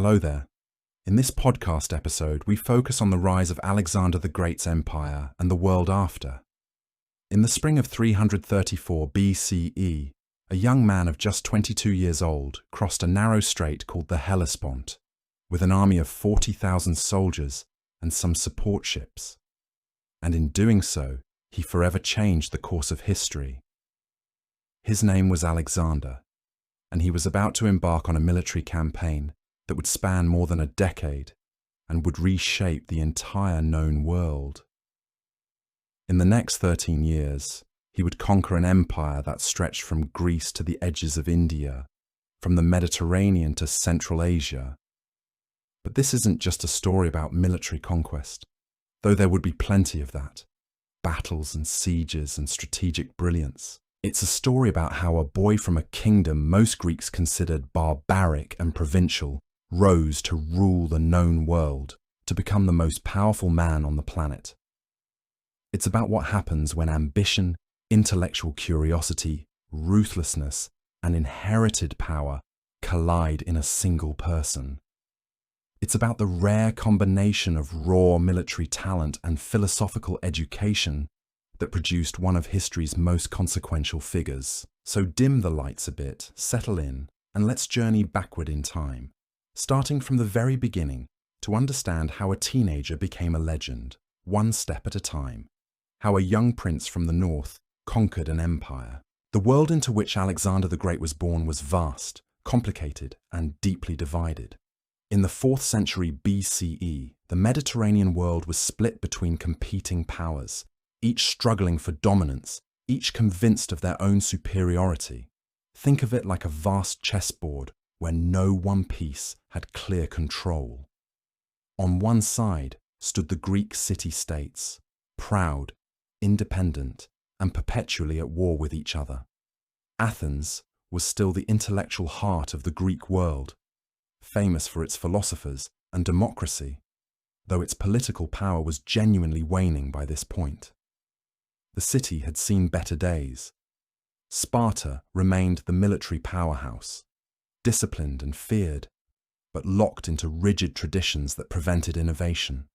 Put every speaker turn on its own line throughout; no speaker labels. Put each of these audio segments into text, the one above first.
Hello there. In this podcast episode, we focus on the rise of Alexander the Great's empire and the world after. In the spring of 334 BCE, a young man of just 22 years old crossed a narrow strait called the Hellespont, with an army of 40,000 soldiers and some support ships. And in doing so, he forever changed the course of history. His name was Alexander, and he was about to embark on a military campaign that would span more than a decade and would reshape the entire known world. In the next 13 years, he would conquer an empire that stretched from Greece to the edges of India, from the Mediterranean to Central Asia. But this isn't just a story about military conquest, though there would be plenty of that. Battles and sieges and strategic brilliance. It's a story about how a boy from a kingdom most Greeks considered barbaric and provincial rose to rule the known world, to become the most powerful man on the planet. It's about what happens when ambition, intellectual curiosity, ruthlessness, and inherited power collide in a single person. It's about the rare combination of raw military talent and philosophical education that produced one of history's most consequential figures. So dim the lights a bit, settle in, and let's journey backward in time, starting from the very beginning to understand how a teenager became a legend, one step at a time, how a young prince from the north conquered an empire. The world into which Alexander the Great was born was vast, complicated, and deeply divided. In the 4th century BCE, the Mediterranean world was split between competing powers, each struggling for dominance, each convinced of their own superiority. Think of it like a vast chessboard where no one piece had clear control. On one side stood the Greek city-states, proud, independent, and perpetually at war with each other. Athens was still the intellectual heart of the Greek world, famous for its philosophers and democracy, though its political power was genuinely waning by this point. The city had seen better days. Sparta remained the military powerhouse, disciplined and feared, but locked into rigid traditions that prevented innovation.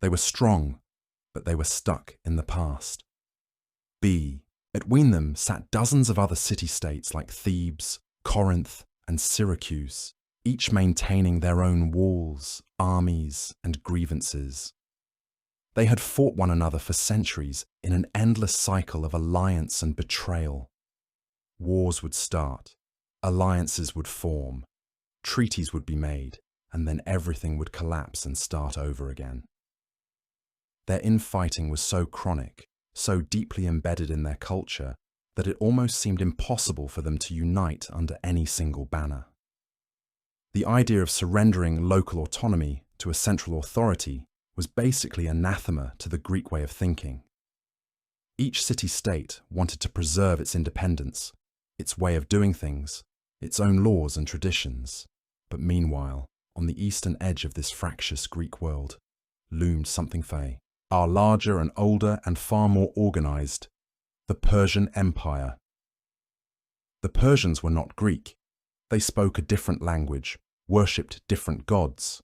They were strong, but they were stuck in the past. Between them sat dozens of other city-states like Thebes, Corinth, and Syracuse, each maintaining their own walls, armies, and grievances. They had fought one another for centuries in an endless cycle of alliance and betrayal. Wars would start, alliances would form, treaties would be made, and then everything would collapse and start over again. Their infighting was so chronic, so deeply embedded in their culture, that it almost seemed impossible for them to unite under any single banner. The idea of surrendering local autonomy to a central authority was basically anathema to the Greek way of thinking. Each city-state wanted to preserve its independence, its way of doing things, its own laws and traditions. But meanwhile, on the eastern edge of this fractious Greek world, loomed something far larger and older and far more organized, the Persian Empire. The Persians were not Greek. They spoke a different language, worshipped different gods,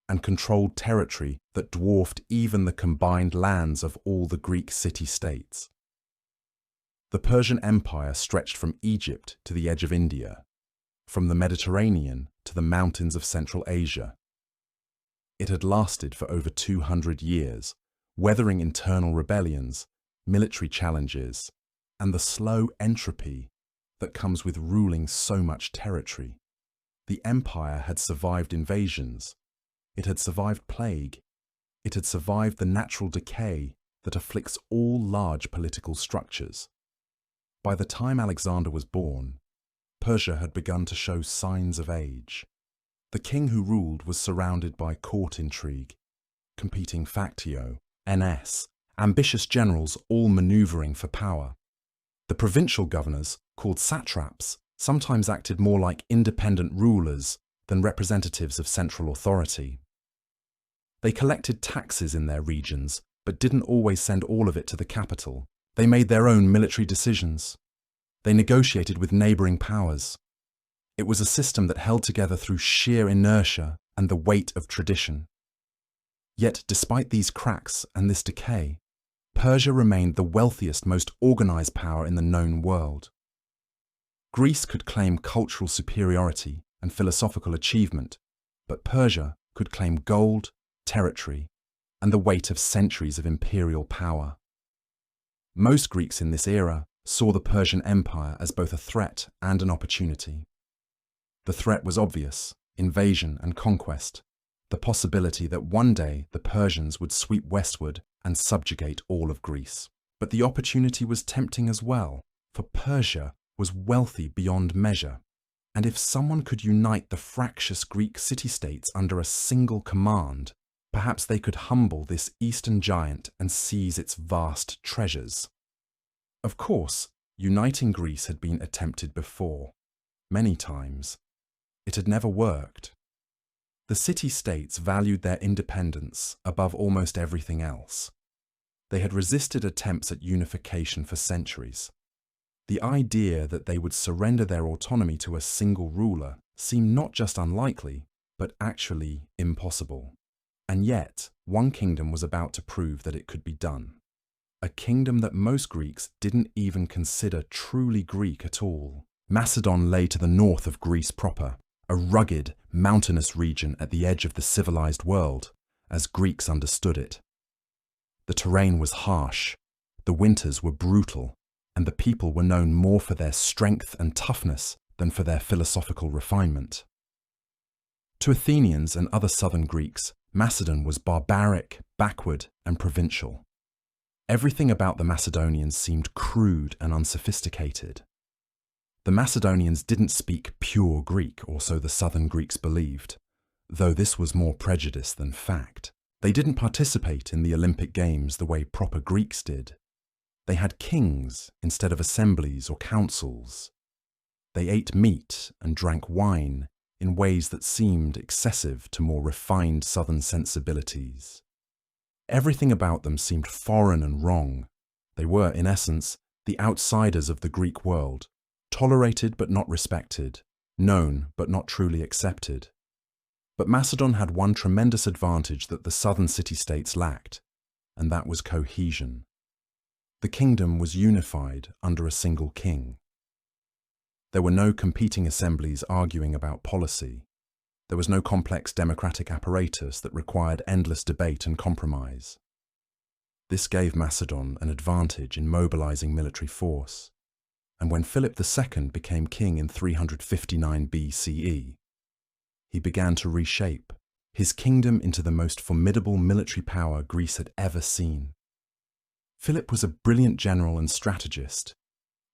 and controlled territory that dwarfed even the combined lands of all the Greek city-states. The Persian Empire stretched from Egypt to the edge of India, from the Mediterranean to the mountains of Central Asia. It had lasted for over 200 years, weathering internal rebellions, military challenges, and the slow entropy that comes with ruling so much territory. The empire had survived invasions. It had survived plague. It had survived the natural decay that afflicts all large political structures. By the time Alexander was born, Persia had begun to show signs of age. The king who ruled was surrounded by court intrigue, competing factio, NS, ambitious generals all maneuvering for power. The provincial governors, called satraps, sometimes acted more like independent rulers than representatives of central authority. They collected taxes in their regions, but didn't always send all of it to the capital. They made their own military decisions. They negotiated with neighbouring powers. It was a system that held together through sheer inertia and the weight of tradition. Yet, despite these cracks and this decay, Persia remained the wealthiest, most organized power in the known world. Greece could claim cultural superiority and philosophical achievement, but Persia could claim gold, territory, and the weight of centuries of imperial power. Most Greeks in this era saw the Persian Empire as both a threat and an opportunity. The threat was obvious: invasion and conquest, the possibility that one day the Persians would sweep westward and subjugate all of Greece. But the opportunity was tempting as well, for Persia was wealthy beyond measure, and if someone could unite the fractious Greek city-states under a single command, perhaps they could humble this eastern giant and seize its vast treasures. Of course, uniting Greece had been attempted before, many times. It had never worked. The city-states valued their independence above almost everything else. They had resisted attempts at unification for centuries. The idea that they would surrender their autonomy to a single ruler seemed not just unlikely, but actually impossible. And yet, one kingdom was about to prove that it could be done. A kingdom that most Greeks didn't even consider truly Greek at all. Macedon lay to the north of Greece proper, a rugged, mountainous region at the edge of the civilized world, as Greeks understood it. The terrain was harsh, the winters were brutal, and the people were known more for their strength and toughness than for their philosophical refinement. To Athenians and other southern Greeks, Macedon was barbaric, backward, and provincial. Everything about the Macedonians seemed crude and unsophisticated. The Macedonians didn't speak pure Greek, or so the southern Greeks believed, though this was more prejudice than fact. They didn't participate in the Olympic Games the way proper Greeks did. They had kings instead of assemblies or councils. They ate meat and drank wine in ways that seemed excessive to more refined southern sensibilities. Everything about them seemed foreign and wrong. They were, in essence, the outsiders of the Greek world, tolerated but not respected, known but not truly accepted. But Macedon had one tremendous advantage that the southern city-states lacked, and that was cohesion. The kingdom was unified under a single king. There were no competing assemblies arguing about policy. There was no complex democratic apparatus that required endless debate and compromise. This gave Macedon an advantage in mobilizing military force, and when Philip II became king in 359 BCE, he began to reshape his kingdom into the most formidable military power Greece had ever seen. Philip was a brilliant general and strategist.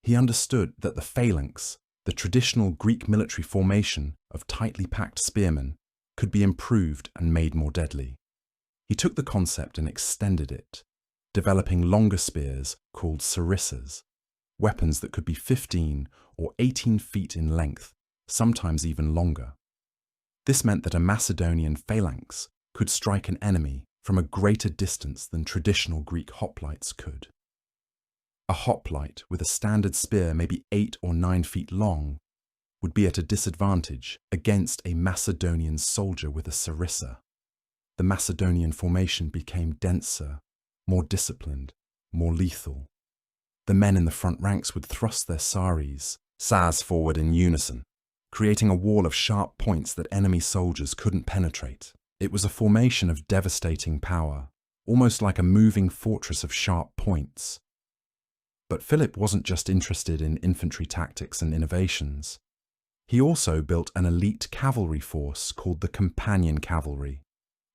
He understood that the phalanx, the traditional Greek military formation of tightly packed spearmen, could be improved and made more deadly. He took the concept and extended it, developing longer spears called sarissas, weapons that could be 15 or 18 feet in length, sometimes even longer. This meant that a Macedonian phalanx could strike an enemy from a greater distance than traditional Greek hoplites could. A hoplite with a standard spear maybe 8 or 9 feet long would be at a disadvantage against a Macedonian soldier with a sarissa. The Macedonian formation became denser, more disciplined, more lethal. The men in the front ranks would thrust their sas forward in unison, creating a wall of sharp points that enemy soldiers couldn't penetrate. It was a formation of devastating power, almost like a moving fortress of sharp points. But Philip wasn't just interested in infantry tactics and innovations. He also built an elite cavalry force called the Companion Cavalry,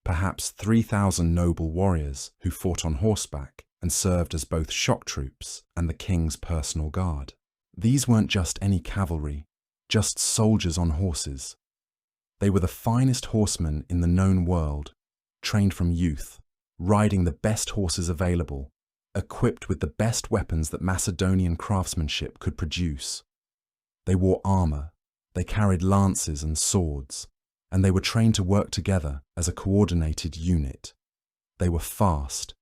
perhaps 3,000 noble warriors who fought on horseback and served as both shock troops and the king's personal guard. These weren't just any cavalry, just soldiers on horses. They were the finest horsemen in the known world, trained from youth, riding the best horses available, equipped with the best weapons that Macedonian craftsmanship could produce. They wore armor, they carried lances and swords, and they were trained to work together as a coordinated unit. They were fast,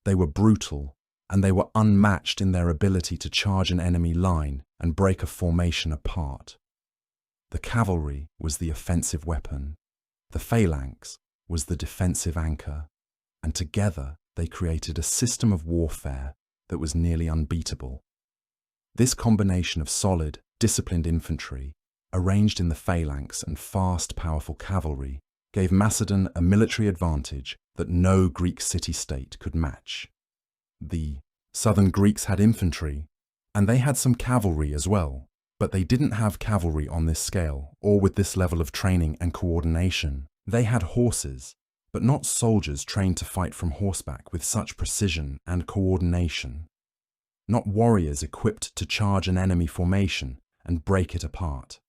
they were brutal, and they were unmatched in their ability to charge an enemy line and break a formation apart. The cavalry was the offensive weapon, the phalanx was the defensive anchor, and together they created a system of warfare that was nearly unbeatable. This combination of solid, disciplined infantry, arranged in the phalanx, and fast, powerful cavalry gave Macedon a military advantage that no Greek city-state could match. The southern Greeks had infantry, and they had some cavalry as well, but they didn't have cavalry on this scale or with this level of training and coordination. They had horses, but not soldiers trained to fight from horseback with such precision and coordination. Not warriors equipped to charge an enemy formation and break it apart.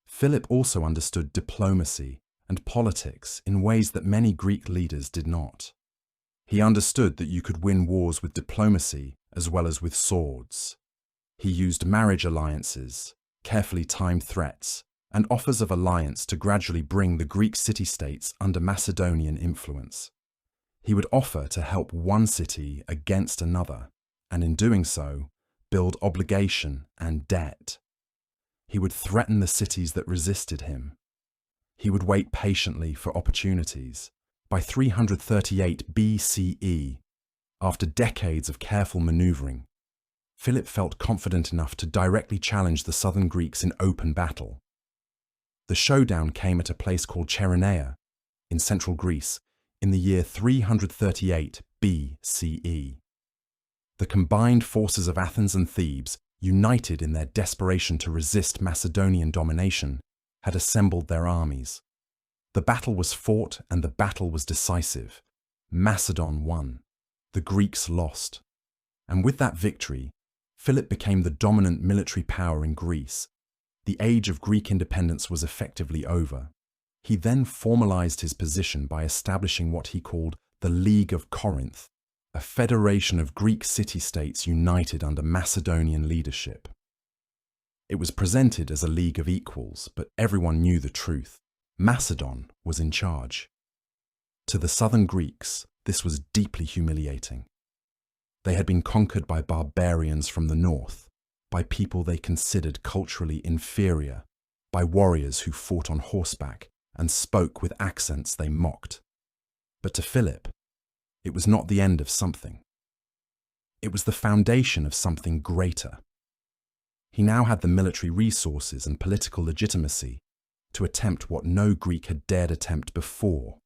Philip also understood diplomacy and politics in ways that many Greek leaders did not. He understood that you could win wars with diplomacy as well as with swords. He used marriage alliances, carefully timed threats, and offers of alliance to gradually bring the Greek city-states under Macedonian influence. He would offer to help one city against another, and in doing so, build obligation and debt. He would threaten the cities that resisted him. He would wait patiently for opportunities. By 338 BCE, after decades of careful maneuvering, Philip felt confident enough to directly challenge the southern Greeks in open battle. The showdown came at a place called Cheronea, in central Greece, in the year 338 BCE. The combined forces of Athens and Thebes, united in their desperation to resist Macedonian domination, had assembled their armies. The battle was fought and the battle was decisive. Macedon won. The Greeks lost. And with that victory, Philip became the dominant military power in Greece. The age of Greek independence was effectively over. He then formalized his position by establishing what he called the League of Corinth, a federation of Greek city-states united under Macedonian leadership. It was presented as a league of equals, but everyone knew the truth. Macedon was in charge. To the southern Greeks, this was deeply humiliating. They had been conquered by barbarians from the north, by people they considered culturally inferior, by warriors who fought on horseback and spoke with accents they mocked. But to Philip, it was not the end of something. It was the foundation of something greater. He now had the military resources and political legitimacy to attempt what no Greek had dared attempt before,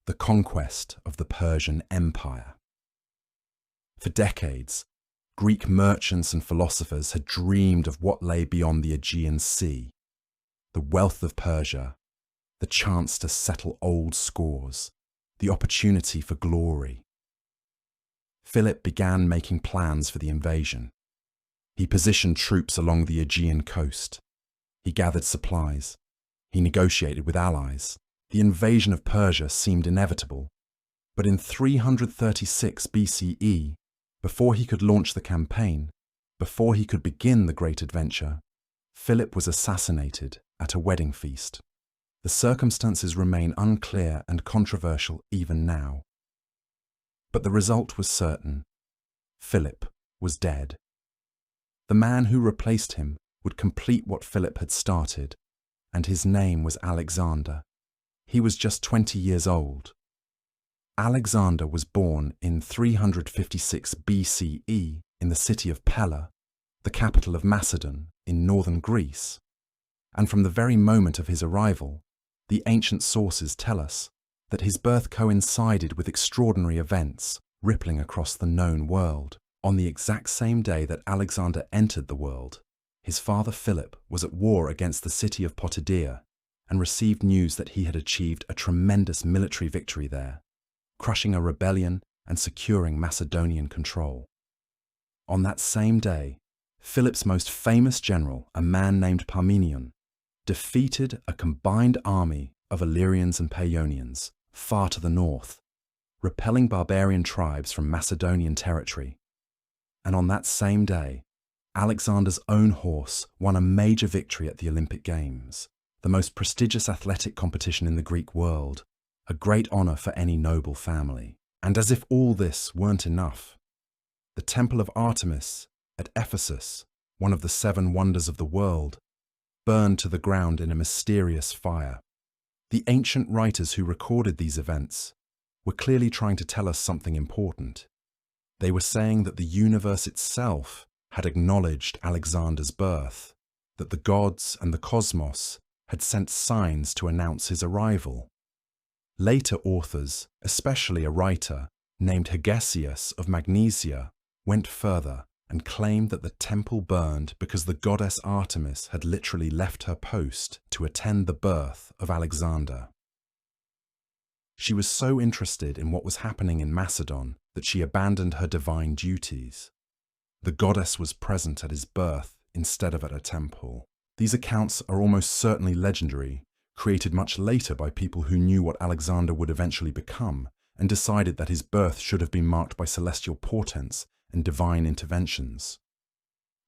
the conquest of the Persian Empire. For decades, Greek merchants and philosophers had dreamed of what lay beyond the Aegean Sea, the wealth of Persia, the chance to settle old scores, the opportunity for glory. Philip began making plans for the invasion. He positioned troops along the Aegean coast. He gathered supplies. He negotiated with allies. The invasion of Persia seemed inevitable. But in 336 BCE, before he could launch the campaign, before he could begin the great adventure, Philip was assassinated at a wedding feast. The circumstances remain unclear and controversial even now. But the result was certain. Philip was dead. The man who replaced him would complete what Philip had started, and his name was Alexander. He was just 20 years old. Alexander was born in 356 BCE in the city of Pella, the capital of Macedon, in northern Greece. And from the very moment of his arrival, the ancient sources tell us that his birth coincided with extraordinary events rippling across the known world. On the exact same day that Alexander entered the world, his father Philip was at war against the city of Potidæa and received news that he had achieved a tremendous military victory there, crushing a rebellion and securing Macedonian control. On that same day, Philip's most famous general, a man named Parmenion, defeated a combined army of Illyrians and Paeonians far to the north, repelling barbarian tribes from Macedonian territory. And on that same day, Alexander's own horse won a major victory at the Olympic Games, the most prestigious athletic competition in the Greek world, a great honor for any noble family. And as if all this weren't enough, the Temple of Artemis at Ephesus, one of the 7 wonders of the world, burned to the ground in a mysterious fire. The ancient writers who recorded these events were clearly trying to tell us something important. They were saying that the universe itself had acknowledged Alexander's birth, that the gods and the cosmos had sent signs to announce his arrival. Later authors, especially a writer named Hegesias of Magnesia, went further and claimed that the temple burned because the goddess Artemis had literally left her post to attend the birth of Alexander. She was so interested in what was happening in Macedon that she abandoned her divine duties. The goddess was present at his birth instead of at a temple. These accounts are almost certainly legendary, created much later by people who knew what Alexander would eventually become and decided that his birth should have been marked by celestial portents and divine interventions.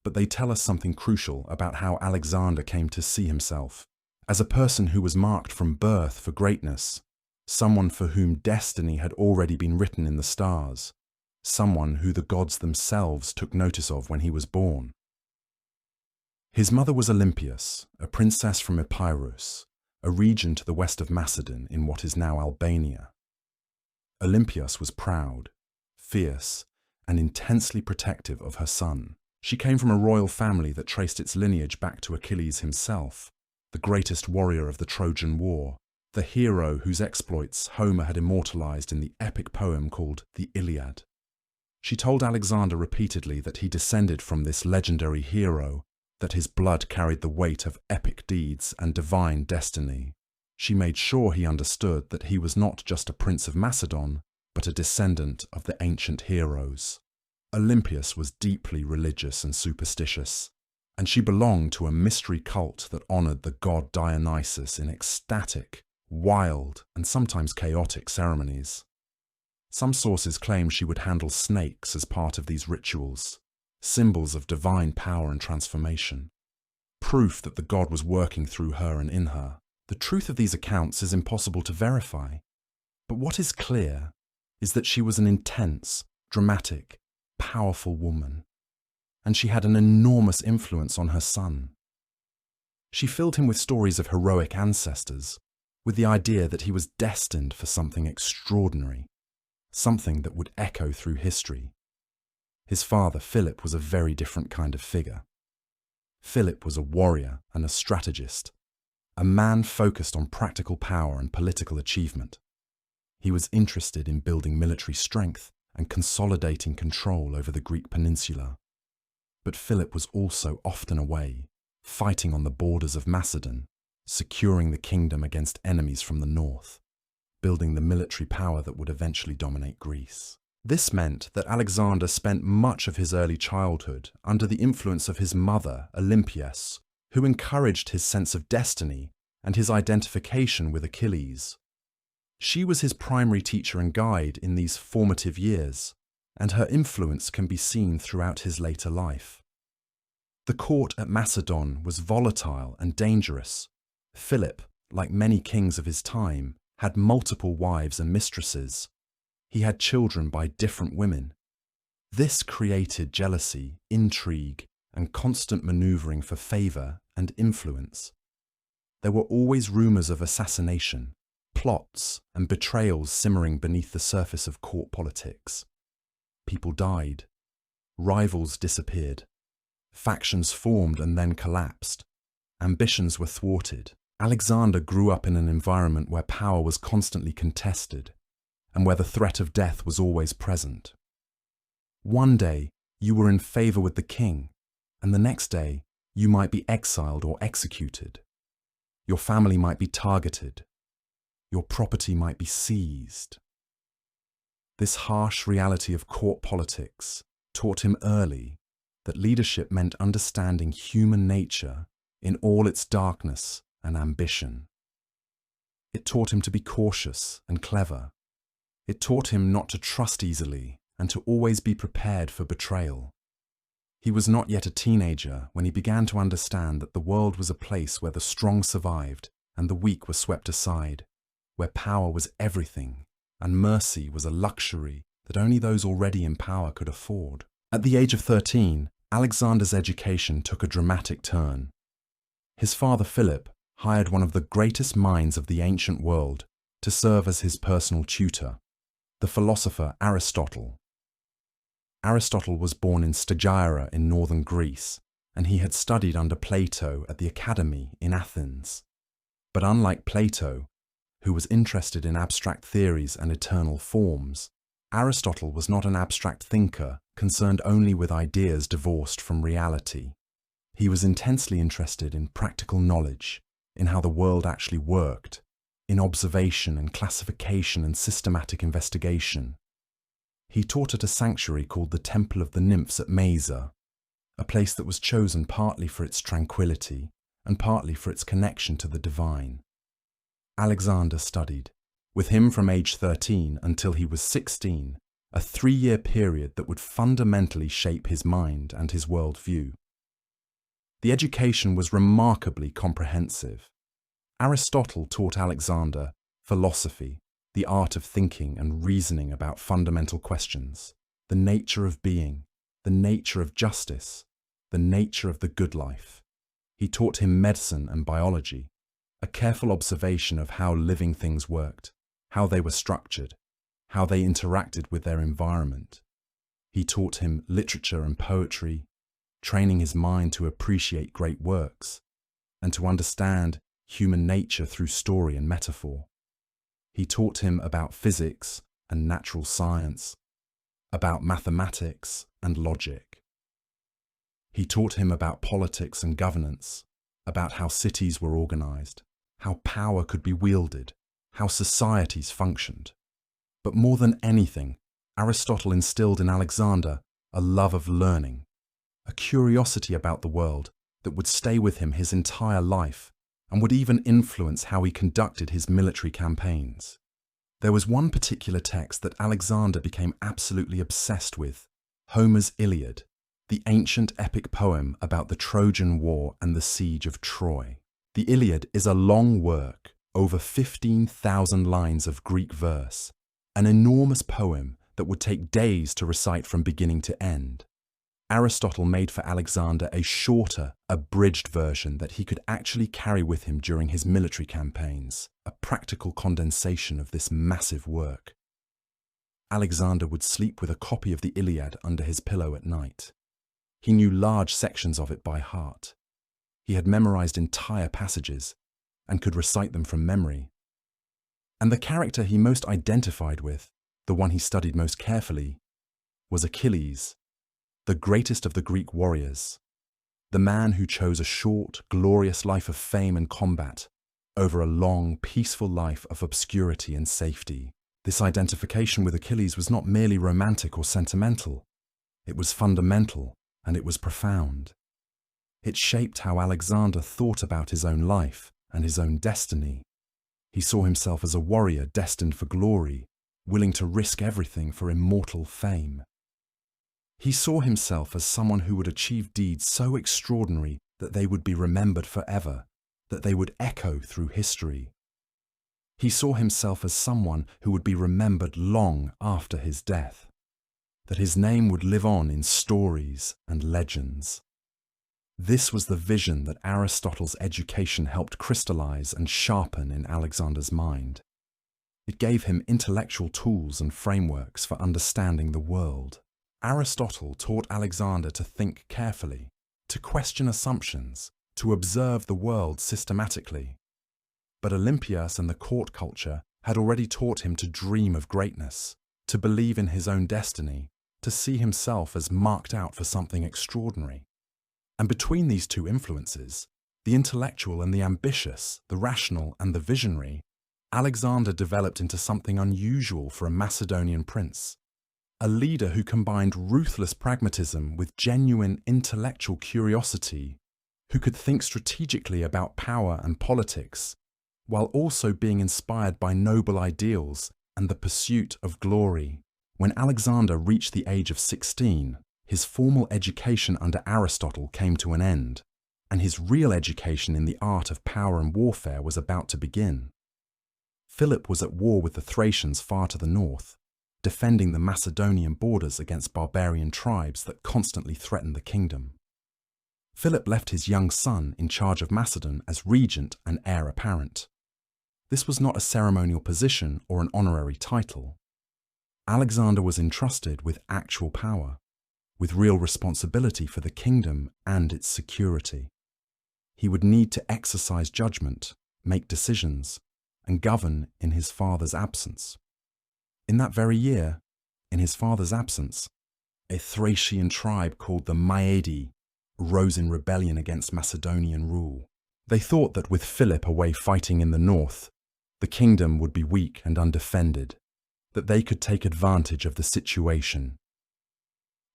But they tell us something crucial about how Alexander came to see himself as a person who was marked from birth for greatness, someone for whom destiny had already been written in the stars, someone who the gods themselves took notice of when he was born. His mother was Olympias, a princess from Epirus, a region to the west of Macedon in what is now Albania. Olympias was proud, fierce, and intensely protective of her son. She came from a royal family that traced its lineage back to Achilles himself, the greatest warrior of the Trojan War, the hero whose exploits Homer had immortalized in the epic poem called the Iliad. She told Alexander repeatedly that he descended from this legendary hero, that his blood carried the weight of epic deeds and divine destiny. She made sure he understood that he was not just a prince of Macedon, but a descendant of the ancient heroes. Olympias was deeply religious and superstitious, and she belonged to a mystery cult that honored the god Dionysus in ecstatic, wild, and sometimes chaotic ceremonies. Some sources claim she would handle snakes as part of these rituals, symbols of divine power and transformation, proof that the god was working through her and in her. The truth of these accounts is impossible to verify, but what is clear is that she was an intense, dramatic, powerful woman, and she had an enormous influence on her son. She filled him with stories of heroic ancestors, with the idea that he was destined for something extraordinary, something that would echo through history. His father, Philip, was a very different kind of figure. Philip was a warrior and a strategist, a man focused on practical power and political achievement. He was interested in building military strength and consolidating control over the Greek peninsula. But Philip was also often away, fighting on the borders of Macedon, securing the kingdom against enemies from the north, building the military power that would eventually dominate Greece. This meant that Alexander spent much of his early childhood under the influence of his mother, Olympias, who encouraged his sense of destiny and his identification with Achilles. She was his primary teacher and guide in these formative years, and her influence can be seen throughout his later life. The court at Macedon was volatile and dangerous. Philip, like many kings of his time, had multiple wives and mistresses. He had children by different women. This created jealousy, intrigue, and constant maneuvering for favor and influence. There were always rumors of assassination, plots, and betrayals simmering beneath the surface of court politics. People died. Rivals disappeared. Factions formed and then collapsed. Ambitions were thwarted. Alexander grew up in an environment where power was constantly contested, and where the threat of death was always present. One day, you were in favor with the king, and the next day, you might be exiled or executed. Your family might be targeted. Your property might be seized. This harsh reality of court politics taught him early that leadership meant understanding human nature in all its darkness and ambition. It taught him to be cautious and clever. It taught him not to trust easily and to always be prepared for betrayal. He was not yet a teenager when he began to understand that the world was a place where the strong survived and the weak were swept aside, where power was everything and mercy was a luxury that only those already in power could afford. At the age of 13, Alexander's education took a dramatic turn. His father Philip hired one of the greatest minds of the ancient world to serve as his personal tutor, the philosopher Aristotle. Aristotle was born in Stagira in northern Greece, and he had studied under Plato at the Academy in Athens. But unlike Plato, who was interested in abstract theories and eternal forms, Aristotle was not an abstract thinker concerned only with ideas divorced from reality. He was intensely interested in practical knowledge, in how the world actually worked, in observation and classification and systematic investigation. He taught at a sanctuary called the Temple of the Nymphs at Mesa, a place that was chosen partly for its tranquility and partly for its connection to the divine. Alexander studied, with him from age 13 until he was 16, a 3-year period that would fundamentally shape his mind and his worldview. The education was remarkably comprehensive. Aristotle taught Alexander philosophy, the art of thinking and reasoning about fundamental questions, the nature of being, the nature of justice, the nature of the good life. He taught him medicine and biology, a careful observation of how living things worked, how they were structured, how they interacted with their environment. He taught him literature and poetry, training his mind to appreciate great works and to understand human nature through story and metaphor. He taught him about physics and natural science, about mathematics and logic. He taught him about politics and governance, about how cities were organized, how power could be wielded, how societies functioned. But more than anything, Aristotle instilled in Alexander a love of learning, a curiosity about the world that would stay with him his entire life and would even influence how he conducted his military campaigns. There was one particular text that Alexander became absolutely obsessed with, Homer's Iliad, the ancient epic poem about the Trojan War and the siege of Troy. The Iliad is a long work, over 15,000 lines of Greek verse, an enormous poem that would take days to recite from beginning to end. Aristotle made for Alexander a shorter, abridged version that he could actually carry with him during his military campaigns, a practical condensation of this massive work. Alexander would sleep with a copy of the Iliad under his pillow at night. He knew large sections of it by heart. He had memorized entire passages and could recite them from memory. And the character he most identified with, the one he studied most carefully, was Achilles, the greatest of the Greek warriors, the man who chose a short, glorious life of fame and combat over a long, peaceful life of obscurity and safety. This identification with Achilles was not merely romantic or sentimental. It was fundamental and it was profound. It shaped how Alexander thought about his own life and his own destiny. He saw himself as a warrior destined for glory, willing to risk everything for immortal fame. He saw himself as someone who would achieve deeds so extraordinary that they would be remembered forever, that they would echo through history. He saw himself as someone who would be remembered long after his death, that his name would live on in stories and legends. This was the vision that Aristotle's education helped crystallize and sharpen in Alexander's mind. It gave him intellectual tools and frameworks for understanding the world. Aristotle taught Alexander to think carefully, to question assumptions, to observe the world systematically. But Olympias and the court culture had already taught him to dream of greatness, to believe in his own destiny, to see himself as marked out for something extraordinary. And between these two influences, the intellectual and the ambitious, the rational and the visionary, Alexander developed into something unusual for a Macedonian prince. A leader who combined ruthless pragmatism with genuine intellectual curiosity, who could think strategically about power and politics, while also being inspired by noble ideals and the pursuit of glory. When Alexander reached the age of 16, his formal education under Aristotle came to an end, and his real education in the art of power and warfare was about to begin. Philip was at war with the Thracians far to the north, defending the Macedonian borders against barbarian tribes that constantly threatened the kingdom. Philip left his young son in charge of Macedon as regent and heir apparent. This was not a ceremonial position or an honorary title. Alexander was entrusted with actual power, with real responsibility for the kingdom and its security. He would need to exercise judgment, make decisions, and govern in his father's absence. In that very year, in his father's absence, a Thracian tribe called the Maedi rose in rebellion against Macedonian rule. They thought that with Philip away fighting in the north, the kingdom would be weak and undefended, that they could take advantage of the situation.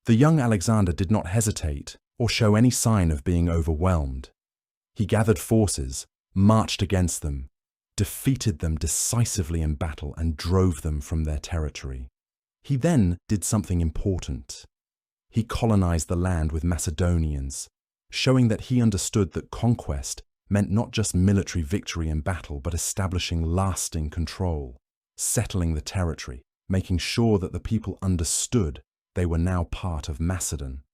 The young Alexander did not hesitate or show any sign of being overwhelmed. He gathered forces, marched against them, defeated them decisively in battle, and drove them from their territory. He then did something important. He colonized the land with Macedonians, showing that he understood that conquest meant not just military victory in battle, but establishing lasting control, settling the territory, making sure that the people understood they were now part of Macedon.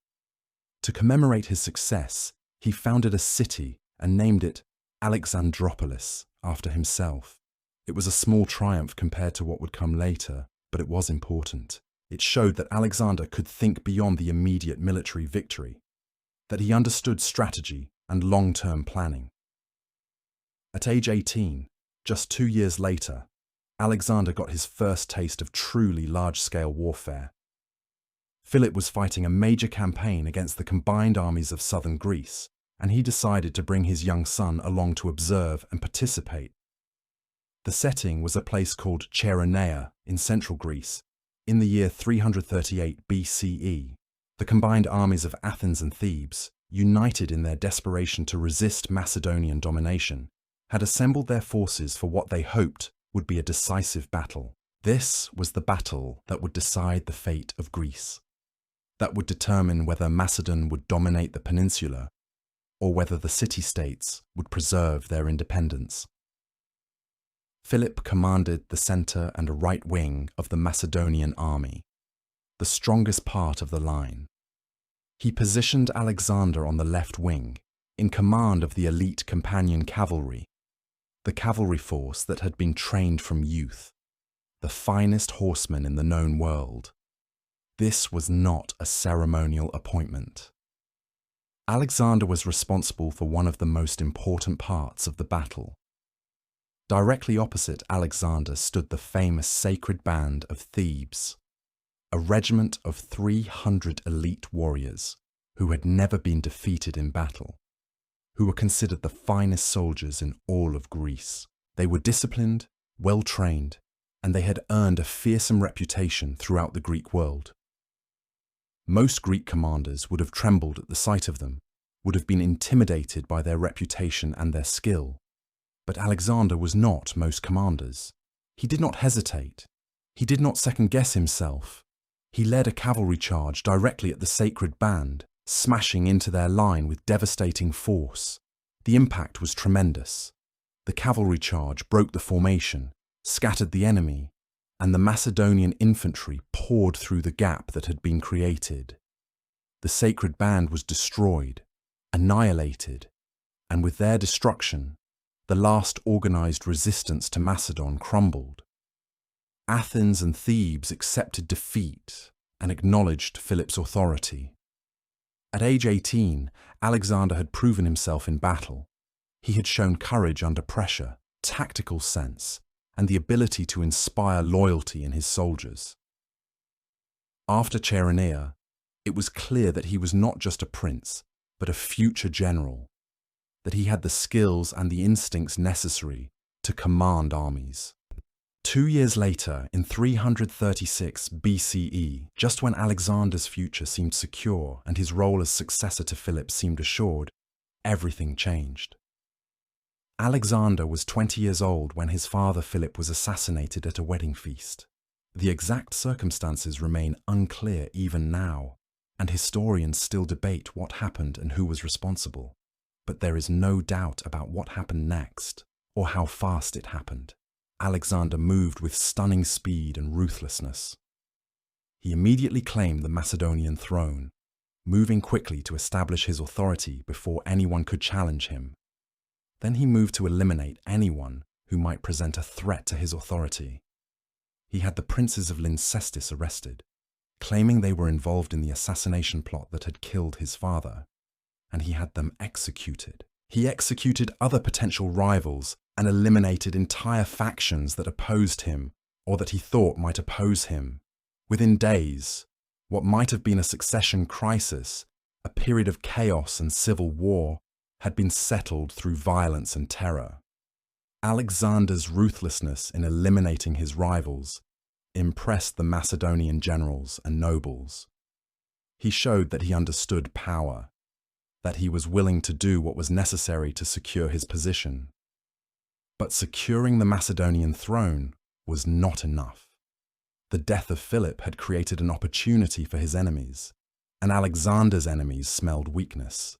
To commemorate his success, he founded a city and named it Alexandropolis after himself. It was a small triumph compared to what would come later, but it was important. It showed that Alexander could think beyond the immediate military victory, that he understood strategy and long-term planning. At age 18, just 2 years later, Alexander got his first taste of truly large-scale warfare. Philip was fighting a major campaign against the combined armies of southern Greece, and he decided to bring his young son along to observe and participate. The setting was a place called Chaeronea in central Greece. In the year 338 BCE, the combined armies of Athens and Thebes, united in their desperation to resist Macedonian domination, had assembled their forces for what they hoped would be a decisive battle. This was the battle that would decide the fate of Greece, that would determine whether Macedon would dominate the peninsula or whether the city-states would preserve their independence. Philip commanded the centre and right wing of the Macedonian army, the strongest part of the line. He positioned Alexander on the left wing, in command of the elite companion cavalry, the cavalry force that had been trained from youth, the finest horsemen in the known world. This was not a ceremonial appointment. Alexander was responsible for one of the most important parts of the battle. Directly opposite Alexander stood the famous Sacred Band of Thebes, a regiment of 300 elite warriors who had never been defeated in battle, who were considered the finest soldiers in all of Greece. They were disciplined, well-trained, and they had earned a fearsome reputation throughout the Greek world. Most Greek commanders would have trembled at the sight of them, would have been intimidated by their reputation and their skill. But Alexander was not most commanders. He did not hesitate. He did not second-guess himself. He led a cavalry charge directly at the Sacred Band, smashing into their line with devastating force. The impact was tremendous. The cavalry charge broke the formation, scattered the enemy, and the Macedonian infantry poured through the gap that had been created. The Sacred Band was destroyed, annihilated, and with their destruction, the last organized resistance to Macedon crumbled. Athens and Thebes accepted defeat and acknowledged Philip's authority. At age 18, Alexander had proven himself in battle. He had shown courage under pressure, tactical sense, and the ability to inspire loyalty in his soldiers. After Chaeronea, it was clear that he was not just a prince, but a future general, that he had the skills and the instincts necessary to command armies. 2 years later, in 336 BCE, just when Alexander's future seemed secure and his role as successor to Philip seemed assured, everything changed. Alexander was 20 years old when his father Philip was assassinated at a wedding feast. The exact circumstances remain unclear even now, and historians still debate what happened and who was responsible. But there is no doubt about what happened next, or how fast it happened. Alexander moved with stunning speed and ruthlessness. He immediately claimed the Macedonian throne, moving quickly to establish his authority before anyone could challenge him. Then he moved to eliminate anyone who might present a threat to his authority. He had the princes of Lyncestis arrested, claiming they were involved in the assassination plot that had killed his father, and he had them executed. He executed other potential rivals and eliminated entire factions that opposed him or that he thought might oppose him. Within days, what might have been a succession crisis, a period of chaos and civil war, had been settled through violence and terror. Alexander's ruthlessness in eliminating his rivals impressed the Macedonian generals and nobles. He showed that he understood power, that he was willing to do what was necessary to secure his position. But securing the Macedonian throne was not enough. The death of Philip had created an opportunity for his enemies, and Alexander's enemies smelled weakness.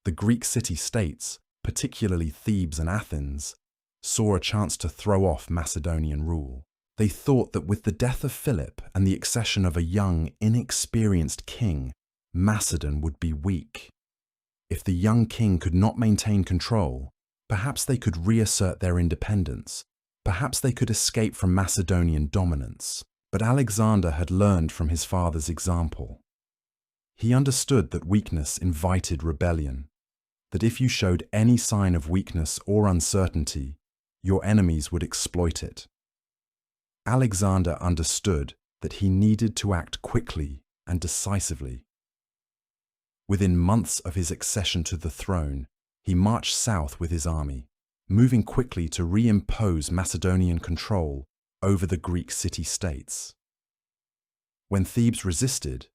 The Greek city-states, particularly Thebes and Athens, saw a chance to throw off Macedonian rule. They thought that with the death of Philip and the accession of a young, inexperienced king, Macedon would be weak. If the young king could not maintain control, perhaps they could reassert their independence. Perhaps they could escape from Macedonian dominance. But Alexander had learned from his father's example. He understood that weakness invited rebellion, that if you showed any sign of weakness or uncertainty, your enemies would exploit it. Alexander understood that he needed to act quickly and decisively. Within months of his accession to the throne, he marched south with his army, moving quickly to reimpose Macedonian control over the Greek city-states. When Thebes resisted,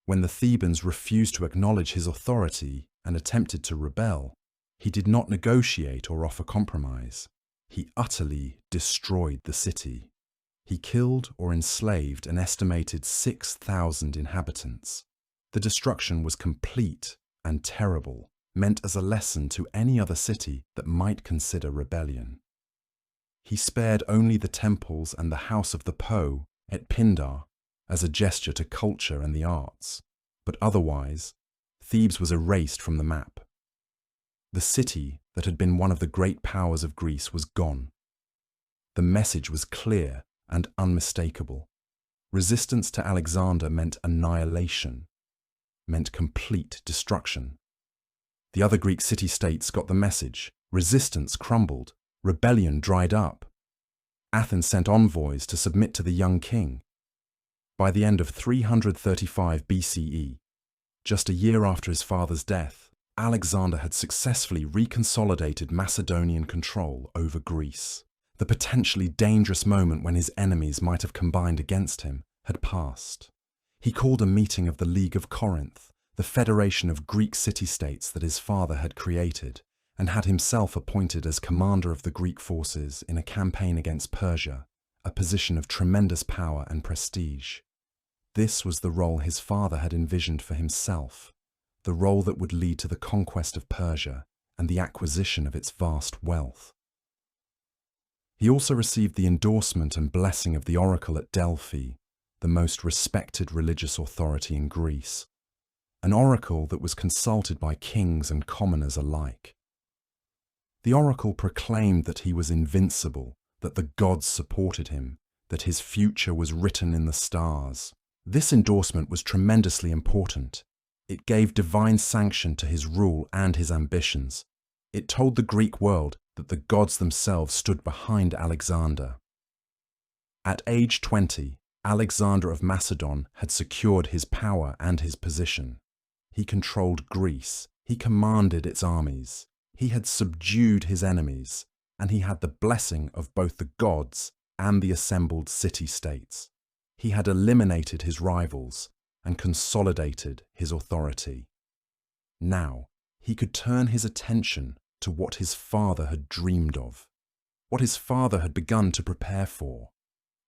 when the Thebans refused to acknowledge his authority and attempted to rebel, he did not negotiate or offer compromise. He utterly destroyed the city. He killed or enslaved an estimated 6,000 inhabitants. The destruction was complete and terrible, meant as a lesson to any other city that might consider rebellion. He spared only the temples and the house of the Po at Pindar as a gesture to culture and the arts, but otherwise, Thebes was erased from the map. The city that had been one of the great powers of Greece was gone. The message was clear and unmistakable. Resistance to Alexander meant annihilation, meant complete destruction. The other Greek city-states got the message. Resistance crumbled. Rebellion dried up. Athens sent envoys to submit to the young king. By the end of 335 BCE, just a year after his father's death, Alexander had successfully reconsolidated Macedonian control over Greece. The potentially dangerous moment when his enemies might have combined against him had passed. He called a meeting of the League of Corinth, the federation of Greek city-states that his father had created, and had himself appointed as commander of the Greek forces in a campaign against Persia, a position of tremendous power and prestige. This was the role his father had envisioned for himself, the role that would lead to the conquest of Persia and the acquisition of its vast wealth. He also received the endorsement and blessing of the oracle at Delphi, the most respected religious authority in Greece, an oracle that was consulted by kings and commoners alike. The oracle proclaimed that he was invincible, that the gods supported him, that his future was written in the stars. This endorsement was tremendously important. It gave divine sanction to his rule and his ambitions. It told the Greek world that the gods themselves stood behind Alexander. At age 20, Alexander of Macedon had secured his power and his position. He controlled Greece, he commanded its armies, he had subdued his enemies, and he had the blessing of both the gods and the assembled city-states. He had eliminated his rivals and consolidated his authority. Now, he could turn his attention to what his father had dreamed of, what his father had begun to prepare for,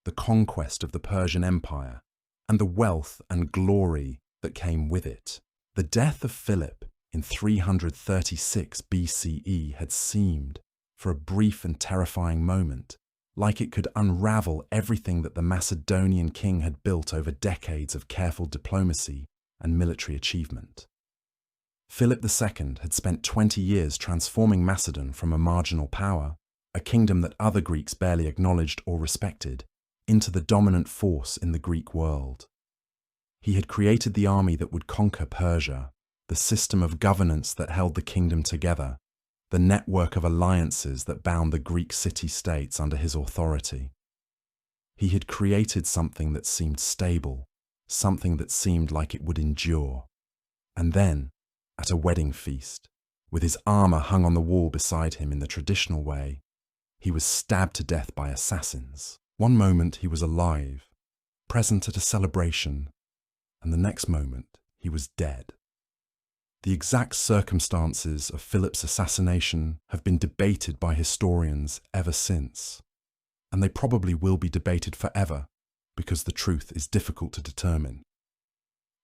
the conquest of the Persian Empire, and the wealth and glory that came with it. The death of Philip in 336 BCE had seemed, for a brief and terrifying moment, like it could unravel everything that the Macedonian king had built over decades of careful diplomacy and military achievement. Philip II had spent 20 years transforming Macedon from a marginal power, a kingdom that other Greeks barely acknowledged or respected, into the dominant force in the Greek world. He had created the army that would conquer Persia, the system of governance that held the kingdom together, the network of alliances that bound the Greek city-states under his authority. He had created something that seemed stable, something that seemed like it would endure. And then, at a wedding feast, with his armor hung on the wall beside him in the traditional way, he was stabbed to death by assassins. One moment he was alive, present at a celebration, and the next moment he was dead. The exact circumstances of Philip's assassination have been debated by historians ever since, and they probably will be debated forever because the truth is difficult to determine.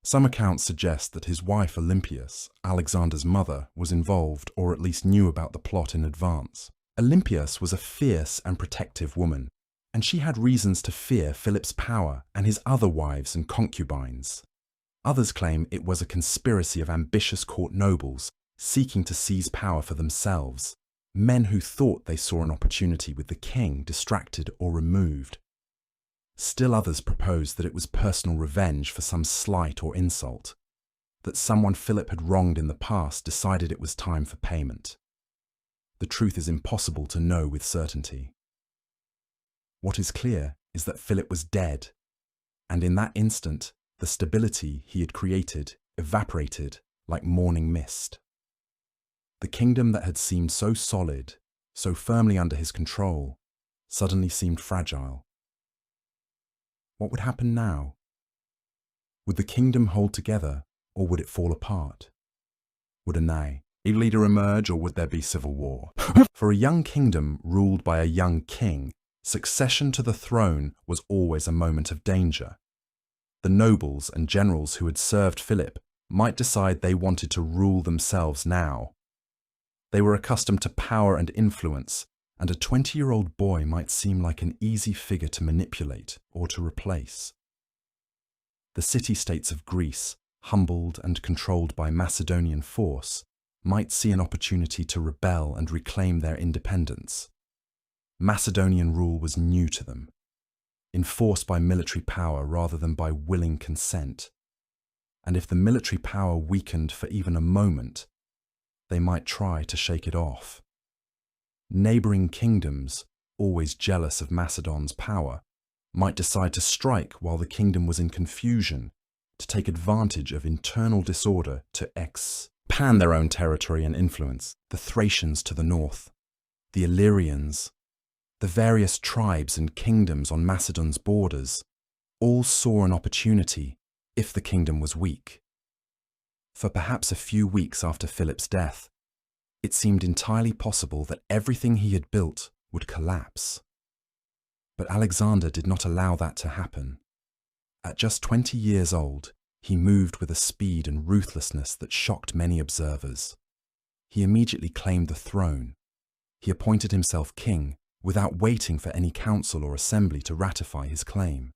Some accounts suggest that his wife Olympias, Alexander's mother, was involved or at least knew about the plot in advance. Olympias was a fierce and protective woman, and she had reasons to fear Philip's power and his other wives and concubines. Others claim it was a conspiracy of ambitious court nobles seeking to seize power for themselves, men who thought they saw an opportunity with the king distracted or removed. Still others proposed that it was personal revenge for some slight or insult, that someone Philip had wronged in the past decided it was time for payment. The truth is impossible to know with certainty. What is clear is that Philip was dead, and in that instant, the stability he had created evaporated like morning mist. The kingdom that had seemed so solid, so firmly under his control, suddenly seemed fragile. What would happen now? Would the kingdom hold together, or would it fall apart? Would a leader emerge, or would there be civil war? For a young kingdom ruled by a young king, succession to the throne was always a moment of danger. The nobles and generals who had served Philip might decide they wanted to rule themselves now. They were accustomed to power and influence, and a 20-year-old boy might seem like an easy figure to manipulate or to replace. The city-states of Greece, humbled and controlled by Macedonian force, might see an opportunity to rebel and reclaim their independence. Macedonian rule was new to them, enforced by military power rather than by willing consent. And if the military power weakened for even a moment, they might try to shake it off. Neighboring kingdoms, always jealous of Macedon's power, might decide to strike while the kingdom was in confusion, to take advantage of internal disorder to expand their own territory and influence. The Thracians to the north, the Illyrians, the various tribes and kingdoms on Macedon's borders, all saw an opportunity if the kingdom was weak. For perhaps a few weeks after Philip's death, it seemed entirely possible that everything he had built would collapse. But Alexander did not allow that to happen. At just 20 years old, he moved with a speed and ruthlessness that shocked many observers. He immediately claimed the throne. He appointed himself king without waiting for any council or assembly to ratify his claim.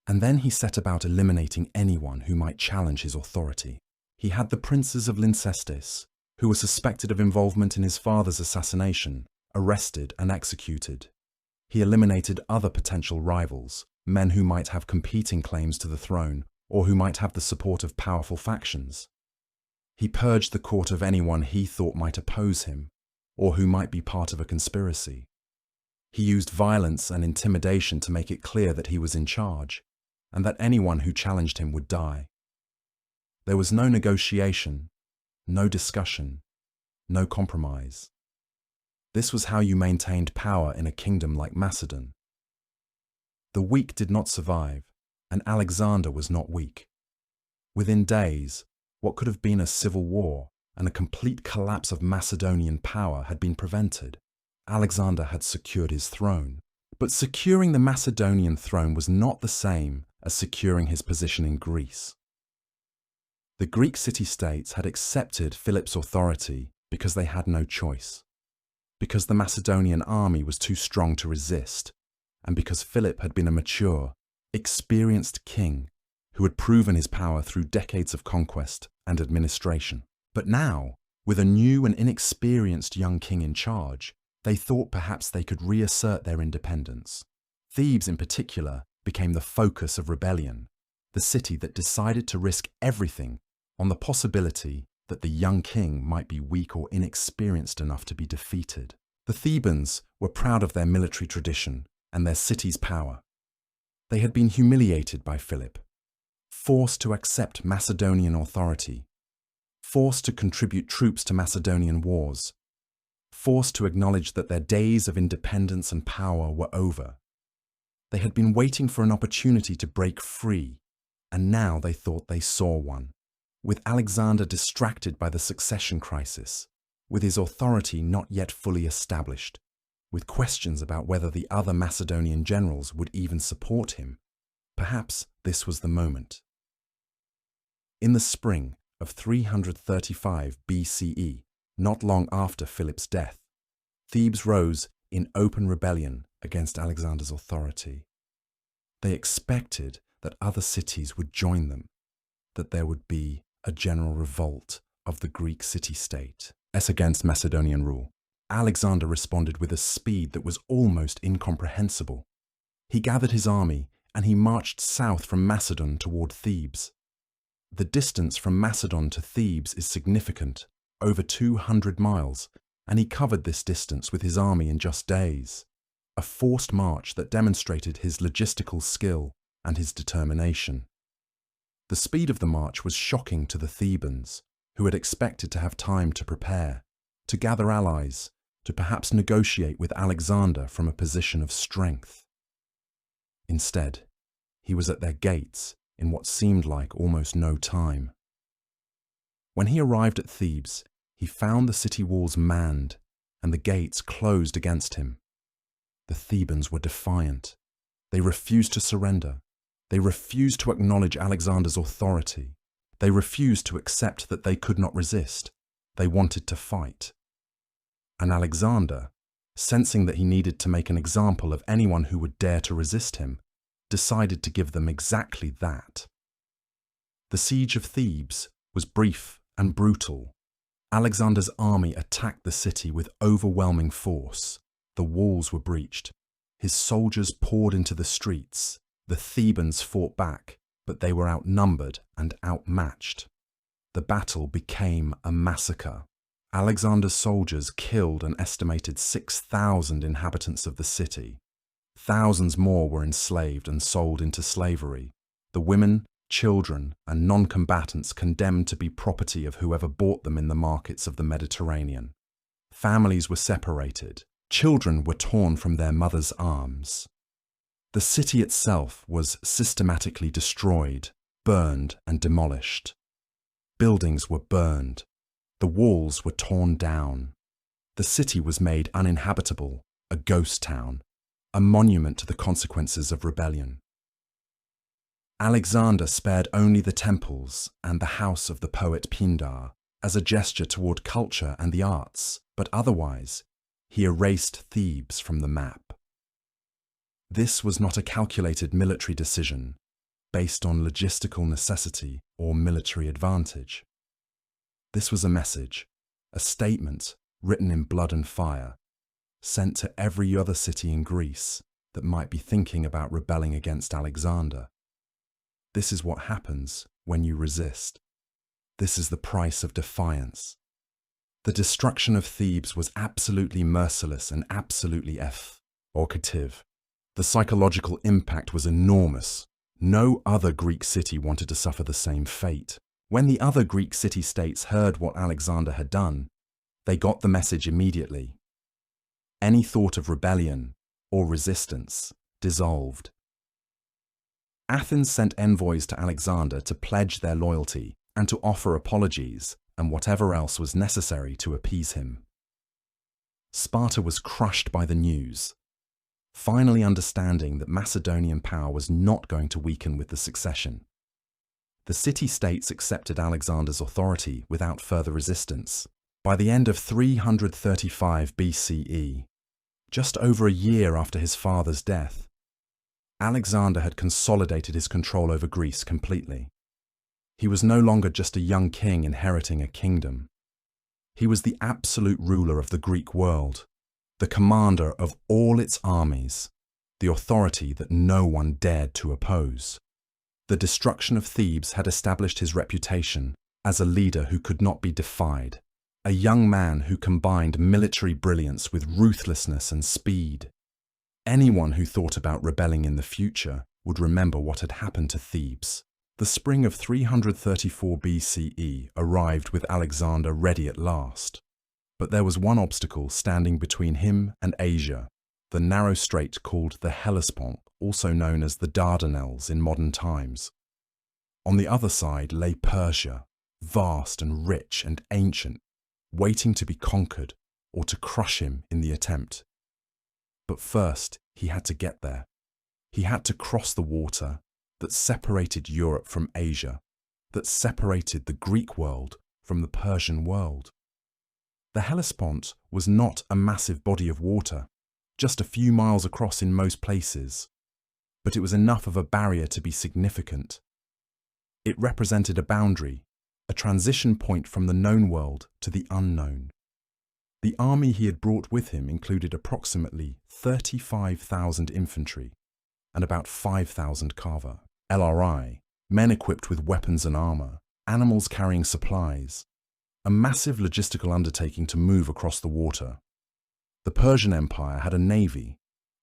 And then he set about eliminating anyone who might challenge his authority. He had the princes of Lyncestis, who were suspected of involvement in his father's assassination, arrested and executed. He eliminated other potential rivals, men who might have competing claims to the throne or who might have the support of powerful factions. He purged the court of anyone he thought might oppose him or who might be part of a conspiracy. He used violence and intimidation to make it clear that he was in charge and that anyone who challenged him would die. There was no negotiation, no discussion, no compromise. This was how you maintained power in a kingdom like Macedon. The weak did not survive, and Alexander was not weak. Within days, what could have been a civil war and a complete collapse of Macedonian power had been prevented. Alexander had secured his throne, but securing the Macedonian throne was not the same as securing his position in Greece. The Greek city-states had accepted Philip's authority because they had no choice, because the Macedonian army was too strong to resist, and because Philip had been a mature, experienced king who had proven his power through decades of conquest and administration. But now, with a new and inexperienced young king in charge, they thought perhaps they could reassert their independence. Thebes, in particular, became the focus of rebellion, the city that decided to risk everything on the possibility that the young king might be weak or inexperienced enough to be defeated. The Thebans were proud of their military tradition and their city's power. They had been humiliated by Philip, forced to accept Macedonian authority, forced to contribute troops to Macedonian wars, forced to acknowledge that their days of independence and power were over. They had been waiting for an opportunity to break free, and now they thought they saw one. With Alexander distracted by the succession crisis, with his authority not yet fully established, with questions about whether the other Macedonian generals would even support him, perhaps this was the moment. In the spring of 335 BCE, not long after Philip's death, Thebes rose in open rebellion against Alexander's authority. They expected that other cities would join them, that there would be a general revolt of the Greek city-state against Macedonian rule. Alexander responded with a speed that was almost incomprehensible. He gathered his army and he marched south from Macedon toward Thebes. The distance from Macedon to Thebes is significant, over 200 miles, and he covered this distance with his army in just days. A forced march that demonstrated his logistical skill and his determination. The speed of the march was shocking to the Thebans, who had expected to have time to prepare, to gather allies, to perhaps negotiate with Alexander from a position of strength. Instead, he was at their gates in what seemed like almost no time. When he arrived at Thebes, he found the city walls manned and the gates closed against him. The Thebans were defiant. They refused to surrender. They refused to acknowledge Alexander's authority. They refused to accept that they could not resist. They wanted to fight. And Alexander, sensing that he needed to make an example of anyone who would dare to resist him, decided to give them exactly that. The siege of Thebes was brief and brutal. Alexander's army attacked the city with overwhelming force. The walls were breached. His soldiers poured into the streets. The Thebans fought back, but they were outnumbered and outmatched. The battle became a massacre. Alexander's soldiers killed an estimated 6,000 inhabitants of the city. Thousands more were enslaved and sold into slavery. The women, children, and non-combatants condemned to be property of whoever bought them in the markets of the Mediterranean. Families were separated. Children were torn from their mothers' arms. The city itself was systematically destroyed, burned, and demolished. Buildings were burned. The walls were torn down. The city was made uninhabitable, a ghost town, a monument to the consequences of rebellion. Alexander spared only the temples and the house of the poet Pindar as a gesture toward culture and the arts, but otherwise, he erased Thebes from the map. This was not a calculated military decision based on logistical necessity or military advantage. This was a message, a statement written in blood and fire, sent to every other city in Greece that might be thinking about rebelling against Alexander. This is what happens when you resist. This is the price of defiance. The destruction of Thebes was absolutely merciless and absolutely evocative. The psychological impact was enormous. No other Greek city wanted to suffer the same fate. When the other Greek city-states heard what Alexander had done, they got the message immediately. Any thought of rebellion or resistance dissolved. Athens sent envoys to Alexander to pledge their loyalty and to offer apologies and whatever else was necessary to appease him. Sparta was crushed by the news, finally understanding that Macedonian power was not going to weaken with the succession. The city-states accepted Alexander's authority without further resistance. By the end of 335 BCE, just over a year after his father's death, Alexander had consolidated his control over Greece completely. He was no longer just a young king inheriting a kingdom. He was the absolute ruler of the Greek world, the commander of all its armies, the authority that no one dared to oppose. The destruction of Thebes had established his reputation as a leader who could not be defied, a young man who combined military brilliance with ruthlessness and speed. Anyone who thought about rebelling in the future would remember what had happened to Thebes. The spring of 334 BCE arrived with Alexander ready at last. But there was one obstacle standing between him and Asia, the narrow strait called the Hellespont, also known as the Dardanelles in modern times. On the other side lay Persia, vast and rich and ancient, waiting to be conquered or to crush him in the attempt. But first, he had to get there. He had to cross the water that separated Europe from Asia, that separated the Greek world from the Persian world. The Hellespont was not a massive body of water, just a few miles across in most places, but it was enough of a barrier to be significant. It represented a boundary, a transition point from the known world to the unknown. The army he had brought with him included approximately 35,000 infantry and about 5,000 LRI, men equipped with weapons and armor, animals carrying supplies, a massive logistical undertaking to move across the water. The Persian Empire had a navy,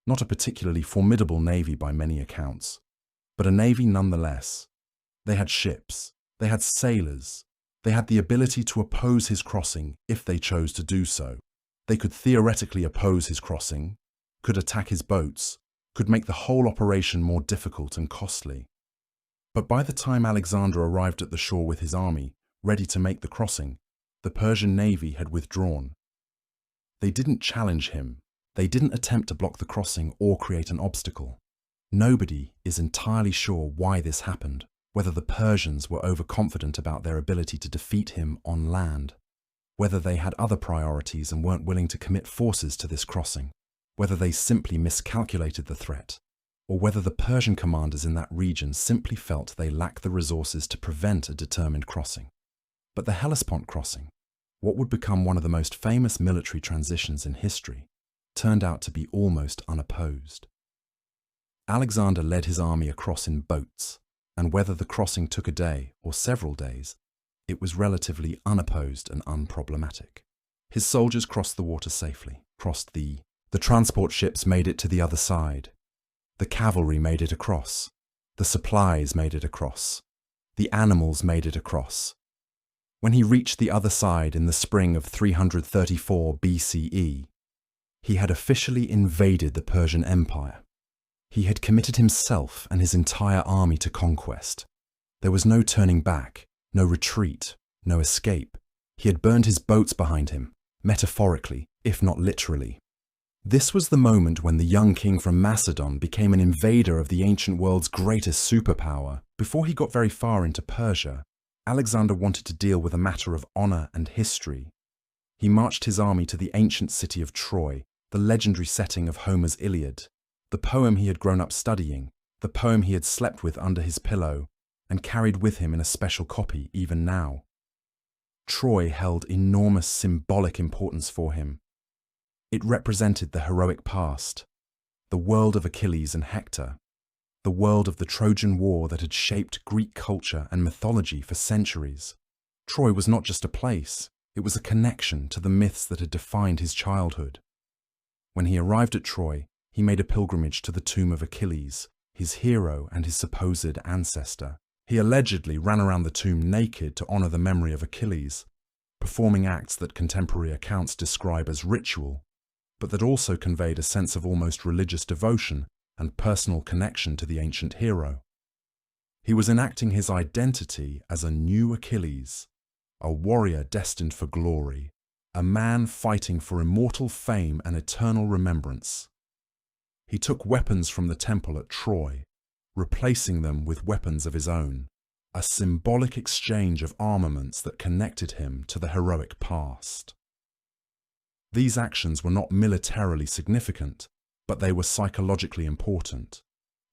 not a particularly formidable navy by many accounts, but a navy nonetheless. They had ships, they had sailors, they had the ability to oppose his crossing if they chose to do so. They could theoretically oppose his crossing, could attack his boats, could make the whole operation more difficult and costly. But by the time Alexander arrived at the shore with his army, ready to make the crossing, the Persian navy had withdrawn. They didn't challenge him. They didn't attempt to block the crossing or create an obstacle. Nobody is entirely sure why this happened, whether the Persians were overconfident about their ability to defeat him on land, whether they had other priorities and weren't willing to commit forces to this crossing, whether they simply miscalculated the threat, or whether the Persian commanders in that region simply felt they lacked the resources to prevent a determined crossing. But the Hellespont crossing, what would become one of the most famous military transitions in history, turned out to be almost unopposed. Alexander led his army across in boats, and whether the crossing took a day or several days, it was relatively unopposed and unproblematic. His soldiers crossed the water safely, the transport ships made it to the other side, the cavalry made it across, the supplies made it across, the animals made it across. When he reached the other side in the spring of 334 BCE, he had officially invaded the Persian Empire. He had committed himself and his entire army to conquest. There was no turning back, no retreat, no escape. He had burned his boats behind him, metaphorically, if not literally. This was the moment when the young king from Macedon became an invader of the ancient world's greatest superpower. Before he got very far into Persia, Alexander wanted to deal with a matter of honor and history. He marched his army to the ancient city of Troy, the legendary setting of Homer's Iliad, the poem he had grown up studying, the poem he had slept with under his pillow, and carried with him in a special copy even now. Troy held enormous symbolic importance for him. It represented the heroic past, the world of Achilles and Hector, the world of the Trojan War that had shaped Greek culture and mythology for centuries. Troy was not just a place, it was a connection to the myths that had defined his childhood. When he arrived at Troy, he made a pilgrimage to the tomb of Achilles, his hero and his supposed ancestor. He allegedly ran around the tomb naked to honor the memory of Achilles, performing acts that contemporary accounts describe as ritual, but that also conveyed a sense of almost religious devotion and personal connection to the ancient hero. He was enacting his identity as a new Achilles, a warrior destined for glory, a man fighting for immortal fame and eternal remembrance. He took weapons from the temple at Troy, replacing them with weapons of his own, a symbolic exchange of armaments that connected him to the heroic past. These actions were not militarily significant, but they were psychologically important.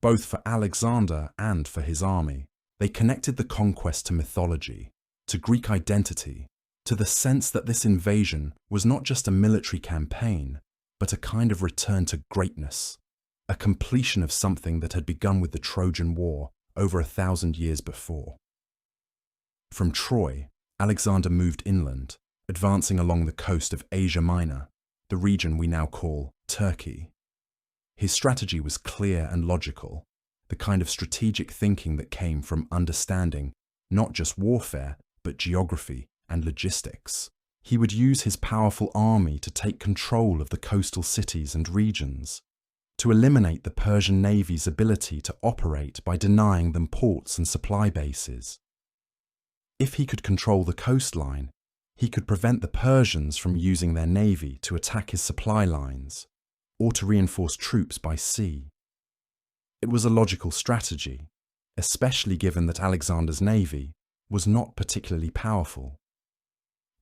both for Alexander and for his army. They connected the conquest to mythology, to Greek identity, to the sense that this invasion was not just a military campaign, but a kind of return to greatness, a completion of something that had begun with the Trojan War over 1,000 years before. From Troy, Alexander moved inland, advancing along the coast of Asia Minor, the region we now call Turkey. His strategy was clear and logical, the kind of strategic thinking that came from understanding not just warfare, but geography and logistics. He would use his powerful army to take control of the coastal cities and regions, to eliminate the Persian navy's ability to operate by denying them ports and supply bases. If he could control the coastline, he could prevent the Persians from using their navy to attack his supply lines, or to reinforce troops by sea. It was a logical strategy, especially given that Alexander's navy was not particularly powerful.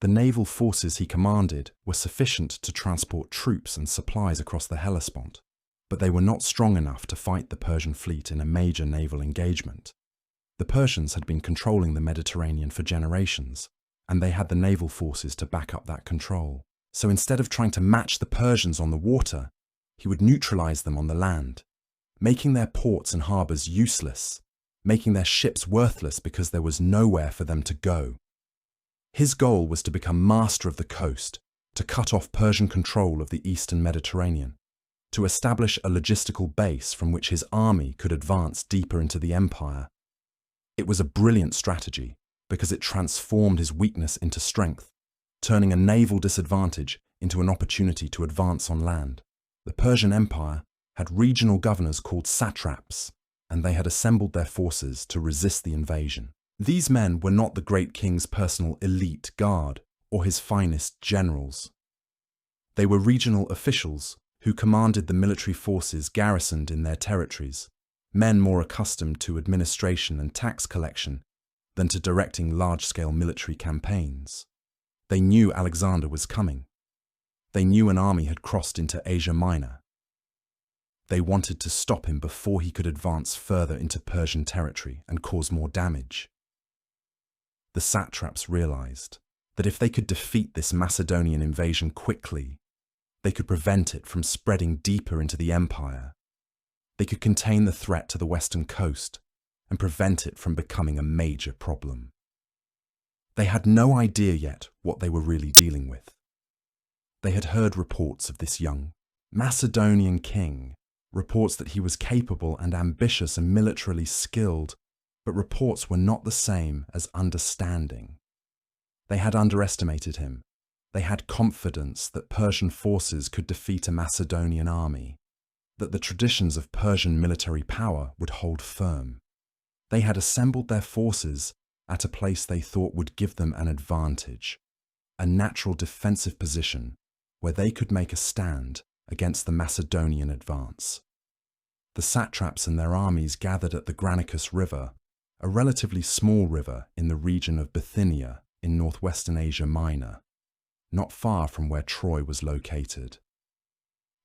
The naval forces he commanded were sufficient to transport troops and supplies across the Hellespont, but they were not strong enough to fight the Persian fleet in a major naval engagement. The Persians had been controlling the Mediterranean for generations, and they had the naval forces to back up that control. So instead of trying to match the Persians on the water, he would neutralize them on the land, making their ports and harbors useless, making their ships worthless because there was nowhere for them to go. His goal was to become master of the coast, to cut off Persian control of the eastern Mediterranean, to establish a logistical base from which his army could advance deeper into the empire. It was a brilliant strategy because it transformed his weakness into strength, turning a naval disadvantage into an opportunity to advance on land. The Persian Empire had regional governors called satraps, and they had assembled their forces to resist the invasion. These men were not the great king's personal elite guard or his finest generals. They were regional officials who commanded the military forces garrisoned in their territories, men more accustomed to administration and tax collection than to directing large-scale military campaigns. They knew Alexander was coming. They knew an army had crossed into Asia Minor. They wanted to stop him before he could advance further into Persian territory and cause more damage. The satraps realized that if they could defeat this Macedonian invasion quickly, they could prevent it from spreading deeper into the empire. They could contain the threat to the western coast and prevent it from becoming a major problem. They had no idea yet what they were really dealing with. They had heard reports of this young Macedonian king, reports that he was capable and ambitious and militarily skilled, but reports were not the same as understanding. They had underestimated him. They had confidence that Persian forces could defeat a Macedonian army, that the traditions of Persian military power would hold firm. They had assembled their forces at a place they thought would give them an advantage, a natural defensive position where they could make a stand against the Macedonian advance. The satraps and their armies gathered at the Granicus River, a relatively small river in the region of Bithynia in northwestern Asia Minor, not far from where Troy was located.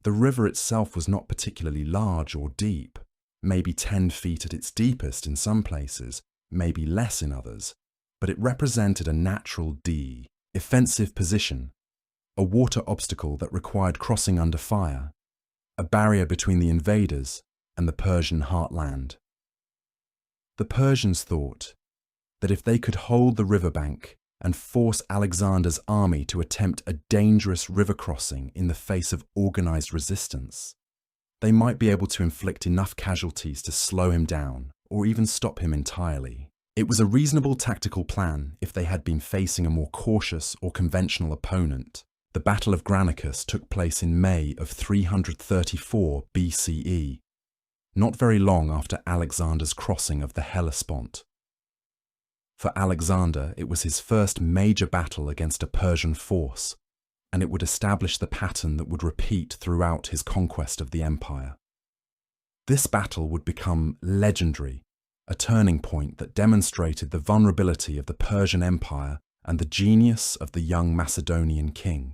The river itself was not particularly large or deep, maybe 10 feet at its deepest in some places, maybe less in others, but it represented a natural defensive position, a water obstacle that required crossing under fire, a barrier between the invaders and the Persian heartland. The Persians thought that if they could hold the riverbank and force Alexander's army to attempt a dangerous river crossing in the face of organized resistance, they might be able to inflict enough casualties to slow him down or even stop him entirely. It was a reasonable tactical plan if they had been facing a more cautious or conventional opponent. The Battle of Granicus took place in May of 334 BCE, not very long after Alexander's crossing of the Hellespont. For Alexander, it was his first major battle against a Persian force, and it would establish the pattern that would repeat throughout his conquest of the empire. This battle would become legendary, a turning point that demonstrated the vulnerability of the Persian Empire and the genius of the young Macedonian king.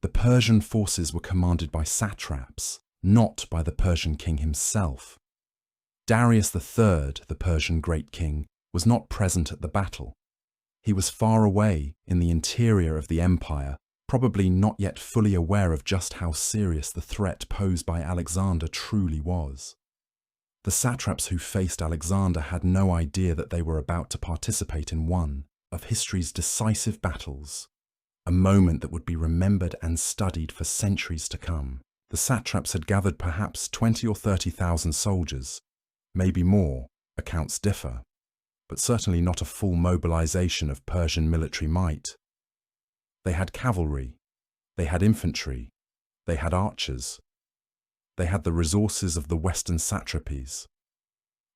The Persian forces were commanded by satraps, not by the Persian king himself, Darius III, the Persian great king, was not present at the battle. He was far away in the interior of the empire, probably not yet fully aware of just how serious the threat posed by Alexander truly was. The satraps who faced Alexander had no idea that they were about to participate in one of history's decisive battles, a moment that would be remembered and studied for centuries to come. The satraps had gathered perhaps 20 or 30,000 soldiers, maybe more, accounts differ, but certainly not a full mobilization of Persian military might. They had cavalry, they had infantry, they had archers. They had the resources of the Western satrapies,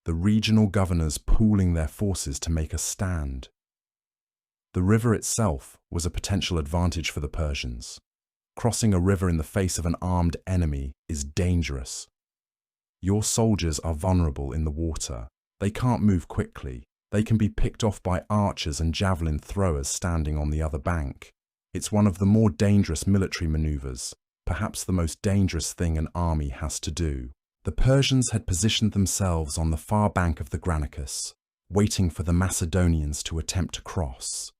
the regional governors pooling their forces to make a stand. The river itself was a potential advantage for the Persians. Crossing a river in the face of an armed enemy is dangerous. Your soldiers are vulnerable in the water. They can't move quickly. They can be picked off by archers and javelin throwers standing on the other bank. It's one of the more dangerous military maneuvers, perhaps the most dangerous thing an army has to do. The Persians had positioned themselves on the far bank of the Granicus, waiting for the Macedonians to attempt to cross.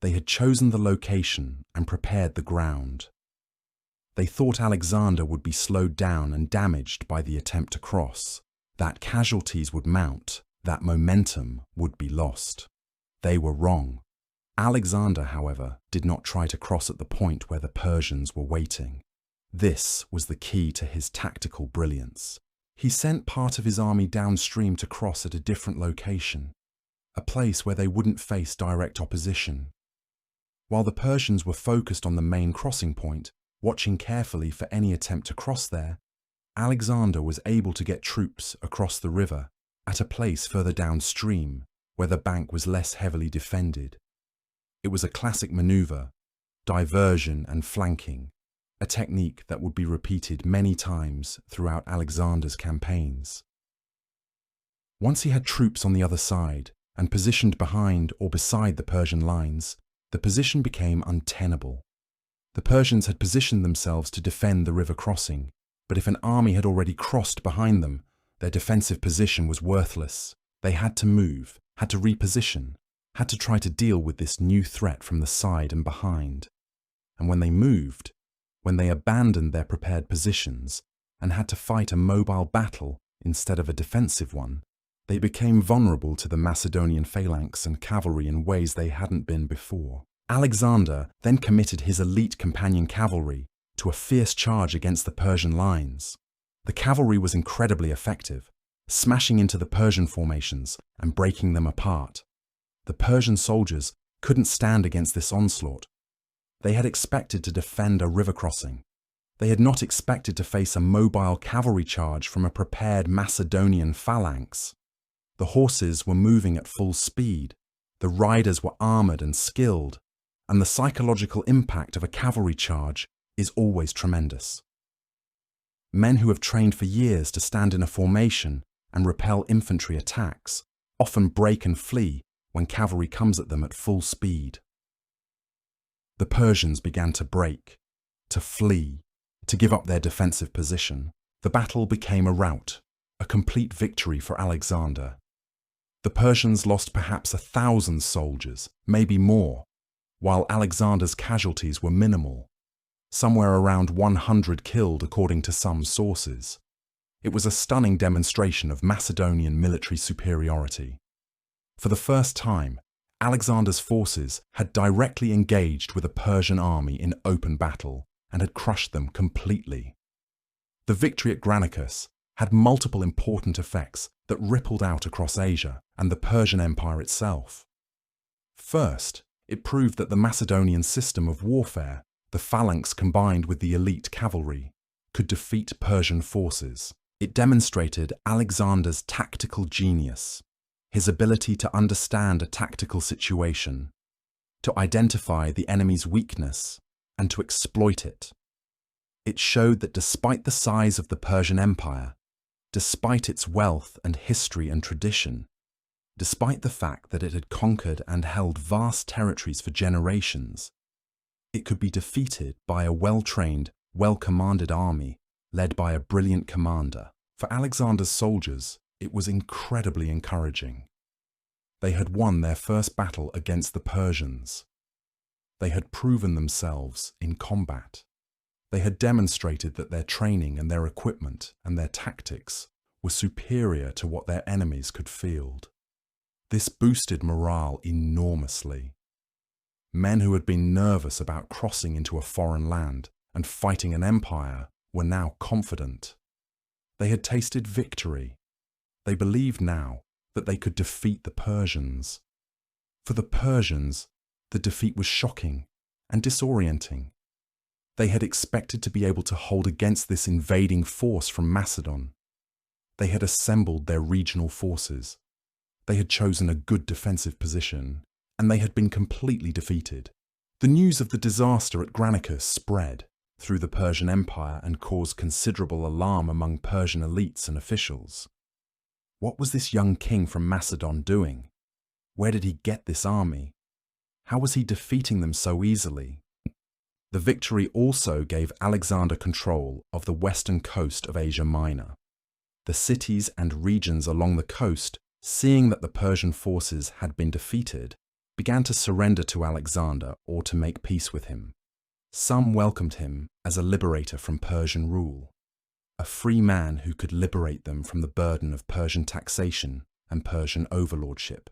They had chosen the location and prepared the ground. They thought Alexander would be slowed down and damaged by the attempt to cross, that casualties would mount, that momentum would be lost. They were wrong. Alexander, however, did not try to cross at the point where the Persians were waiting. This was the key to his tactical brilliance. He sent part of his army downstream to cross at a different location, a place where they wouldn't face direct opposition. While the Persians were focused on the main crossing point, watching carefully for any attempt to cross there, Alexander was able to get troops across the river at a place further downstream where the bank was less heavily defended. It was a classic maneuver, diversion and flanking, a technique that would be repeated many times throughout Alexander's campaigns. Once he had troops on the other side and positioned behind or beside the Persian lines, the position became untenable. The Persians had positioned themselves to defend the river crossing, but if an army had already crossed behind them, their defensive position was worthless. They had to move, had to reposition, had to try to deal with this new threat from the side and behind. And when they moved, when they abandoned their prepared positions and had to fight a mobile battle instead of a defensive one, they became vulnerable to the Macedonian phalanx and cavalry in ways they hadn't been before. Alexander then committed his elite companion cavalry to a fierce charge against the Persian lines. The cavalry was incredibly effective, smashing into the Persian formations and breaking them apart. The Persian soldiers couldn't stand against this onslaught. They had expected to defend a river crossing. They had not expected to face a mobile cavalry charge from a prepared Macedonian phalanx. The horses were moving at full speed, the riders were armoured and skilled, and the psychological impact of a cavalry charge is always tremendous. Men who have trained for years to stand in a formation and repel infantry attacks often break and flee when cavalry comes at them at full speed. The Persians began to break, to flee, to give up their defensive position. The battle became a rout, a complete victory for Alexander. The Persians lost perhaps 1,000 soldiers, maybe more, while Alexander's casualties were minimal, somewhere around 100 killed according to some sources. It was a stunning demonstration of Macedonian military superiority. For the first time, Alexander's forces had directly engaged with a Persian army in open battle and had crushed them completely. The victory at Granicus had multiple important effects that rippled out across Asia and the Persian Empire itself. First, it proved that the Macedonian system of warfare, the phalanx combined with the elite cavalry, could defeat Persian forces. It demonstrated Alexander's tactical genius, his ability to understand a tactical situation, to identify the enemy's weakness, and to exploit it. It showed that despite the size of the Persian Empire, despite its wealth and history and tradition, despite the fact that it had conquered and held vast territories for generations, it could be defeated by a well-trained, well-commanded army led by a brilliant commander. For Alexander's soldiers, it was incredibly encouraging. They had won their first battle against the Persians. They had proven themselves in combat. They had demonstrated that their training and their equipment and their tactics were superior to what their enemies could field. This boosted morale enormously. Men who had been nervous about crossing into a foreign land and fighting an empire were now confident. They had tasted victory. They believed now that they could defeat the Persians. For the Persians, the defeat was shocking and disorienting. They had expected to be able to hold against this invading force from Macedon. They had assembled their regional forces. They had chosen a good defensive position, and they had been completely defeated. The news of the disaster at Granicus spread through the Persian Empire and caused considerable alarm among Persian elites and officials. What was this young king from Macedon doing? Where did he get this army? How was he defeating them so easily? The victory also gave Alexander control of the western coast of Asia Minor. The cities and regions along the coast, seeing that the Persian forces had been defeated, began to surrender to Alexander or to make peace with him. Some welcomed him as a liberator from Persian rule, a free man who could liberate them from the burden of Persian taxation and Persian overlordship.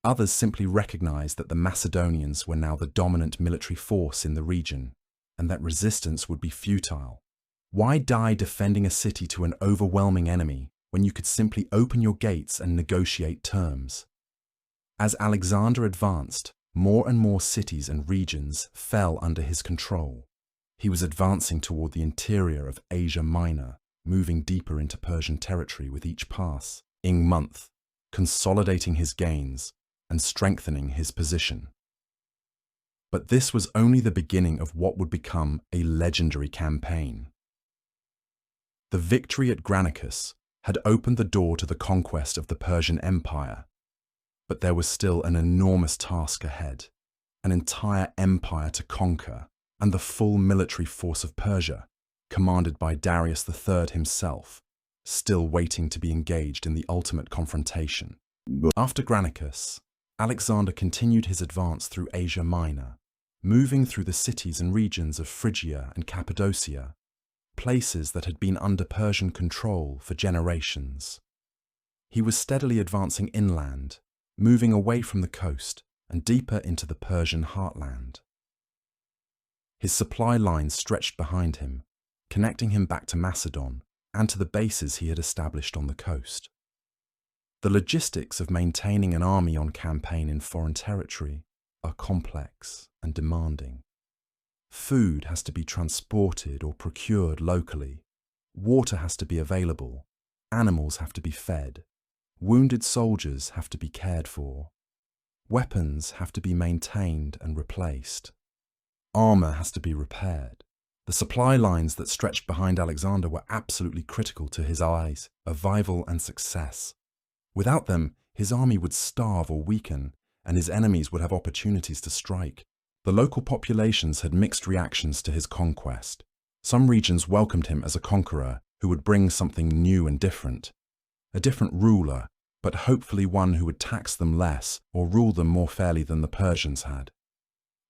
Others simply recognized that the Macedonians were now the dominant military force in the region, and that resistance would be futile. Why die defending a city to an overwhelming enemy when you could simply open your gates and negotiate terms? As Alexander advanced, more and more cities and regions fell under his control. He was advancing toward the interior of Asia Minor, moving deeper into Persian territory with each passing month, consolidating his gains and strengthening his position. But this was only the beginning of what would become a legendary campaign. The victory at Granicus had opened the door to the conquest of the Persian Empire, but there was still an enormous task ahead, an entire empire to conquer, and the full military force of Persia, commanded by Darius III himself, still waiting to be engaged in the ultimate confrontation. After Granicus, Alexander continued his advance through Asia Minor, moving through the cities and regions of Phrygia and Cappadocia, places that had been under Persian control for generations. He was steadily advancing inland, moving away from the coast and deeper into the Persian heartland. His supply lines stretched behind him, connecting him back to Macedon and to the bases he had established on the coast. The logistics of maintaining an army on campaign in foreign territory are complex and demanding. Food has to be transported or procured locally, water has to be available, animals have to be fed, wounded soldiers have to be cared for, weapons have to be maintained and replaced, armor has to be repaired. The supply lines that stretched behind Alexander were absolutely critical to his eyes, survival and success. Without them, his army would starve or weaken, and his enemies would have opportunities to strike. The local populations had mixed reactions to his conquest. Some regions welcomed him as a conqueror who would bring something new and different, a different ruler, but hopefully one who would tax them less or rule them more fairly than the Persians had.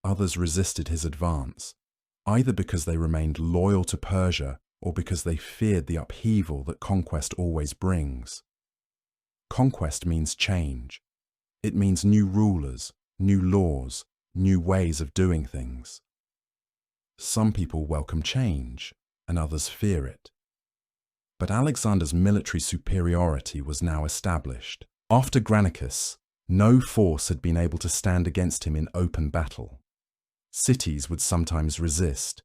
Others resisted his advance, either because they remained loyal to Persia or because they feared the upheaval that conquest always brings. Conquest means change. It means new rulers, new laws, new ways of doing things. Some people welcome change, and others fear it. But Alexander's military superiority was now established. After Granicus, no force had been able to stand against him in open battle. Cities would sometimes resist,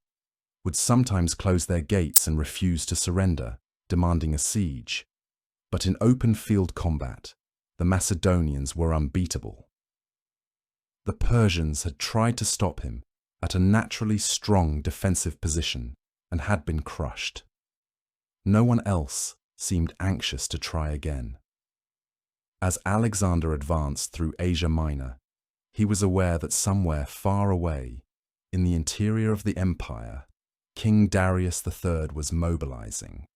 would sometimes close their gates and refuse to surrender, demanding a siege. But in open field combat, the Macedonians were unbeatable. The Persians had tried to stop him at a naturally strong defensive position and had been crushed. No one else seemed anxious to try again. As Alexander advanced through Asia Minor, he was aware that somewhere far away, in the interior of the empire, King Darius III was mobilizing.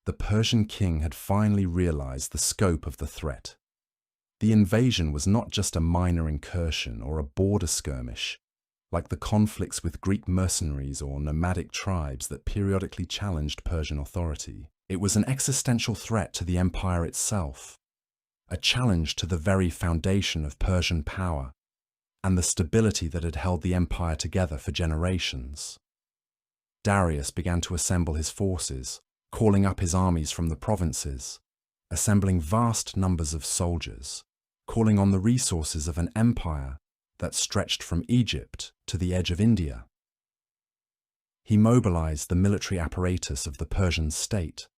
The Persian king had finally realized the scope of the threat. The invasion was not just a minor incursion or a border skirmish, like the conflicts with Greek mercenaries or nomadic tribes that periodically challenged Persian authority. It was an existential threat to the empire itself, a challenge to the very foundation of Persian power and the stability that had held the empire together for generations. Darius began to assemble his forces, calling up his armies from the provinces, assembling vast numbers of soldiers, calling on the resources of an empire that stretched from Egypt to the edge of India. He mobilized the military apparatus of the Persian state,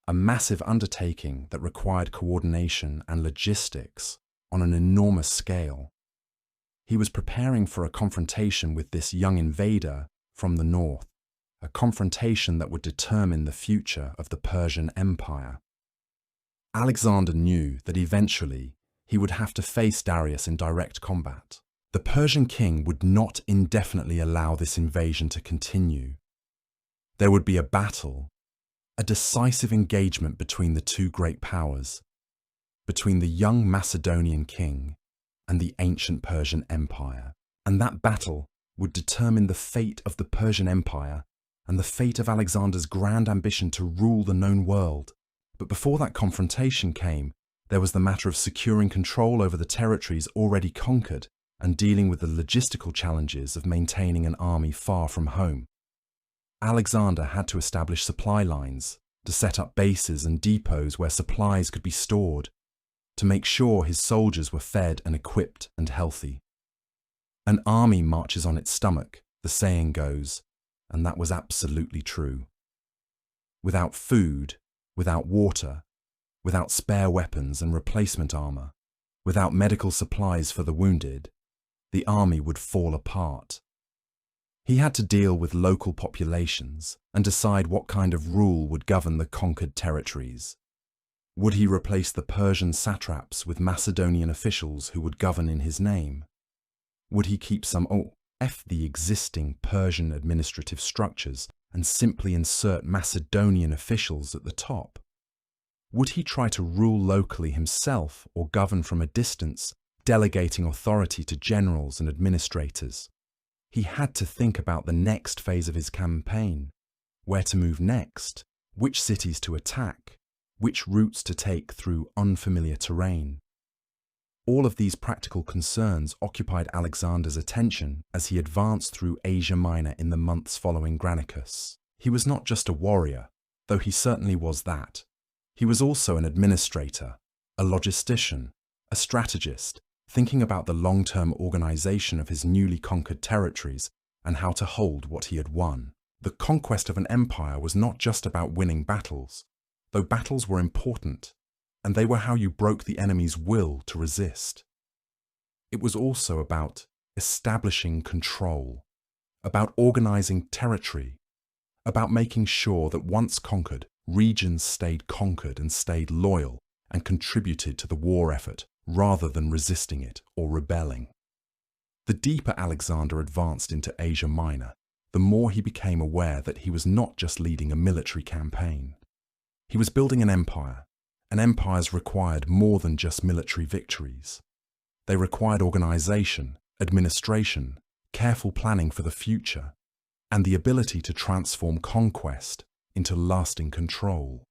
a massive undertaking that required coordination and logistics on an enormous scale. He was preparing for a confrontation with this young invader from the north, a confrontation that would determine the future of the Persian Empire. Alexander knew that eventually he would have to face Darius in direct combat. The Persian king would not indefinitely allow this invasion to continue. There would be a battle, a decisive engagement between the two great powers, between the young Macedonian king and the ancient Persian Empire. And that battle would determine the fate of the Persian Empire and the fate of Alexander's grand ambition to rule the known world. But before that confrontation came, there was the matter of securing control over the territories already conquered and dealing with the logistical challenges of maintaining an army far from home. Alexander had to establish supply lines, to set up bases and depots where supplies could be stored, to make sure his soldiers were fed and equipped and healthy. An army marches on its stomach, the saying goes, and that was absolutely true. Without food, without water, without spare weapons and replacement armor, without medical supplies for the wounded, the army would fall apart. He had to deal with local populations and decide what kind of rule would govern the conquered territories. Would he replace the Persian satraps with Macedonian officials who would govern in his name? Would he keep some the existing Persian administrative structures and simply insert Macedonian officials at the top? Would he try to rule locally himself or govern from a distance, delegating authority to generals and administrators? He had to think about the next phase of his campaign, where to move next, which cities to attack, which routes to take through unfamiliar terrain. All of these practical concerns occupied Alexander's attention as he advanced through Asia Minor in the months following Granicus. He was not just a warrior, though he certainly was that. He was also an administrator, a logistician, a strategist, thinking about the long-term organization of his newly conquered territories and how to hold what he had won. The conquest of an empire was not just about winning battles, though battles were important, and they were how you broke the enemy's will to resist. It was also about establishing control, about organizing territory, about making sure that once conquered, regions stayed conquered and stayed loyal and contributed to the war effort rather than resisting it or rebelling. The deeper Alexander advanced into Asia Minor, the more he became aware that he was not just leading a military campaign. He was building an empire, and empires required more than just military victories. They required organization, administration, careful planning for the future, and the ability to transform conquest into lasting control.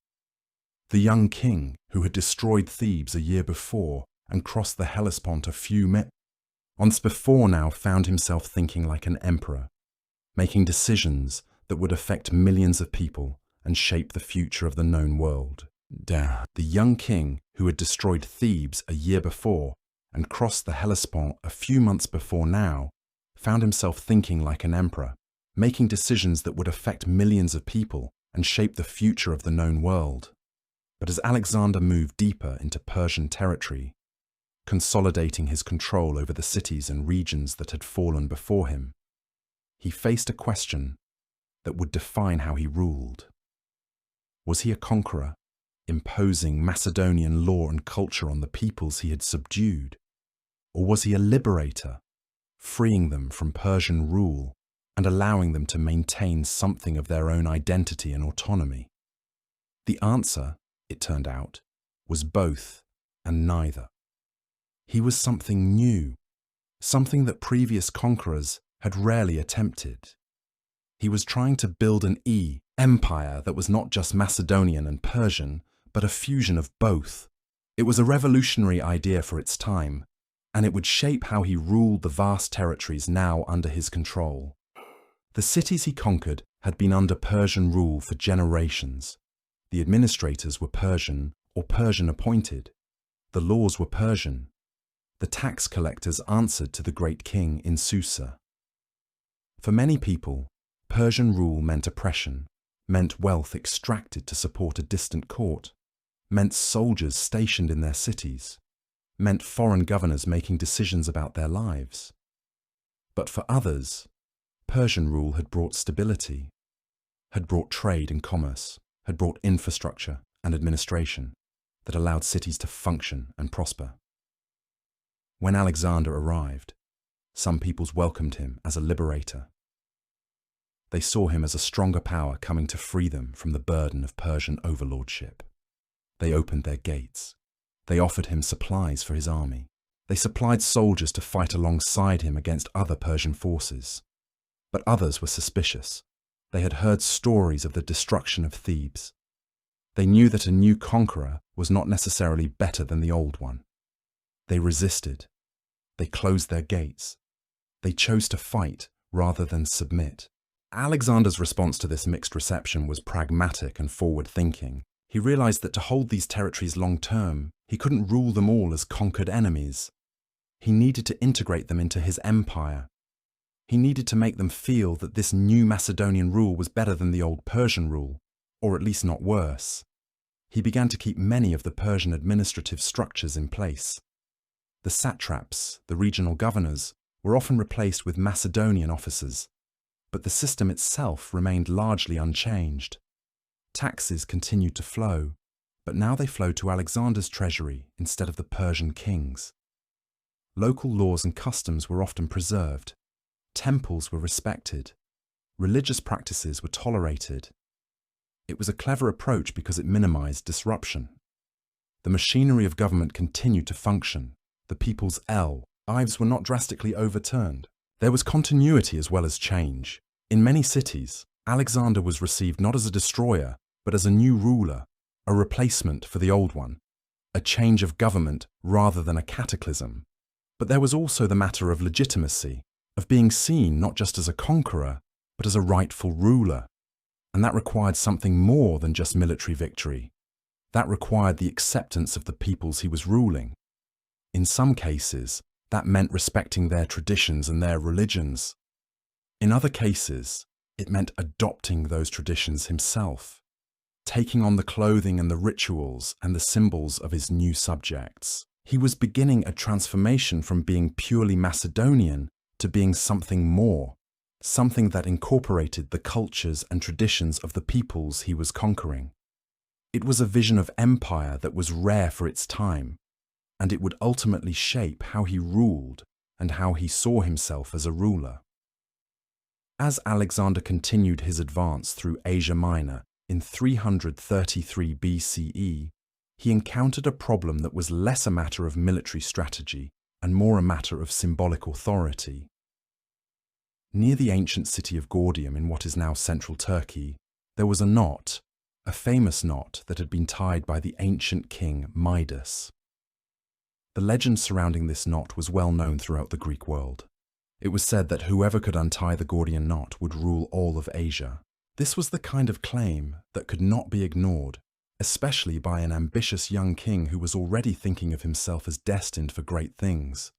The young king, who had destroyed Thebes a year before and crossed the Hellespont a few months before now, found himself thinking like an emperor, making decisions that would affect millions of people and shape the future of the known world. The young king, who had destroyed Thebes a year before and crossed the Hellespont a few months before now, found himself thinking like an emperor, making decisions that would affect millions of people and shape the future of the known world. But as Alexander moved deeper into Persian territory, consolidating his control over the cities and regions that had fallen before him, he faced a question that would define how he ruled. Was he a conqueror, imposing Macedonian law and culture on the peoples he had subdued? Or was he a liberator, freeing them from Persian rule and allowing them to maintain something of their own identity and autonomy? The answer, it turned out, was both and neither. He was something new, something that previous conquerors had rarely attempted. He was trying to build an empire that was not just Macedonian and Persian, but a fusion of both. It was a revolutionary idea for its time, and it would shape how he ruled the vast territories now under his control. The cities he conquered had been under Persian rule for generations. The administrators were Persian or Persian appointed. The laws were Persian. The tax collectors answered to the great king in Susa. For many people, Persian rule meant oppression, meant wealth extracted to support a distant court, meant soldiers stationed in their cities, meant foreign governors making decisions about their lives. But for others, Persian rule had brought stability, had brought trade and commerce, had brought infrastructure and administration that allowed cities to function and prosper. When Alexander arrived, some peoples welcomed him as a liberator. They saw him as a stronger power coming to free them from the burden of Persian overlordship. They opened their gates. They offered him supplies for his army. They supplied soldiers to fight alongside him against other Persian forces. But others were suspicious. They had heard stories of the destruction of Thebes. They knew that a new conqueror was not necessarily better than the old one. They resisted. They closed their gates. They chose to fight rather than submit. Alexander's response to this mixed reception was pragmatic and forward-thinking. He realized that to hold these territories long-term, he couldn't rule them all as conquered enemies. He needed to integrate them into his empire. He needed to make them feel that this new Macedonian rule was better than the old Persian rule, or at least not worse. He began to keep many of the Persian administrative structures in place. The satraps, the regional governors, were often replaced with Macedonian officers, but the system itself remained largely unchanged. Taxes continued to flow, but now they flowed to Alexander's treasury instead of the Persian king's. Local laws and customs were often preserved. Temples were respected. Religious practices were tolerated. It was a clever approach because it minimized disruption. The machinery of government continued to function. The people's lives were not drastically overturned. There was continuity as well as change. In many cities, Alexander was received not as a destroyer, but as a new ruler, a replacement for the old one, a change of government rather than a cataclysm. But there was also the matter of legitimacy, of being seen not just as a conqueror, but as a rightful ruler. And that required something more than just military victory. That required the acceptance of the peoples he was ruling. In some cases, that meant respecting their traditions and their religions. In other cases, it meant adopting those traditions himself, taking on the clothing and the rituals and the symbols of his new subjects. He was beginning a transformation from being purely Macedonian to being something more, something that incorporated the cultures and traditions of the peoples he was conquering. It was a vision of empire that was rare for its time, and it would ultimately shape how he ruled and how he saw himself as a ruler. As Alexander continued his advance through Asia Minor in 333 BCE, he encountered a problem that was less a matter of military strategy and more a matter of symbolic authority. Near the ancient city of Gordium in what is now central Turkey, there was a knot, a famous knot that had been tied by the ancient king Midas. The legend surrounding this knot was well known throughout the Greek world. It was said that whoever could untie the Gordian knot would rule all of Asia. This was the kind of claim that could not be ignored, especially by an ambitious young king who was already thinking of himself as destined for great things.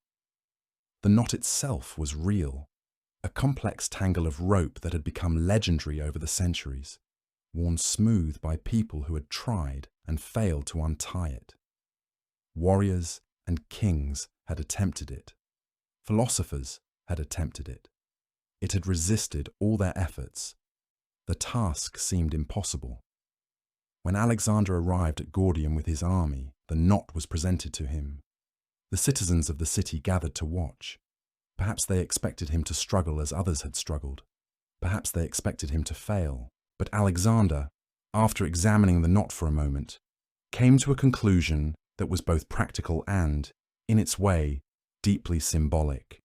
The knot itself was real, a complex tangle of rope that had become legendary over the centuries, worn smooth by people who had tried and failed to untie it. Warriors and kings had attempted it. Philosophers had attempted it. It had resisted all their efforts. The task seemed impossible. When Alexander arrived at Gordium with his army, the knot was presented to him. The citizens of the city gathered to watch. Perhaps they expected him to struggle as others had struggled. Perhaps they expected him to fail. But Alexander, after examining the knot for a moment, came to a conclusion that was both practical and, in its way, deeply symbolic.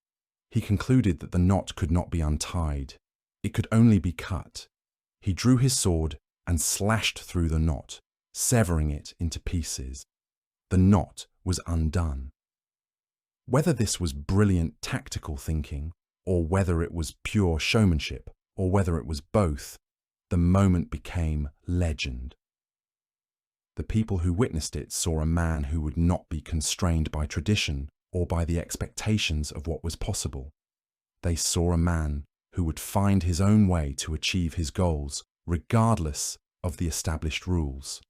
He concluded that the knot could not be untied. It could only be cut. He drew his sword and slashed through the knot, severing it into pieces. The knot was undone. Whether this was brilliant tactical thinking, or whether it was pure showmanship, or whether it was both, the moment became legend. The people who witnessed it saw a man who would not be constrained by tradition or by the expectations of what was possible. They saw a man who would find his own way to achieve his goals, regardless of the established rules.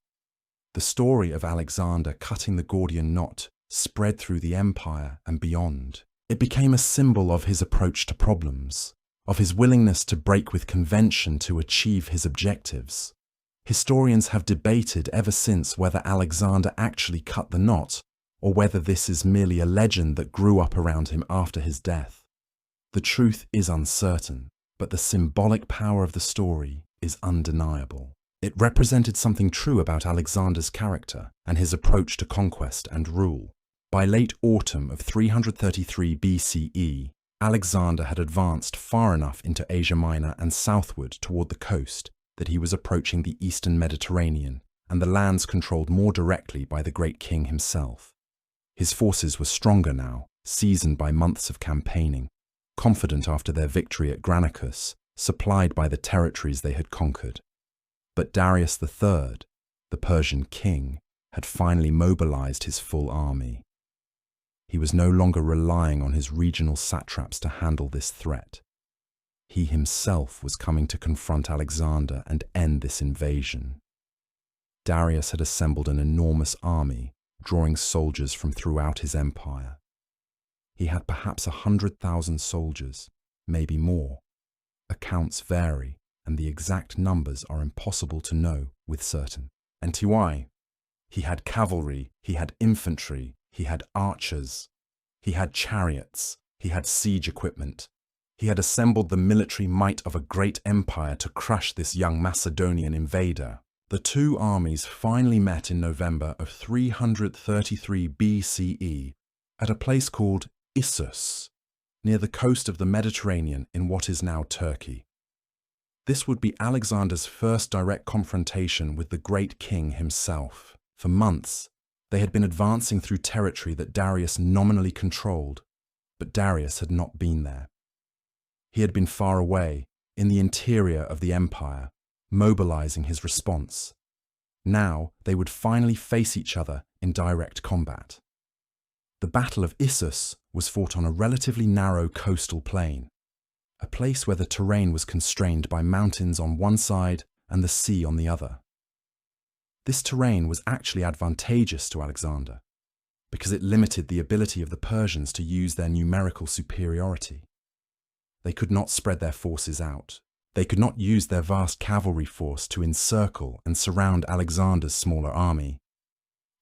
The story of Alexander cutting the Gordian knot spread through the empire and beyond. It became a symbol of his approach to problems, of his willingness to break with convention to achieve his objectives. Historians have debated ever since whether Alexander actually cut the knot, or whether this is merely a legend that grew up around him after his death. The truth is uncertain, but the symbolic power of the story is undeniable. It represented something true about Alexander's character and his approach to conquest and rule. By late autumn of 333 BCE, Alexander had advanced far enough into Asia Minor and southward toward the coast that he was approaching the eastern Mediterranean and the lands controlled more directly by the great king himself. His forces were stronger now, seasoned by months of campaigning, confident after their victory at Granicus, supplied by the territories they had conquered. But Darius III, the Persian king, had finally mobilized his full army. He was no longer relying on his regional satraps to handle this threat. He himself was coming to confront Alexander and end this invasion. Darius had assembled an enormous army, drawing soldiers from throughout his empire. He had perhaps 100,000 soldiers, maybe more. Accounts vary, and the exact numbers are impossible to know with certainty. And why? He had cavalry, he had infantry, he had archers, he had chariots, he had siege equipment. He had assembled the military might of a great empire to crush this young Macedonian invader. The two armies finally met in November of 333 BCE at a place called Issus, near the coast of the Mediterranean in what is now Turkey. This would be Alexander's first direct confrontation with the great king himself. For months, they had been advancing through territory that Darius nominally controlled, but Darius had not been there. He had been far away, in the interior of the empire, mobilizing his response. Now they would finally face each other in direct combat. The Battle of Issus was fought on a relatively narrow coastal plain, a place where the terrain was constrained by mountains on one side and the sea on the other. This terrain was actually advantageous to Alexander, because it limited the ability of the Persians to use their numerical superiority. They could not spread their forces out. They could not use their vast cavalry force to encircle and surround Alexander's smaller army.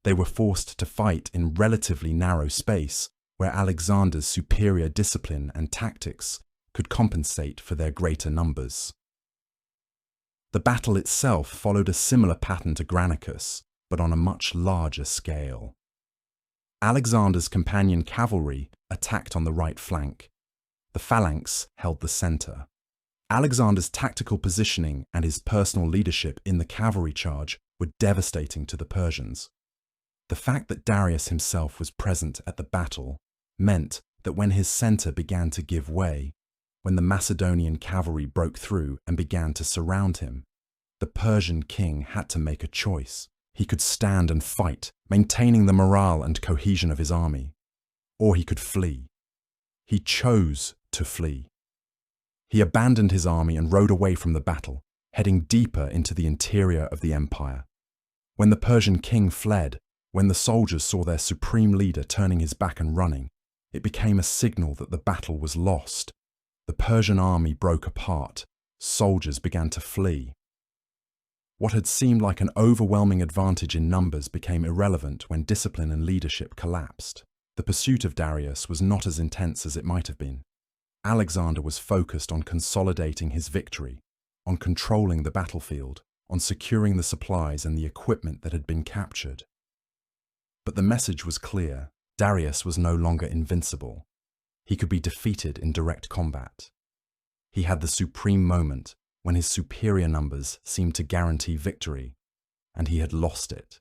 They were forced to fight in relatively narrow space where Alexander's superior discipline and tactics could compensate for their greater numbers. The battle itself followed a similar pattern to Granicus, but on a much larger scale. Alexander's companion cavalry attacked on the right flank. The phalanx held the center. Alexander's tactical positioning and his personal leadership in the cavalry charge were devastating to the Persians. The fact that Darius himself was present at the battle meant that when his center began to give way, when the Macedonian cavalry broke through and began to surround him, the Persian king had to make a choice. He could stand and fight, maintaining the morale and cohesion of his army, or he could flee. He chose to flee. He abandoned his army and rode away from the battle, heading deeper into the interior of the empire. When the Persian king fled, when the soldiers saw their supreme leader turning his back and running, it became a signal that the battle was lost. The Persian army broke apart. Soldiers began to flee. What had seemed like an overwhelming advantage in numbers became irrelevant when discipline and leadership collapsed. The pursuit of Darius was not as intense as it might have been. Alexander was focused on consolidating his victory, on controlling the battlefield, on securing the supplies and the equipment that had been captured. But the message was clear. Darius was no longer invincible. He could be defeated in direct combat. He had the supreme moment when his superior numbers seemed to guarantee victory, and he had lost it.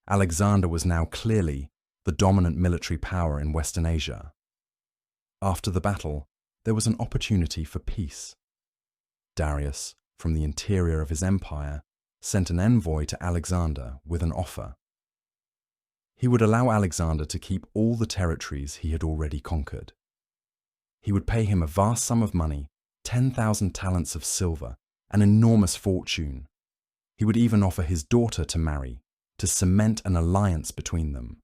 Alexander was now clearly the dominant military power in Western Asia. After the battle, there was an opportunity for peace. Darius, from the interior of his empire, sent an envoy to Alexander with an offer. He would allow Alexander to keep all the territories he had already conquered. He would pay him a vast sum of money, 10,000 talents of silver, an enormous fortune. He would even offer his daughter to marry, to cement an alliance between them.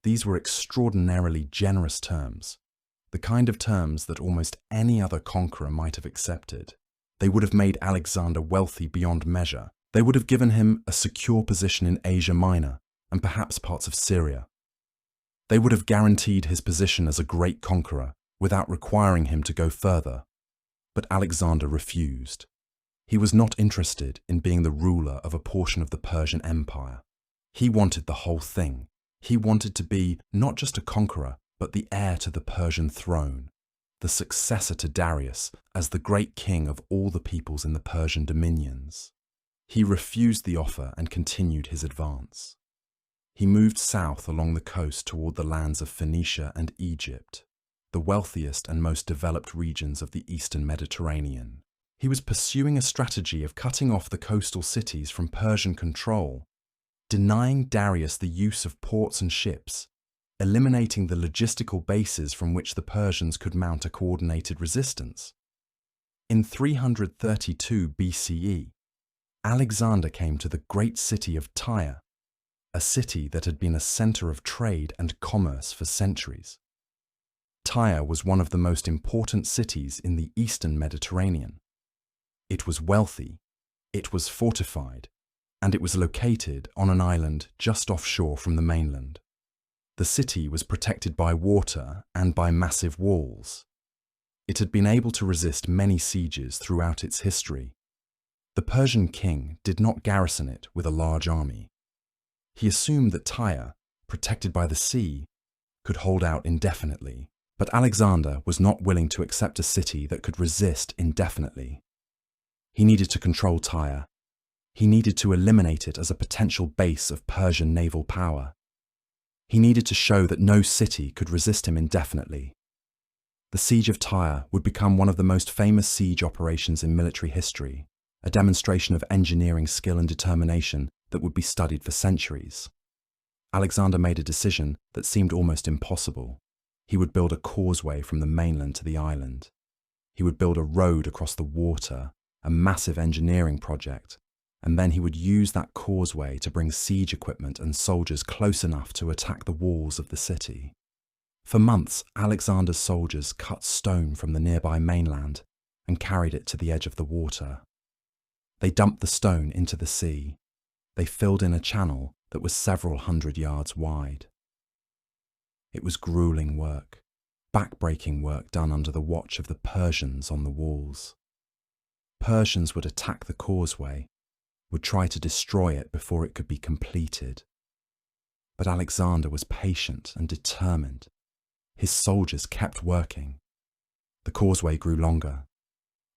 These were extraordinarily generous terms, the kind of terms that almost any other conqueror might have accepted. They would have made Alexander wealthy beyond measure. They would have given him a secure position in Asia Minor and perhaps parts of Syria. They would have guaranteed his position as a great conqueror without requiring him to go further. But Alexander refused. He was not interested in being the ruler of a portion of the Persian Empire. He wanted the whole thing. He wanted to be not just a conqueror, but the heir to the Persian throne, the successor to Darius as the great king of all the peoples in the Persian dominions. He refused the offer and continued his advance. He moved south along the coast toward the lands of Phoenicia and Egypt, the wealthiest and most developed regions of the Eastern Mediterranean. He was pursuing a strategy of cutting off the coastal cities from Persian control, denying Darius the use of ports and ships, eliminating the logistical bases from which the Persians could mount a coordinated resistance. In 332 BCE, Alexander came to the great city of Tyre, a city that had been a center of trade and commerce for centuries. Tyre was one of the most important cities in the Eastern Mediterranean. It was wealthy, it was fortified, and it was located on an island just offshore from the mainland. The city was protected by water and by massive walls. It had been able to resist many sieges throughout its history. The Persian king did not garrison it with a large army. He assumed that Tyre, protected by the sea, could hold out indefinitely. But Alexander was not willing to accept a city that could resist indefinitely. He needed to control Tyre. He needed to eliminate it as a potential base of Persian naval power. He needed to show that no city could resist him indefinitely. The siege of Tyre would become one of the most famous siege operations in military history, a demonstration of engineering skill and determination that would be studied for centuries. Alexander made a decision that seemed almost impossible. He would build a causeway from the mainland to the island. He would build a road across the water, a massive engineering project, and then he would use that causeway to bring siege equipment and soldiers close enough to attack the walls of the city. For months, Alexander's soldiers cut stone from the nearby mainland and carried it to the edge of the water. They dumped the stone into the sea. They filled in a channel that was several hundred yards wide. It was grueling work, back-breaking work done under the watch of the Persians on the walls. Persians would attack the causeway, would try to destroy it before it could be completed. But Alexander was patient and determined. His soldiers kept working. The causeway grew longer.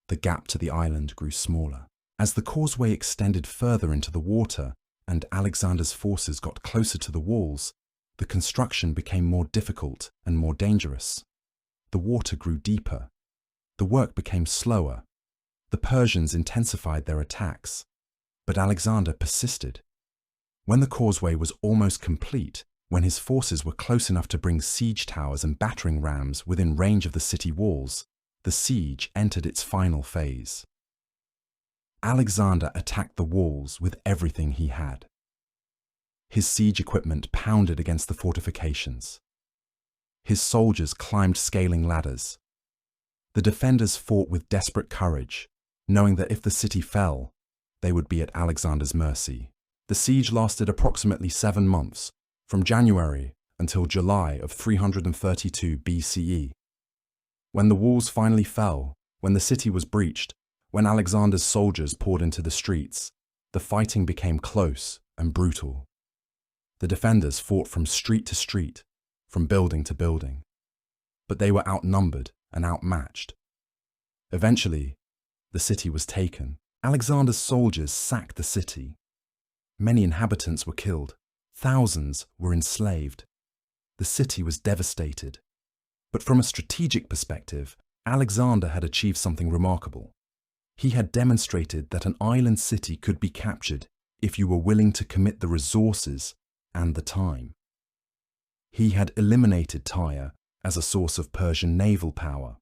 The gap to the island grew smaller. As the causeway extended further into the water and Alexander's forces got closer to the walls, the construction became more difficult and more dangerous. The water grew deeper. The work became slower. The Persians intensified their attacks, but Alexander persisted. When the causeway was almost complete, when his forces were close enough to bring siege towers and battering rams within range of the city walls, the siege entered its final phase. Alexander attacked the walls with everything he had. His siege equipment pounded against the fortifications. His soldiers climbed scaling ladders. The defenders fought with desperate courage, knowing that if the city fell, they would be at Alexander's mercy. The siege lasted approximately 7 months, from January until July of 332 BCE. When the walls finally fell, when the city was breached, When Alexander's soldiers poured into the streets, the fighting became close and brutal. The defenders fought from street to street, from building to building. But they were outnumbered and outmatched. Eventually, the city was taken. Alexander's soldiers sacked the city. Many inhabitants were killed. Thousands were enslaved. The city was devastated. But from a strategic perspective, Alexander had achieved something remarkable. He had demonstrated that an island city could be captured if you were willing to commit the resources and the time. He had eliminated Tyre as a source of Persian naval power.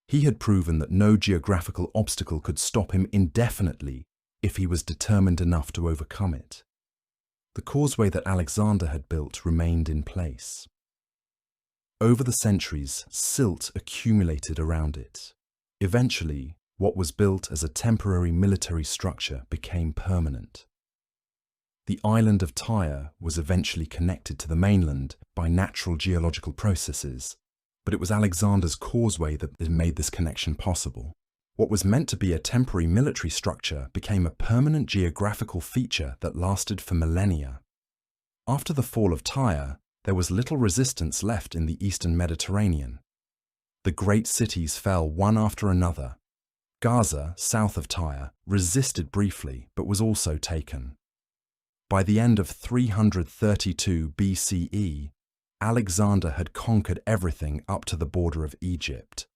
He had proven that no geographical obstacle could stop him indefinitely if he was determined enough to overcome it. The causeway that Alexander had built remained in place. Over the centuries, silt accumulated around it. Eventually, what was built as a temporary military structure became permanent. The island of Tyre was eventually connected to the mainland by natural geological processes, but it was Alexander's causeway that made this connection possible. What was meant to be a temporary military structure became a permanent geographical feature that lasted for millennia. After the fall of Tyre, there was little resistance left in the eastern Mediterranean. The great cities fell one after another. Gaza, south of Tyre, resisted briefly but was also taken. By the end of 332 BCE, Alexander had conquered everything up to the border of Egypt.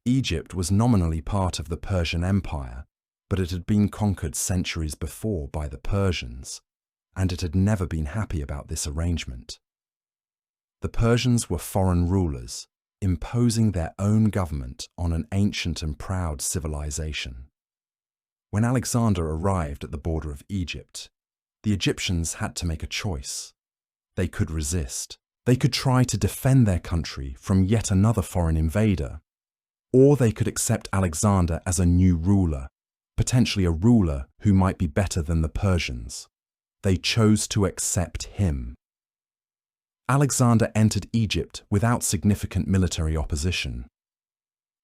Egypt was nominally part of the Persian Empire, but it had been conquered centuries before by the Persians, and it had never been happy about this arrangement. The Persians were foreign rulers, imposing their own government on an ancient and proud civilization. When Alexander arrived at the border of Egypt, the Egyptians had to make a choice. They could resist. They could try to defend their country from yet another foreign invader, or they could accept Alexander as a new ruler, potentially a ruler who might be better than the Persians. They chose to accept him. Alexander entered Egypt without significant military opposition.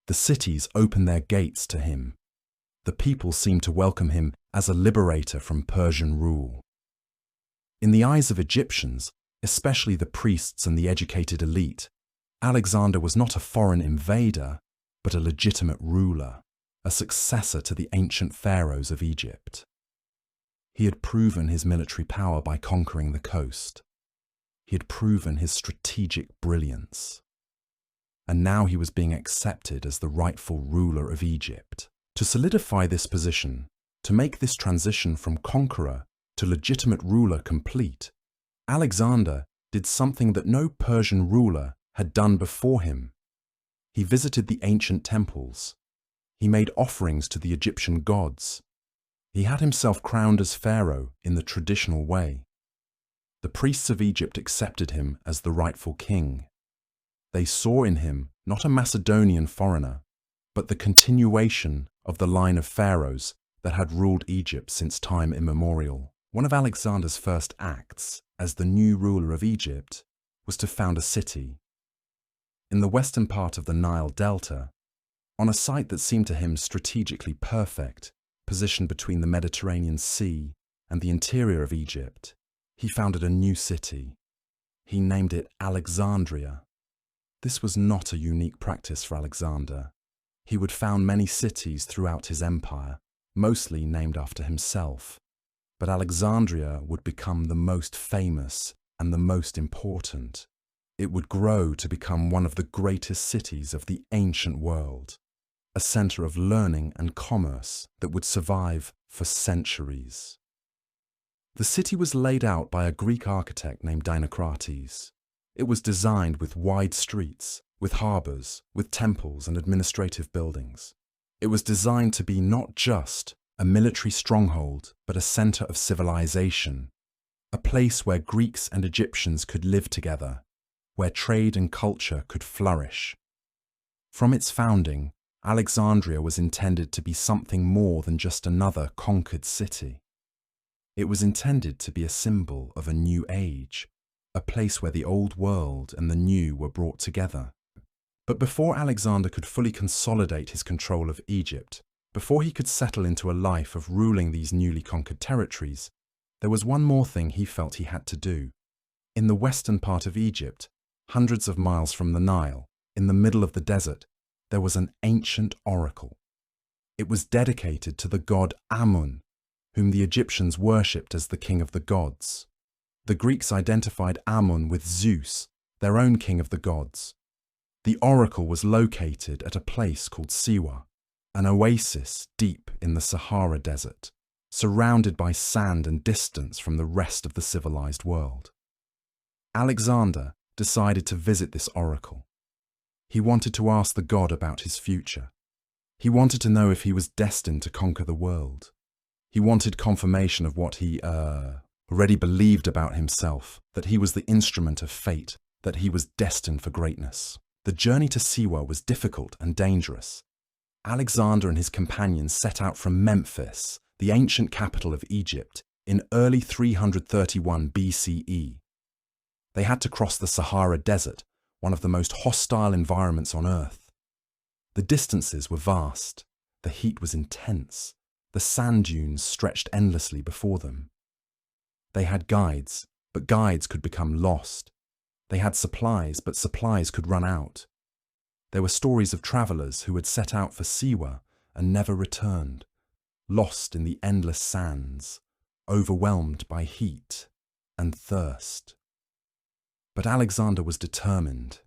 The cities opened their gates to him. The people seemed to welcome him as a liberator from Persian rule. In the eyes of Egyptians, especially the priests and the educated elite, Alexander was not a foreign invader, but a legitimate ruler, a successor to the ancient pharaohs of Egypt. He had proven his military power by conquering the coast. He had proven his strategic brilliance. And now he was being accepted as the rightful ruler of Egypt. To solidify this position, to make this transition from conqueror to legitimate ruler complete, Alexander did something that no Persian ruler had done before him. He visited the ancient temples. He made offerings to the Egyptian gods. He had himself crowned as pharaoh in the traditional way. The priests of Egypt accepted him as the rightful king. They saw in him not a Macedonian foreigner, but the continuation of the line of pharaohs that had ruled Egypt since time immemorial. One of Alexander's first acts as the new ruler of Egypt was to found a city. In the western part of the Nile Delta, on a site that seemed to him strategically perfect, positioned between the Mediterranean Sea and the interior of Egypt, he founded a new city. He named it Alexandria. This was not a unique practice for Alexander. He would found many cities throughout his empire, mostly named after himself. But Alexandria would become the most famous and the most important. It would grow to become one of the greatest cities of the ancient world, a center of learning and commerce that would survive for centuries. The city was laid out by a Greek architect named Dinocrates. It was designed with wide streets, with harbors, with temples and administrative buildings. It was designed to be not just a military stronghold, but a center of civilization, a place where Greeks and Egyptians could live together, where trade and culture could flourish. From its founding, Alexandria was intended to be something more than just another conquered city. It was intended to be a symbol of a new age, a place where the old world and the new were brought together. But before Alexander could fully consolidate his control of Egypt, Before he could settle into a life of ruling these newly conquered territories, there was one more thing he felt he had to do. In the western part of Egypt, hundreds of miles from the Nile, in the middle of the desert, there was an ancient oracle. It was dedicated to the god Amun, whom the Egyptians worshipped as the king of the gods. The Greeks identified Amun with Zeus, their own king of the gods. The oracle was located at a place called Siwa, an oasis deep in the Sahara Desert, surrounded by sand and distance from the rest of the civilized world. Alexander decided to visit this oracle. He wanted to ask the god about his future. He wanted to know if he was destined to conquer the world. He wanted confirmation of what he already believed about himself, that he was the instrument of fate, that he was destined for greatness. The journey to Siwa was difficult and dangerous. Alexander and his companions set out from Memphis, the ancient capital of Egypt, in early 331 BCE. They had to cross the Sahara Desert, one of the most hostile environments on Earth. The distances were vast, the heat was intense, the sand dunes stretched endlessly before them. They had guides, but guides could become lost. They had supplies, but supplies could run out. There were stories of travelers who had set out for Siwa and never returned, lost in the endless sands, overwhelmed by heat and thirst. But Alexander was determined.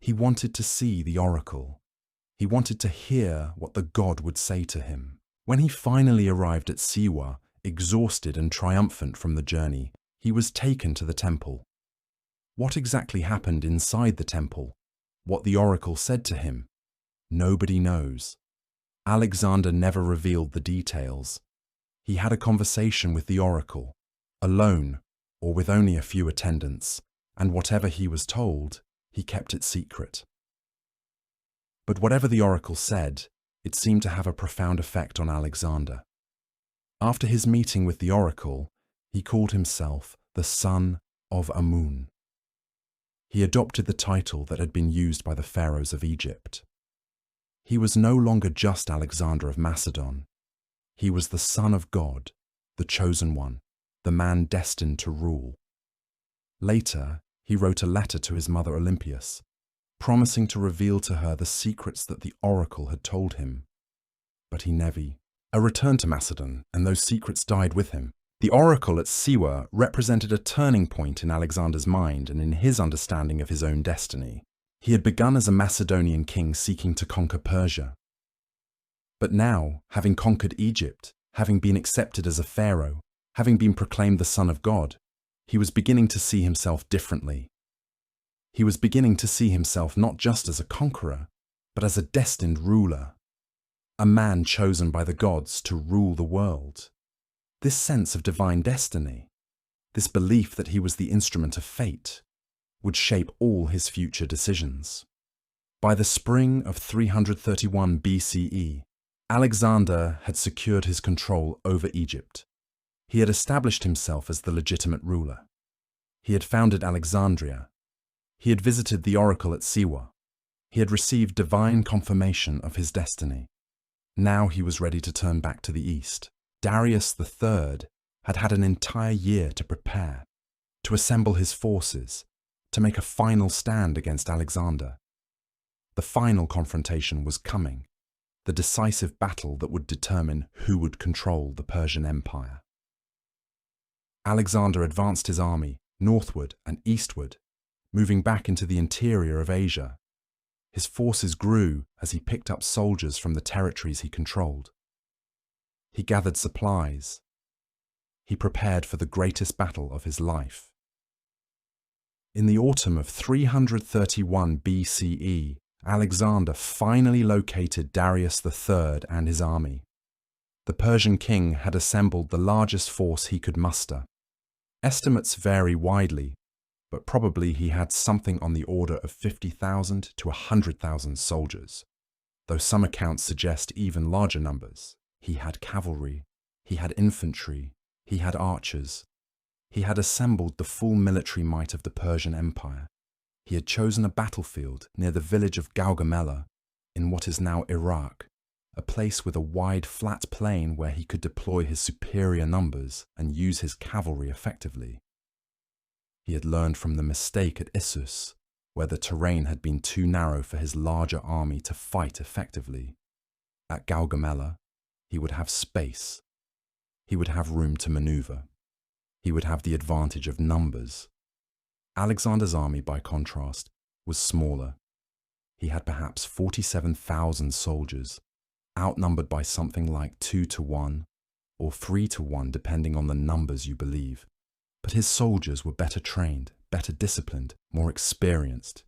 He wanted to see the oracle. He wanted to hear what the god would say to him. When he finally arrived at Siwa, exhausted and triumphant from the journey, he was taken to the temple. What exactly happened inside the temple? What the oracle said to him? Nobody knows. Alexander never revealed the details. He had a conversation with the oracle, alone or with only a few attendants, and whatever he was told, he kept it secret. But whatever the oracle said, it seemed to have a profound effect on Alexander. After his meeting with the oracle, he called himself the son of Amun. He adopted the title that had been used by the pharaohs of Egypt. He was no longer just Alexander of Macedon. He was the son of God, the chosen one, the man destined to rule. Later, he wrote a letter to his mother Olympias, promising to reveal to her the secrets that the oracle had told him. But he never returned to Macedon, and those secrets died with him. The oracle at Siwa represented a turning point in Alexander's mind and in his understanding of his own destiny. He had begun as a Macedonian king seeking to conquer Persia. But now, having conquered Egypt, having been accepted as a pharaoh, having been proclaimed the son of God, he was beginning to see himself differently. He was beginning to see himself not just as a conqueror, but as a destined ruler, a man chosen by the gods to rule the world. This sense of divine destiny, this belief that he was the instrument of fate, would shape all his future decisions. By the spring of 331 BCE, Alexander had secured his control over Egypt. He had established himself as the legitimate ruler. He had founded Alexandria. He had visited the oracle at Siwa. He had received divine confirmation of his destiny. Now he was ready to turn back to the east. Darius III had had an entire year to prepare, to assemble his forces, to make a final stand against Alexander. The final confrontation was coming, the decisive battle that would determine who would control the Persian Empire. Alexander advanced his army northward and eastward, moving back into the interior of Asia. His forces grew as he picked up soldiers from the territories he controlled. He gathered supplies. He prepared for the greatest battle of his life. In the autumn of 331 BCE, Alexander finally located Darius III and his army. The Persian king had assembled the largest force he could muster. Estimates vary widely, but probably he had something on the order of 50,000 to 100,000 soldiers, though some accounts suggest even larger numbers. He had cavalry, he had infantry, he had archers. He had assembled the full military might of the Persian Empire. He had chosen a battlefield near the village of Gaugamela, in what is now Iraq, a place with a wide, flat plain where he could deploy his superior numbers and use his cavalry effectively. He had learned from the mistake at Issus, where the terrain had been too narrow for his larger army to fight effectively. At Gaugamela, he would have space. He would have room to maneuver. He would have the advantage of numbers. Alexander's army, by contrast, was smaller. He had perhaps 47,000 soldiers, outnumbered by something like 2 to 1 or 3 to 1 depending on the numbers you believe. But his soldiers were better trained, better disciplined, more experienced.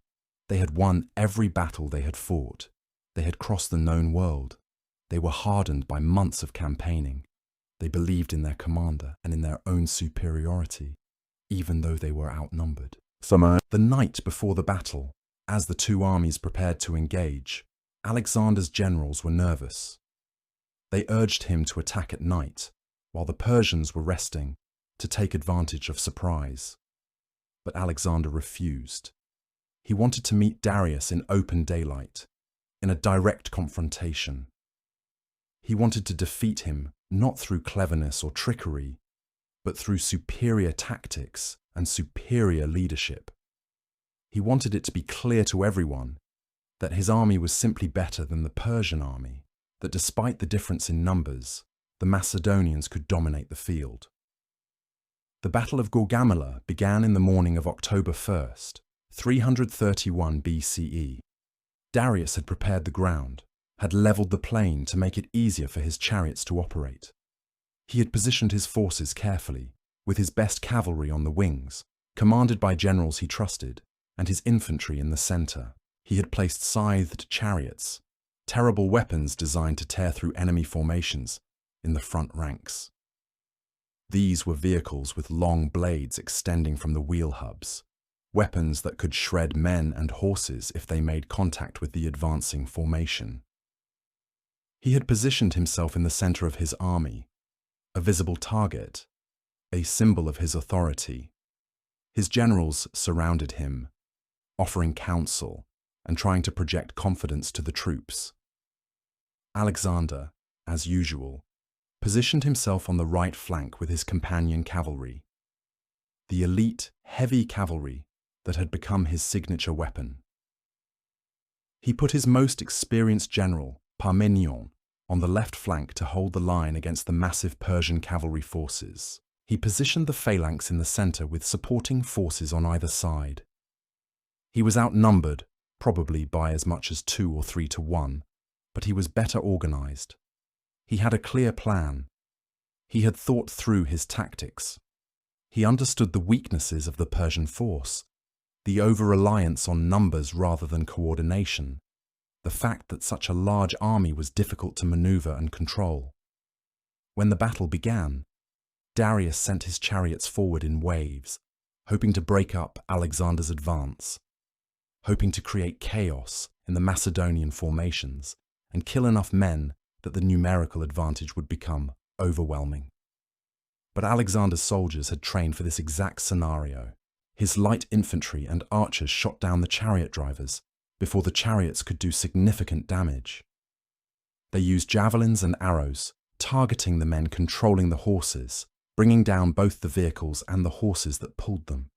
They had won every battle they had fought. They had crossed the known world. They were hardened by months of campaigning. They believed in their commander and in their own superiority, even though they were outnumbered. The night before the battle, as the two armies prepared to engage, Alexander's generals were nervous. They urged him to attack at night, while the Persians were resting, to take advantage of surprise. But Alexander refused. He wanted to meet Darius in open daylight, in a direct confrontation. He wanted to defeat him not through cleverness or trickery, but through superior tactics and superior leadership. He wanted it to be clear to everyone that his army was simply better than the Persian army, that despite the difference in numbers, the Macedonians could dominate the field. The Battle of Gaugamela began in the morning of October 1st, 331 BCE. Darius had prepared the ground, had levelled the plain to make it easier for his chariots to operate. He had positioned his forces carefully, with his best cavalry on the wings, commanded by generals he trusted, and his infantry in the centre. He had placed scythed chariots, terrible weapons designed to tear through enemy formations, in the front ranks. These were vehicles with long blades extending from the wheel hubs, weapons that could shred men and horses if they made contact with the advancing formation. He had positioned himself in the centre of his army, a visible target, a symbol of his authority. His generals surrounded him, offering counsel and trying to project confidence to the troops. Alexander, as usual, positioned himself on the right flank with his companion cavalry, the elite, heavy cavalry that had become his signature weapon. He put his most experienced general, Parmenion, on the left flank to hold the line against the massive Persian cavalry forces. He positioned the phalanx in the centre with supporting forces on either side. He was outnumbered, probably by as much as 2 or 3 to 1, but he was better organised. He had a clear plan. He had thought through his tactics. He understood the weaknesses of the Persian force, the over-reliance on numbers rather than coordination, the fact that such a large army was difficult to maneuver and control. When the battle began, Darius sent his chariots forward in waves, hoping to break up Alexander's advance, hoping to create chaos in the Macedonian formations and kill enough men that the numerical advantage would become overwhelming. But Alexander's soldiers had trained for this exact scenario. His light infantry and archers shot down the chariot drivers before the chariots could do significant damage. They used javelins and arrows, targeting the men controlling the horses, bringing down both the vehicles and the horses that pulled them.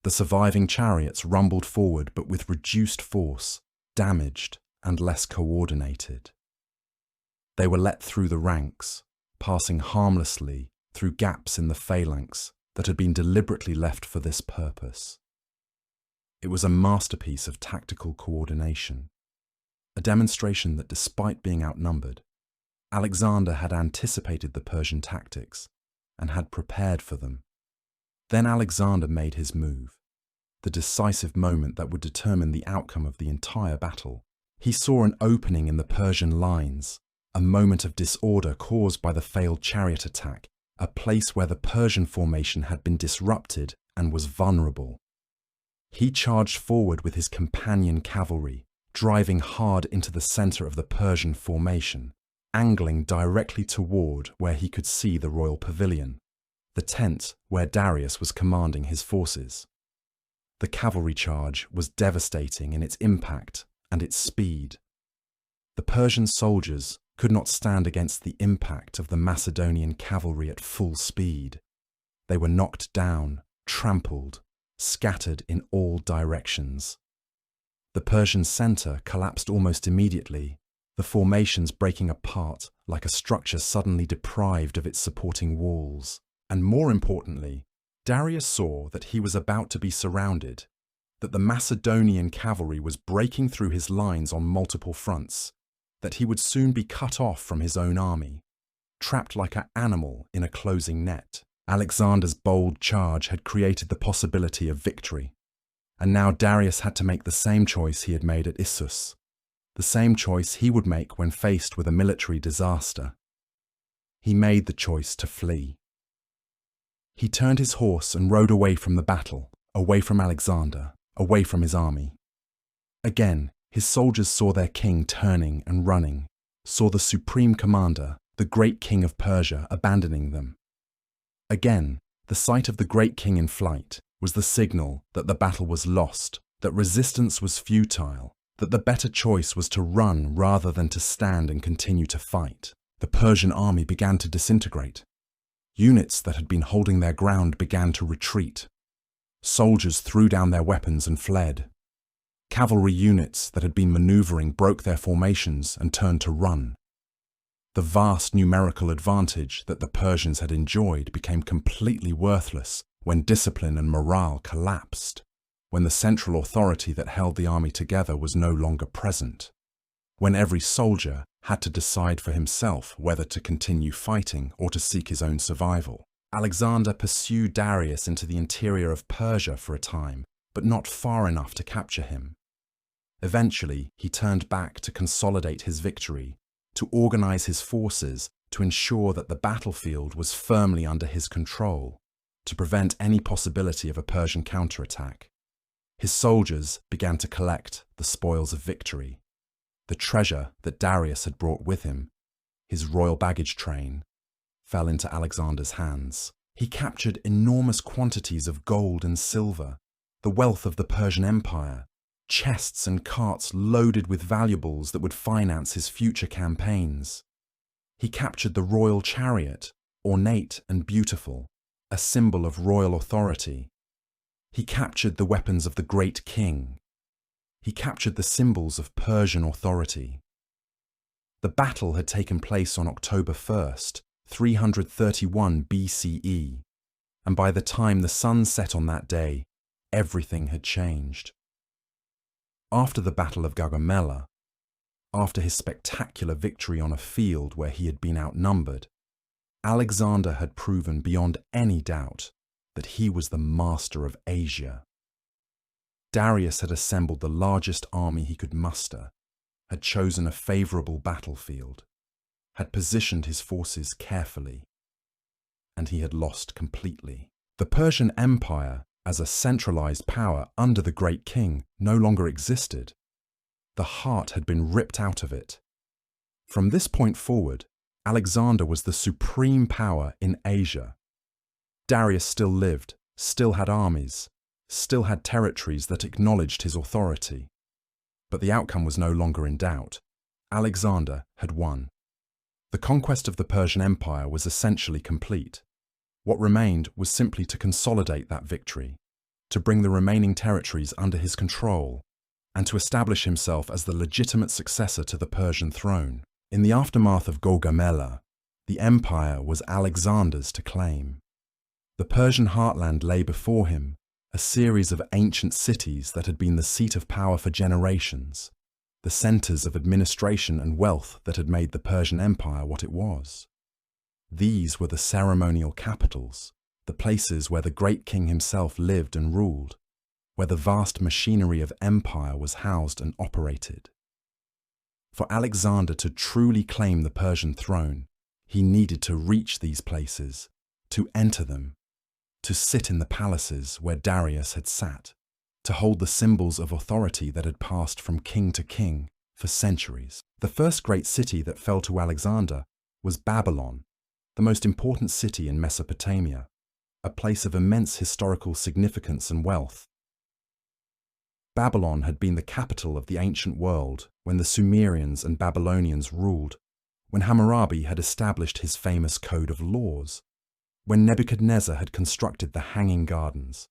The surviving chariots rumbled forward but with reduced force, damaged and less coordinated. They were let through the ranks, passing harmlessly through gaps in the phalanx that had been deliberately left for this purpose. It was a masterpiece of tactical coordination, a demonstration that despite being outnumbered, Alexander had anticipated the Persian tactics and had prepared for them. Then Alexander made his move, the decisive moment that would determine the outcome of the entire battle. He saw an opening in the Persian lines, a moment of disorder caused by the failed chariot attack, a place where the Persian formation had been disrupted and was vulnerable. He charged forward with his companion cavalry, driving hard into the centre of the Persian formation, angling directly toward where he could see the royal pavilion, the tent where Darius was commanding his forces. The cavalry charge was devastating in its impact and its speed. The Persian soldiers could not stand against the impact of the Macedonian cavalry at full speed. They were knocked down, trampled, scattered in all directions. The Persian center collapsed almost immediately, the formations breaking apart like a structure suddenly deprived of its supporting walls. And more importantly, Darius saw that he was about to be surrounded, that the Macedonian cavalry was breaking through his lines on multiple fronts, that he would soon be cut off from his own army, trapped like an animal in a closing net. Alexander's bold charge had created the possibility of victory, and now Darius had to make the same choice he had made at Issus, the same choice he would make when faced with a military disaster. He made the choice to flee. He turned his horse and rode away from the battle, away from Alexander, away from his army. Again, his soldiers saw their king turning and running, saw the supreme commander, the great king of Persia, abandoning them. Again, the sight of the great king in flight was the signal that the battle was lost, that resistance was futile, that the better choice was to run rather than to stand and continue to fight. The Persian army began to disintegrate. Units that had been holding their ground began to retreat. Soldiers threw down their weapons and fled. Cavalry units that had been maneuvering broke their formations and turned to run. The vast numerical advantage that the Persians had enjoyed became completely worthless when discipline and morale collapsed, when the central authority that held the army together was no longer present, when every soldier had to decide for himself whether to continue fighting or to seek his own survival. Alexander pursued Darius into the interior of Persia for a time, but not far enough to capture him. Eventually, he turned back to consolidate his victory, to organize his forces, to ensure that the battlefield was firmly under his control, to prevent any possibility of a Persian counterattack. His soldiers began to collect the spoils of victory, the treasure that Darius had brought with him. His royal baggage train fell into Alexander's hands. He captured enormous quantities of gold and silver, the wealth of the Persian Empire, chests and carts loaded with valuables that would finance his future campaigns. He captured the royal chariot, ornate and beautiful, a symbol of royal authority. He captured the weapons of the great king. He captured the symbols of Persian authority. The battle had taken place on October 1st, 331 BCE, and by the time the sun set on that day, everything had changed. After the Battle of Gaugamela, after his spectacular victory on a field where he had been outnumbered, Alexander had proven beyond any doubt that he was the master of Asia. Darius had assembled the largest army he could muster, had chosen a favorable battlefield, had positioned his forces carefully, and he had lost completely. The Persian Empire, as a centralized power under the great king, no longer existed. The heart had been ripped out of it. From this point forward, Alexander was the supreme power in Asia. Darius still lived, still had armies, still had territories that acknowledged his authority. But the outcome was no longer in doubt. Alexander had won. The conquest of the Persian Empire was essentially complete. What remained was simply to consolidate that victory, to bring the remaining territories under his control, and to establish himself as the legitimate successor to the Persian throne. In the aftermath of Gaugamela, the empire was Alexander's to claim. The Persian heartland lay before him, a series of ancient cities that had been the seat of power for generations, the centers of administration and wealth that had made the Persian Empire what it was. These were the ceremonial capitals, the places where the great king himself lived and ruled, where the vast machinery of empire was housed and operated. For Alexander to truly claim the Persian throne, he needed to reach these places, to enter them, to sit in the palaces where Darius had sat, to hold the symbols of authority that had passed from king to king for centuries. The first great city that fell to Alexander was Babylon, the most important city in Mesopotamia, a place of immense historical significance and wealth. Babylon had been the capital of the ancient world when the Sumerians and Babylonians ruled, when Hammurabi had established his famous code of laws, when Nebuchadnezzar had constructed the Hanging Gardens.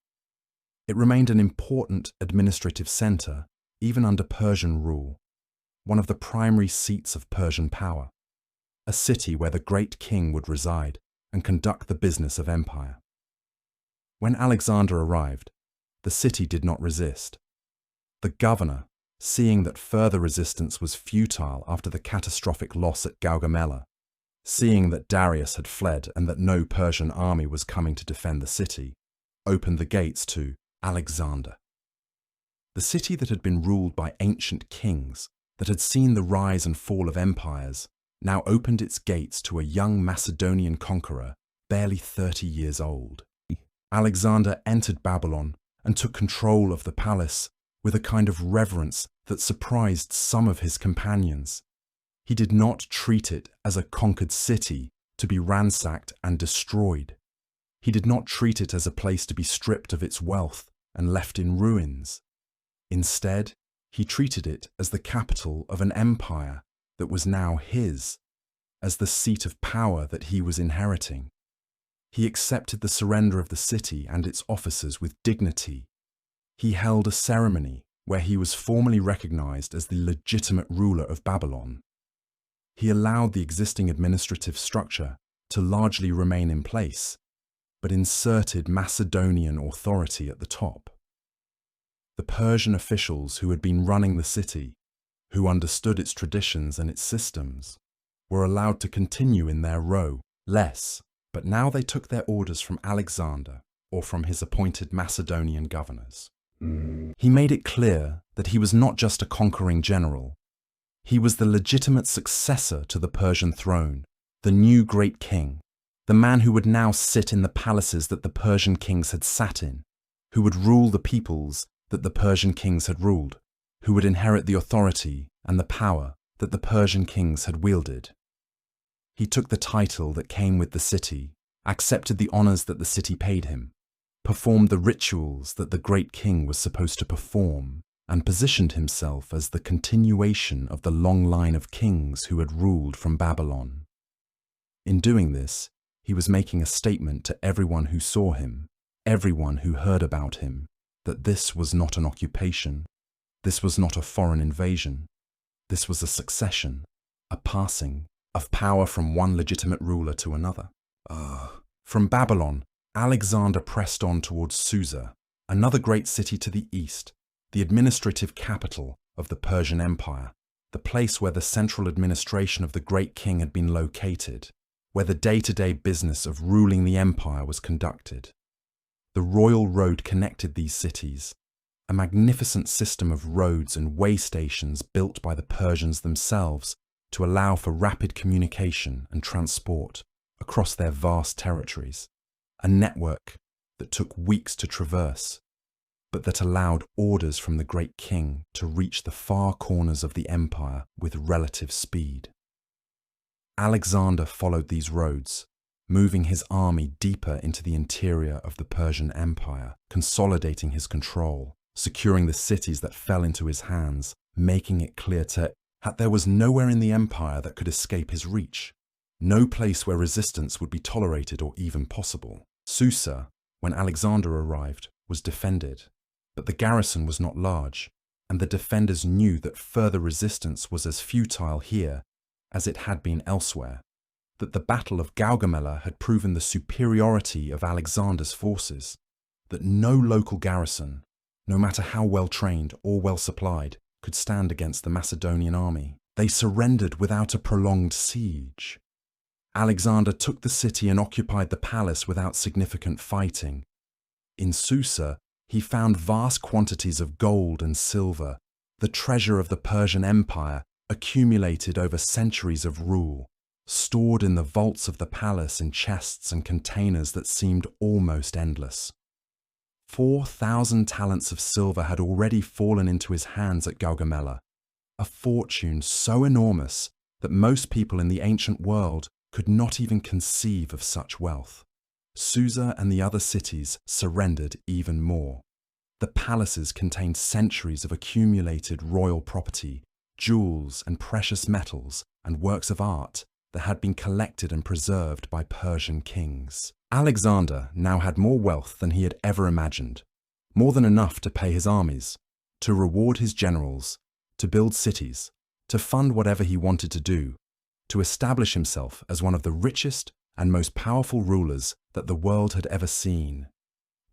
It remained an important administrative center even under Persian rule, one of the primary seats of Persian power, a city where the great king would reside and conduct the business of empire. When Alexander arrived, the city did not resist. The governor, seeing that further resistance was futile after the catastrophic loss at Gaugamela, seeing that Darius had fled and that no Persian army was coming to defend the city, opened the gates to Alexander. The city that had been ruled by ancient kings, that had seen the rise and fall of empires, now opened its gates to a young Macedonian conqueror, barely 30 years old. Alexander entered Babylon and took control of the palace with a kind of reverence that surprised some of his companions. He did not treat it as a conquered city to be ransacked and destroyed. He did not treat it as a place to be stripped of its wealth and left in ruins. Instead, he treated it as the capital of an empire that was now his, as the seat of power that he was inheriting. He accepted the surrender of the city and its officers with dignity. He held a ceremony where he was formally recognized as the legitimate ruler of Babylon. He allowed the existing administrative structure to largely remain in place, but inserted Macedonian authority at the top. The Persian officials who had been running the city, who understood its traditions and its systems, were allowed to continue in their role, but now they took their orders from Alexander or from his appointed Macedonian governors. He made it clear that he was not just a conquering general. He was the legitimate successor to the Persian throne, the new great king, the man who would now sit in the palaces that the Persian kings had sat in, who would rule the peoples that the Persian kings had ruled, who would inherit the authority and the power that the Persian kings had wielded. He took the title that came with the city, accepted the honors that the city paid him, performed the rituals that the great king was supposed to perform, and positioned himself as the continuation of the long line of kings who had ruled from Babylon. In doing this, he was making a statement to everyone who saw him, everyone who heard about him, that this was not an occupation, this was not a foreign invasion, this was a succession, a passing of power from one legitimate ruler to another. From Babylon, Alexander pressed on towards Susa, another great city to the east, the administrative capital of the Persian Empire, the place where the central administration of the great king had been located, where the day-to-day business of ruling the empire was conducted. The royal road connected these cities, a magnificent system of roads and way stations built by the Persians themselves to allow for rapid communication and transport across their vast territories, a network that took weeks to traverse, but that allowed orders from the great king to reach the far corners of the empire with relative speed. Alexander followed these roads, moving his army deeper into the interior of the Persian Empire, consolidating his control, securing the cities that fell into his hands, making it clear that there was nowhere in the empire that could escape his reach, no place where resistance would be tolerated or even possible. Susa, when Alexander arrived, was defended, but the garrison was not large, and the defenders knew that further resistance was as futile here as it had been elsewhere, that the Battle of Gaugamela had proven the superiority of Alexander's forces, that no local garrison, no matter how well trained or well supplied, could stand against the Macedonian army. They surrendered without a prolonged siege. Alexander took the city and occupied the palace without significant fighting. In Susa, he found vast quantities of gold and silver, the treasure of the Persian Empire accumulated over centuries of rule, stored in the vaults of the palace in chests and containers that seemed almost endless. 4,000 talents of silver had already fallen into his hands at Gaugamela, a fortune so enormous that most people in the ancient world could not even conceive of such wealth. Susa and the other cities surrendered even more. The palaces contained centuries of accumulated royal property, jewels and precious metals and works of art that had been collected and preserved by Persian kings. Alexander now had more wealth than he had ever imagined, more than enough to pay his armies, to reward his generals, to build cities, to fund whatever he wanted to do, to establish himself as one of the richest and most powerful rulers that the world had ever seen.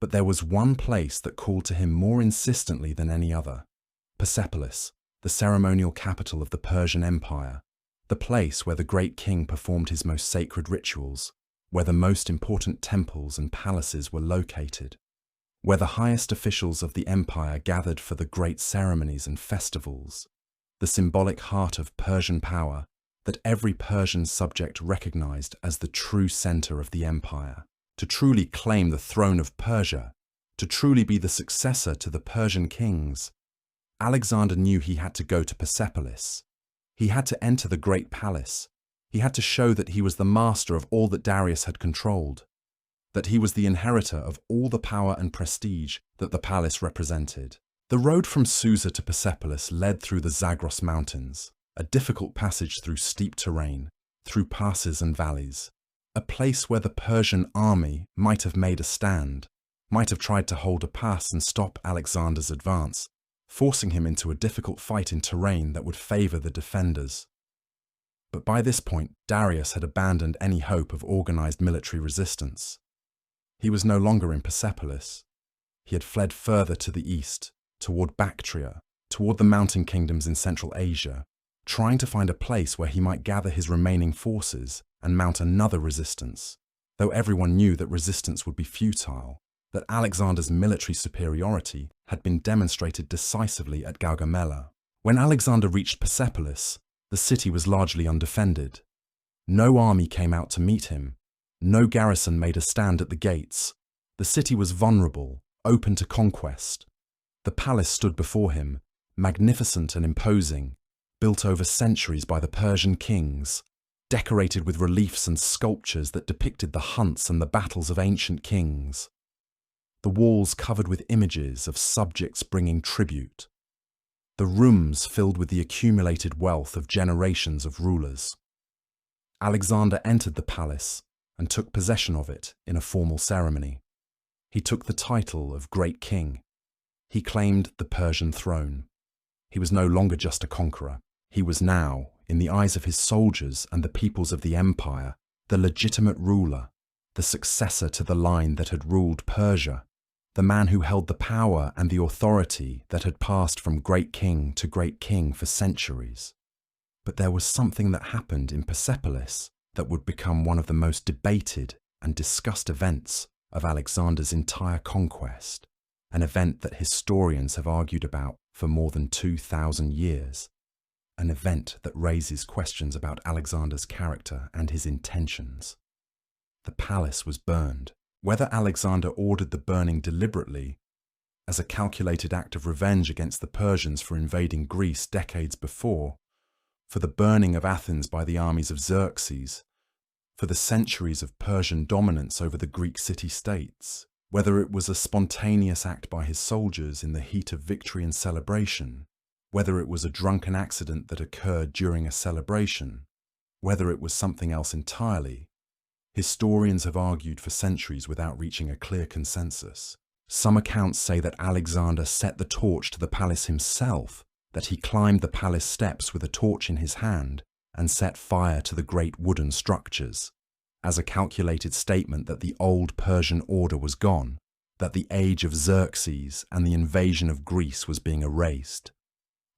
But there was one place that called to him more insistently than any other: Persepolis, the ceremonial capital of the Persian Empire, the place where the great king performed his most sacred rituals, where the most important temples and palaces were located, where the highest officials of the empire gathered for the great ceremonies and festivals, the symbolic heart of Persian power that every Persian subject recognized as the true center of the empire. To truly claim the throne of Persia, to truly be the successor to the Persian kings, Alexander knew he had to go to Persepolis. He had to enter the great palace. He had to show that he was the master of all that Darius had controlled, that he was the inheritor of all the power and prestige that the palace represented. The road from Susa to Persepolis led through the Zagros Mountains, a difficult passage through steep terrain, through passes and valleys, a place where the Persian army might have made a stand, might have tried to hold a pass and stop Alexander's advance, forcing him into a difficult fight in terrain that would favor the defenders. But by this point, Darius had abandoned any hope of organized military resistance. He was no longer in Persepolis. He had fled further to the east, toward Bactria, toward the mountain kingdoms in Central Asia, trying to find a place where he might gather his remaining forces and mount another resistance, though everyone knew that resistance would be futile, that Alexander's military superiority had been demonstrated decisively at Gaugamela. When Alexander reached Persepolis, the city was largely undefended. No army came out to meet him. No garrison made a stand at the gates. The city was vulnerable, open to conquest. The palace stood before him, magnificent and imposing, built over centuries by the Persian kings, decorated with reliefs and sculptures that depicted the hunts and the battles of ancient kings. The walls covered with images of subjects bringing tribute. The rooms filled with the accumulated wealth of generations of rulers. Alexander entered the palace and took possession of it in a formal ceremony. He took the title of Great King. He claimed the Persian throne. He was no longer just a conqueror. He was now, in the eyes of his soldiers and the peoples of the empire, the legitimate ruler, the successor to the line that had ruled Persia, the man who held the power and the authority that had passed from great king to great king for centuries. But there was something that happened in Persepolis that would become one of the most debated and discussed events of Alexander's entire conquest, an event that historians have argued about for more than 2,000 years, an event that raises questions about Alexander's character and his intentions. The palace was burned. Whether Alexander ordered the burning deliberately, as a calculated act of revenge against the Persians for invading Greece decades before, for the burning of Athens by the armies of Xerxes, for the centuries of Persian dominance over the Greek city-states, whether it was a spontaneous act by his soldiers in the heat of victory and celebration, whether it was a drunken accident that occurred during a celebration, whether it was something else entirely, historians have argued for centuries without reaching a clear consensus. Some accounts say that Alexander set the torch to the palace himself, that he climbed the palace steps with a torch in his hand and set fire to the great wooden structures, as a calculated statement that the old Persian order was gone, that the age of Xerxes and the invasion of Greece was being erased,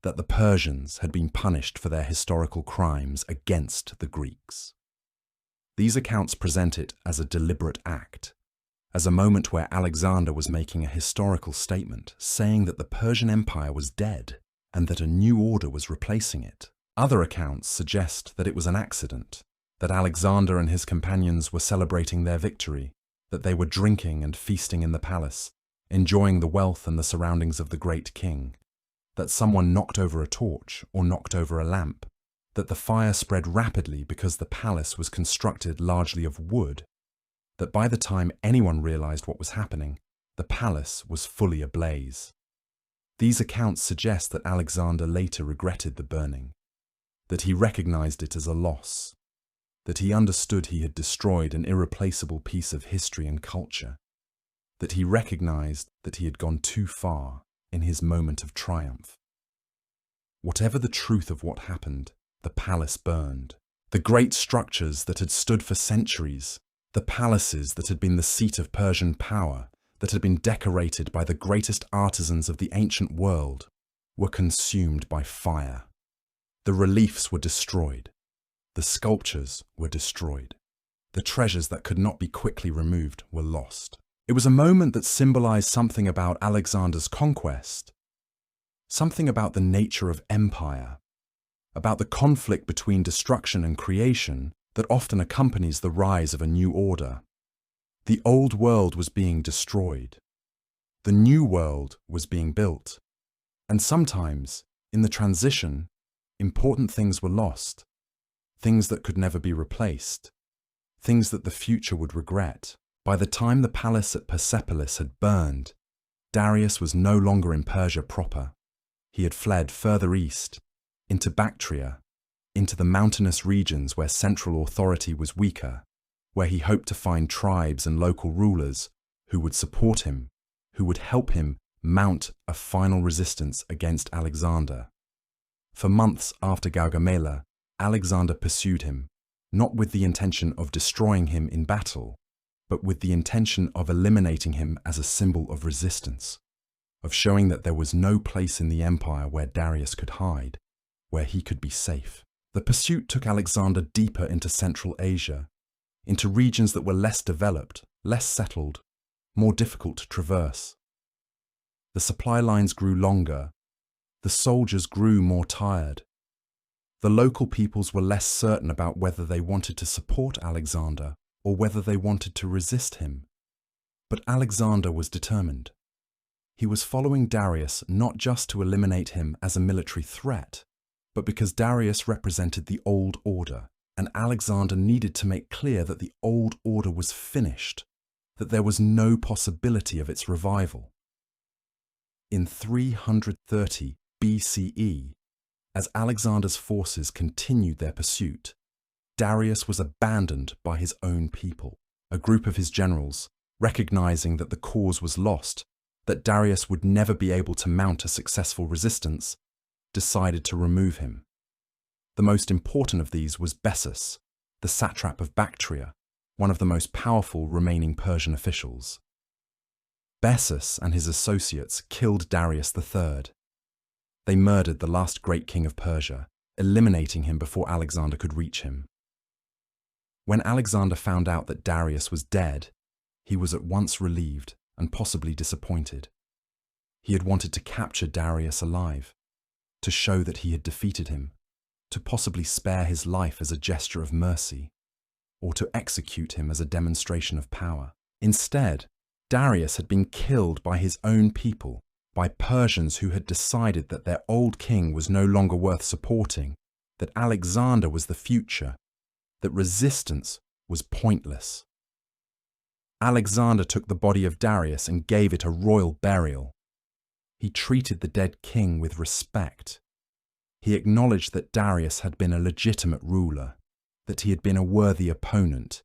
that the Persians had been punished for their historical crimes against the Greeks. These accounts present it as a deliberate act, as a moment where Alexander was making a historical statement, saying that the Persian Empire was dead and that a new order was replacing it. Other accounts suggest that it was an accident, that Alexander and his companions were celebrating their victory, that they were drinking and feasting in the palace, enjoying the wealth and the surroundings of the great king, that someone knocked over a torch or knocked over a lamp, that the fire spread rapidly because the palace was constructed largely of wood, that by the time anyone realized what was happening, The palace was fully ablaze. These accounts suggest that Alexander later regretted the burning, that he recognized it as a loss, that he understood he had destroyed an irreplaceable piece of history and culture, that he recognized that he had gone too far in his moment of triumph. Whatever the truth of what happened, the palace burned. The great structures that had stood for centuries, the palaces that had been the seat of Persian power, that had been decorated by the greatest artisans of the ancient world, were consumed by fire. The reliefs were destroyed. The sculptures were destroyed. The treasures that could not be quickly removed were lost. It was a moment that symbolized something about Alexander's conquest, something about the nature of empire, about the conflict between destruction and creation that often accompanies the rise of a new order. The old world was being destroyed. The new world was being built. And sometimes, in the transition, important things were lost, things that could never be replaced, things that the future would regret. By the time the palace at Persepolis had burned, Darius was no longer in Persia proper. He had fled further east, into Bactria, into the mountainous regions where central authority was weaker, where he hoped to find tribes and local rulers who would support him, who would help him mount a final resistance against Alexander. For months after Gaugamela, Alexander pursued him, not with the intention of destroying him in battle, but with the intention of eliminating him as a symbol of resistance, of showing that there was no place in the empire where Darius could hide, where he could be safe. The pursuit took Alexander deeper into Central Asia, into regions that were less developed, less settled, more difficult to traverse. The supply lines grew longer. The soldiers grew more tired. The local peoples were less certain about whether they wanted to support Alexander or whether they wanted to resist him. But Alexander was determined. He was following Darius not just to eliminate him as a military threat, but because Darius represented the old order, and Alexander needed to make clear that the old order was finished, that there was no possibility of its revival. In 330 BCE, as Alexander's forces continued their pursuit, Darius was abandoned by his own people. A group of his generals, recognizing that the cause was lost, that Darius would never be able to mount a successful resistance, decided to remove him. The most important of these was Bessus, the satrap of Bactria, one of the most powerful remaining Persian officials. Bessus and his associates killed Darius III. They murdered the last great king of Persia, eliminating him before Alexander could reach him. When Alexander found out that Darius was dead, he was at once relieved and possibly disappointed. He had wanted to capture Darius alive, to show that he had defeated him, to possibly spare his life as a gesture of mercy, or to execute him as a demonstration of power. Instead, Darius had been killed by his own people, by Persians who had decided that their old king was no longer worth supporting, that Alexander was the future, that resistance was pointless. Alexander took the body of Darius and gave it a royal burial. He treated the dead king with respect. He acknowledged that Darius had been a legitimate ruler, that he had been a worthy opponent,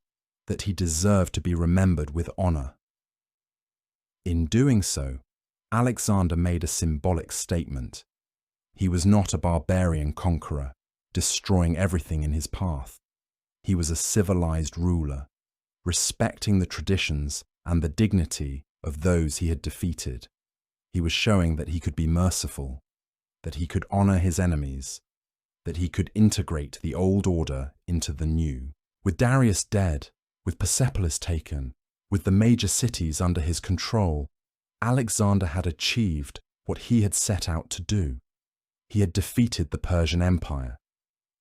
that he deserved to be remembered with honor. In doing so, Alexander made a symbolic statement. He was not a barbarian conqueror, destroying everything in his path. He was a civilized ruler, respecting the traditions and the dignity of those he had defeated. He was showing that he could be merciful, that he could honor his enemies, that he could integrate the old order into the new. With Darius dead, with Persepolis taken, with the major cities under his control, Alexander had achieved what he had set out to do. He had defeated the Persian Empire.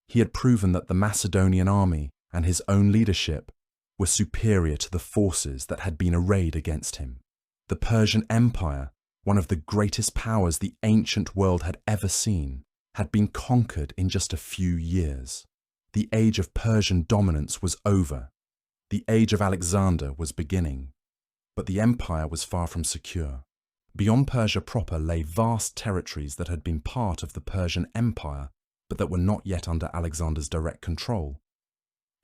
He had proven that the Macedonian army and his own leadership were superior to the forces that had been arrayed against him. The Persian Empire, one of the greatest powers the ancient world had ever seen, had been conquered in just a few years. The age of Persian dominance was over. The age of Alexander was beginning. But the empire was far from secure. Beyond Persia proper lay vast territories that had been part of the Persian Empire, but that were not yet under Alexander's direct control.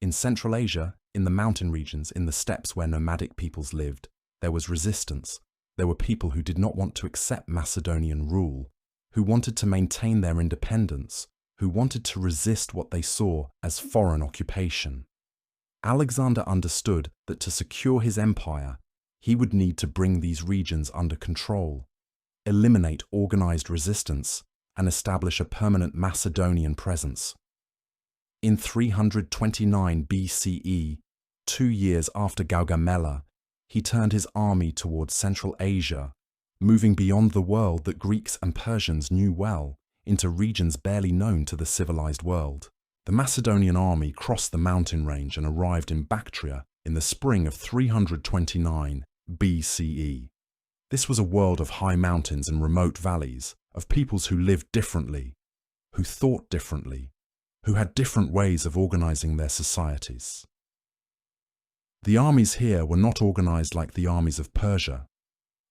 In Central Asia, in the mountain regions, in the steppes where nomadic peoples lived, there was resistance. There were people who did not want to accept Macedonian rule, who wanted to maintain their independence, who wanted to resist what they saw as foreign occupation. Alexander understood that to secure his empire, he would need to bring these regions under control, eliminate organized resistance, and establish a permanent Macedonian presence. In 329 BCE, 2 years after Gaugamela, he turned his army towards Central Asia, moving beyond the world that Greeks and Persians knew well, into regions barely known to the civilized world. The Macedonian army crossed the mountain range and arrived in Bactria in the spring of 329 BCE. This was a world of high mountains and remote valleys, of peoples who lived differently, who thought differently, who had different ways of organizing their societies. The armies here were not organized like the armies of Persia.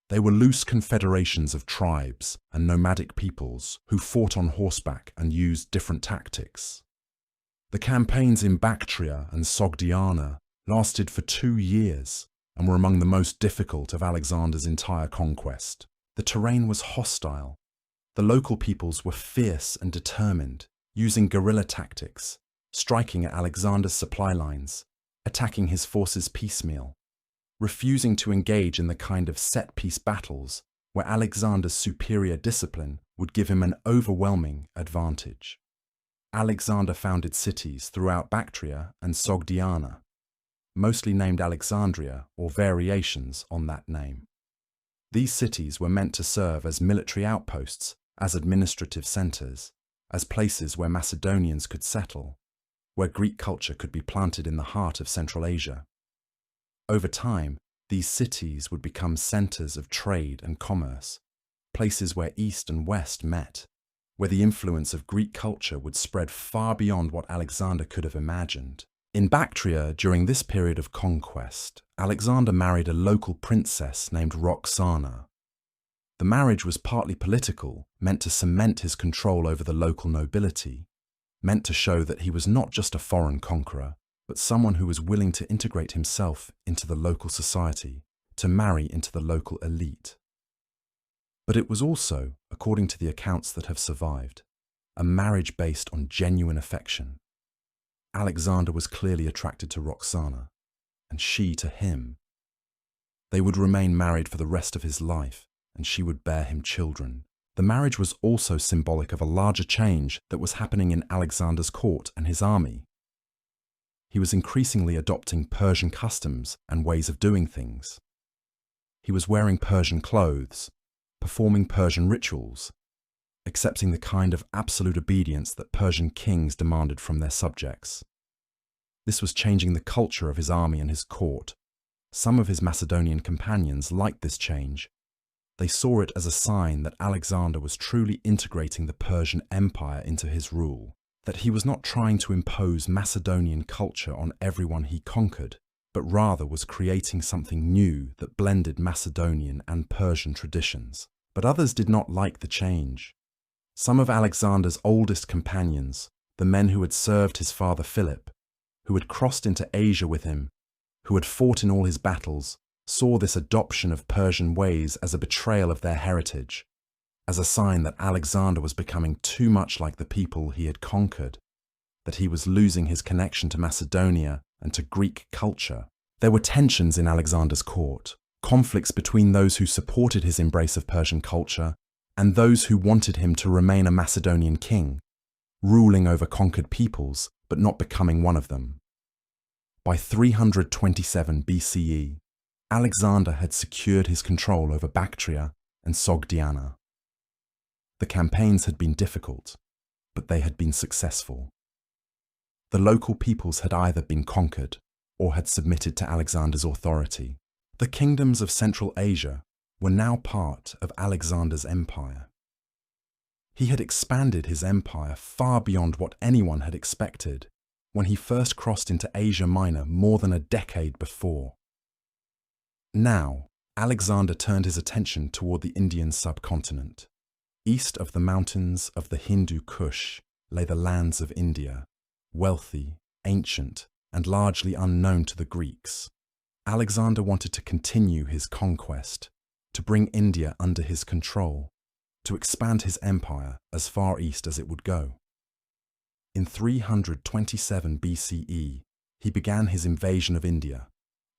They were loose confederations of tribes and nomadic peoples who fought on horseback and used different tactics. The campaigns in Bactria and Sogdiana lasted for 2 years and were among the most difficult of Alexander's entire conquest. The terrain was hostile. The local peoples were fierce and determined, using guerrilla tactics, striking at Alexander's supply lines, attacking his forces piecemeal, refusing to engage in the kind of set-piece battles where Alexander's superior discipline would give him an overwhelming advantage. Alexander founded cities throughout Bactria and Sogdiana, mostly named Alexandria or variations on that name. These cities were meant to serve as military outposts, as administrative centers, as places where Macedonians could settle, where Greek culture could be planted in the heart of Central Asia. Over time, these cities would become centers of trade and commerce, places where East and West met, where the influence of Greek culture would spread far beyond what Alexander could have imagined. In Bactria, during this period of conquest, Alexander married a local princess named Roxana. The marriage was partly political, meant to cement his control over the local nobility, meant to show that he was not just a foreign conqueror, but someone who was willing to integrate himself into the local society, to marry into the local elite. But it was also, according to the accounts that have survived, a marriage based on genuine affection. Alexander was clearly attracted to Roxana, and she to him. They would remain married for the rest of his life, and she would bear him children. The marriage was also symbolic of a larger change that was happening in Alexander's court and his army. He was increasingly adopting Persian customs and ways of doing things. He was wearing Persian clothes, performing Persian rituals, accepting the kind of absolute obedience that Persian kings demanded from their subjects. This was changing the culture of his army and his court. Some of his Macedonian companions liked this change. They saw it as a sign that Alexander was truly integrating the Persian Empire into his rule, that he was not trying to impose Macedonian culture on everyone he conquered, but rather was creating something new that blended Macedonian and Persian traditions. But others did not like the change. Some of Alexander's oldest companions, the men who had served his father Philip, who had crossed into Asia with him, who had fought in all his battles, saw this adoption of Persian ways as a betrayal of their heritage, as a sign that Alexander was becoming too much like the people he had conquered, that he was losing his connection to Macedonia and to Greek culture. There were tensions in Alexander's court, conflicts between those who supported his embrace of Persian culture and those who wanted him to remain a Macedonian king, ruling over conquered peoples but not becoming one of them. By 327 BCE, Alexander had secured his control over Bactria and Sogdiana. The campaigns had been difficult, but they had been successful. The local peoples had either been conquered or had submitted to Alexander's authority. The kingdoms of Central Asia were now part of Alexander's empire. He had expanded his empire far beyond what anyone had expected when he first crossed into Asia Minor more than a decade before. Now, Alexander turned his attention toward the Indian subcontinent. East of the mountains of the Hindu Kush lay the lands of India, wealthy, ancient, and largely unknown to the Greeks. Alexander wanted to continue his conquest, to bring India under his control, to expand his empire as far east as it would go. In 327 BCE, he began his invasion of India,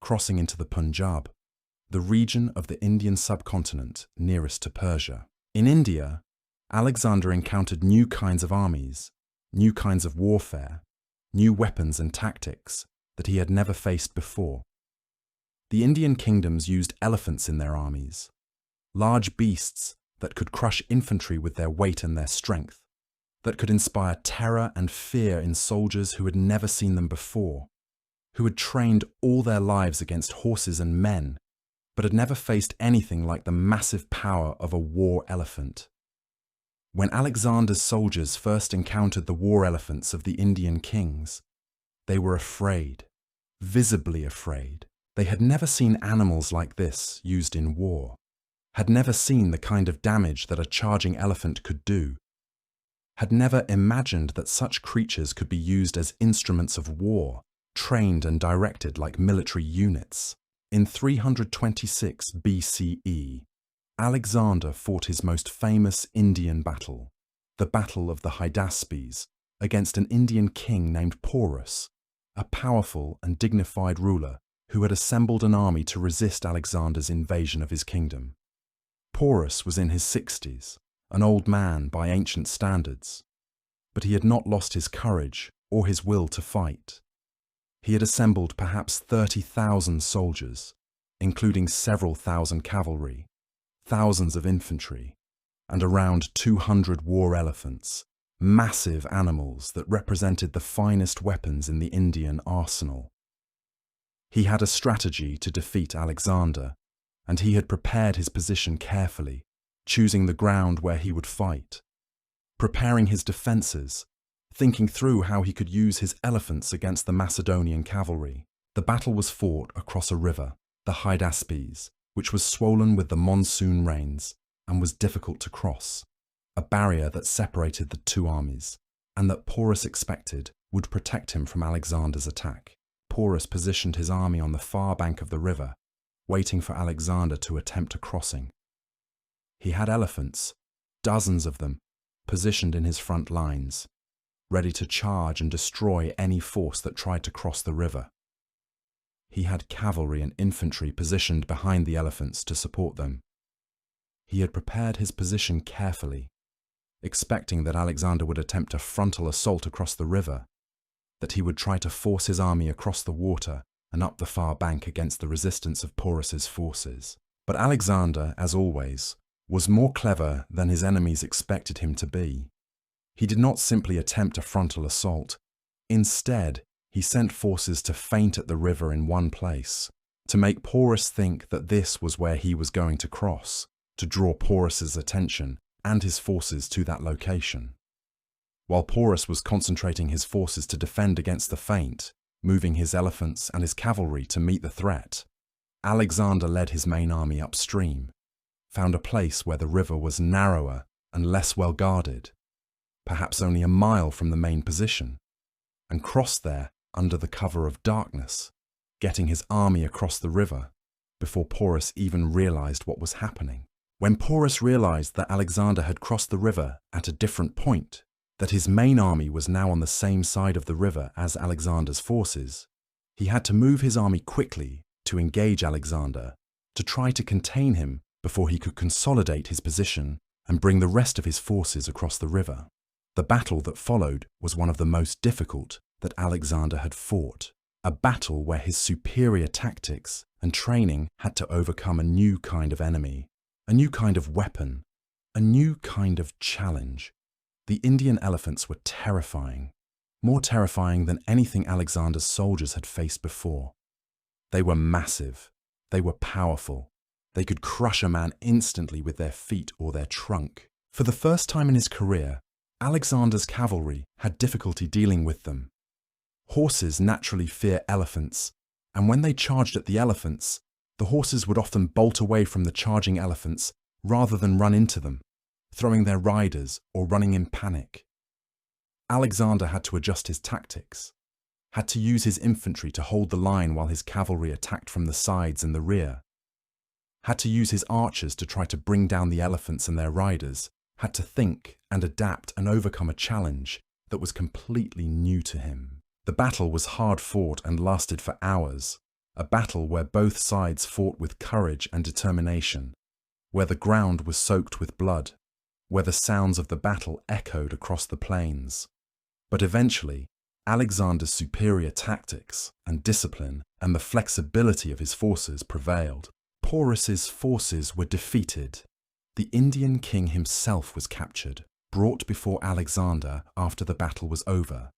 crossing into the Punjab, the region of the Indian subcontinent nearest to Persia. In India, Alexander encountered new kinds of armies, new kinds of warfare, new weapons and tactics that he had never faced before. The Indian kingdoms used elephants in their armies, large beasts that could crush infantry with their weight and their strength, that could inspire terror and fear in soldiers who had never seen them before, who had trained all their lives against horses and men, but had never faced anything like the massive power of a war elephant. When Alexander's soldiers first encountered the war elephants of the Indian kings, they were afraid, visibly afraid. They had never seen animals like this used in war, had never seen the kind of damage that a charging elephant could do, had never imagined that such creatures could be used as instruments of war, trained and directed like military units. In 326 BCE, Alexander fought his most famous Indian battle, the Battle of the Hydaspes, against an Indian king named Porus, a powerful and dignified ruler who had assembled an army to resist Alexander's invasion of his kingdom. Porus was in his 60s, an old man by ancient standards, but he had not lost his courage or his will to fight. He had assembled perhaps 30,000 soldiers, including several thousand cavalry, thousands of infantry, and around 200 war elephants, massive animals that represented the finest weapons in the Indian arsenal. He had a strategy to defeat Alexander, and he had prepared his position carefully, choosing the ground where he would fight, preparing his defences, thinking through how he could use his elephants against the Macedonian cavalry. The battle was fought across a river, the Hydaspes, which was swollen with the monsoon rains and was difficult to cross, a barrier that separated the two armies, and that Porus expected would protect him from Alexander's attack. Porus positioned his army on the far bank of the river, waiting for Alexander to attempt a crossing. He had elephants, dozens of them, positioned in his front lines, ready to charge and destroy any force that tried to cross the river. He had cavalry and infantry positioned behind the elephants to support them. He had prepared his position carefully, expecting that Alexander would attempt a frontal assault across the river, that he would try to force his army across the water and up the far bank against the resistance of Porus's forces. But Alexander, as always, was more clever than his enemies expected him to be. He did not simply attempt a frontal assault. Instead, he sent forces to feint at the river in one place, to make Porus think that this was where he was going to cross, to draw Porus's attention and his forces to that location. While Porus was concentrating his forces to defend against the feint, moving his elephants and his cavalry to meet the threat, Alexander led his main army upstream, found a place where the river was narrower and less well guarded, perhaps only a mile from the main position, and crossed there under the cover of darkness, getting his army across the river before Porus even realized what was happening. When Porus realized that Alexander had crossed the river at a different point, that his main army was now on the same side of the river as Alexander's forces, he had to move his army quickly to engage Alexander, to try to contain him before he could consolidate his position and bring the rest of his forces across the river. The battle that followed was one of the most difficult that Alexander had fought, a battle where his superior tactics and training had to overcome a new kind of enemy, a new kind of weapon, a new kind of challenge. The Indian elephants were terrifying, more terrifying than anything Alexander's soldiers had faced before. They were massive, they were powerful, they could crush a man instantly with their feet or their trunk. For the first time in his career, Alexander's cavalry had difficulty dealing with them. Horses naturally fear elephants, and when they charged at the elephants, The horses would often bolt away from the charging elephants rather than run into them, throwing their riders or running in panic. Alexander had to adjust his tactics, had to use his infantry to hold the line while his cavalry attacked from the sides and the rear, had to use his archers to try to bring down the elephants and their riders, had to think and adapt and overcome a challenge that was completely new to him. The battle was hard fought and lasted for hours, a battle where both sides fought with courage and determination, where the ground was soaked with blood, where the sounds of the battle echoed across the plains. But eventually, Alexander's superior tactics and discipline and the flexibility of his forces prevailed. Porus's forces were defeated. The Indian king himself was captured, brought before Alexander after the battle was over.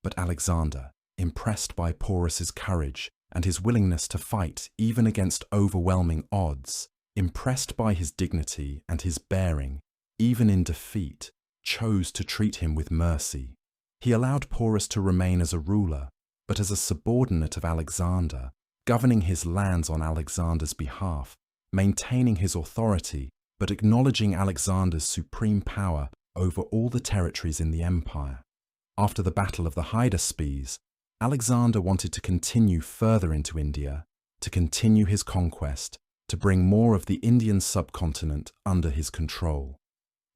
But Alexander, impressed by Porus's courage and his willingness to fight even against overwhelming odds, impressed by his dignity and his bearing, even in defeat, chose to treat him with mercy. He allowed Porus to remain as a ruler, but as a subordinate of Alexander, governing his lands on Alexander's behalf, maintaining his authority, but acknowledging Alexander's supreme power over all the territories in the empire. After the Battle of the Hydaspes, Alexander wanted to continue further into India, to continue his conquest, to bring more of the Indian subcontinent under his control.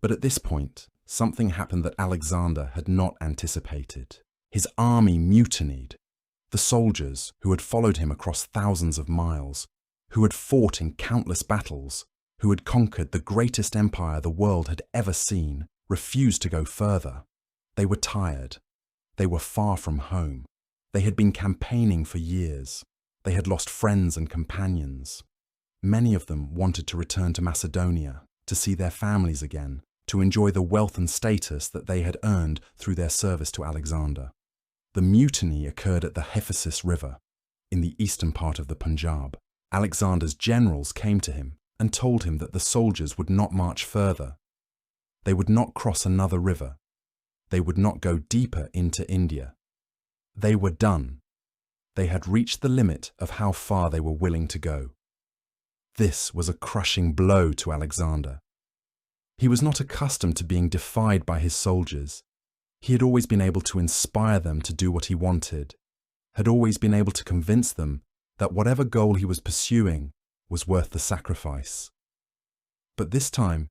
But at this point, something happened that Alexander had not anticipated. His army mutinied. The soldiers, who had followed him across thousands of miles, who had fought in countless battles, who had conquered the greatest empire the world had ever seen, refused to go further. They were tired. They were far from home. They had been campaigning for years. They had lost friends and companions. Many of them wanted to return to Macedonia, to see their families again, to enjoy the wealth and status that they had earned through their service to Alexander. The mutiny occurred at the Hephasis River, in the eastern part of the Punjab. Alexander's generals came to him and told him that the soldiers would not march further. They would not cross another river. They would not go deeper into India. They were done. They had reached the limit of how far they were willing to go. This was a crushing blow to Alexander. He was not accustomed to being defied by his soldiers. He had always been able to inspire them to do what he wanted, had always been able to convince them that whatever goal he was pursuing was worth the sacrifice. But this time,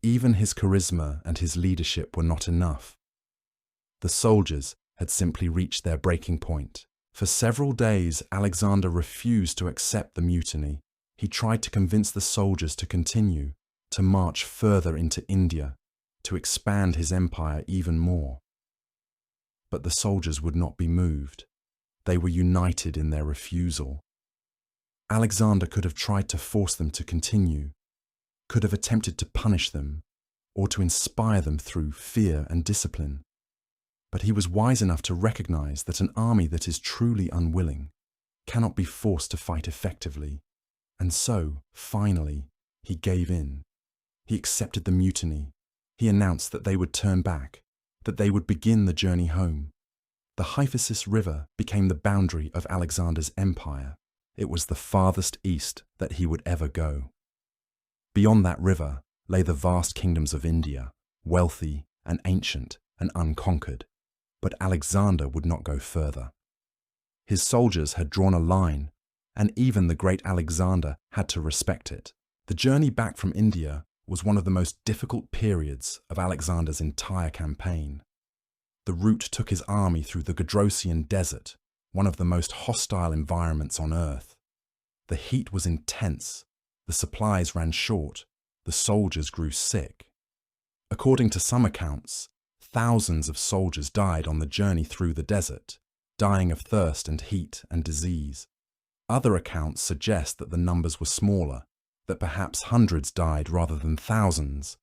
even his charisma and his leadership were not enough. The soldiers had simply reached their breaking point. For several days, Alexander refused to accept the mutiny. He tried to convince the soldiers to continue, to march further into India, to expand his empire even more. But the soldiers would not be moved. They were united in their refusal. Alexander could have tried to force them to continue, could have attempted to punish them, or to inspire them through fear and discipline. But he was wise enough to recognize that an army that is truly unwilling cannot be forced to fight effectively. And so, finally, he gave in. He accepted the mutiny. He announced that they would turn back, that they would begin the journey home. The Hephasis River became the boundary of Alexander's empire. It was the farthest east that he would ever go. Beyond that river lay the vast kingdoms of India, wealthy and ancient and unconquered. But Alexander would not go further. His soldiers had drawn a line, and even the great Alexander had to respect it. The journey back from India was one of the most difficult periods of Alexander's entire campaign. The route took his army through the Gedrosian Desert, one of the most hostile environments on earth. The heat was intense, the supplies ran short, the soldiers grew sick. According to some accounts, thousands of soldiers died on the journey through the desert, dying of thirst and heat and disease. Other accounts suggest that the numbers were smaller, that perhaps hundreds died rather than thousands,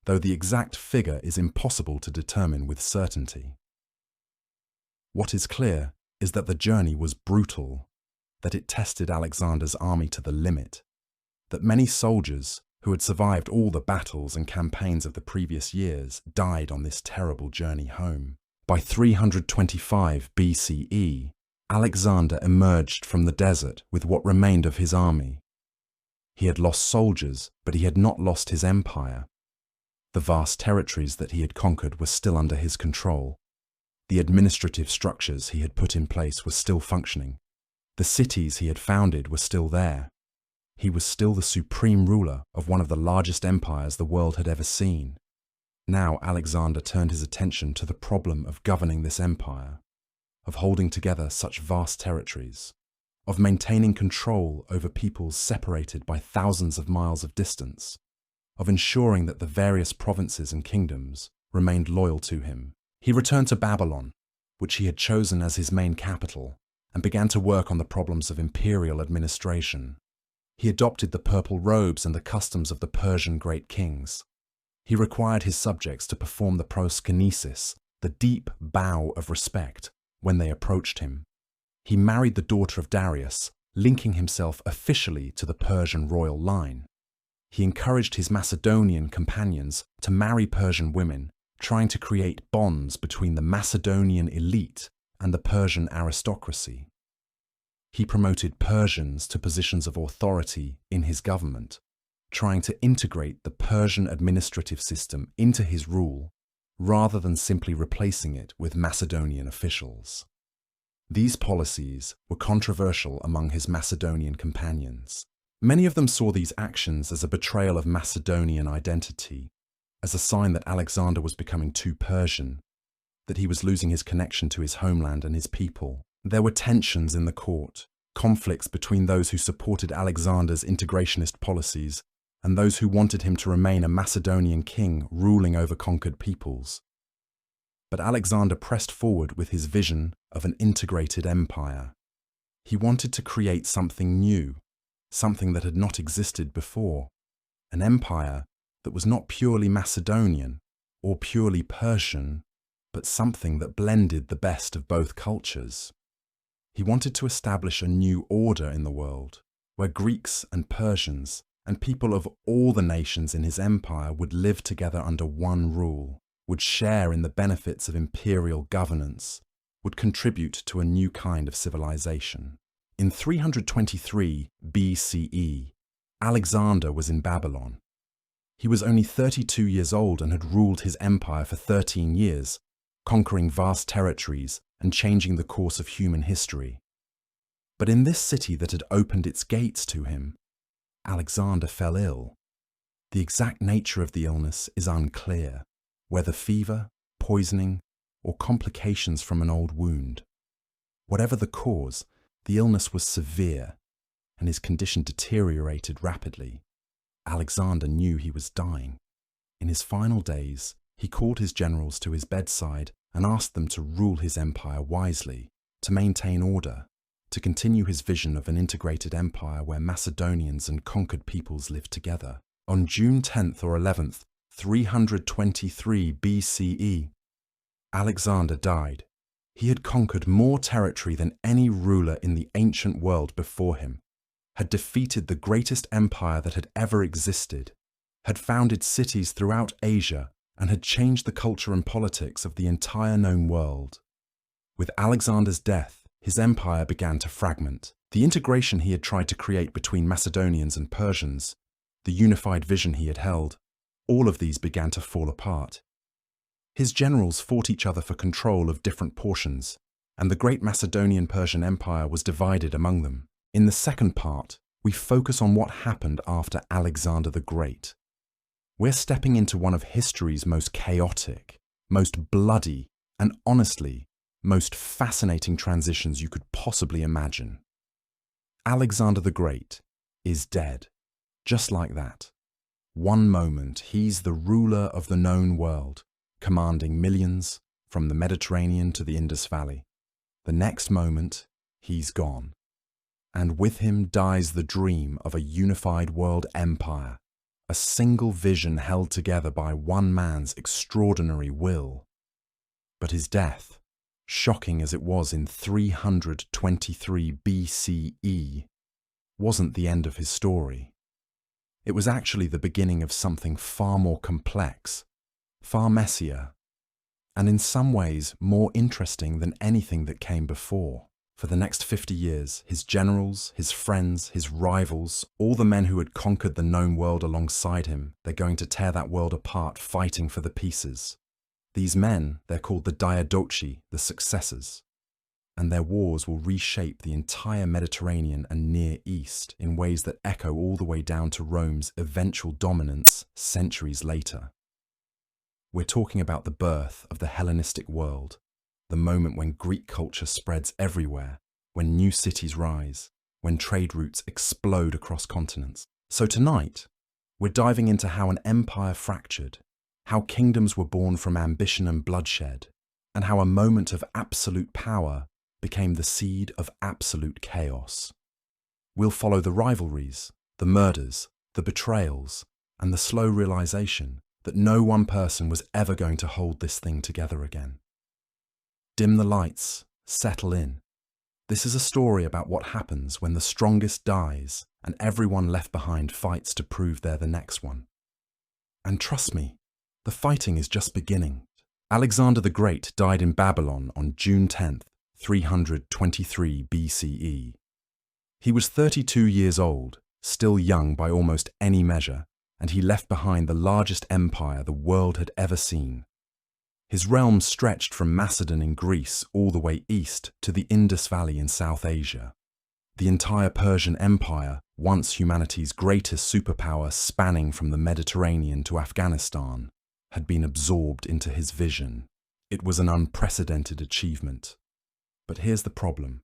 though the exact figure is impossible to determine with certainty. What is clear is that the journey was brutal, that it tested Alexander's army to the limit, that many soldiers who had survived all the battles and campaigns of the previous years died on this terrible journey home. By 325 BCE, Alexander emerged from the desert with what remained of his army, He had lost soldiers, but he had not lost his empire. The vast territories that he had conquered were still under his control. The administrative structures he had put in place were still functioning. The cities he had founded were still there. He was still the supreme ruler of one of the largest empires the world had ever seen. Now Alexander turned his attention to the problem of governing this empire, of holding together such vast territories, of maintaining control over peoples separated by thousands of miles of distance, of ensuring that the various provinces and kingdoms remained loyal to him. He returned to Babylon, which he had chosen as his main capital, and began to work on the problems of imperial administration. He adopted the purple robes and the customs of the Persian great kings. He required his subjects to perform the proskynesis, the deep bow of respect, when they approached him. He married the daughter of Darius, linking himself officially to the Persian royal line. He encouraged his Macedonian companions to marry Persian women, trying to create bonds between the Macedonian elite and the Persian aristocracy. He promoted Persians to positions of authority in his government, trying to integrate the Persian administrative system into his rule, rather than simply replacing it with Macedonian officials. These policies were controversial among his Macedonian companions. Many of them saw these actions as a betrayal of Macedonian identity, as a sign that Alexander was becoming too Persian, that he was losing his connection to his homeland and his people. There were tensions in the court, conflicts between those who supported Alexander's integrationist policies and those who wanted him to remain a Macedonian king ruling over conquered peoples. But Alexander pressed forward with his vision of an integrated empire. He wanted to create something new, something that had not existed before, an empire that was not purely Macedonian or purely Persian, but something that blended the best of both cultures. He wanted to establish a new order in the world, where Greeks and Persians and people of all the nations in his empire would live together under one rule, would share in the benefits of imperial governance, would contribute to a new kind of civilization. In 323 BCE, Alexander was in Babylon. He was only 32 years old and had ruled his empire for 13 years, conquering vast territories and changing the course of human history. But in this city that had opened its gates to him, Alexander fell ill. The exact nature of the illness is unclear, whether fever, poisoning, or complications from an old wound. Whatever the cause, the illness was severe, and his condition deteriorated rapidly. Alexander knew he was dying. In his final days, he called his generals to his bedside and asked them to rule his empire wisely, to maintain order, to continue his vision of an integrated empire where Macedonians and conquered peoples lived together. On June 10th or 11th, 323 BCE, Alexander died. He had conquered more territory than any ruler in the ancient world before him, had defeated the greatest empire that had ever existed, had founded cities throughout Asia, and had changed the culture and politics of the entire known world. With Alexander's death, his empire began to fragment. The integration he had tried to create between Macedonians and Persians, the unified vision he had held, all of these began to fall apart. His generals fought each other for control of different portions, and the great Macedonian-Persian Empire was divided among them. In the second part, we focus on what happened after Alexander the Great. We're stepping into one of history's most chaotic, most bloody, and honestly, most fascinating transitions you could possibly imagine. Alexander the Great is dead, just like that. One moment, he's the ruler of the known world, commanding millions from the Mediterranean to the Indus Valley. The next moment, he's gone. And with him dies the dream of a unified world empire, a single vision held together by one man's extraordinary will. But his death, shocking as it was in 323 BCE, wasn't the end of his story. It was actually the beginning of something far more complex, far messier, and in some ways more interesting than anything that came before. For the next 50 years, his generals, his friends, his rivals, all the men who had conquered the known world alongside him, they're going to tear that world apart, fighting for the pieces. These men, they're called the Diadochi, the successors. And their wars will reshape the entire Mediterranean and Near East in ways that echo all the way down to Rome's eventual dominance centuries later. We're talking about the birth of the Hellenistic world, the moment when Greek culture spreads everywhere, when new cities rise, when trade routes explode across continents. So tonight, we're diving into how an empire fractured, how kingdoms were born from ambition and bloodshed, and how a moment of absolute power became the seed of absolute chaos. We'll follow the rivalries, the murders, the betrayals, and the slow realization that no one person was ever going to hold this thing together again. Dim the lights, settle in. This is a story about what happens when the strongest dies and everyone left behind fights to prove they're the next one. And trust me, the fighting is just beginning. Alexander the Great died in Babylon on June 10th, 323 BCE. He was 32 years old, still young by almost any measure, and he left behind the largest empire the world had ever seen. His realm stretched from Macedon in Greece all the way east to the Indus Valley in South Asia. The entire Persian Empire, once humanity's greatest superpower spanning from the Mediterranean to Afghanistan, had been absorbed into his vision. It was an unprecedented achievement. But here's the problem.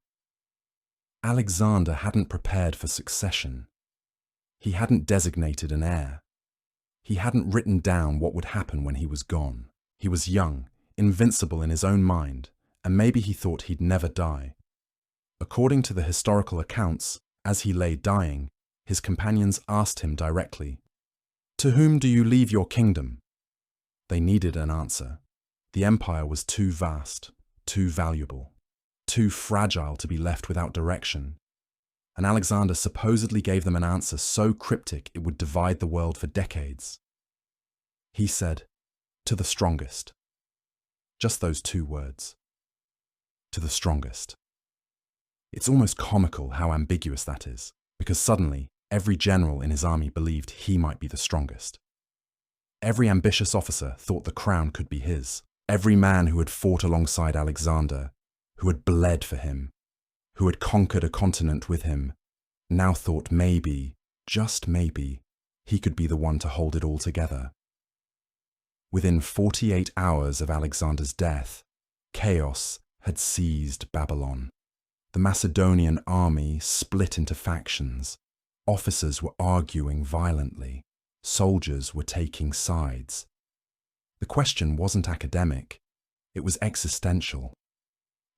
Alexander hadn't prepared for succession. He hadn't designated an heir. He hadn't written down what would happen when he was gone. He was young, invincible in his own mind, and maybe he thought he'd never die. According to the historical accounts, as he lay dying, his companions asked him directly, "To whom do you leave your kingdom?" They needed an answer. The empire was too vast, too valuable, too fragile to be left without direction. And Alexander supposedly gave them an answer so cryptic it would divide the world for decades. He said, "To the strongest." Just those two words. To the strongest. It's almost comical how ambiguous that is, because suddenly every general in his army believed he might be the strongest. Every ambitious officer thought the crown could be his. Every man who had fought alongside Alexander, who had bled for him, who had conquered a continent with him, now thought maybe, just maybe, he could be the one to hold it all together. Within 48 hours of Alexander's death, chaos had seized Babylon. The Macedonian army split into factions. Officers were arguing violently. Soldiers were taking sides. The question wasn't academic, it was existential.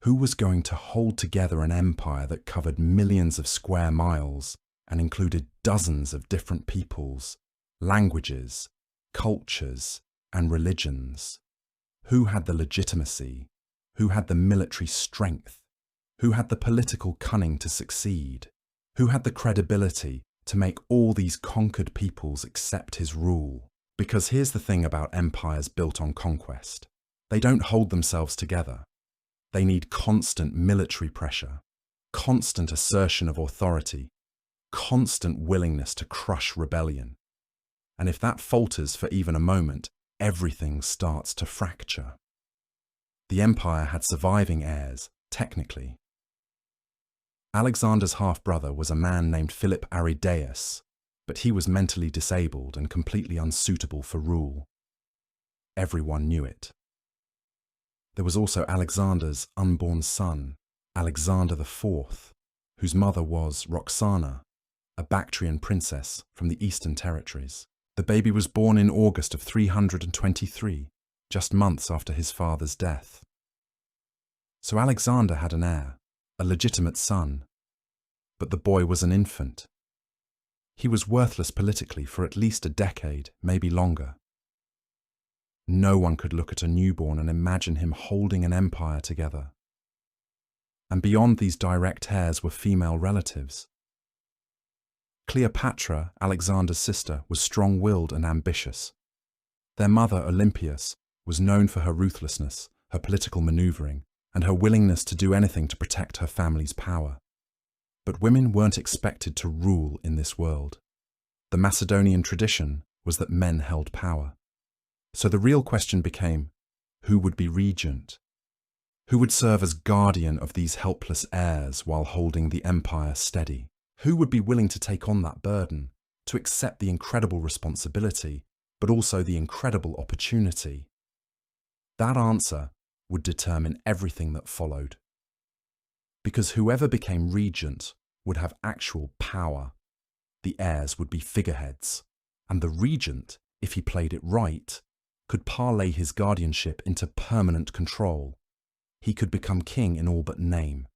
Who was going to hold together an empire that covered millions of square miles and included dozens of different peoples, languages, cultures, and religions? Who had the legitimacy? Who had the military strength? Who had the political cunning to succeed? Who had the credibility to make all these conquered peoples accept his rule? Because here's the thing about empires built on conquest. They don't hold themselves together. They need constant military pressure, constant assertion of authority, constant willingness to crush rebellion. And if that falters for even a moment, everything starts to fracture. The empire had surviving heirs, technically. Alexander's half-brother was a man named Philip Aridaeus, but he was mentally disabled and completely unsuitable for rule. Everyone knew it. There was also Alexander's unborn son, Alexander IV, whose mother was Roxana, a Bactrian princess from the Eastern Territories. The baby was born in August of 323, just months after his father's death. So Alexander had an heir, a legitimate son, but the boy was an infant. He was worthless politically for at least a decade, maybe longer. No one could look at a newborn and imagine him holding an empire together. And beyond these direct heirs were female relatives. Cleopatra, Alexander's sister, was strong-willed and ambitious. Their mother, Olympias, was known for her ruthlessness, her political maneuvering, and her willingness to do anything to protect her family's power. But women weren't expected to rule in this world. The Macedonian tradition was that men held power. So the real question became, who would be regent? Who would serve as guardian of these helpless heirs while holding the empire steady? Who would be willing to take on that burden, to accept the incredible responsibility, but also the incredible opportunity? That answer would determine everything that followed. Because whoever became regent would have actual power. The heirs would be figureheads, and the regent, if he played it right, could parlay his guardianship into permanent control. He could become king in all but name.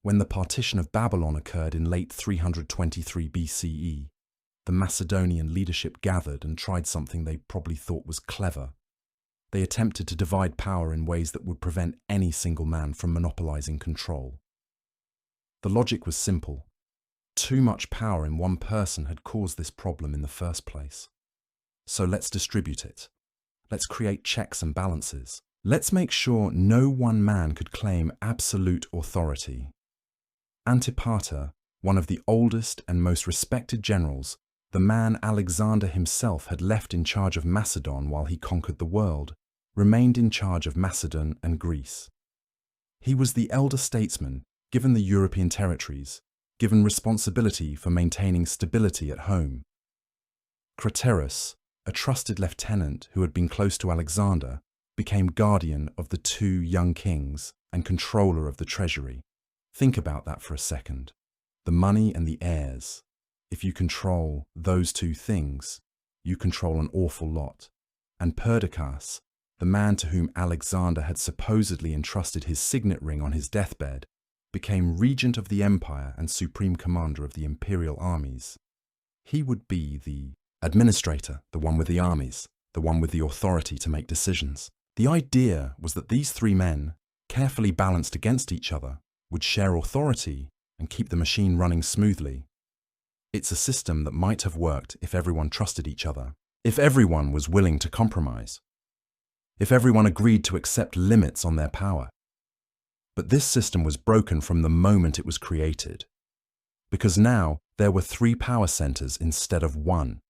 When the partition of Babylon occurred in late 323 BCE, the Macedonian leadership gathered and tried something they probably thought was clever. They attempted to divide power in ways that would prevent any single man from monopolizing control. The logic was simple. Too much power in one person had caused this problem in the first place. So let's distribute it. Let's create checks and balances. Let's make sure no one man could claim absolute authority. Antipater, one of the oldest and most respected generals, the man Alexander himself had left in charge of Macedon while he conquered the world, remained in charge of Macedon and Greece. He was the elder statesman, given the European territories, given responsibility for maintaining stability at home. Craterus, a trusted lieutenant who had been close to Alexander, became guardian of the two young kings and controller of the treasury. Think about that for a second. The money and the heirs. If you control those two things, you control an awful lot. And Perdiccas, the man to whom Alexander had supposedly entrusted his signet ring on his deathbed, became regent of the empire and supreme commander of the imperial armies. He would be the administrator, the one with the armies, the one with the authority to make decisions. The idea was that these three men, carefully balanced against each other, would share authority and keep the machine running smoothly. It's a system that might have worked if everyone trusted each other, if everyone was willing to compromise, if everyone agreed to accept limits on their power. But this system was broken from the moment it was created, because now there were three power centers instead of one.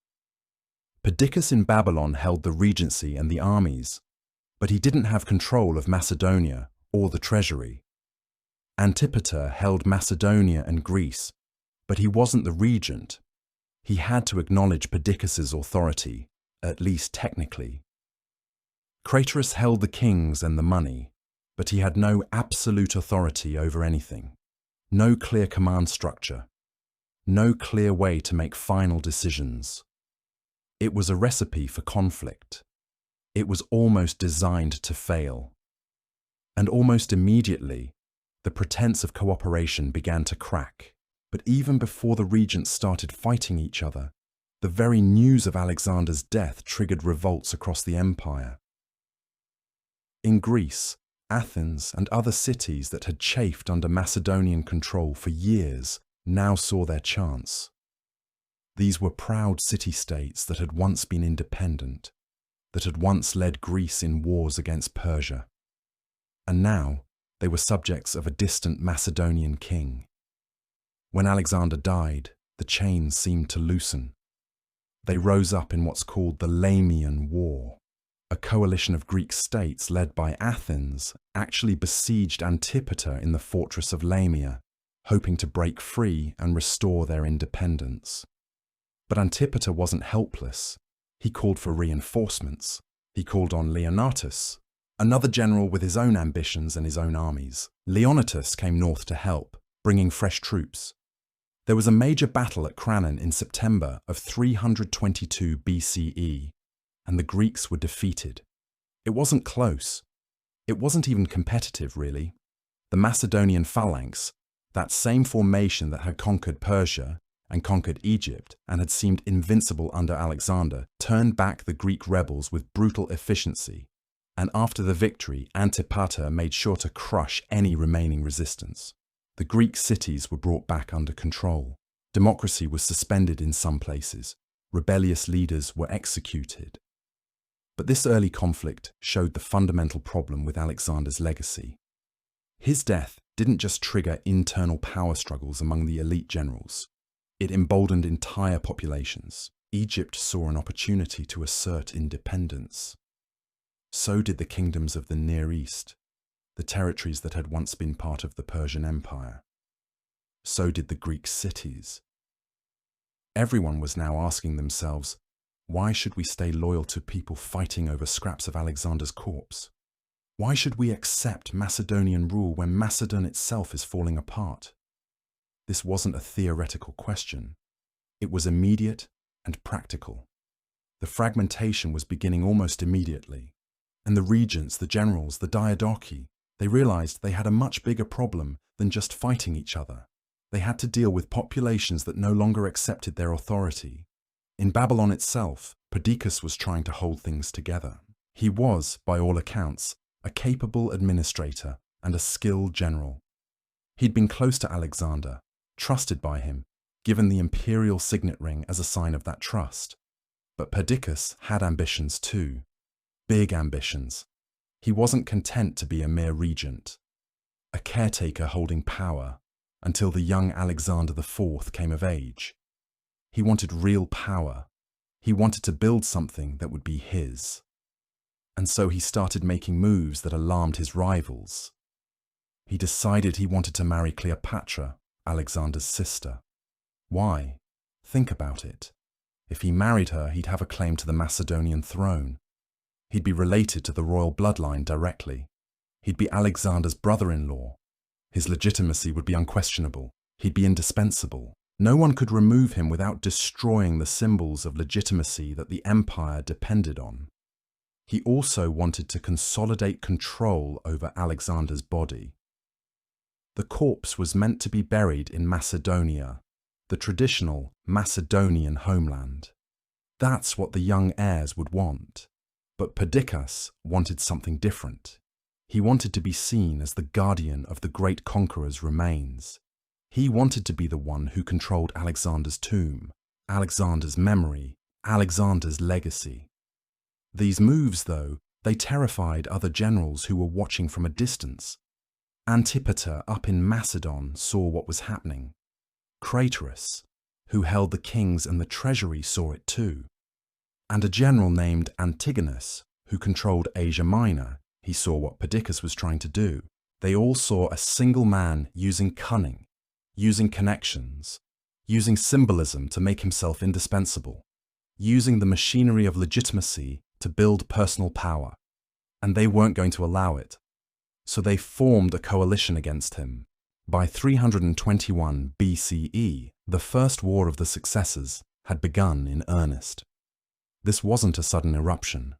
Perdiccas in Babylon held the regency and the armies, but he didn't have control of Macedonia or the treasury. Antipater held Macedonia and Greece, but he wasn't the regent. He had to acknowledge Perdiccas's authority, at least technically. Craterus held the kings and the money, but he had no absolute authority over anything, no clear command structure, no clear way to make final decisions. It was a recipe for conflict. It was almost designed to fail. And almost immediately, the pretense of cooperation began to crack. But even before the regents started fighting each other, the very news of Alexander's death triggered revolts across the empire. In Greece, Athens and other cities that had chafed under Macedonian control for years now saw their chance. These were proud city-states that had once been independent, that had once led Greece in wars against Persia. And now they were subjects of a distant Macedonian king. When Alexander died, the chains seemed to loosen. They rose up in what's called the Lamian War. A coalition of Greek states led by Athens actually besieged Antipater in the fortress of Lamia, hoping to break free and restore their independence. But Antipater wasn't helpless. He called for reinforcements. He called on Leonatus, another general with his own ambitions and his own armies. Leonatus came north to help, bringing fresh troops. There was a major battle at Cranon in September of 322 BCE, and the Greeks were defeated. It wasn't close. It wasn't even competitive, really. The Macedonian phalanx, that same formation that had conquered Persia and conquered Egypt and had seemed invincible under Alexander, turned back the Greek rebels with brutal efficiency, and after the victory, Antipater made sure to crush any remaining resistance. The Greek cities were brought back under control. Democracy was suspended in some places. Rebellious leaders were executed. But this early conflict showed the fundamental problem with Alexander's legacy. His death didn't just trigger internal power struggles among the elite generals. It emboldened entire populations. Egypt saw an opportunity to assert independence. So did the kingdoms of the Near East, the territories that had once been part of the Persian Empire. So did the Greek cities. Everyone was now asking themselves, why should we stay loyal to people fighting over scraps of Alexander's corpse? Why should we accept Macedonian rule when Macedon itself is falling apart? This wasn't a theoretical question. It was immediate and practical. The fragmentation was beginning almost immediately. And the regents, the generals, the diadochi, they realized they had a much bigger problem than just fighting each other. They had to deal with populations that no longer accepted their authority. In Babylon itself, Perdiccas was trying to hold things together. He was, by all accounts, a capable administrator and a skilled general. He'd been close to Alexander, trusted by him, given the imperial signet ring as a sign of that trust. But Perdiccas had ambitions too. Big ambitions. He wasn't content to be a mere regent, a caretaker holding power, until the young Alexander IV came of age. He wanted real power. He wanted to build something that would be his. And so he started making moves that alarmed his rivals. He decided he wanted to marry Cleopatra, Alexander's sister. Why? Think about it. If he married her, he'd have a claim to the Macedonian throne. He'd be related to the royal bloodline directly. He'd be Alexander's brother-in-law. His legitimacy would be unquestionable. He'd be indispensable. No one could remove him without destroying the symbols of legitimacy that the empire depended on. He also wanted to consolidate control over Alexander's body. The corpse was meant to be buried in Macedonia, the traditional Macedonian homeland. That's what the young heirs would want. But Perdiccas wanted something different. He wanted to be seen as the guardian of the great conqueror's remains. He wanted to be the one who controlled Alexander's tomb, Alexander's memory, Alexander's legacy. These moves, though, they terrified other generals who were watching from a distance. Antipater up in Macedon saw what was happening. Craterus, who held the kings and the treasury, saw it too. And a general named Antigonus, who controlled Asia Minor, he saw what Perdiccas was trying to do. They all saw a single man using cunning, using connections, using symbolism to make himself indispensable, using the machinery of legitimacy to build personal power. And they weren't going to allow it. So they formed a coalition against him. By 321 BCE, the First War of the Successors had begun in earnest. This wasn't a sudden eruption.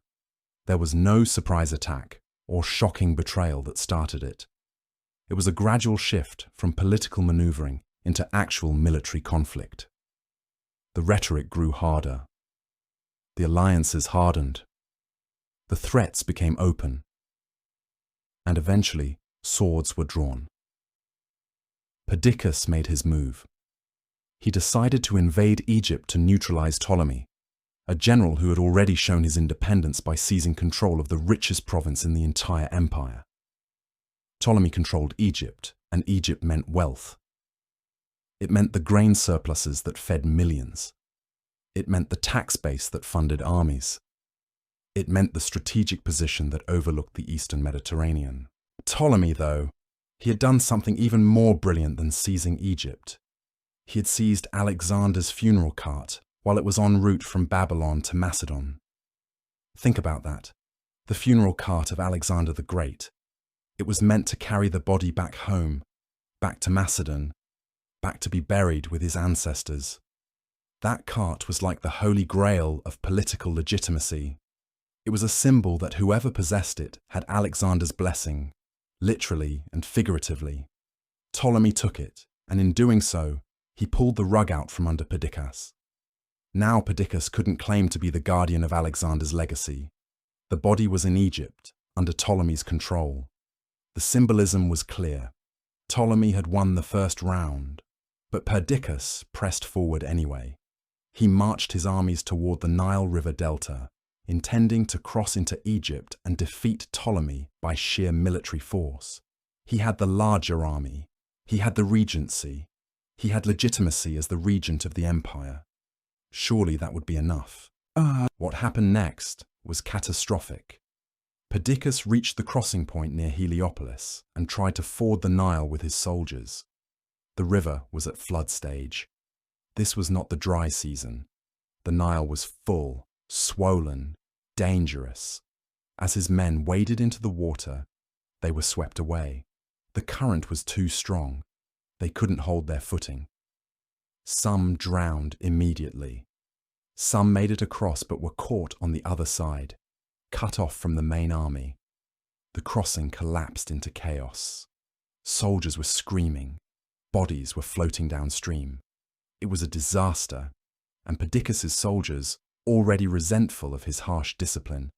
There was no surprise attack or shocking betrayal that started it. It was a gradual shift from political maneuvering into actual military conflict. The rhetoric grew harder. The alliances hardened. The threats became open. And eventually, swords were drawn. Perdiccas made his move. He decided to invade Egypt to neutralize Ptolemy, a general who had already shown his independence by seizing control of the richest province in the entire empire. Ptolemy controlled Egypt, and Egypt meant wealth. It meant the grain surpluses that fed millions. It meant the tax base that funded armies. It meant the strategic position that overlooked the eastern Mediterranean. Ptolemy, though, he had done something even more brilliant than seizing Egypt. He had seized Alexander's funeral cart while it was en route from Babylon to Macedon. Think about that. The funeral cart of Alexander the Great. It was meant to carry the body back home, back to Macedon, back to be buried with his ancestors. That cart was like the holy grail of political legitimacy. It was a symbol that whoever possessed it had Alexander's blessing, literally and figuratively. Ptolemy took it, and in doing so, he pulled the rug out from under Perdiccas. Now Perdiccas couldn't claim to be the guardian of Alexander's legacy. The body was in Egypt, under Ptolemy's control. The symbolism was clear. Ptolemy had won the first round, but Perdiccas pressed forward anyway. He marched his armies toward the Nile River Delta, intending to cross into Egypt and defeat Ptolemy by sheer military force. He had the larger army. He had the regency. He had legitimacy as the regent of the empire. Surely that would be enough. What happened next was catastrophic. Perdiccas reached the crossing point near Heliopolis and tried to ford the Nile with his soldiers. The river was at flood stage. This was not the dry season. The Nile was full, swollen, dangerous. As his men waded into the water, they were swept away. The current was too strong. They couldn't hold their footing. Some drowned immediately. Some made it across but were caught on the other side, cut off from the main army. The crossing collapsed into chaos. Soldiers were screaming. Bodies were floating downstream. It was a disaster, and Perdiccas' soldiers, already resentful of his harsh discipline,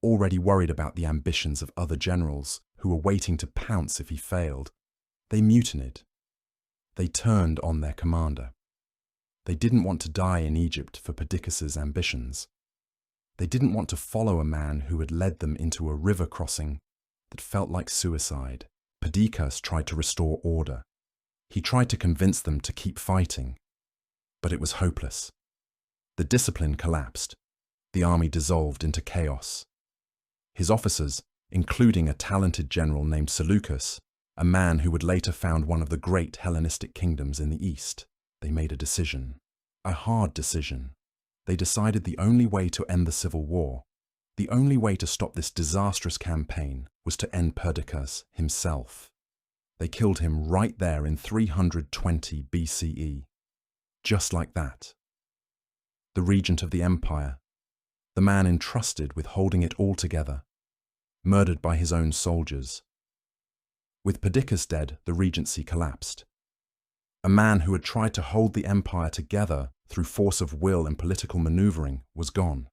already worried about the ambitions of other generals who were waiting to pounce if he failed, they mutinied. They turned on their commander. They didn't want to die in Egypt for Perdiccas' ambitions. They didn't want to follow a man who had led them into a river crossing that felt like suicide. Perdiccas tried to restore order. He tried to convince them to keep fighting, but it was hopeless. The discipline collapsed. The army dissolved into chaos. His officers, including a talented general named Seleucus, a man who would later found one of the great Hellenistic kingdoms in the east, they made a decision. A hard decision. They decided the only way to end the civil war, the only way to stop this disastrous campaign, was to end Perdiccas himself. They killed him right there in 320 BCE. Just like that. The regent of the empire, the man entrusted with holding it all together, murdered by his own soldiers. With Perdiccas dead, the regency collapsed. A man who had tried to hold the empire together through force of will and political maneuvering was gone.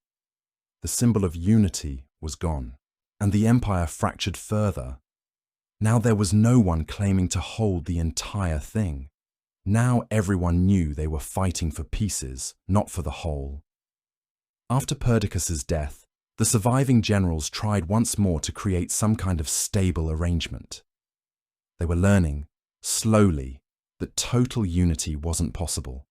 The symbol of unity was gone, and the empire fractured further. Now there was no one claiming to hold the entire thing. Now everyone knew they were fighting for pieces, not for the whole. After Perdiccas' death, the surviving generals tried once more to create some kind of stable arrangement. They were learning, slowly, that total unity wasn't possible,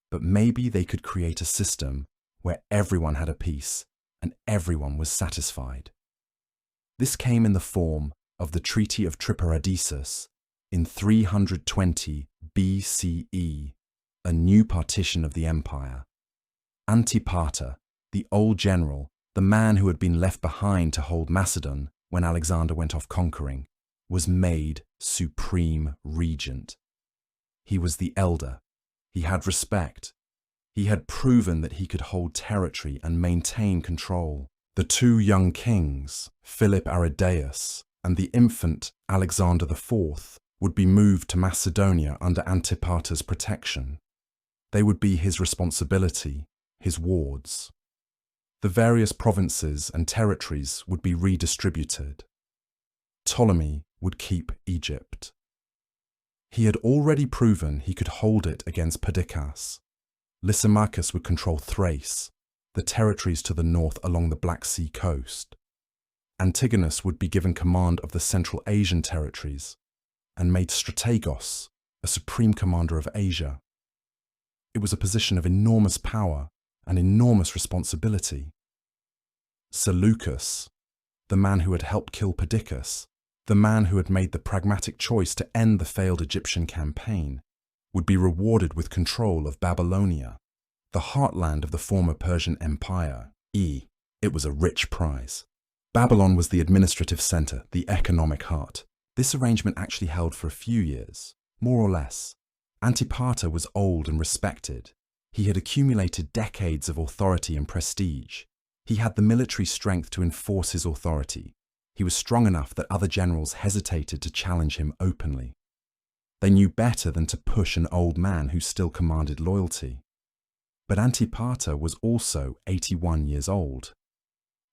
but maybe they could create a system where everyone had a peace and everyone was satisfied. This came in the form of the Treaty of Triparadisus in 320 BCE, a new partition of the empire. Antipater, the old general, the man who had been left behind to hold Macedon when Alexander went off conquering, was made supreme regent. He was the elder. He had respect. He had proven that he could hold territory and maintain control. The two young kings, Philip Aridaeus and the infant Alexander IV, would be moved to Macedonia under Antipater's protection. They would be his responsibility, his wards. The various provinces and territories would be redistributed. Ptolemy would keep Egypt. He had already proven he could hold it against Perdiccas. Lysimachus would control Thrace, the territories to the north along the Black Sea coast. Antigonus would be given command of the Central Asian territories and made Strategos a supreme commander of Asia. It was a position of enormous power and enormous responsibility. Seleucus, the man who had helped kill Perdiccas, the man who had made the pragmatic choice to end the failed Egyptian campaign, would be rewarded with control of Babylonia, the heartland of the former Persian Empire. It was a rich prize. Babylon was the administrative center, the economic heart. This arrangement actually held for a few years, more or less. Antipater was old and respected. He had accumulated decades of authority and prestige. He had the military strength to enforce his authority. He was strong enough that other generals hesitated to challenge him openly. They knew better than to push an old man who still commanded loyalty. But Antipater was also 81 years old.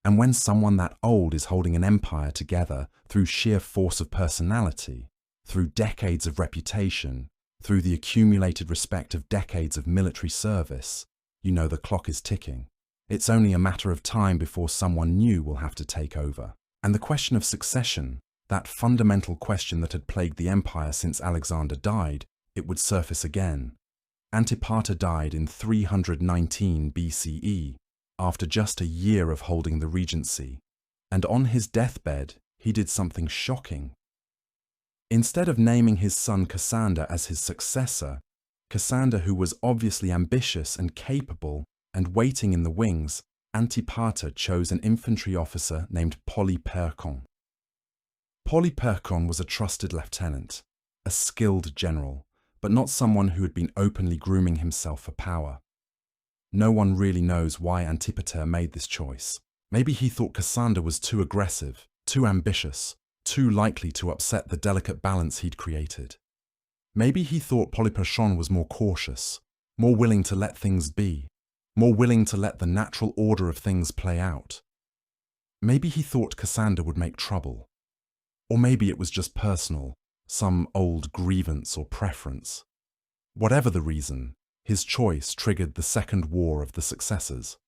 And when someone that old is holding an empire together through sheer force of personality, through decades of reputation, through the accumulated respect of decades of military service, you know the clock is ticking. It's only a matter of time before someone new will have to take over. And the question of succession, That fundamental question that had plagued the empire since Alexander died, it would surface again. Antipater died in 319 BCE, after just a year of holding the regency, and on his deathbed he did something shocking. Instead of naming his son Cassander as his successor, Cassander, who was obviously ambitious and capable and waiting in the wings, Antipater chose an infantry officer named Polyperchon. Polyperchon was a trusted lieutenant, a skilled general, but not someone who had been openly grooming himself for power. No one really knows why Antipater made this choice. Maybe he thought Cassander was too aggressive, too ambitious, too likely to upset the delicate balance he'd created. Maybe he thought Polyperchon was more cautious, more willing to let things be, more willing to let the natural order of things play out. Maybe he thought Cassander would make trouble. Or maybe it was just personal, some old grievance or preference. Whatever the reason, his choice triggered the Second War of the Successors.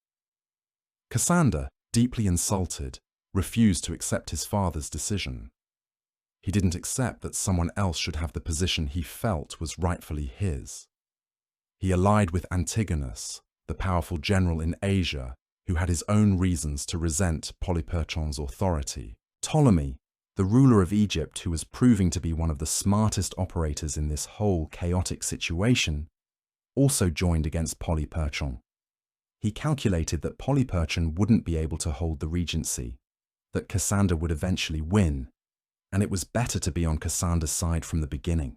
Cassander, deeply insulted, refused to accept his father's decision. He didn't accept that someone else should have the position he felt was rightfully his. He allied with Antigonus, the powerful general in Asia, who had his own reasons to resent Polyperchon's authority. Ptolemy, the ruler of Egypt, who was proving to be one of the smartest operators in this whole chaotic situation, also joined against Polyperchon. He calculated that Polyperchon wouldn't be able to hold the regency, that Cassander would eventually win, and it was better to be on Cassander's side from the beginning.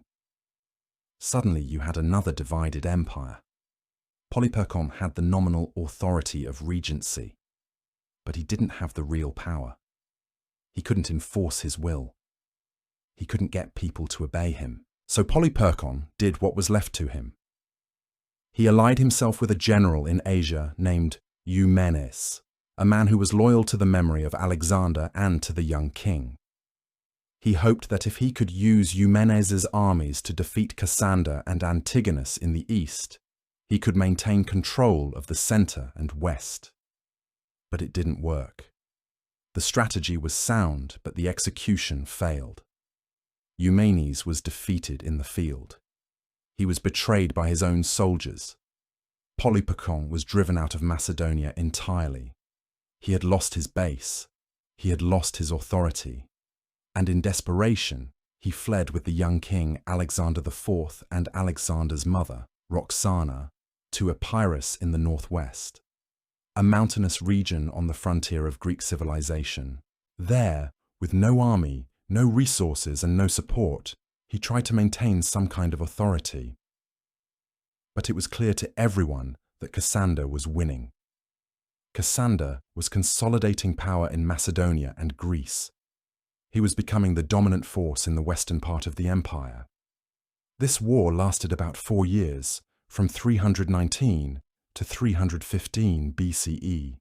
Suddenly you had another divided empire. Polyperchon had the nominal authority of regency, but he didn't have the real power. He couldn't enforce his will. He couldn't get people to obey him. So Polyperchon did what was left to him. He allied himself with a general in Asia named Eumenes, a man who was loyal to the memory of Alexander and to the young king. He hoped that if he could use Eumenes's armies to defeat Cassander and Antigonus in the east, he could maintain control of the center and west. But it didn't work. The strategy was sound, but the execution failed. Eumenes was defeated in the field. He was betrayed by his own soldiers. Polyperchon was driven out of Macedonia entirely. He had lost his base. He had lost his authority. And in desperation, he fled with the young king Alexander IV and Alexander's mother, Roxana, to Epirus in the northwest, a mountainous region on the frontier of Greek civilization. There, with no army, no resources and no support, he tried to maintain some kind of authority. But it was clear to everyone that Cassander was winning. Cassander was consolidating power in Macedonia and Greece. He was becoming the dominant force in the western part of the empire. This war lasted about 4 years, from 319 to 315 BCE,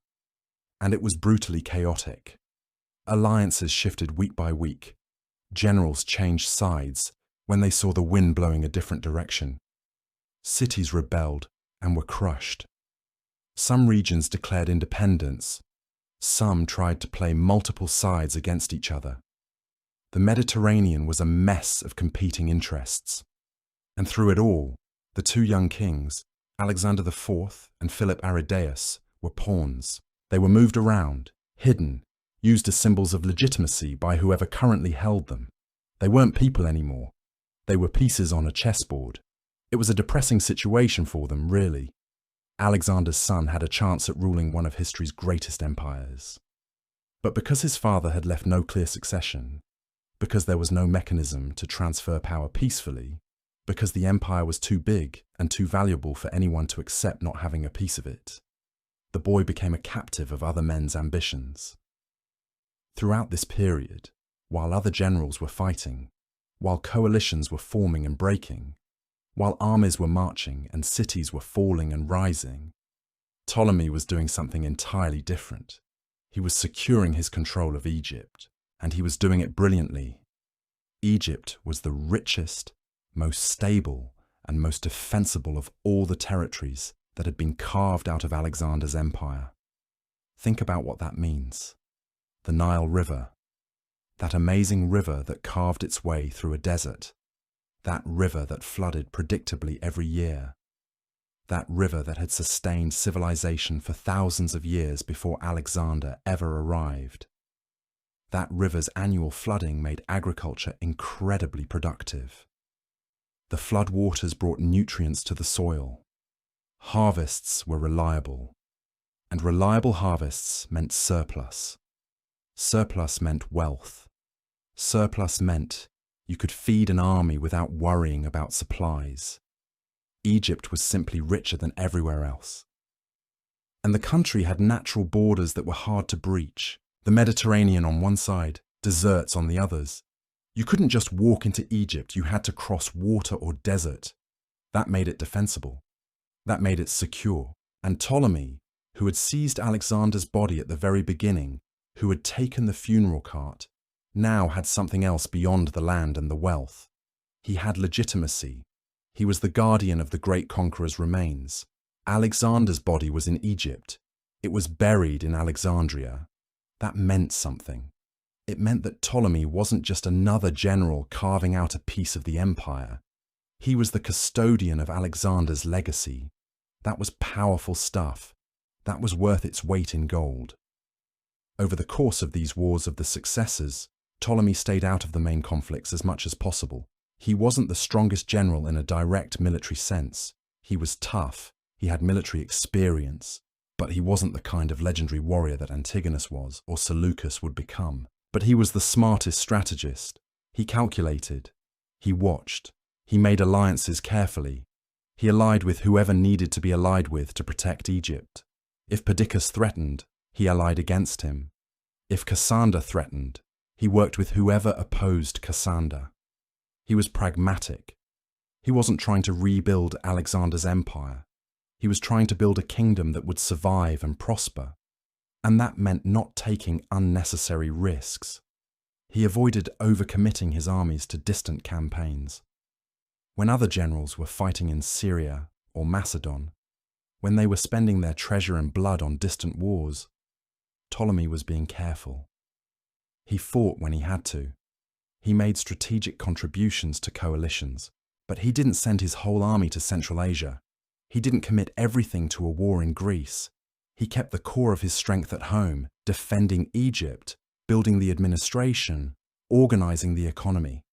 and it was brutally chaotic. Alliances shifted week by week. Generals changed sides when they saw the wind blowing a different direction. Cities rebelled and were crushed. Some regions declared independence. Some tried to play multiple sides against each other. The Mediterranean was a mess of competing interests. And through it all, the two young kings, Alexander IV and Philip Aridaeus, were pawns. They were moved around, hidden, used as symbols of legitimacy by whoever currently held them. They weren't people anymore. They were pieces on a chessboard. It was a depressing situation for them, really. Alexander's son had a chance at ruling one of history's greatest empires. But because his father had left no clear succession, because there was no mechanism to transfer power peacefully, because the empire was too big and too valuable for anyone to accept not having a piece of it, the boy became a captive of other men's ambitions. Throughout this period, while other generals were fighting, while coalitions were forming and breaking, while armies were marching and cities were falling and rising, Ptolemy was doing something entirely different. He was securing his control of Egypt, and he was doing it brilliantly. Egypt was the richest, most stable, and most defensible of all the territories that had been carved out of Alexander's empire. Think about what that means. The Nile River, That amazing river that carved its way through a desert. That river that flooded predictably every year. That river that had sustained civilization for thousands of years before Alexander ever arrived. That river's annual flooding made agriculture incredibly productive. The flood waters brought nutrients to the soil. Harvests were reliable. And reliable harvests meant surplus. Surplus meant wealth. Surplus meant you could feed an army without worrying about supplies. Egypt was simply richer than everywhere else. And the country had natural borders that were hard to breach. The Mediterranean on one side, deserts on the others. You couldn't just walk into Egypt, you had to cross water or desert. That made it defensible. That made it secure. And Ptolemy, who had seized Alexander's body at the very beginning, who had taken the funeral cart, now had something else beyond the land and the wealth. He had legitimacy. He was the guardian of the great conqueror's remains. Alexander's body was in Egypt. It was buried in Alexandria. That meant something. It meant that Ptolemy wasn't just another general carving out a piece of the empire. He was the custodian of Alexander's legacy. That was powerful stuff. That was worth its weight in gold. Over the course of these wars of the successors, Ptolemy stayed out of the main conflicts as much as possible. He wasn't the strongest general in a direct military sense. He was tough, he had military experience, but he wasn't the kind of legendary warrior that Antigonus was or Seleucus would become. But he was the smartest strategist. He calculated. He watched. He made alliances carefully. He allied with whoever needed to be allied with to protect Egypt. If Perdiccas threatened, he allied against him. If Cassander threatened, he worked with whoever opposed Cassander. He was pragmatic. He wasn't trying to rebuild Alexander's empire. He was trying to build a kingdom that would survive and prosper. And that meant not taking unnecessary risks. He avoided overcommitting his armies to distant campaigns. When other generals were fighting in Syria or Macedon, when they were spending their treasure and blood on distant wars, Ptolemy was being careful. He fought when he had to. He made strategic contributions to coalitions, but he didn't send his whole army to Central Asia. He didn't commit everything to a war in Greece. He kept the core of his strength at home, defending Egypt, building the administration, organizing the economy.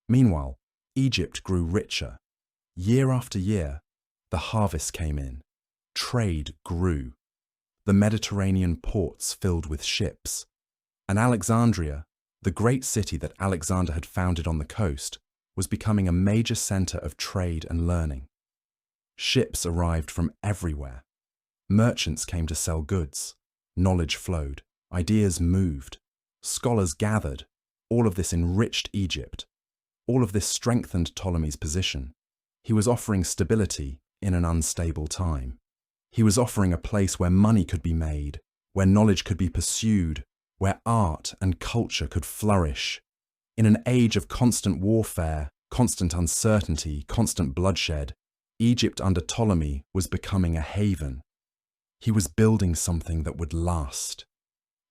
Meanwhile, Egypt grew richer. Year after year, the harvest came in. Trade grew. The Mediterranean ports filled with ships. And Alexandria, the great city that Alexander had founded on the coast, was becoming a major center of trade and learning. Ships arrived from everywhere. Merchants came to sell goods. Knowledge flowed. Ideas moved. Scholars gathered. All of this enriched Egypt. All of this strengthened Ptolemy's position. He was offering stability in an unstable time. He was offering a place where money could be made, where knowledge could be pursued, where art and culture could flourish. In an age of constant warfare, constant uncertainty, constant bloodshed, Egypt under Ptolemy was becoming a haven. He was building something that would last.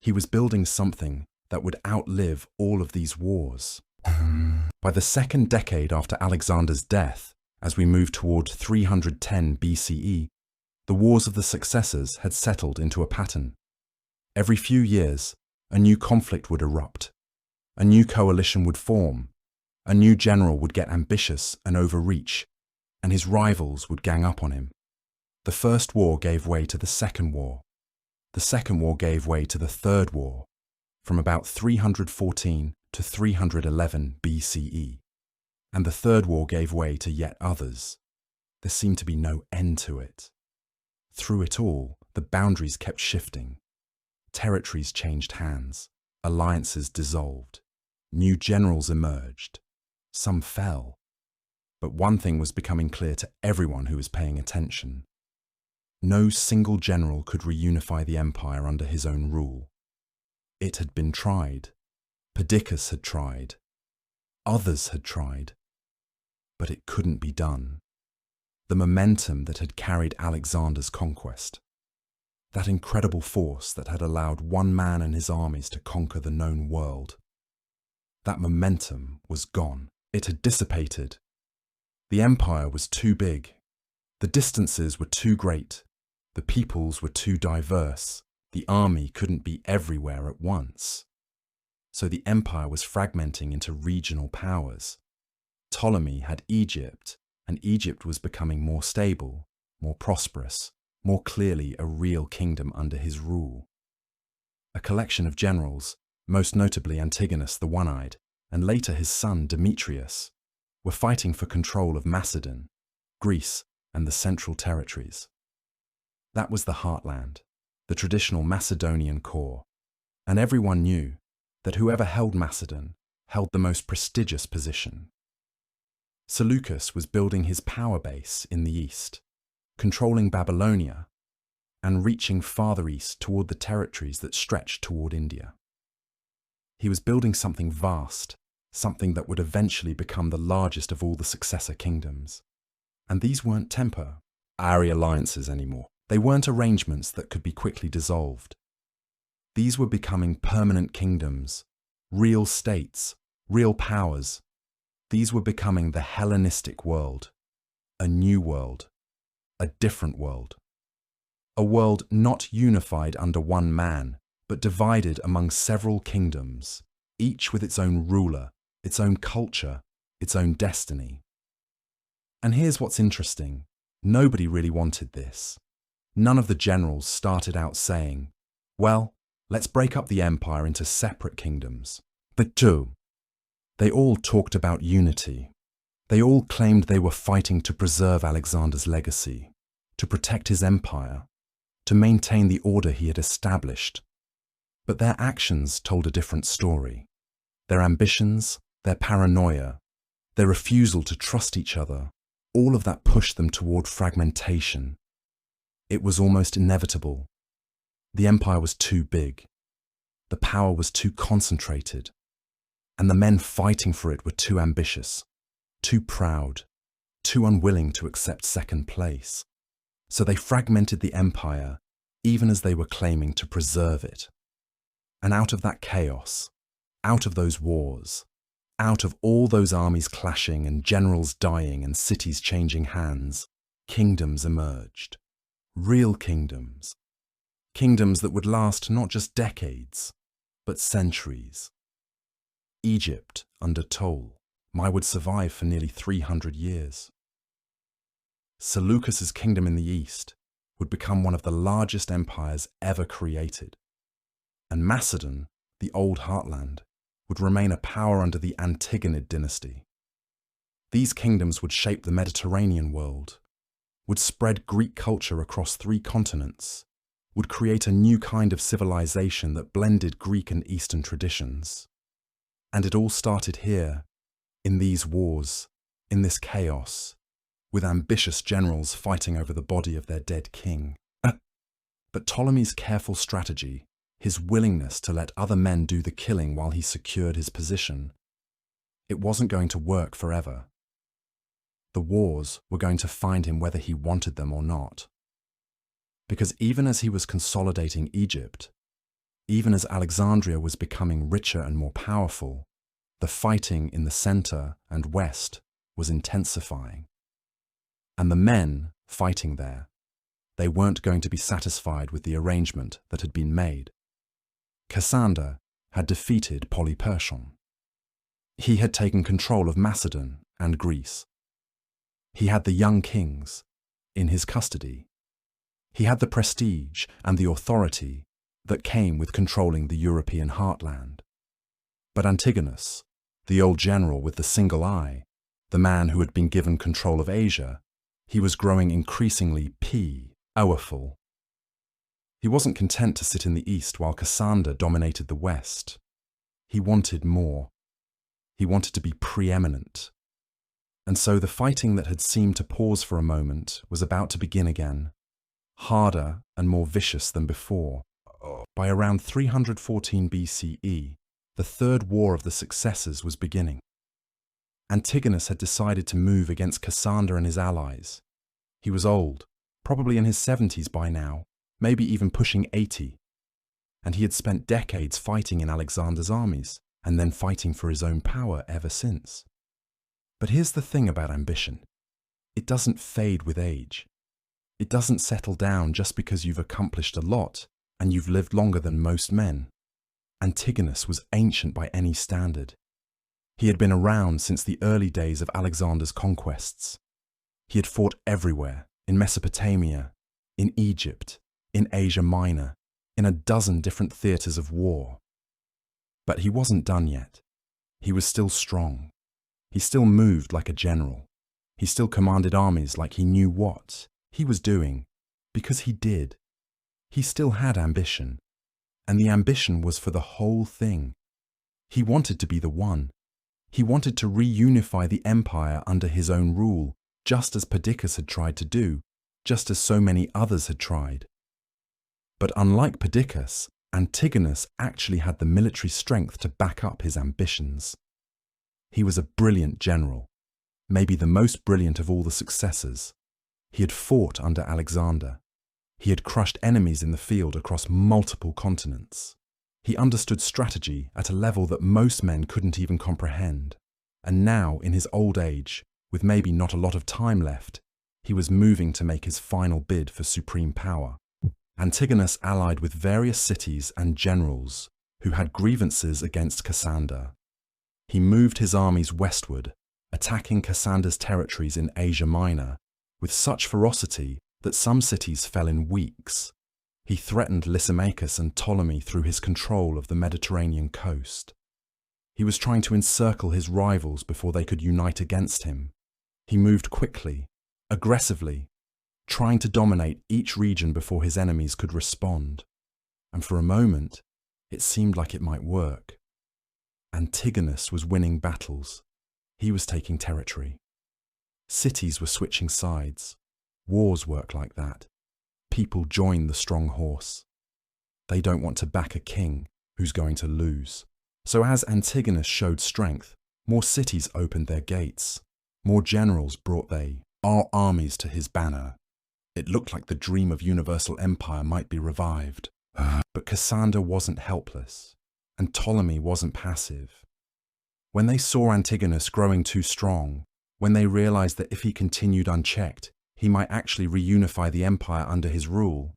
He was building something that would outlive all of these wars. By the second decade after Alexander's death, as we moved toward 310 BCE, the wars of the successors had settled into a pattern. Every few years, a new conflict would erupt. A new coalition would form. A new general would get ambitious and overreach, and his rivals would gang up on him. The first war gave way to the second war. The second war gave way to the third war, from about 314 to 311 BCE. And the third war gave way to yet others. There seemed to be no end to it. Through it all, the boundaries kept shifting. Territories changed hands. Alliances dissolved. New generals emerged. Some fell. But one thing was becoming clear to everyone who was paying attention. No single general could reunify the empire under his own rule. It had been tried. Perdiccas had tried. Others had tried. But it couldn't be done. The momentum that had carried Alexander's conquest, that incredible force that had allowed one man and his armies to conquer the known world, That momentum was gone. It had dissipated. The empire was too big. The distances were too great. The peoples were too diverse. The army couldn't be everywhere at once. So the empire was fragmenting into regional powers. Ptolemy had Egypt, and Egypt was becoming more stable, more prosperous, more clearly a real kingdom under his rule. A collection of generals, most notably Antigonus the One-Eyed, and later his son Demetrius, were fighting for control of Macedon, Greece, and the central territories. That was the heartland, the traditional Macedonian core, and everyone knew that whoever held Macedon held the most prestigious position. Seleucus was building his power base in the east, controlling Babylonia, and reaching farther east toward the territories that stretched toward India. He was building something vast, something that would eventually become the largest of all the successor kingdoms. And these weren't temporary alliances anymore. They weren't arrangements that could be quickly dissolved. These were becoming permanent kingdoms, real states, real powers. These were becoming the Hellenistic world, a new world, a different world. A world not unified under one man, but divided among several kingdoms, each with its own ruler, its own culture, its own destiny. And here's what's interesting. Nobody really wanted this. None of the generals started out saying, well, let's break up the empire into separate kingdoms. But they all talked about unity. They all claimed they were fighting to preserve Alexander's legacy, to protect his empire, to maintain the order he had established. But their actions told a different story. Their ambitions, their paranoia, their refusal to trust each other, all of that pushed them toward fragmentation. It was almost inevitable. The empire was too big. The power was too concentrated. And the men fighting for it were too ambitious, too proud, too unwilling to accept second place. So they fragmented the empire, even as they were claiming to preserve it. And out of that chaos, out of those wars, out of all those armies clashing and generals dying and cities changing hands, kingdoms emerged. Real kingdoms. Kingdoms that would last not just decades, but centuries. Egypt, under Ptolemy, would survive for nearly 300 years. Seleucus's kingdom in the east would become one of the largest empires ever created. And Macedon, the old heartland, would remain a power under the Antigonid dynasty. These kingdoms would shape the Mediterranean world, would spread Greek culture across 3 continents, would create a new kind of civilization that blended Greek and Eastern traditions. And it all started here, in these wars, in this chaos, with ambitious generals fighting over the body of their dead king. But Ptolemy's careful strategy, his willingness to let other men do the killing while he secured his position, it wasn't going to work forever. The wars were going to find him whether he wanted them or not. Because even as he was consolidating Egypt, even as Alexandria was becoming richer and more powerful, the fighting in the center and west was intensifying. And the men fighting there, they weren't going to be satisfied with the arrangement that had been made. Cassander had defeated Polyperchon. He had taken control of Macedon and Greece. He had the young kings in his custody. He had the prestige and the authority that came with controlling the European heartland. But Antigonus, the old general with the single eye, the man who had been given control of Asia, he was growing increasingly powerful. He wasn't content to sit in the east while Cassander dominated the west. He wanted more. He wanted to be preeminent. And so the fighting that had seemed to pause for a moment was about to begin again, harder and more vicious than before. By around 314 BCE, the Third War of the Successors was beginning. Antigonus had decided to move against Cassander and his allies. He was old, probably in his 70s by now, maybe even pushing 80. And he had spent decades fighting in Alexander's armies, and then fighting for his own power ever since. But here's the thing about ambition. It doesn't fade with age. It doesn't settle down just because you've accomplished a lot and you've lived longer than most men. Antigonus was ancient by any standard. He had been around since the early days of Alexander's conquests. He had fought everywhere, in Mesopotamia, in Egypt, in Asia Minor, in a dozen different theatres of war. But he wasn't done yet. He was still strong. He still moved like a general. He still commanded armies like he knew what he was doing, because he did. He still had ambition, and the ambition was for the whole thing. He wanted to be the one. He wanted to reunify the empire under his own rule, just as Perdiccas had tried to do, just as so many others had tried. But unlike Perdiccas, Antigonus actually had the military strength to back up his ambitions. He was a brilliant general, maybe the most brilliant of all the successors. He had fought under Alexander. He had crushed enemies in the field across multiple continents. He understood strategy at a level that most men couldn't even comprehend. And now, in his old age, with maybe not a lot of time left, he was moving to make his final bid for supreme power. Antigonus allied with various cities and generals who had grievances against Cassander. He moved his armies westward, attacking Cassander's territories in Asia Minor with such ferocity that some cities fell in weeks. He threatened Lysimachus and Ptolemy through his control of the Mediterranean coast. He was trying to encircle his rivals before they could unite against him. He moved quickly, aggressively, trying to dominate each region before his enemies could respond. And for a moment, it seemed like it might work. Antigonus was winning battles. He was taking territory. Cities were switching sides. Wars work like that. People join the strong horse. They don't want to back a king who's going to lose. So as Antigonus showed strength, more cities opened their gates. More generals brought our armies to his banner. It looked like the dream of universal empire might be revived. But Cassander wasn't helpless, and Ptolemy wasn't passive. When they saw Antigonus growing too strong, when they realized that if he continued unchecked, he might actually reunify the empire under his rule,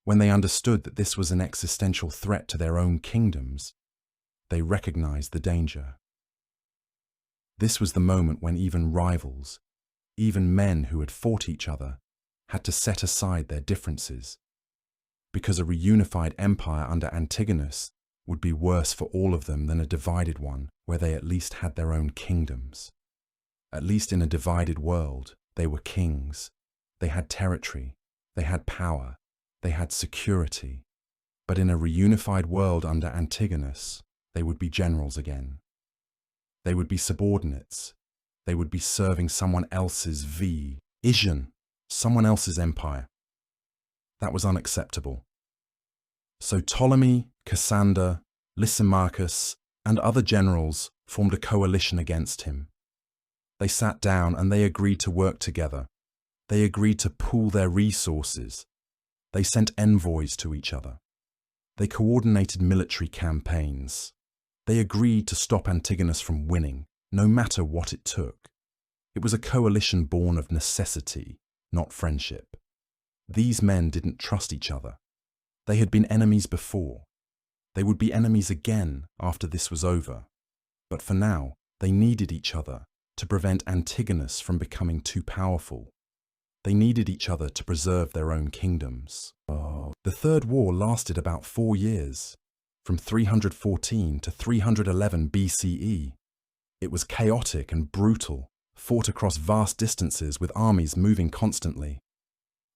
when they understood that this was an existential threat to their own kingdoms, they recognized the danger. This was the moment when even rivals, even men who had fought each other, had to set aside their differences, because a reunified empire under Antigonus would be worse for all of them than a divided one where they at least had their own kingdoms. At least in a divided world, they were kings. They had territory, they had power, they had security. But in a reunified world under Antigonus, they would be generals again. They would be subordinates. They would be serving someone else's vision, someone else's empire. That was unacceptable. So Ptolemy, Cassander, Lysimachus, and other generals formed a coalition against him. They sat down and they agreed to work together. They agreed to pool their resources. They sent envoys to each other. They coordinated military campaigns. They agreed to stop Antigonus from winning, no matter what it took. It was a coalition born of necessity, not friendship. These men didn't trust each other. They had been enemies before. They would be enemies again after this was over. But for now, they needed each other to prevent Antigonus from becoming too powerful. They needed each other to preserve their own kingdoms. The Third War lasted about 4 years, from 314 to 311 BCE. It was chaotic and brutal, fought across vast distances with armies moving constantly.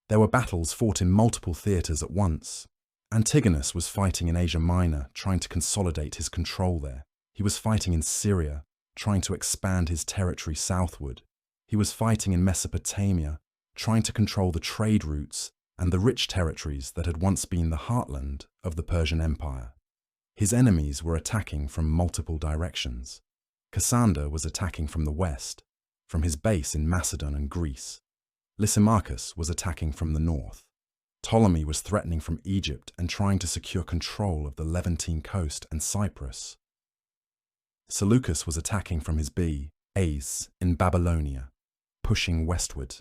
There were battles fought in multiple theatres at once. Antigonus was fighting in Asia Minor, trying to consolidate his control there. He was fighting in Syria, trying to expand his territory southward. He was fighting in Mesopotamia, trying to control the trade routes and the rich territories that had once been the heartland of the Persian Empire. His enemies were attacking from multiple directions. Cassander was attacking from the west, from his base in Macedon and Greece. Lysimachus was attacking from the north. Ptolemy was threatening from Egypt and trying to secure control of the Levantine coast and Cyprus. Seleucus was attacking from his base in Babylonia, pushing westward.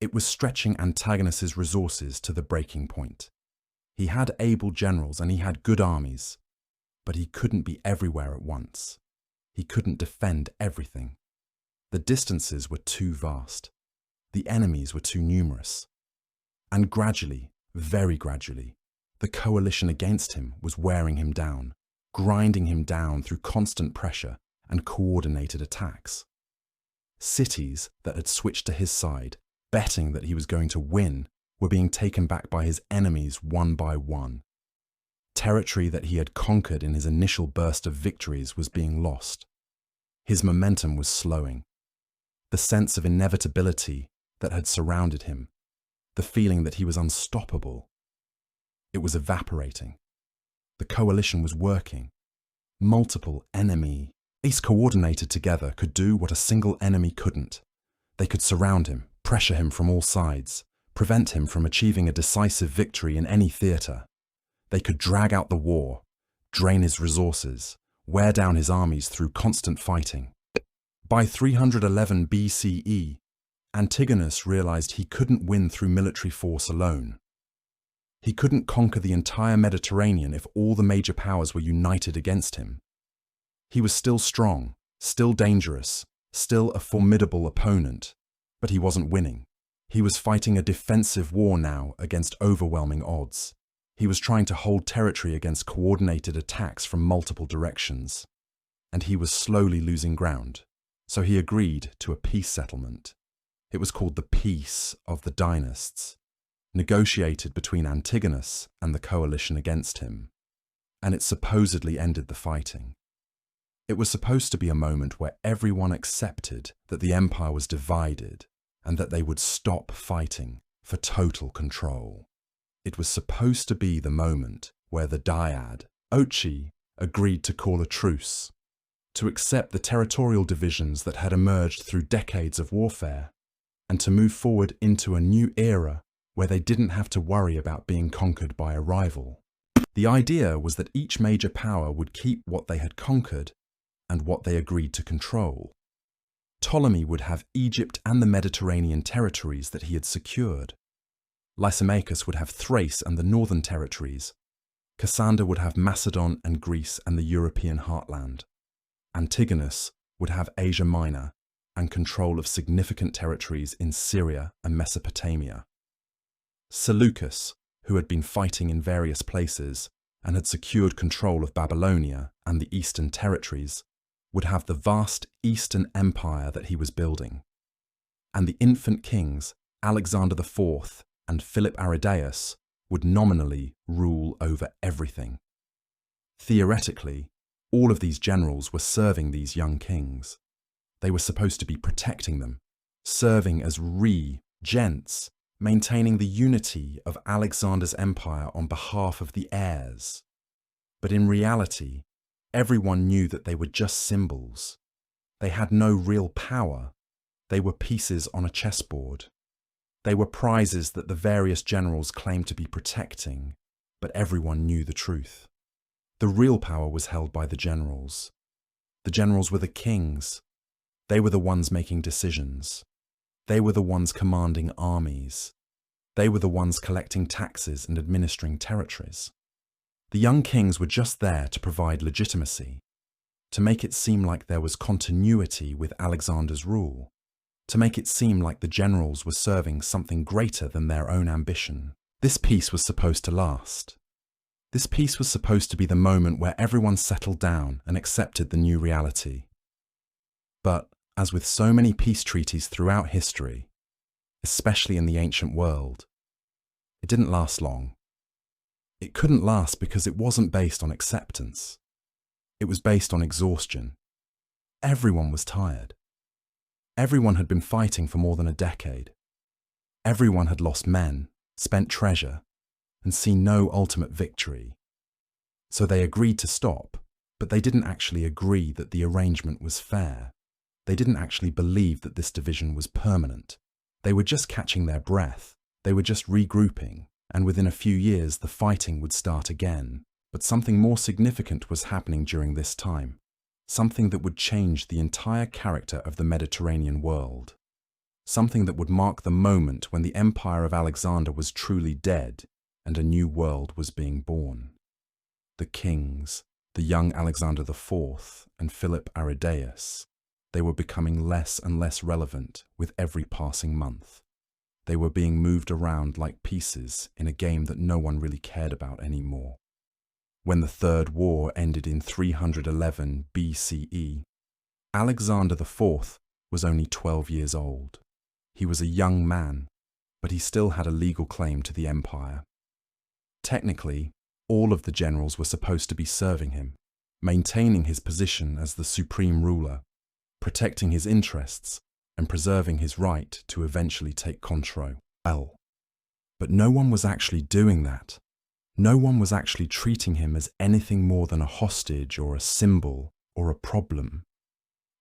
It was stretching Antigonus's resources to the breaking point. He had able generals and he had good armies, but he couldn't be everywhere at once. He couldn't defend everything. The distances were too vast. The enemies were too numerous. And gradually, very gradually, the coalition against him was wearing him down, grinding him down through constant pressure and coordinated attacks. Cities that had switched to his side, betting that he was going to win, were being taken back by his enemies one by one. Territory that he had conquered in his initial burst of victories was being lost. His momentum was slowing. The sense of inevitability that had surrounded him, the feeling that he was unstoppable, it was evaporating. The coalition was working. Multiple enemies coordinated together could do what a single enemy couldn't. They could surround him, pressure him from all sides, prevent him from achieving a decisive victory in any theatre. They could drag out the war, drain his resources, wear down his armies through constant fighting. By 311 BCE, Antigonus realized he couldn't win through military force alone. He couldn't conquer the entire Mediterranean if all the major powers were united against him. He was still strong, still dangerous, still a formidable opponent, but he wasn't winning. He was fighting a defensive war now against overwhelming odds. He was trying to hold territory against coordinated attacks from multiple directions. And he was slowly losing ground. So he agreed to a peace settlement. It was called the Peace of the Dynasts, negotiated between Antigonus and the coalition against him. And it supposedly ended the fighting. It was supposed to be a moment where everyone accepted that the empire was divided and that they would stop fighting for total control. It was supposed to be the moment where the dyad, Ochi, agreed to call a truce, to accept the territorial divisions that had emerged through decades of warfare, and to move forward into a new era where they didn't have to worry about being conquered by a rival. The idea was that each major power would keep what they had conquered and what they agreed to control. Ptolemy would have Egypt and the Mediterranean territories that he had secured. Lysimachus would have Thrace and the northern territories. Cassander would have Macedon and Greece and the European heartland. Antigonus would have Asia Minor and control of significant territories in Syria and Mesopotamia. Seleucus, who had been fighting in various places and had secured control of Babylonia and the eastern territories, would have the vast Eastern Empire that he was building. And the infant kings, Alexander IV and Philip Aridaeus, would nominally rule over everything. Theoretically, all of these generals were serving these young kings. They were supposed to be protecting them, serving as regents, maintaining the unity of Alexander's empire on behalf of the heirs. But in reality, everyone knew that they were just symbols. They had no real power. They were pieces on a chessboard. They were prizes that the various generals claimed to be protecting, but everyone knew the truth. The real power was held by the generals. The generals were the kings. They were the ones making decisions. They were the ones commanding armies. They were the ones collecting taxes and administering territories. The young kings were just there to provide legitimacy, to make it seem like there was continuity with Alexander's rule, to make it seem like the generals were serving something greater than their own ambition. This peace was supposed to last. This peace was supposed to be the moment where everyone settled down and accepted the new reality. But, as with so many peace treaties throughout history, especially in the ancient world, it didn't last long. It couldn't last because it wasn't based on acceptance. It was based on exhaustion. Everyone was tired. Everyone had been fighting for more than a decade. Everyone had lost men, spent treasure, and seen no ultimate victory. So they agreed to stop, but they didn't actually agree that the arrangement was fair. They didn't actually believe that this division was permanent. They were just catching their breath. They were just regrouping, and within a few years the fighting would start again. But something more significant was happening during this time. something that would change the entire character of the Mediterranean world, something that would mark the moment when the empire of Alexander was truly dead and a new world was being born. The kings, the young Alexander IV and Philip Aridaeus, they were becoming less and less relevant with every passing month. They were being moved around like pieces in a game that no one really cared about anymore. When the Third War ended in 311 BCE, Alexander IV was only 12 years old. He was a young man, but he still had a legal claim to the empire. Technically, all of the generals were supposed to be serving him, maintaining his position as the supreme ruler, protecting his interests, and preserving his right to eventually take control. But no one was actually doing that. No one was actually treating him as anything more than a hostage or a symbol or a problem.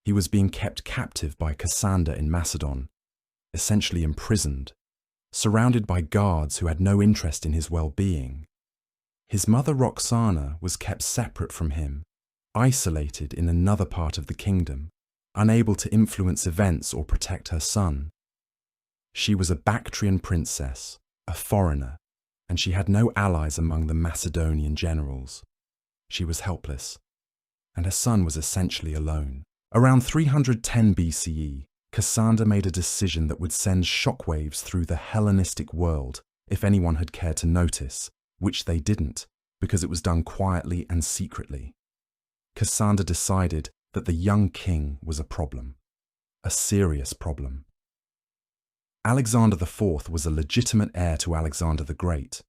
He was being kept captive by Cassander in Macedon, essentially imprisoned, surrounded by guards who had no interest in his well-being. His mother Roxana was kept separate from him, isolated in another part of the kingdom, unable to influence events or protect her son. She was a Bactrian princess, a foreigner, and she had no allies among the Macedonian generals. She was helpless, and her son was essentially alone. Around 310 BCE, Cassander made a decision that would send shockwaves through the Hellenistic world if anyone had cared to notice, which they didn't, because it was done quietly and secretly. Cassander decided that the young king was a problem, a serious problem. Alexander IV was a legitimate heir to Alexander the Great.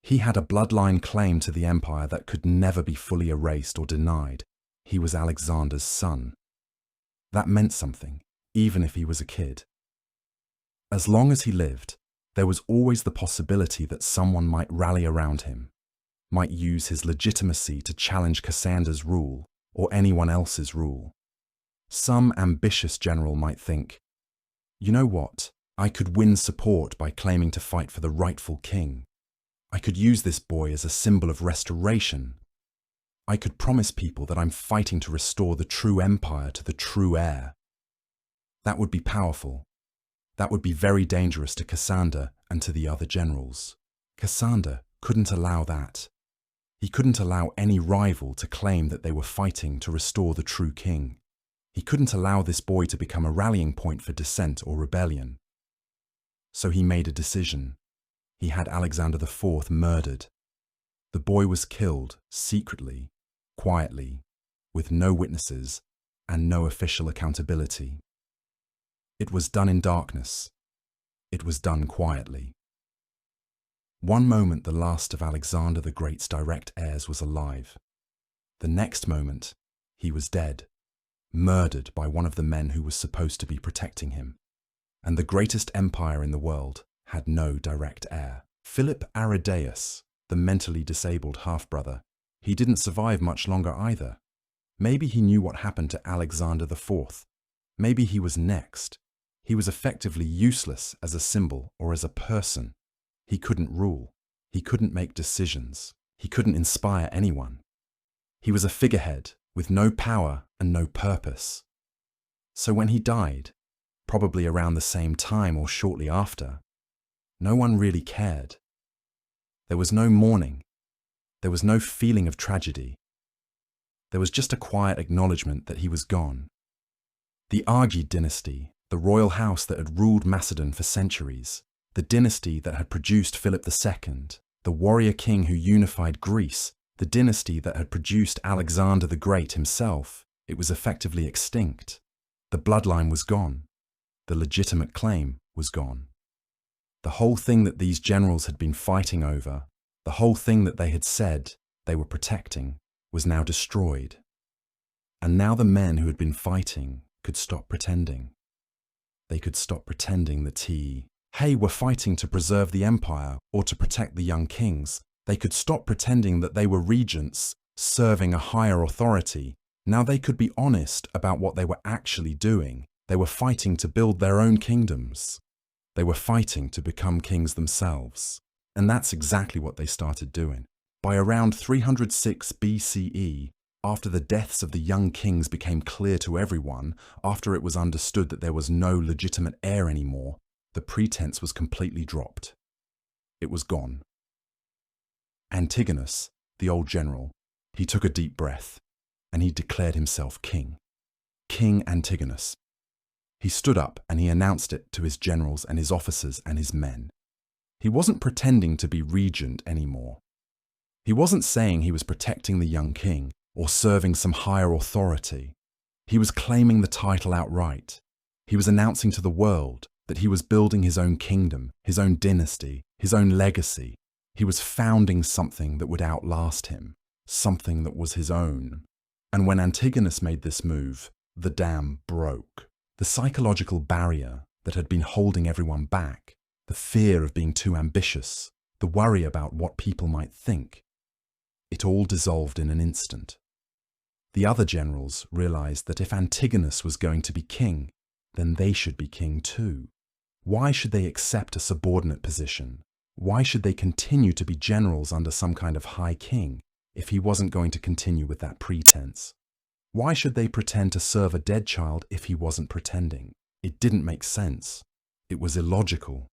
He had a bloodline claim to the empire that could never be fully erased or denied. He was Alexander's son. That meant something, even if he was a kid. As long as he lived, there was always the possibility that someone might rally around him, might use his legitimacy to challenge Cassander's rule or anyone else's rule. Some ambitious general might think, you know what, I could win support by claiming to fight for the rightful king. I could use this boy as a symbol of restoration. I could promise people that I'm fighting to restore the true empire to the true heir. That would be powerful. That would be very dangerous to Cassander and to the other generals. Cassander couldn't allow that. He couldn't allow any rival to claim that they were fighting to restore the true king. He couldn't allow this boy to become a rallying point for dissent or rebellion. So he made a decision. He had Alexander IV murdered. The boy was killed secretly, quietly, with no witnesses and no official accountability. It was done in darkness. It was done quietly. One moment the last of Alexander the Great's direct heirs was alive. The next moment, he was dead, murdered by one of the men who was supposed to be protecting him. And the greatest empire in the world had no direct heir. Philip Aridaeus, the mentally disabled half-brother, he didn't survive much longer either. Maybe he knew what happened to Alexander IV. Maybe he was next. He was effectively useless as a symbol or as a person. He couldn't rule. He couldn't make decisions. He couldn't inspire anyone. He was a figurehead with no power and no purpose. So when he died, probably around the same time or shortly after, no one really cared. There was no mourning. There was no feeling of tragedy. There was just a quiet acknowledgement that he was gone. The Argead dynasty, the royal house that had ruled Macedon for centuries, the dynasty that had produced Philip II, the warrior king who unified Greece, the dynasty that had produced Alexander the Great himself, it was effectively extinct. The bloodline was gone. The legitimate claim was gone. The whole thing that these generals had been fighting over, the whole thing that they had said they were protecting, was now destroyed. And now the men who had been fighting could stop pretending. They could stop pretending that we're fighting to preserve the empire or to protect the young kings. They could stop pretending that they were regents serving a higher authority. Now they could be honest about what they were actually doing. They were fighting to build their own kingdoms. They were fighting to become kings themselves. And that's exactly what they started doing. By around 306 BCE, After the deaths of the young kings became clear to everyone, after it was understood that there was no legitimate heir anymore, the pretense was completely dropped. It was gone. Antigonus, the old general, he took a deep breath, and he declared himself king. King Antigonus. He stood up and he announced it to his generals and his officers and his men. He wasn't pretending to be regent anymore. He wasn't saying he was protecting the young king or serving some higher authority. He was claiming the title outright. He was announcing to the world that he was building his own kingdom, his own dynasty, his own legacy. He was founding something that would outlast him, something that was his own. And when Antigonus made this move, the dam broke. The psychological barrier that had been holding everyone back, the fear of being too ambitious, the worry about what people might think, it all dissolved in an instant. The other generals realized that if Antigonus was going to be king, then they should be king too. Why should they accept a subordinate position? Why should they continue to be generals under some kind of high king if he wasn't going to continue with that pretense? Why should they pretend to serve a dead child if he wasn't pretending? It didn't make sense. It was illogical.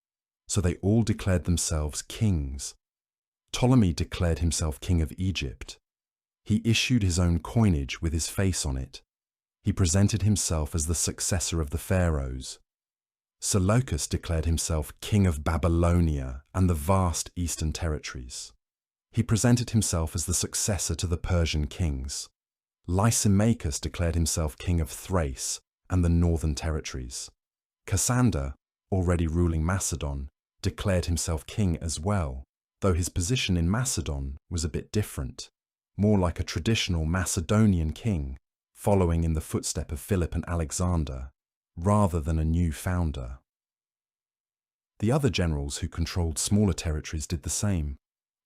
So they all declared themselves kings. Ptolemy declared himself king of Egypt. He issued his own coinage with his face on it. He presented himself as the successor of the pharaohs. Seleucus declared himself king of Babylonia and the vast eastern territories. He presented himself as the successor to the Persian kings. Lysimachus declared himself king of Thrace and the northern territories. Cassander, already ruling Macedon, declared himself king as well, though his position in Macedon was a bit different, more like a traditional Macedonian king, following in the footsteps of Philip and Alexander, rather than a new founder. The other generals who controlled smaller territories did the same.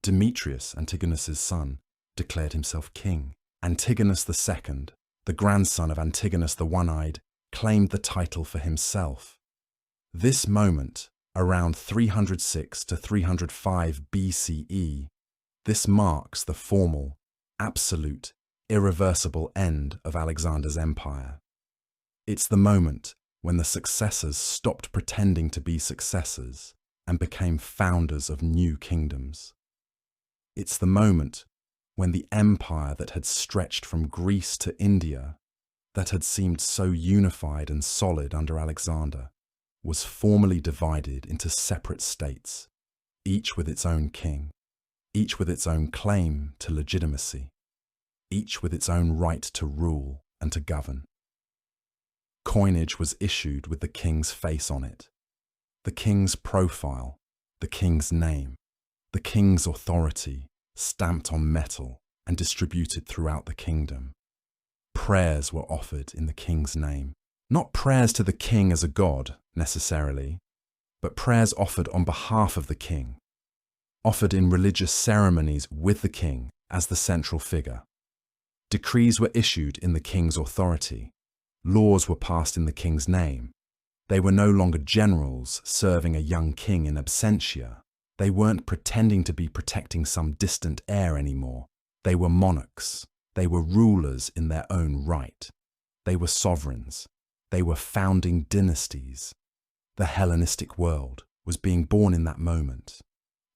Demetrius, Antigonus's son, declared himself king. Antigonus II, the grandson of Antigonus the One-Eyed, claimed the title for himself. This moment, around 306 to 305 BCE, this marks the formal, absolute, irreversible end of Alexander's empire. It's the moment when the successors stopped pretending to be successors and became founders of new kingdoms. It's the moment when the empire that had stretched from Greece to India, that had seemed so unified and solid under Alexander, was formally divided into separate states, each with its own king, each with its own claim to legitimacy, each with its own right to rule and to govern. Coinage was issued with the king's face on it, the king's profile, the king's name, the king's authority, stamped on metal and distributed throughout the kingdom. Prayers were offered in the king's name. Not prayers to the king as a god, necessarily, but prayers offered on behalf of the king, offered in religious ceremonies with the king as the central figure. Decrees were issued in the king's authority. Laws were passed in the king's name. They were no longer generals serving a young king in absentia. They weren't pretending to be protecting some distant heir anymore. They were monarchs. They were rulers in their own right. They were sovereigns. They were founding dynasties. The Hellenistic world was being born in that moment.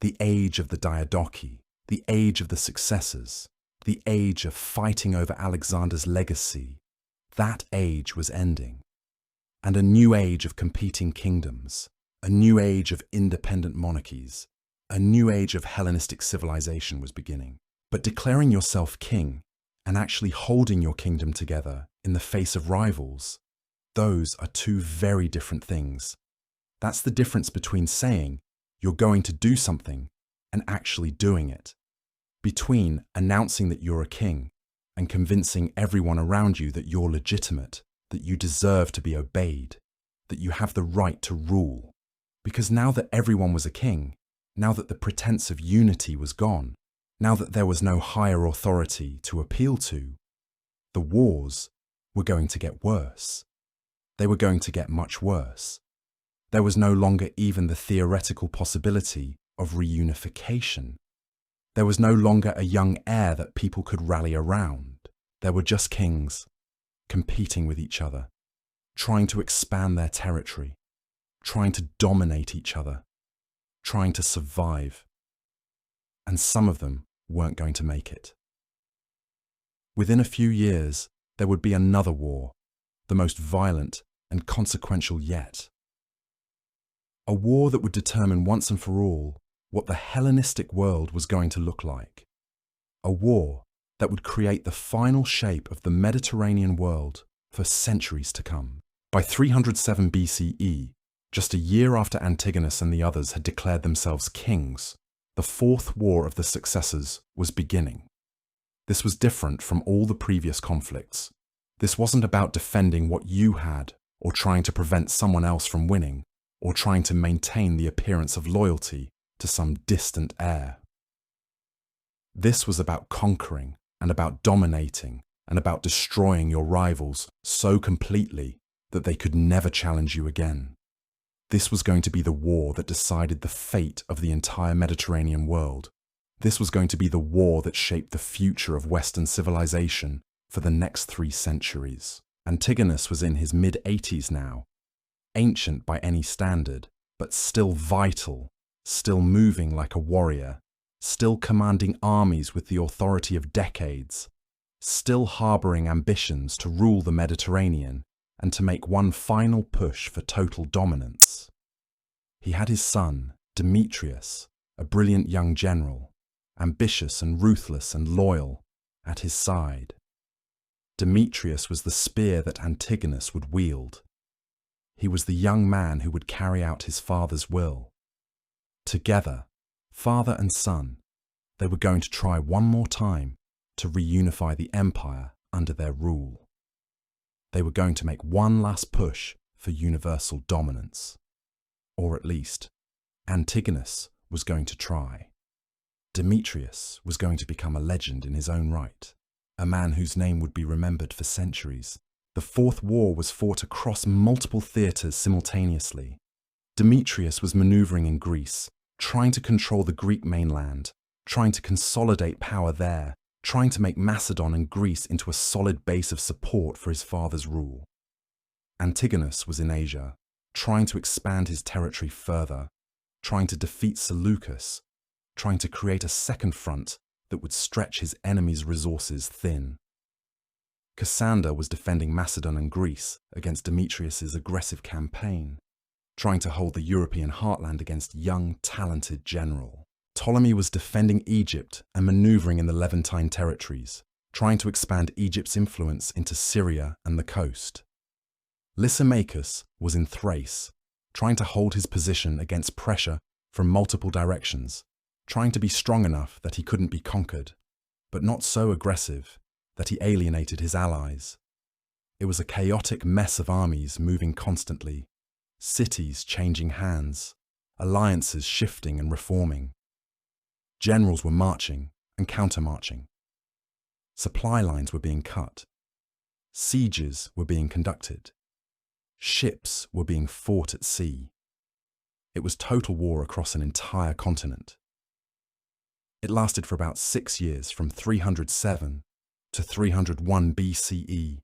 The age of the Diadochi, the age of the successors, the age of fighting over Alexander's legacy, that age was ending. And a new age of competing kingdoms, a new age of independent monarchies, a new age of Hellenistic civilization was beginning. But declaring yourself king and actually holding your kingdom together in the face of rivals, those are two very different things. That's the difference between saying you're going to do something and actually doing it. Between announcing that you're a king and convincing everyone around you that you're legitimate, that you deserve to be obeyed, that you have the right to rule. Because now that everyone was a king, now that the pretense of unity was gone, now that there was no higher authority to appeal to, the wars were going to get worse. They were going to get much worse. There was no longer even the theoretical possibility of reunification. There was no longer a young heir that people could rally around. There were just kings, competing with each other, trying to expand their territory, trying to dominate each other, trying to survive. And some of them weren't going to make it. Within a few years, there would be another war, the most violent and consequential yet. A war that would determine once and for all what the Hellenistic world was going to look like. A war that would create the final shape of the Mediterranean world for centuries to come. By 307 BCE, just a year after Antigonus and the others had declared themselves kings, the fourth war of the successors was beginning. This was different from all the previous conflicts. This wasn't about defending what you had, or trying to prevent someone else from winning, or trying to maintain the appearance of loyalty to some distant heir. This was about conquering and about dominating and about destroying your rivals so completely that they could never challenge you again. This was going to be the war that decided the fate of the entire Mediterranean world. This was going to be the war that shaped the future of Western civilization for the next 3 centuries. Antigonus was in his mid-80s now, ancient by any standard, but still vital, still moving like a warrior, still commanding armies with the authority of decades, still harboring ambitions to rule the Mediterranean and to make one final push for total dominance. He had his son, Demetrius, a brilliant young general, ambitious and ruthless and loyal, at his side. Demetrius was the spear that Antigonus would wield. He was the young man who would carry out his father's will. Together, father and son, they were going to try one more time to reunify the empire under their rule. They were going to make one last push for universal dominance. Or at least, Antigonus was going to try. Demetrius was going to become a legend in his own right, a man whose name would be remembered for centuries. The Fourth War was fought across multiple theatres simultaneously. Demetrius was maneuvering in Greece, trying to control the Greek mainland, trying to consolidate power there, trying to make Macedon and Greece into a solid base of support for his father's rule. Antigonus was in Asia, trying to expand his territory further, trying to defeat Seleucus, trying to create a second front that would stretch his enemy's resources thin. Cassander was defending Macedon and Greece against Demetrius's aggressive campaign, trying to hold the European heartland against young, talented general. Ptolemy was defending Egypt and maneuvering in the Levantine territories, trying to expand Egypt's influence into Syria and the coast. Lysimachus was in Thrace, trying to hold his position against pressure from multiple directions, trying to be strong enough that he couldn't be conquered, but not so aggressive that he alienated his allies. It was a chaotic mess of armies moving constantly, cities changing hands, alliances shifting and reforming. Generals were marching and counter-marching. Supply lines were being cut. Sieges were being conducted. Ships were being fought at sea. It was total war across an entire continent. It lasted for about 6 years, from 307 to 301 BCE.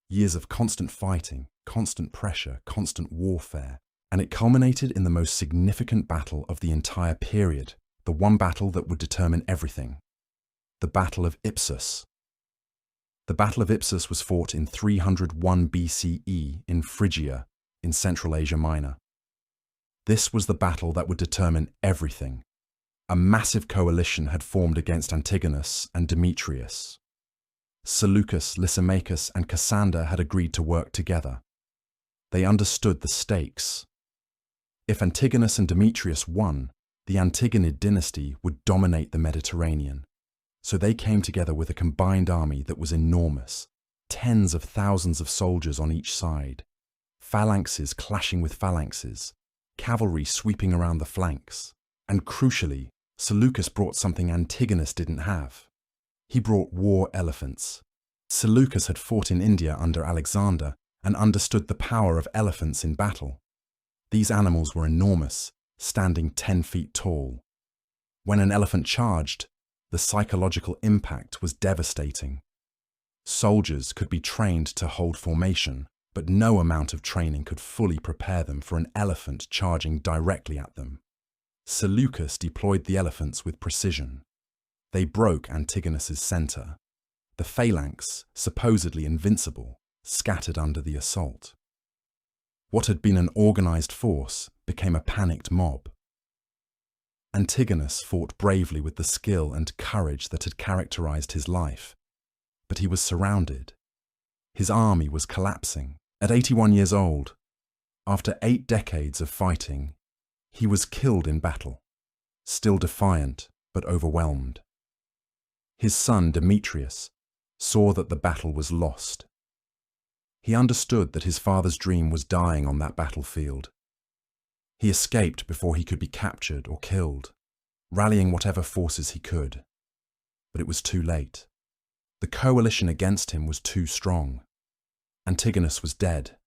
Years of constant fighting, constant pressure, constant warfare, and it culminated in the most significant battle of the entire period, the one battle that would determine everything, the Battle of Ipsus. The Battle of Ipsus was fought in 301 BCE in Phrygia, in Central Asia Minor. This was the battle that would determine everything. A massive coalition had formed against Antigonus and Demetrius. Seleucus, Lysimachus, and Cassander had agreed to work together. They understood the stakes. If Antigonus and Demetrius won, the Antigonid dynasty would dominate the Mediterranean. So they came together with a combined army that was enormous, tens of thousands of soldiers on each side, phalanxes clashing with phalanxes, cavalry sweeping around the flanks, and crucially, Seleucus brought something Antigonus didn't have. He brought war elephants. Seleucus had fought in India under Alexander and understood the power of elephants in battle. These animals were enormous, standing 10 feet tall. When an elephant charged, the psychological impact was devastating. Soldiers could be trained to hold formation, but no amount of training could fully prepare them for an elephant charging directly at them. Seleucus deployed the elephants with precision. They broke Antigonus's center. The phalanx, supposedly invincible, scattered under the assault. What had been an organized force became a panicked mob. Antigonus fought bravely with the skill and courage that had characterized his life, but he was surrounded. His army was collapsing. At 81 years old, after 8 decades of fighting, he was killed in battle, still defiant but overwhelmed. His son Demetrius saw that the battle was lost. He understood that his father's dream was dying on that battlefield. He escaped before he could be captured or killed, rallying whatever forces he could. But it was too late. The coalition against him was too strong. Antigonus was dead.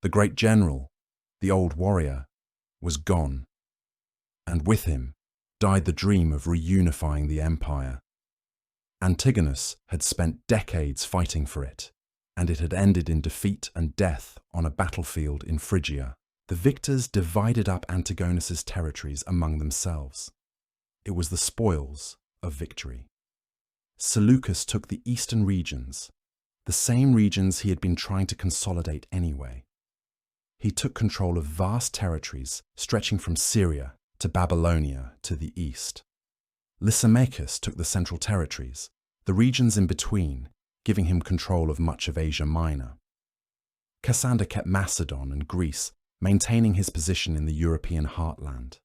The great general, the old warrior, was gone. And with him died the dream of reunifying the empire. Antigonus had spent decades fighting for it, and it had ended in defeat and death on a battlefield in Phrygia. The victors divided up Antigonus's territories among themselves. It was the spoils of victory. Seleucus took the eastern regions, the same regions he had been trying to consolidate anyway. He took control of vast territories stretching from Syria to Babylonia to the east. Lysimachus took the central territories, the regions in between, giving him control of much of Asia Minor. Cassander kept Macedon and Greece, maintaining his position in the European heartland.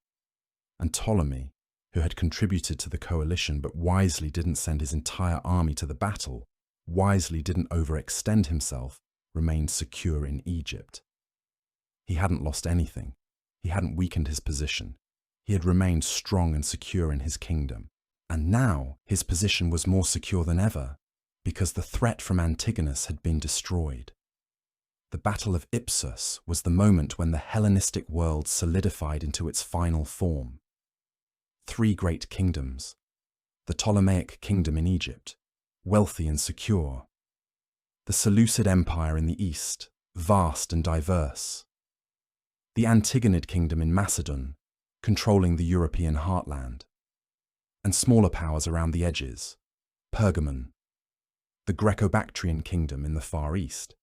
And Ptolemy, who had contributed to the coalition but wisely didn't send his entire army to the battle, wisely didn't overextend himself, remained secure in Egypt. He hadn't lost anything. He hadn't weakened his position. He had remained strong and secure in his kingdom. And now his position was more secure than ever, because the threat from Antigonus had been destroyed. The Battle of Ipsus was the moment when the Hellenistic world solidified into its final form. 3 great kingdoms. The Ptolemaic kingdom in Egypt, wealthy and secure. The Seleucid Empire in the east, vast and diverse. The Antigonid kingdom in Macedon, controlling the European heartland. And smaller powers around the edges, Pergamon. The Greco-Bactrian kingdom in the Far East.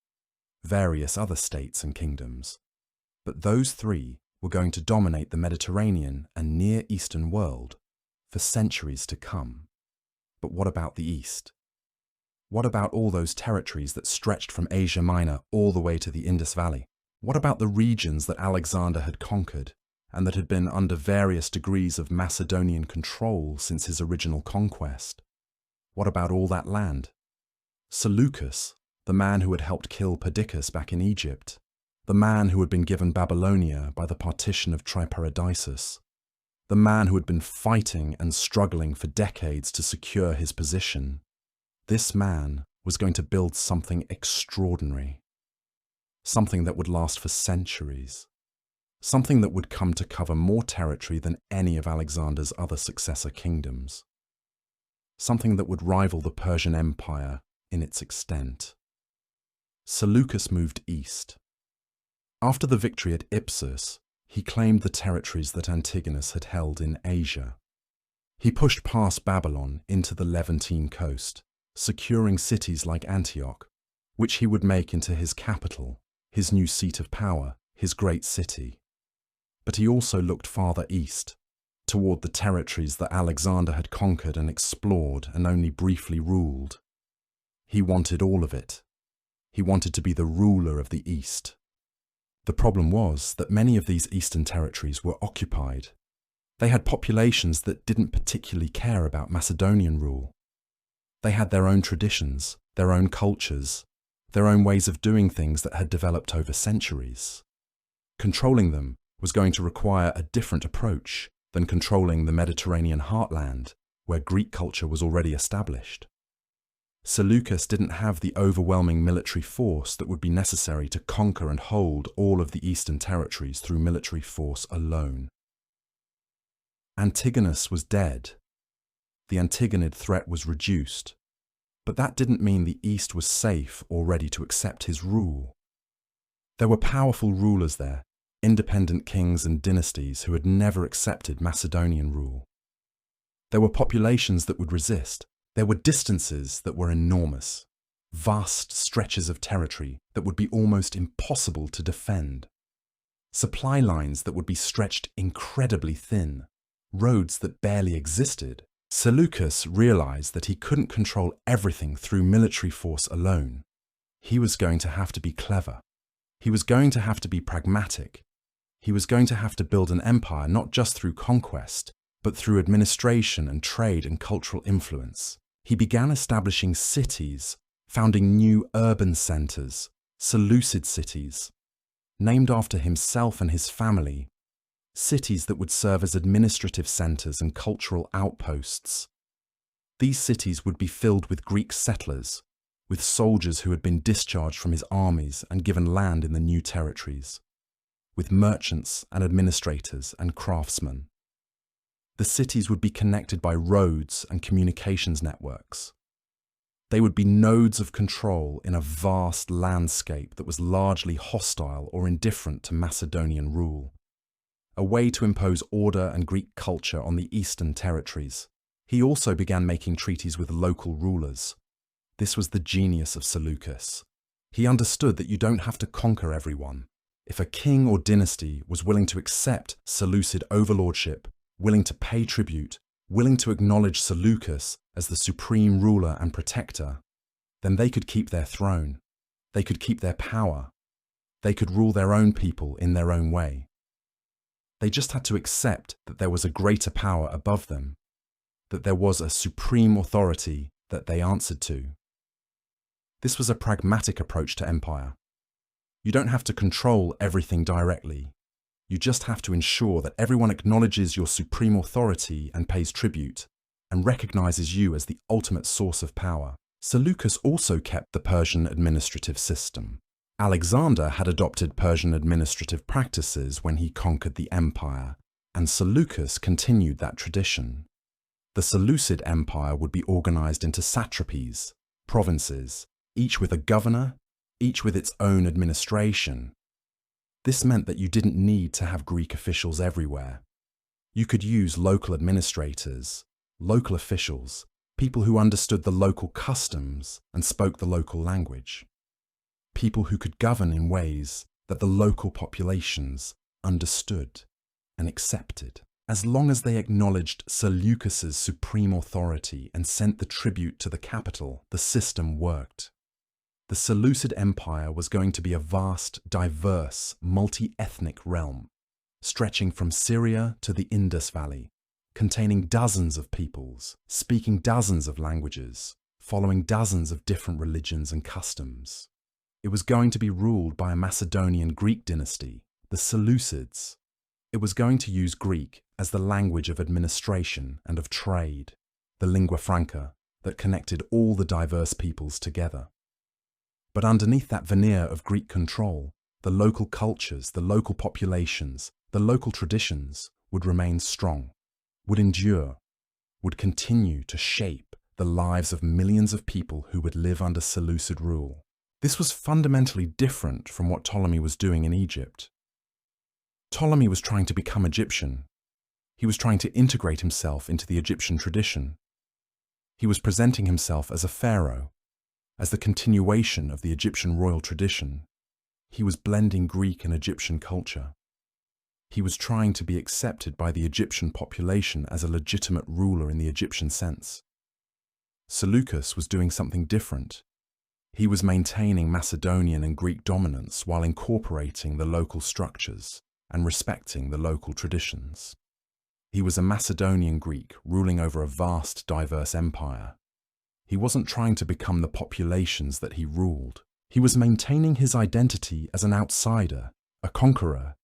Various other states and kingdoms. But those 3 were going to dominate the Mediterranean and Near Eastern world for centuries to come. But what about the East? What about all those territories that stretched from Asia Minor all the way to the Indus Valley? What about the regions that Alexander had conquered and that had been under various degrees of Macedonian control since his original conquest? What about all that land? Seleucus, the man who had helped kill Perdiccas back in Egypt, the man who had been given Babylonia by the partition of Triparadisus, the man who had been fighting and struggling for decades to secure his position. This man was going to build something extraordinary, something that would last for centuries, something that would come to cover more territory than any of Alexander's other successor kingdoms, something that would rival the Persian Empire in its extent. Seleucus moved east. After the victory at Ipsus, he claimed the territories that Antigonus had held in Asia. He pushed past Babylon into the Levantine coast, securing cities like Antioch, which he would make into his capital, his new seat of power, his great city. But he also looked farther east, toward the territories that Alexander had conquered and explored and only briefly ruled. He wanted all of it. He wanted to be the ruler of the East. The problem was that many of these eastern territories were occupied. They had populations that didn't particularly care about Macedonian rule. They had their own traditions, their own cultures, their own ways of doing things that had developed over centuries. Controlling them was going to require a different approach than controlling the Mediterranean heartland, where Greek culture was already established. Seleucus didn't have the overwhelming military force that would be necessary to conquer and hold all of the eastern territories through military force alone. Antigonus was dead. The Antigonid threat was reduced. But that didn't mean the East was safe or ready to accept his rule. There were powerful rulers there, independent kings and dynasties who had never accepted Macedonian rule. There were populations that would resist. There were distances that were enormous, vast stretches of territory that would be almost impossible to defend, supply lines that would be stretched incredibly thin, roads that barely existed. Seleucus realized that he couldn't control everything through military force alone. He was going to have to be clever. He was going to have to be pragmatic. He was going to have to build an empire not just through conquest, but through administration and trade and cultural influence. He began establishing cities, founding new urban centers, Seleucid cities, named after himself and his family, cities that would serve as administrative centers and cultural outposts. These cities would be filled with Greek settlers, with soldiers who had been discharged from his armies and given land in the new territories, with merchants and administrators and craftsmen. The cities would be connected by roads and communications networks. They would be nodes of control in a vast landscape that was largely hostile or indifferent to Macedonian rule. A way to impose order and Greek culture on the eastern territories. He also began making treaties with local rulers. This was the genius of Seleucus. He understood that you don't have to conquer everyone. If a king or dynasty was willing to accept Seleucid overlordship, willing to pay tribute, willing to acknowledge Seleucus as the supreme ruler and protector, then they could keep their throne. They could keep their power. They could rule their own people in their own way. They just had to accept that there was a greater power above them, that there was a supreme authority that they answered to. This was a pragmatic approach to empire. You don't have to control everything directly. You just have to ensure that everyone acknowledges your supreme authority and pays tribute, and recognizes you as the ultimate source of power. Seleucus also kept the Persian administrative system. Alexander had adopted Persian administrative practices when he conquered the empire, and Seleucus continued that tradition. The Seleucid Empire would be organized into satrapies, provinces, each with a governor, each with its own administration. This meant that you didn't need to have Greek officials everywhere. You could use local administrators, local officials, people who understood the local customs and spoke the local language. People who could govern in ways that the local populations understood and accepted. As long as they acknowledged Seleucus's supreme authority and sent the tribute to the capital, the system worked. The Seleucid Empire was going to be a vast, diverse, multi-ethnic realm, stretching from Syria to the Indus Valley, containing dozens of peoples, speaking dozens of languages, following dozens of different religions and customs. It was going to be ruled by a Macedonian Greek dynasty, the Seleucids. It was going to use Greek as the language of administration and of trade, the lingua franca that connected all the diverse peoples together. But underneath that veneer of Greek control, the local cultures, the local populations, the local traditions would remain strong, would endure, would continue to shape the lives of millions of people who would live under Seleucid rule. This was fundamentally different from what Ptolemy was doing in Egypt. Ptolemy was trying to become Egyptian. He was trying to integrate himself into the Egyptian tradition. He was presenting himself as a pharaoh, as the continuation of the Egyptian royal tradition. He was blending Greek and Egyptian culture. He was trying to be accepted by the Egyptian population as a legitimate ruler in the Egyptian sense. Seleucus was doing something different. He was maintaining Macedonian and Greek dominance while incorporating the local structures and respecting the local traditions. He was a Macedonian Greek ruling over a vast, diverse empire. He wasn't trying to become the populations that he ruled. He was maintaining his identity as an outsider, a conqueror,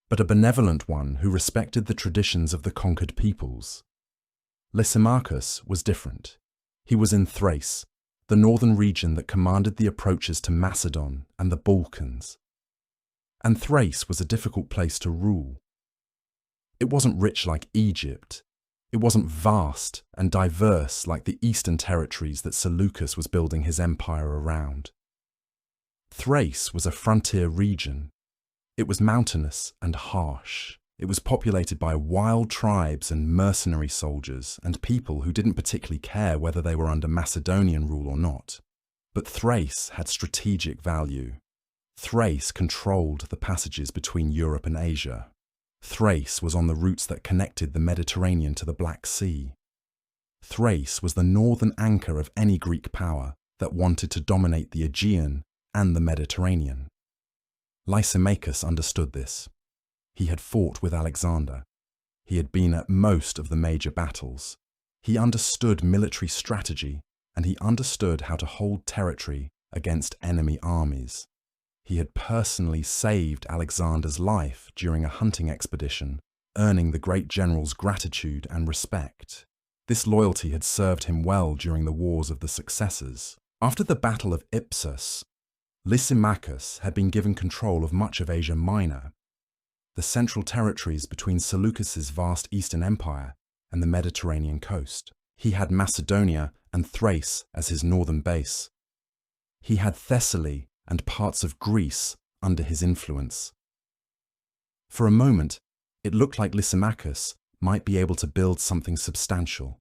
but a benevolent one who respected the traditions of the conquered peoples. Lysimachus was different. He was in Thrace, the northern region that commanded the approaches to Macedon and the Balkans. And Thrace was a difficult place to rule. It wasn't rich like Egypt. It wasn't vast and diverse like the eastern territories that Seleucus was building his empire around. Thrace was a frontier region. It was mountainous and harsh. It was populated by wild tribes and mercenary soldiers and people who didn't particularly care whether they were under Macedonian rule or not. But Thrace had strategic value. Thrace controlled the passages between Europe and Asia. Thrace was on the routes that connected the Mediterranean to the Black Sea. Thrace was the northern anchor of any Greek power that wanted to dominate the Aegean and the Mediterranean. Lysimachus understood this. He had fought with Alexander. He had been at most of the major battles. He understood military strategy, and he understood how to hold territory against enemy armies. He had personally saved Alexander's life during a hunting expedition, earning the great general's gratitude and respect. This loyalty had served him well during the wars of the successors. After the Battle of Ipsus, Lysimachus had been given control of much of Asia Minor, the central territories between Seleucus's vast eastern empire and the Mediterranean coast. He had Macedonia and Thrace as his northern base. He had Thessaly and parts of Greece under his influence. For a moment, it looked like Lysimachus might be able to build something substantial.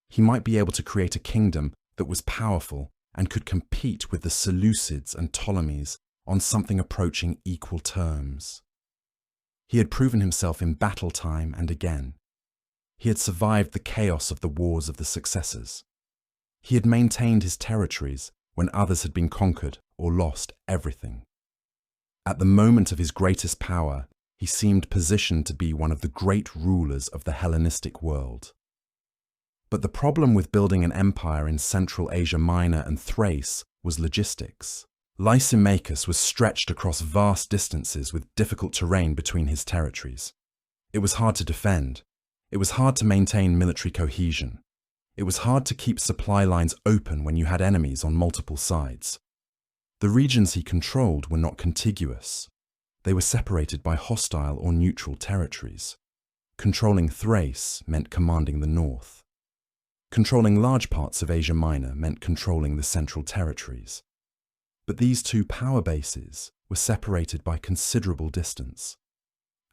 He might be able to create a kingdom that was powerful and could compete with the Seleucids and Ptolemies on something approaching equal terms. He had proven himself in battle time and again. He had survived the chaos of the wars of the successors. He had maintained his territories when others had been conquered or lost everything. At the moment of his greatest power, he seemed positioned to be one of the great rulers of the Hellenistic world. But the problem with building an empire in Central Asia Minor and Thrace was logistics. Lysimachus was stretched across vast distances with difficult terrain between his territories. It was hard to defend. It was hard to maintain military cohesion. It was hard to keep supply lines open when you had enemies on multiple sides. The regions he controlled were not contiguous. They were separated by hostile or neutral territories. Controlling Thrace meant commanding the north. Controlling large parts of Asia Minor meant controlling the central territories. But these two power bases were separated by considerable distance,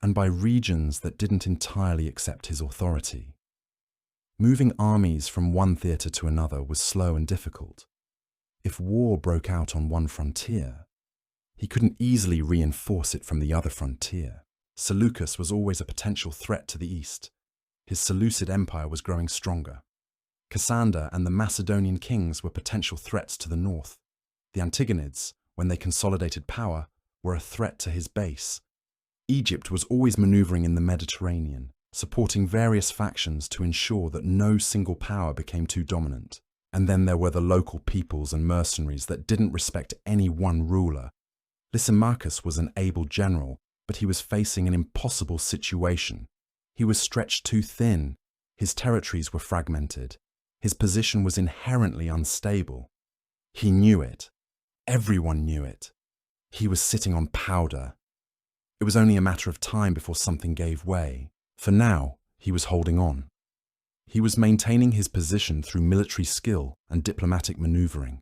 and by regions that didn't entirely accept his authority. Moving armies from one theatre to another was slow and difficult. If war broke out on one frontier, he couldn't easily reinforce it from the other frontier. Seleucus was always a potential threat to the east. His Seleucid empire was growing stronger. Cassander and the Macedonian kings were potential threats to the north. The Antigonids, when they consolidated power, were a threat to his base. Egypt was always maneuvering in the Mediterranean, supporting various factions to ensure that no single power became too dominant. And then there were the local peoples and mercenaries that didn't respect any one ruler. Lysimachus was an able general, but he was facing an impossible situation. He was stretched too thin. His territories were fragmented. His position was inherently unstable. He knew it. Everyone knew it. He was sitting on powder. It was only a matter of time before something gave way. For now, he was holding on. He was maintaining his position through military skill and diplomatic maneuvering.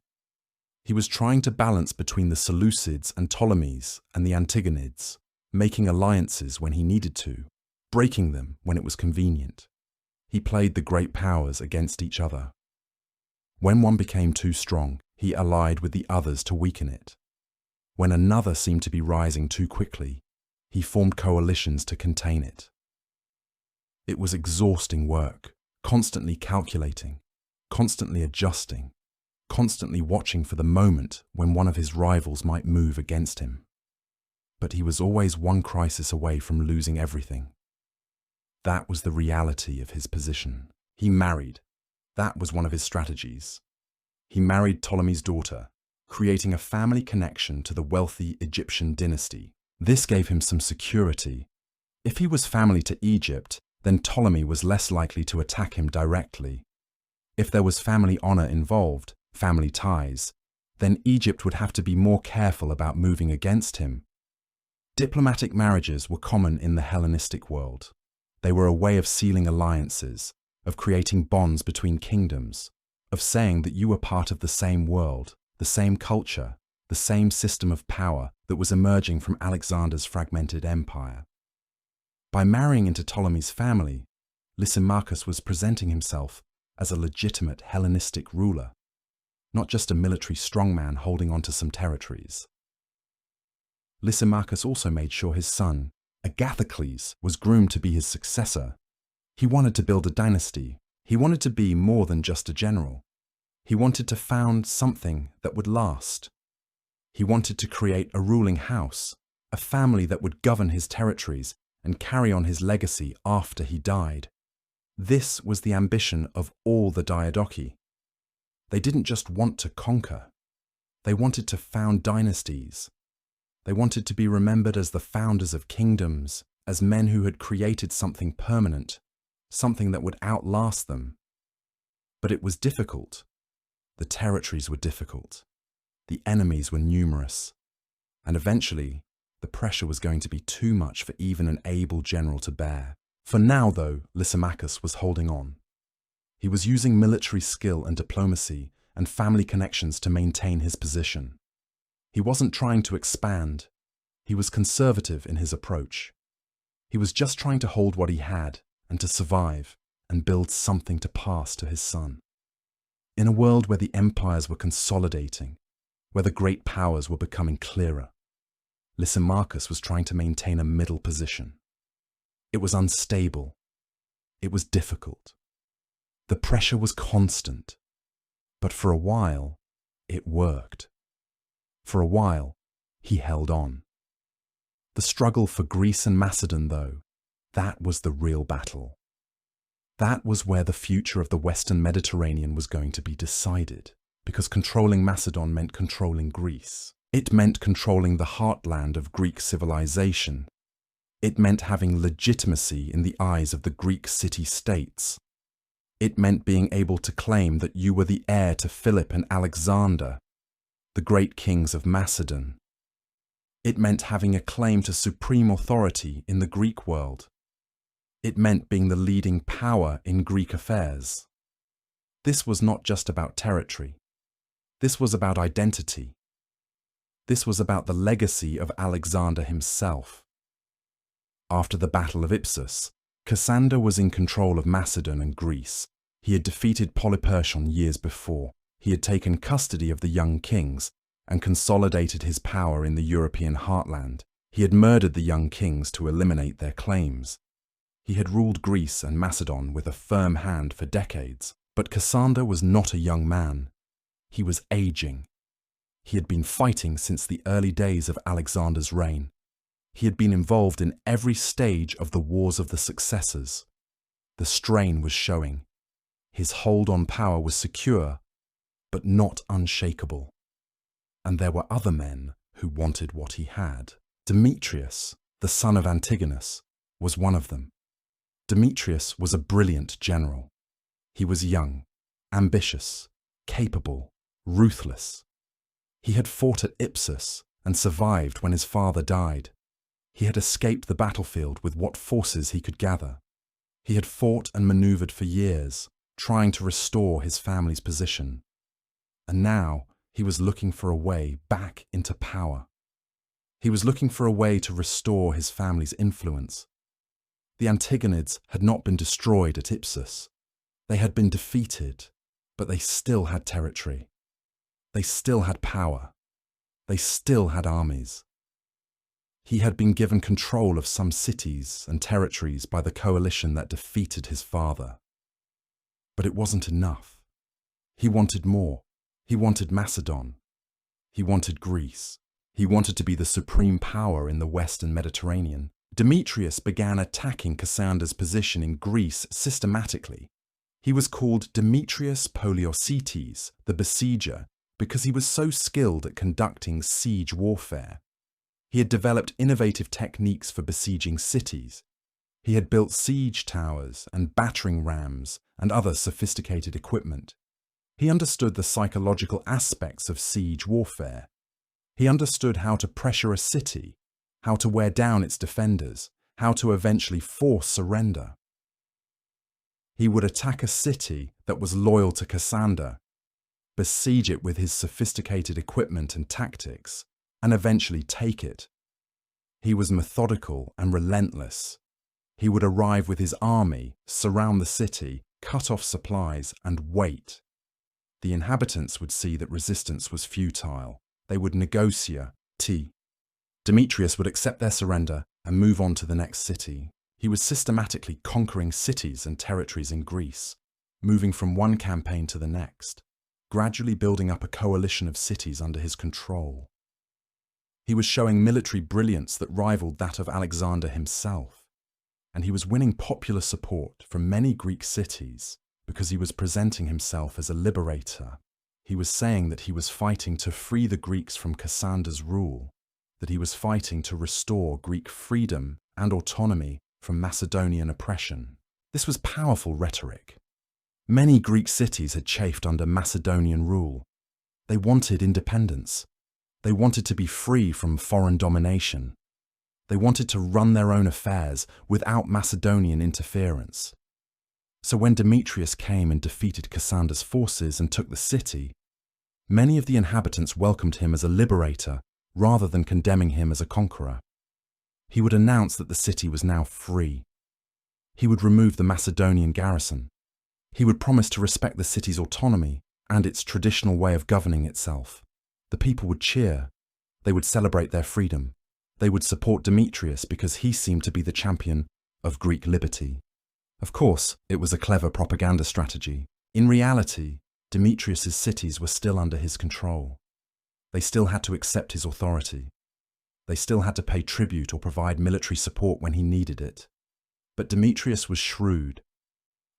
He was trying to balance between the Seleucids and Ptolemies and the Antigonids, making alliances when he needed to, breaking them when it was convenient. He played the great powers against each other. When one became too strong, he allied with the others to weaken it. When another seemed to be rising too quickly, he formed coalitions to contain it. It was exhausting work, constantly calculating, constantly adjusting, constantly watching for the moment when one of his rivals might move against him. But he was always one crisis away from losing everything. That was the reality of his position. He married. That was one of his strategies. He married Ptolemy's daughter, creating a family connection to the wealthy Egyptian dynasty. This gave him some security. If he was family to Egypt, then Ptolemy was less likely to attack him directly. If there was family honor involved, family ties, then Egypt would have to be more careful about moving against him. Diplomatic marriages were common in the Hellenistic world. They were a way of sealing alliances, of creating bonds between kingdoms, of saying that you were part of the same world, the same culture, the same system of power that was emerging from Alexander's fragmented empire. By marrying into Ptolemy's family, Lysimachus was presenting himself as a legitimate Hellenistic ruler, not just a military strongman holding on to some territories. Lysimachus also made sure his son, Agathocles, was groomed to be his successor. He wanted to build a dynasty. He wanted to be more than just a general. He wanted to found something that would last. He wanted to create a ruling house, a family that would govern his territories and carry on his legacy after he died. This was the ambition of all the Diadochi. They didn't just want to conquer. They wanted to found dynasties. They wanted to be remembered as the founders of kingdoms, as men who had created something permanent, something that would outlast them. But it was difficult. The territories were difficult. The enemies were numerous. And eventually, the pressure was going to be too much for even an able general to bear. For now, though, Lysimachus was holding on. He was using military skill and diplomacy and family connections to maintain his position. He wasn't trying to expand. He was conservative in his approach. He was just trying to hold what he had and to survive and build something to pass to his son. In a world where the empires were consolidating, where the great powers were becoming clearer, Lysimachus was trying to maintain a middle position. It was unstable. It was difficult. The pressure was constant. But for a while, it worked. For a while, he held on. The struggle for Greece and Macedon, though, that was the real battle. That was where the future of the Western Mediterranean was going to be decided, because controlling Macedon meant controlling Greece. It meant controlling the heartland of Greek civilization. It meant having legitimacy in the eyes of the Greek city-states. It meant being able to claim that you were the heir to Philip and Alexander, the great kings of Macedon. It meant having a claim to supreme authority in the Greek world. It meant being the leading power in Greek affairs. This was not just about territory. This was about identity. This was about the legacy of Alexander himself. After the Battle of Ipsus, Cassander was in control of Macedon and Greece. He had defeated Polyperchon years before. He had taken custody of the young kings and consolidated his power in the European heartland. He had murdered the young kings to eliminate their claims. He had ruled Greece and Macedon with a firm hand for decades. But Cassander was not a young man. He was aging. He had been fighting since the early days of Alexander's reign. He had been involved in every stage of the wars of the successors. The strain was showing. His hold on power was secure, but not unshakable. And there were other men who wanted what he had. Demetrius, the son of Antigonus, was one of them. Demetrius was a brilliant general. He was young, ambitious, capable, ruthless. He had fought at Ipsus and survived when his father died. He had escaped the battlefield with what forces he could gather. He had fought and maneuvered for years, trying to restore his family's position. And now he was looking for a way back into power. He was looking for a way to restore his family's influence. The Antigonids had not been destroyed at Ipsus. They had been defeated, but they still had territory. They still had power. They still had armies. He had been given control of some cities and territories by the coalition that defeated his father. But it wasn't enough. He wanted more. He wanted Macedon. He wanted Greece. He wanted to be the supreme power in the Western Mediterranean. Demetrius began attacking Cassander's position in Greece systematically. He was called Demetrius Poliorcetes, the besieger, because he was so skilled at conducting siege warfare. He had developed innovative techniques for besieging cities. He had built siege towers and battering rams and other sophisticated equipment. He understood the psychological aspects of siege warfare. He understood how to pressure a city, how to wear down its defenders, how to eventually force surrender. He would attack a city that was loyal to Cassander, besiege it with his sophisticated equipment and tactics, and eventually take it. He was methodical and relentless. He would arrive with his army, surround the city, cut off supplies, and wait. The inhabitants would see that resistance was futile. They would negotiate. Demetrius would accept their surrender and move on to the next city. He was systematically conquering cities and territories in Greece, moving from one campaign to the next, gradually building up a coalition of cities under his control. He was showing military brilliance that rivaled that of Alexander himself, and he was winning popular support from many Greek cities because he was presenting himself as a liberator. He was saying that he was fighting to free the Greeks from Cassander's rule, that he was fighting to restore Greek freedom and autonomy from Macedonian oppression. This was powerful rhetoric. Many Greek cities had chafed under Macedonian rule. They wanted independence. They wanted to be free from foreign domination. They wanted to run their own affairs without Macedonian interference. So when Demetrius came and defeated Cassander's forces and took the city, many of the inhabitants welcomed him as a liberator rather than condemning him as a conqueror. He would announce that the city was now free. He would remove the Macedonian garrison. He would promise to respect the city's autonomy and its traditional way of governing itself. The people would cheer. They would celebrate their freedom. They would support Demetrius because he seemed to be the champion of Greek liberty. Of course, it was a clever propaganda strategy. In reality, Demetrius's cities were still under his control. They still had to accept his authority. They still had to pay tribute or provide military support when he needed it. But Demetrius was shrewd.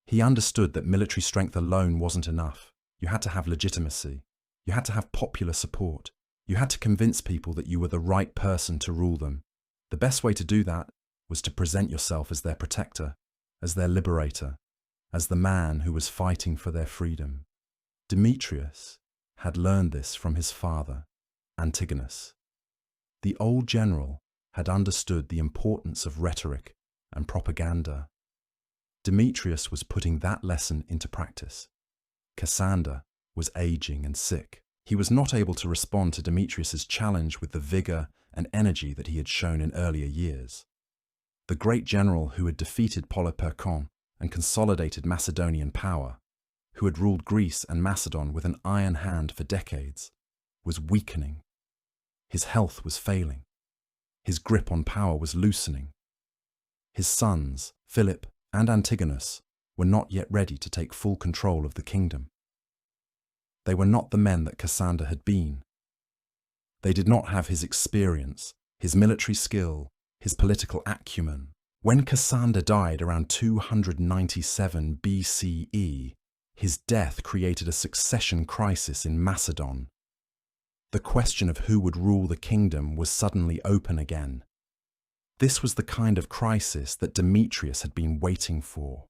He understood that military strength alone wasn't enough. You had to have legitimacy. You had to have popular support. You had to convince people that you were the right person to rule them. The best way to do that was to present yourself as their protector, as their liberator, as the man who was fighting for their freedom. Demetrius had learned this from his father, Antigonus. The old general had understood the importance of rhetoric and propaganda. Demetrius was putting that lesson into practice. Cassander was aging and sick. He was not able to respond to Demetrius's challenge with the vigor and energy that he had shown in earlier years. The great general who had defeated Polyperchon and consolidated Macedonian power, who had ruled Greece and Macedon with an iron hand for decades, was weakening. His health was failing. His grip on power was loosening. His sons, Philip and Antigonus, were not yet ready to take full control of the kingdom. They were not the men that Cassander had been. They did not have his experience, his military skill, his political acumen. When Cassander died around 297 BCE, his death created a succession crisis in Macedon. The question of who would rule the kingdom was suddenly open again. This was the kind of crisis that Demetrius had been waiting for.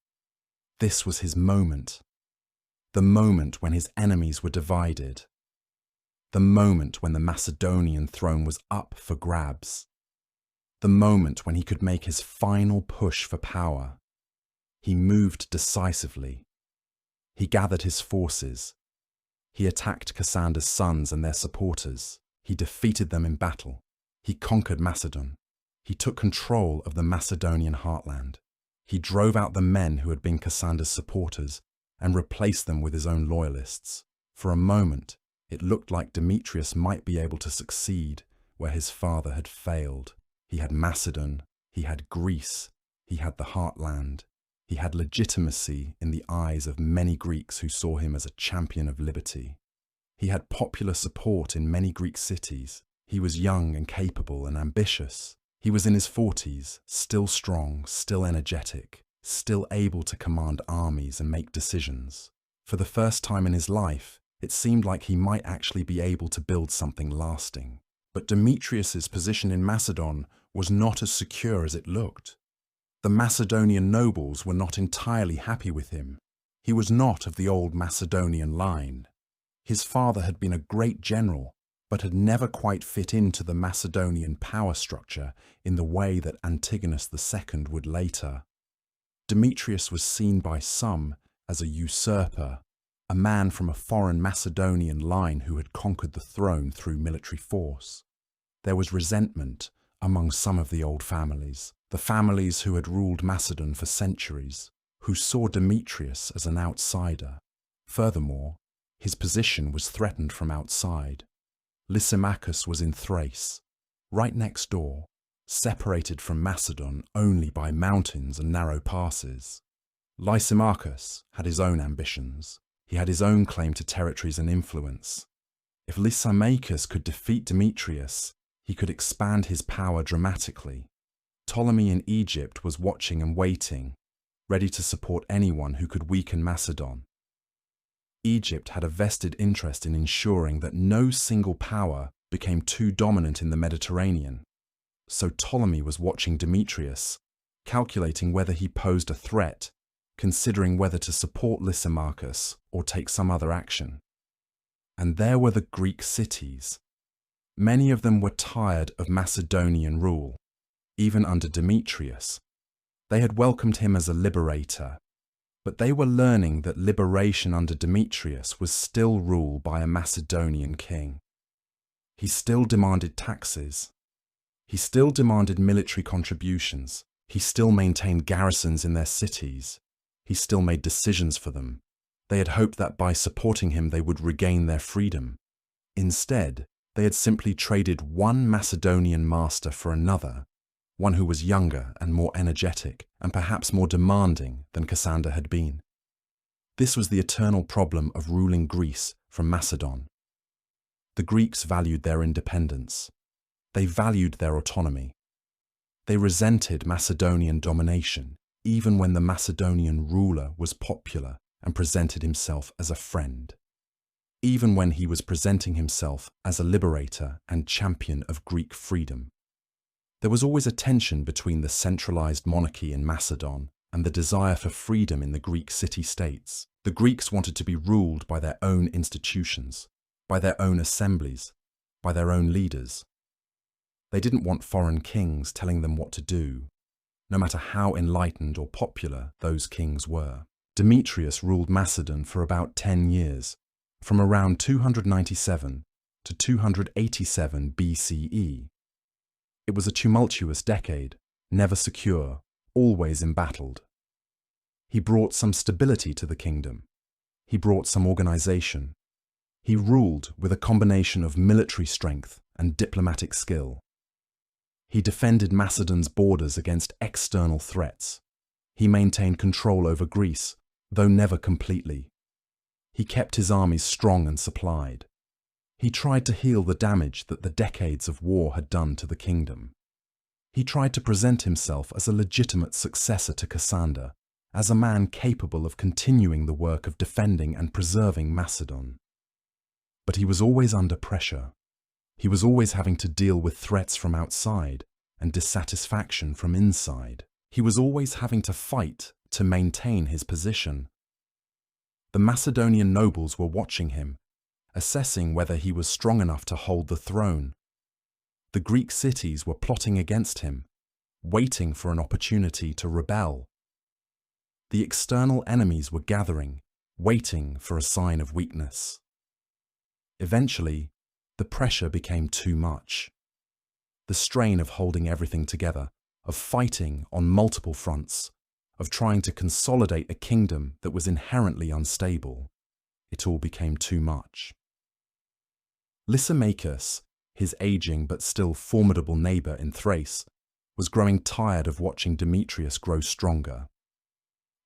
This was his moment. The moment when his enemies were divided. The moment when the Macedonian throne was up for grabs. The moment when he could make his final push for power. He moved decisively. He gathered his forces. He attacked Cassander's sons and their supporters. He defeated them in battle. He conquered Macedon. He took control of the Macedonian heartland. He drove out the men who had been Cassander's supporters and replaced them with his own loyalists. For a moment, it looked like Demetrius might be able to succeed where his father had failed. He had Macedon, he had Greece, he had the heartland. He had legitimacy in the eyes of many Greeks who saw him as a champion of liberty. He had popular support in many Greek cities. He was young and capable and ambitious. He was in his 40s, still strong, still energetic, still able to command armies and make decisions. For the first time in his life, it seemed like he might actually be able to build something lasting. But Demetrius's position in Macedon was not as secure as it looked. The Macedonian nobles were not entirely happy with him. He was not of the old Macedonian line. His father had been a great general, but had never quite fit into the Macedonian power structure in the way that Antigonus II would later. Demetrius was seen by some as a usurper, a man from a foreign Macedonian line who had conquered the throne through military force. There was resentment among some of the old families, the families who had ruled Macedon for centuries, who saw Demetrius as an outsider. Furthermore, his position was threatened from outside. Lysimachus was in Thrace, right next door, separated from Macedon only by mountains and narrow passes. Lysimachus had his own ambitions. He had his own claim to territories and influence. If Lysimachus could defeat Demetrius, he could expand his power dramatically. Ptolemy in Egypt was watching and waiting, ready to support anyone who could weaken Macedon. Egypt had a vested interest in ensuring that no single power became too dominant in the Mediterranean. So Ptolemy was watching Demetrius, calculating whether he posed a threat, considering whether to support Lysimachus or take some other action. And there were the Greek cities. Many of them were tired of Macedonian rule, even under Demetrius. They had welcomed him as a liberator, but they were learning that liberation under Demetrius was still rule by a Macedonian king. He still demanded taxes. He still demanded military contributions. He still maintained garrisons in their cities. He still made decisions for them. They had hoped that by supporting him they would regain their freedom. Instead, they had simply traded one Macedonian master for another, one who was younger and more energetic and perhaps more demanding than Cassander had been. This was the eternal problem of ruling Greece from Macedon. The Greeks valued their independence. They valued their autonomy. They resented Macedonian domination, even when the Macedonian ruler was popular and presented himself as a friend. Even when he was presenting himself as a liberator and champion of Greek freedom. There was always a tension between the centralized monarchy in Macedon and the desire for freedom in the Greek city-states. The Greeks wanted to be ruled by their own institutions, by their own assemblies, by their own leaders. They didn't want foreign kings telling them what to do, no matter how enlightened or popular those kings were. Demetrius ruled Macedon for about 10 years, from around 297 to 287 BCE. It was a tumultuous decade, never secure, always embattled. He brought some stability to the kingdom. He brought some organization. He ruled with a combination of military strength and diplomatic skill. He defended Macedon's borders against external threats. He maintained control over Greece, though never completely. He kept his armies strong and supplied. He tried to heal the damage that the decades of war had done to the kingdom. He tried to present himself as a legitimate successor to Cassander, as a man capable of continuing the work of defending and preserving Macedon. But he was always under pressure. He was always having to deal with threats from outside and dissatisfaction from inside. He was always having to fight to maintain his position. The Macedonian nobles were watching him, assessing whether he was strong enough to hold the throne. The Greek cities were plotting against him, waiting for an opportunity to rebel. The external enemies were gathering, waiting for a sign of weakness. Eventually, the pressure became too much. The strain of holding everything together, of fighting on multiple fronts, of trying to consolidate a kingdom that was inherently unstable, it all became too much. Lysimachus, his aging but still formidable neighbor in Thrace, was growing tired of watching Demetrius grow stronger.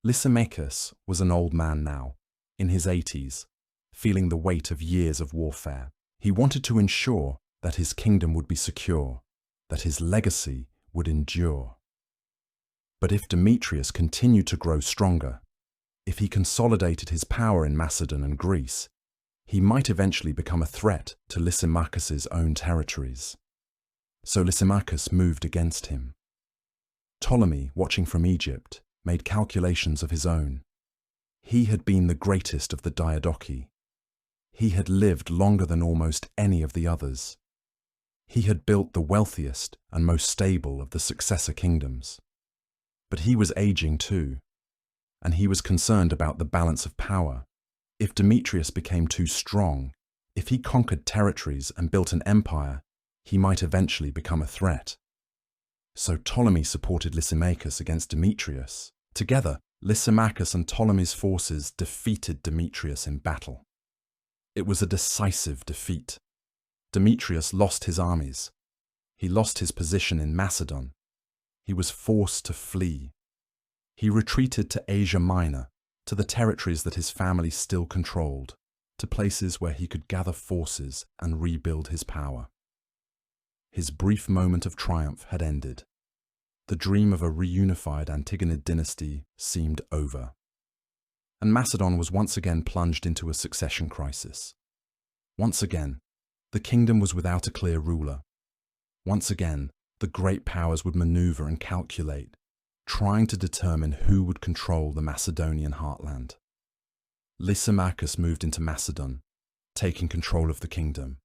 Lysimachus was an old man now, in his 80s, feeling the weight of years of warfare. He wanted to ensure that his kingdom would be secure, that his legacy would endure. But if Demetrius continued to grow stronger, if he consolidated his power in Macedon and Greece, he might eventually become a threat to Lysimachus's own territories. So Lysimachus moved against him. Ptolemy, watching from Egypt, made calculations of his own. He had been the greatest of the Diadochi. He had lived longer than almost any of the others. He had built the wealthiest and most stable of the successor kingdoms. But he was aging too. and he was concerned about the balance of power. If Demetrius became too strong, if he conquered territories and built an empire, he might eventually become a threat. So Ptolemy supported Lysimachus against Demetrius. Together, Lysimachus and Ptolemy's forces defeated Demetrius in battle. It was a decisive defeat. Demetrius lost his armies. He lost his position in Macedon. He was forced to flee. He retreated to Asia Minor, to the territories that his family still controlled, to places where he could gather forces and rebuild his power. His brief moment of triumph had ended. The dream of a reunified Antigonid dynasty seemed over. And Macedon was once again plunged into a succession crisis. Once again, the kingdom was without a clear ruler. Once again, the great powers would maneuver and calculate, trying to determine who would control the Macedonian heartland. Lysimachus moved into Macedon, taking control of the kingdom.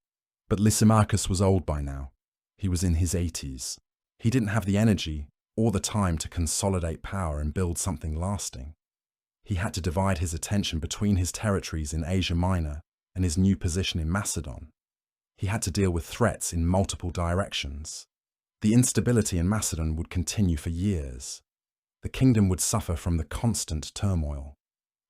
But Lysimachus was old by now. He was in his 80s. He didn't have the energy or the time to consolidate power and build something lasting. He had to divide his attention between his territories in Asia Minor and his new position in Macedon. He had to deal with threats in multiple directions. The instability in Macedon would continue for years. The kingdom would suffer from the constant turmoil.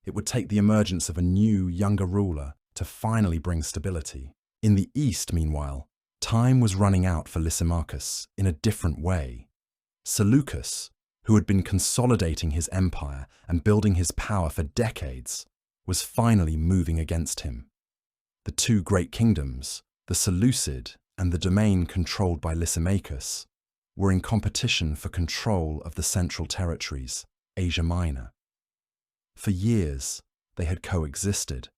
It would take the emergence of a new, younger ruler to finally bring stability. In the east, meanwhile, time was running out for Lysimachus in a different way. Seleucus, who had been consolidating his empire and building his power for decades, was finally moving against him. The two great kingdoms, the Seleucid and the domain controlled by Lysimachus, were in competition for control of the central territories, Asia Minor. For years, they had coexisted.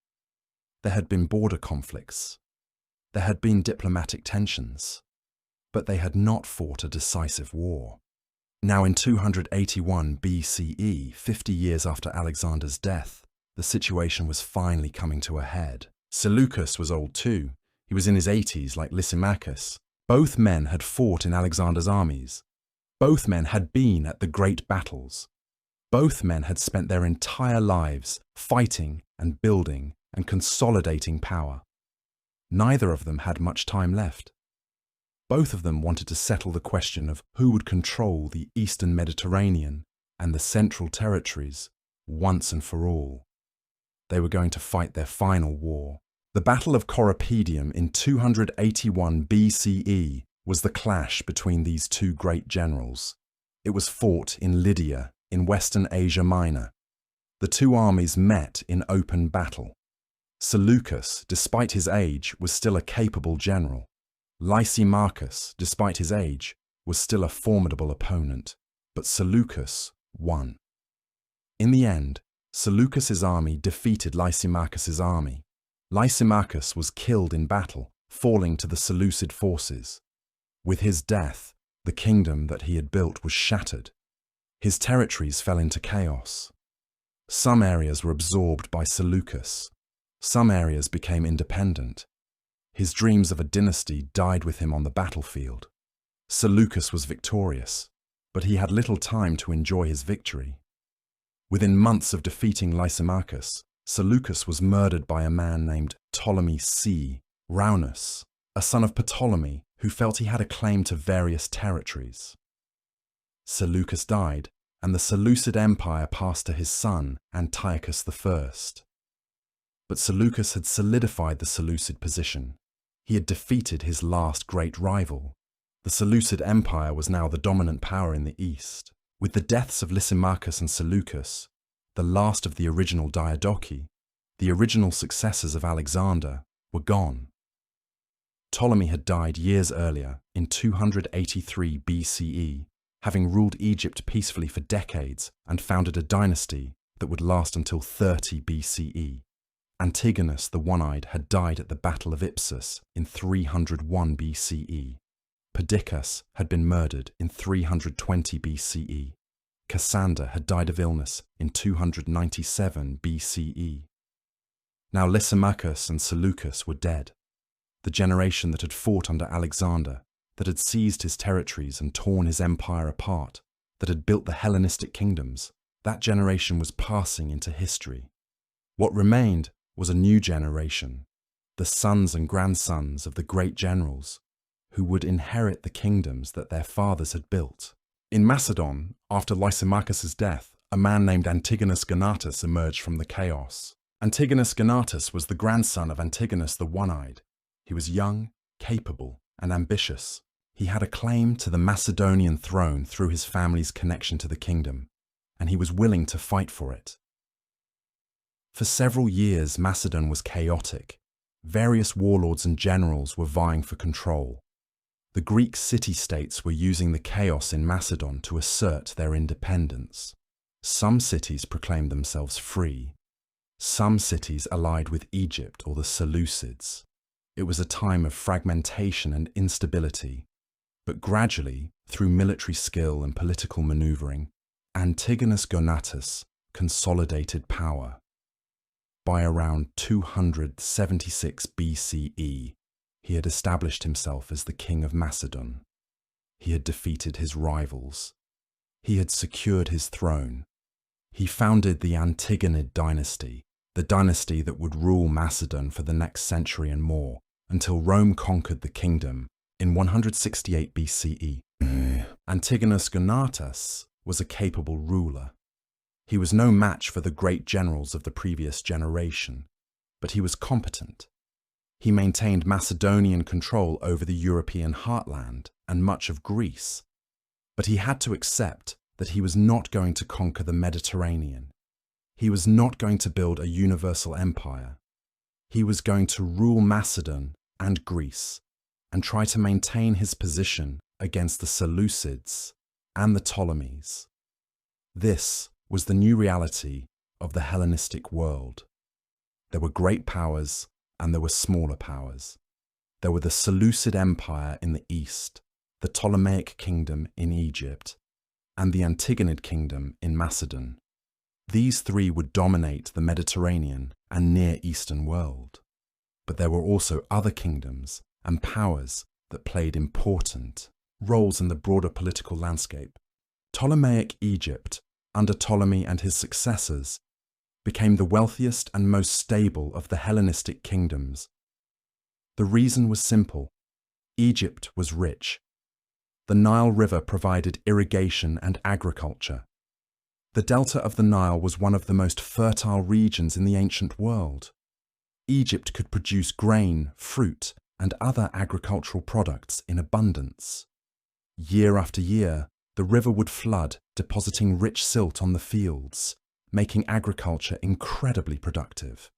There had been border conflicts. There had been diplomatic tensions. But they had not fought a decisive war. Now in 281 BCE, 50 years after Alexander's death, the situation was finally coming to a head. Seleucus was old too. He was in his 80s like Lysimachus. Both men had fought in Alexander's armies. Both men had been at the great battles. Both men had spent their entire lives fighting and building and consolidating power. Neither of them had much time left. Both of them wanted to settle the question of who would control the eastern Mediterranean and the central territories once and for all. They were going to fight their final war. The Battle of Corupedium in 281 BCE was the clash between these two great generals. It was fought in Lydia, in Western Asia Minor. The two armies met in open battle. Seleucus, despite his age, was still a capable general. Lysimachus, despite his age, was still a formidable opponent, but Seleucus won. In the end, Seleucus's army defeated Lysimachus's army. Lysimachus was killed in battle, falling to the Seleucid forces. With his death, the kingdom that he had built was shattered. His territories fell into chaos. Some areas were absorbed by Seleucus. Some areas became independent. His dreams of a dynasty died with him on the battlefield. Seleucus was victorious, but he had little time to enjoy his victory. Within months of defeating Lysimachus, Seleucus was murdered by a man named Ptolemy C. Raunus, a son of Ptolemy who felt he had a claim to various territories. Seleucus died, and the Seleucid Empire passed to his son, Antiochus I. But Seleucus had solidified the Seleucid position. He had defeated his last great rival. The Seleucid Empire was now the dominant power in the east. With the deaths of Lysimachus and Seleucus, the last of the original Diadochi, the original successors of Alexander, were gone. Ptolemy had died years earlier, in 283 BCE, having ruled Egypt peacefully for decades and founded a dynasty that would last until 30 BCE. Antigonus the One-Eyed had died at the Battle of Ipsus in 301 BCE. Perdiccas had been murdered in 320 BCE. Cassander had died of illness in 297 BCE. Now Lysimachus and Seleucus were dead. The generation that had fought under Alexander, that had seized his territories and torn his empire apart, that had built the Hellenistic kingdoms, That generation was passing into history. What remained was a new generation, the sons and grandsons of the great generals, who would inherit the kingdoms that their fathers had built. In Macedon, after Lysimachus's death, a man named Antigonus Gonatas emerged from the chaos. Antigonus Gonatas was the grandson of Antigonus the One-Eyed. He was young, capable, and ambitious. He had a claim to the Macedonian throne through his family's connection to the kingdom, and he was willing to fight for it. For several years, Macedon was chaotic. Various warlords and generals were vying for control. The Greek city-states were using the chaos in Macedon to assert their independence. Some cities proclaimed themselves free. Some cities allied with Egypt or the Seleucids. It was a time of fragmentation and instability, but gradually, through military skill and political maneuvering, Antigonus Gonatas consolidated power. By around 276 BCE, he had established himself as the king of Macedon. He had defeated his rivals. He had secured his throne. He founded the Antigonid dynasty, the dynasty that would rule Macedon for the next century and more, until Rome conquered the kingdom in 168 BCE. Antigonus Gonatas was a capable ruler. He was no match for the great generals of the previous generation, but he was competent. He maintained Macedonian control over the European heartland and much of Greece, but he had to accept that he was not going to conquer the Mediterranean. He was not going to build a universal empire. He was going to rule Macedon and Greece and try to maintain his position against the Seleucids and the Ptolemies. This was the new reality of the Hellenistic world. There were great powers and there were smaller powers. There were the Seleucid Empire in the east, the Ptolemaic kingdom in Egypt, and the Antigonid kingdom in Macedon. These three would dominate the Mediterranean and Near Eastern world. But there were also other kingdoms and powers that played important roles in the broader political landscape. Ptolemaic Egypt, under Ptolemy and his successors, became the wealthiest and most stable of the Hellenistic kingdoms. The reason was simple. Egypt was rich. The Nile River provided irrigation and agriculture. The delta of the Nile was one of the most fertile regions in the ancient world. Egypt could produce grain, fruit, and other agricultural products in abundance. Year after year, the river would flood, depositing rich silt on the fields, making agriculture incredibly productive.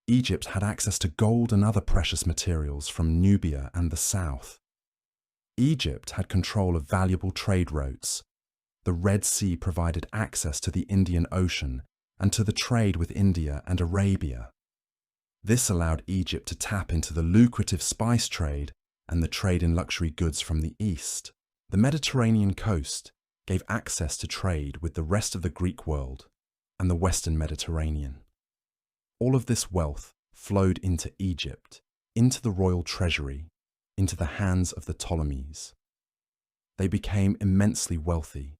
Egypt had access to gold and other precious materials from Nubia and the south. Egypt had control of valuable trade routes. The Red Sea provided access to the Indian Ocean and to the trade with India and Arabia. This allowed Egypt to tap into the lucrative spice trade and the trade in luxury goods from the east. The Mediterranean coast gave access to trade with the rest of the Greek world and the Western Mediterranean. All of this wealth flowed into Egypt, into the royal treasury, into the hands of the Ptolemies. They became immensely wealthy,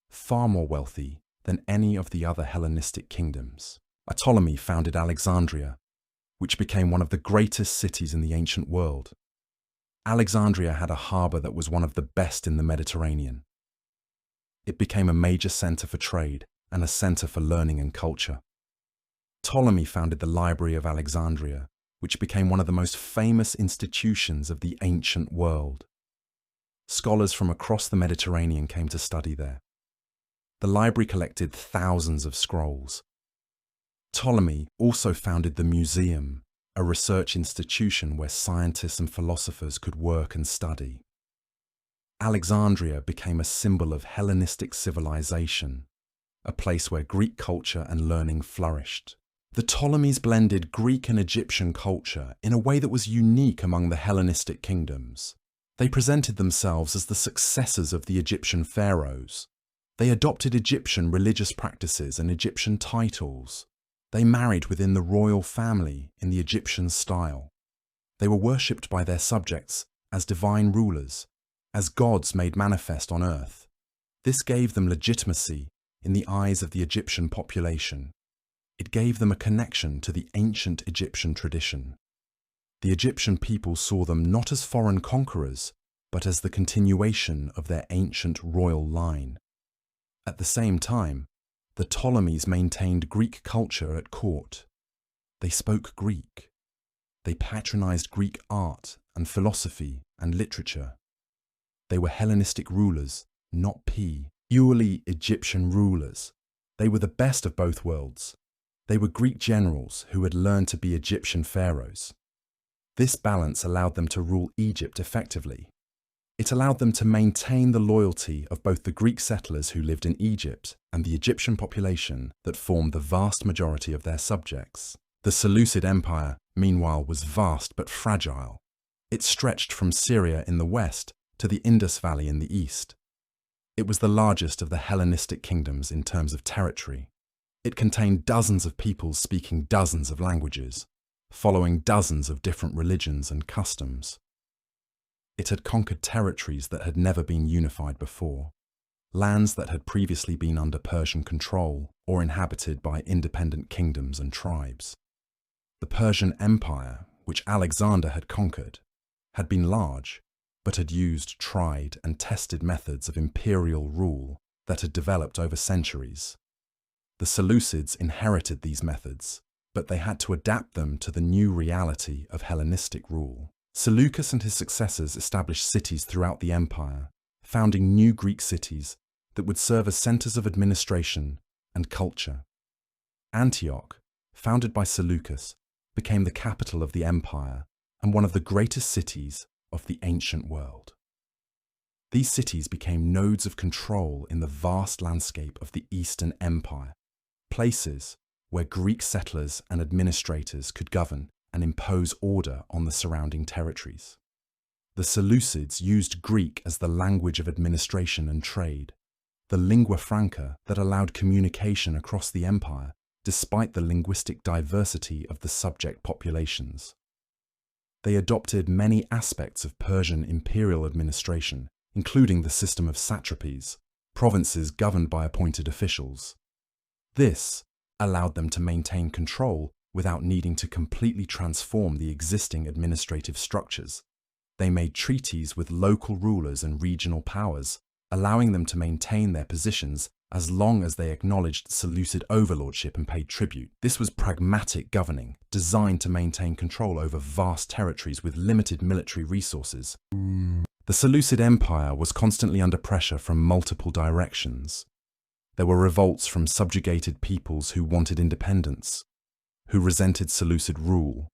far more wealthy than any of the other Hellenistic kingdoms. A Ptolemy founded Alexandria, which became one of the greatest cities in the ancient world. Alexandria had a harbour that was one of the best in the Mediterranean. It became a major centre for trade and a centre for learning and culture. Ptolemy founded the Library of Alexandria, which became one of the most famous institutions of the ancient world. Scholars from across the Mediterranean came to study there. The library collected thousands of scrolls. Ptolemy also founded the Museum, a research institution where scientists and philosophers could work and study. Alexandria became a symbol of Hellenistic civilization, a place where Greek culture and learning flourished. The Ptolemies blended Greek and Egyptian culture in a way that was unique among the Hellenistic kingdoms. They presented themselves as the successors of the Egyptian pharaohs. They adopted Egyptian religious practices and Egyptian titles. They married within the royal family in the Egyptian style. They were worshipped by their subjects as divine rulers, as gods made manifest on earth. This gave them legitimacy in the eyes of the Egyptian population. It gave them a connection to the ancient Egyptian tradition. The Egyptian people saw them not as foreign conquerors, but as the continuation of their ancient royal line. At the same time, the Ptolemies maintained Greek culture at court. They spoke Greek. They patronized Greek art and philosophy and literature. They were Hellenistic rulers, not purely Egyptian rulers. They were the best of both worlds. They were Greek generals who had learned to be Egyptian pharaohs. This balance allowed them to rule Egypt effectively. It allowed them to maintain the loyalty of both the Greek settlers who lived in Egypt and the Egyptian population that formed the vast majority of their subjects. The Seleucid Empire, meanwhile, was vast but fragile. It stretched from Syria in the west to the Indus Valley in the east. It was the largest of the Hellenistic kingdoms in terms of territory. It contained dozens of peoples speaking dozens of languages, following dozens of different religions and customs. It had conquered territories that had never been unified before, lands that had previously been under Persian control or inhabited by independent kingdoms and tribes. The Persian Empire, which Alexander had conquered, had been large, but had used tried and tested methods of imperial rule that had developed over centuries. The Seleucids inherited these methods, but they had to adapt them to the new reality of Hellenistic rule. Seleucus and his successors established cities throughout the empire, founding new Greek cities that would serve as centers of administration and culture. Antioch, founded by Seleucus, became the capital of the empire and one of the greatest cities of the ancient world. These cities became nodes of control in the vast landscape of the Eastern Empire, places where Greek settlers and administrators could govern and impose order on the surrounding territories. The Seleucids used Greek as the language of administration and trade, the lingua franca that allowed communication across the empire despite the linguistic diversity of the subject populations. They adopted many aspects of Persian imperial administration, including the system of satrapies, provinces governed by appointed officials. This allowed them to maintain control without needing to completely transform the existing administrative structures. They made treaties with local rulers and regional powers, allowing them to maintain their positions as long as they acknowledged Seleucid overlordship and paid tribute. This was pragmatic governing, designed to maintain control over vast territories with limited military resources. The Seleucid Empire was constantly under pressure from multiple directions. There were revolts from subjugated peoples who wanted independence, who resented Seleucid rule,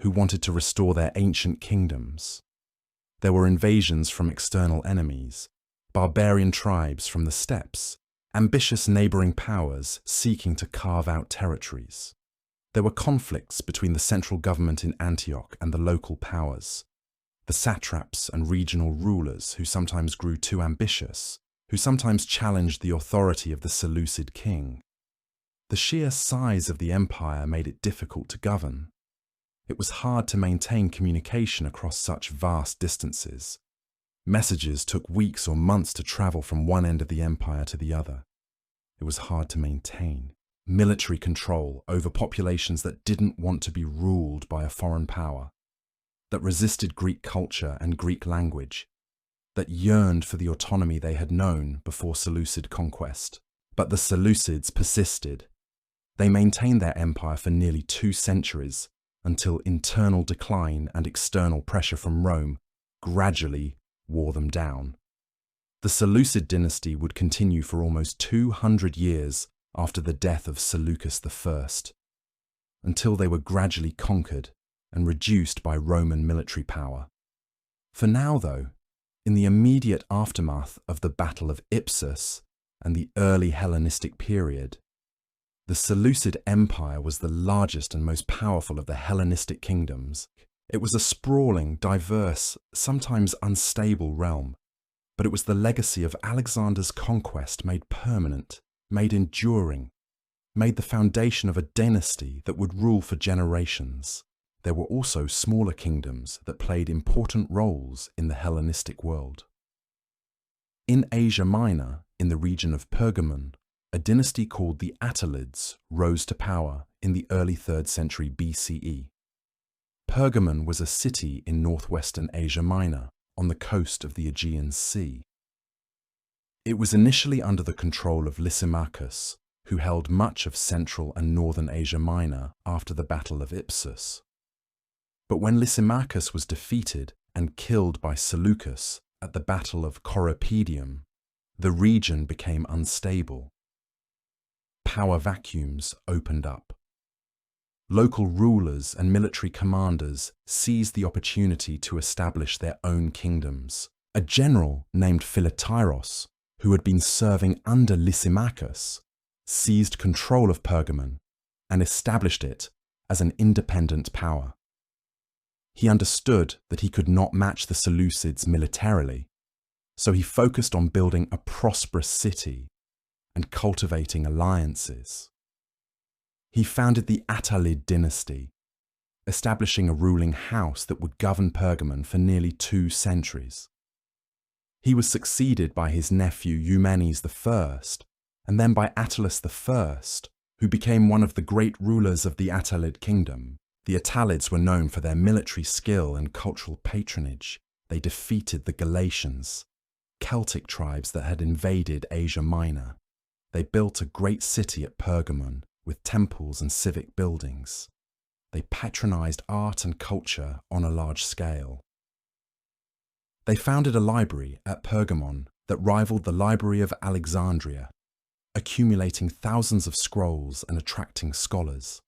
who wanted to restore their ancient kingdoms. There were invasions from external enemies, barbarian tribes from the steppes, ambitious neighboring powers seeking to carve out territories. There were conflicts between the central government in Antioch and the local powers, the satraps and regional rulers who sometimes grew too ambitious, who sometimes challenged the authority of the Seleucid king. The sheer size of the empire made it difficult to govern. It was hard to maintain communication across such vast distances. Messages took weeks or months to travel from one end of the empire to the other. It was hard to maintain military control over populations that didn't want to be ruled by a foreign power, that resisted Greek culture and Greek language, that yearned for the autonomy they had known before Seleucid conquest. But the Seleucids persisted. They maintained their empire for nearly 2 centuries until internal decline and external pressure from Rome gradually wore them down. The Seleucid dynasty would continue for almost 200 years after the death of Seleucus I, until they were gradually conquered and reduced by Roman military power. For now, though, in the immediate aftermath of the Battle of Ipsus and the early Hellenistic period, the Seleucid Empire was the largest and most powerful of the Hellenistic kingdoms. It was a sprawling, diverse, sometimes unstable realm, but it was the legacy of Alexander's conquest made permanent, made enduring, made the foundation of a dynasty that would rule for generations. There were also smaller kingdoms that played important roles in the Hellenistic world. In Asia Minor, in the region of Pergamon, A dynasty called the Attalids rose to power in the early 3rd century BCE. Pergamon was a city in northwestern Asia Minor, on the coast of the Aegean Sea. It was initially under the control of Lysimachus, who held much of central and northern Asia Minor after the Battle of Ipsus. But when Lysimachus was defeated and killed by Seleucus at the Battle of Coropedium, the region became unstable. Power vacuums opened up. Local rulers and military commanders seized the opportunity to establish their own kingdoms. A general named Philotyros, who had been serving under Lysimachus, seized control of Pergamon and established it as an independent power. He understood that he could not match the Seleucids militarily, so he focused on building a prosperous city and cultivating alliances. He founded the Attalid dynasty, establishing a ruling house that would govern Pergamon for nearly 2 centuries. He was succeeded by his nephew Eumenes I, and then by Attalus I, who became one of the great rulers of the Attalid kingdom. The Attalids were known for their military skill and cultural patronage. They defeated the Galatians, Celtic tribes that had invaded Asia Minor. They built a great city at Pergamon with temples and civic buildings. They patronized art and culture on a large scale. They founded a library at Pergamon that rivaled the Library of Alexandria, accumulating thousands of scrolls and attracting scholars.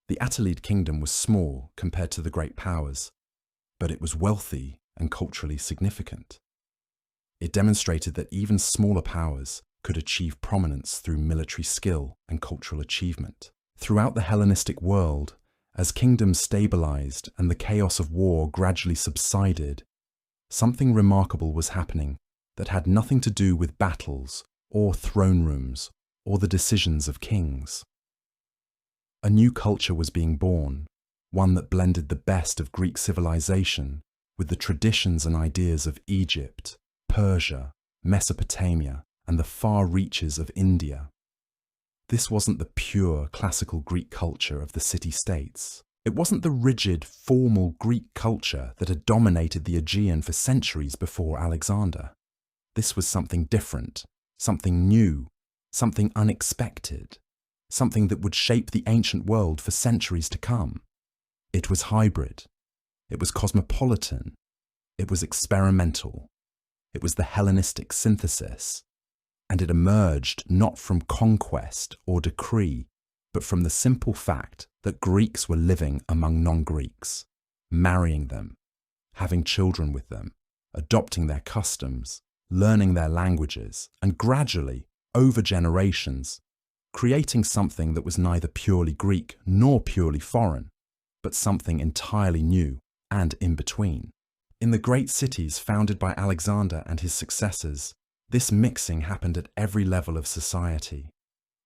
The Attalid kingdom was small compared to the great powers, but it was wealthy and culturally significant. It demonstrated that even smaller powers could achieve prominence through military skill and cultural achievement. Throughout the Hellenistic world, as kingdoms stabilized and the chaos of war gradually subsided, something remarkable was happening that had nothing to do with battles or throne rooms or the decisions of kings. A new culture was being born, one that blended the best of Greek civilization with the traditions and ideas of Egypt, Persia, Mesopotamia, and the far reaches of India. This wasn't the pure classical Greek culture of the city-states. It wasn't the rigid, formal Greek culture that had dominated the Aegean for centuries before Alexander. This was something different, something new, something unexpected, something that would shape the ancient world for centuries to come. It was hybrid. It was cosmopolitan. It was experimental. It was the Hellenistic synthesis. And it emerged not from conquest or decree, but from the simple fact that Greeks were living among non-Greeks, marrying them, having children with them, adopting their customs, learning their languages, and gradually, over generations, creating something that was neither purely Greek nor purely foreign, but something entirely new and in between. In the great cities founded by Alexander and his successors, this mixing happened at every level of society.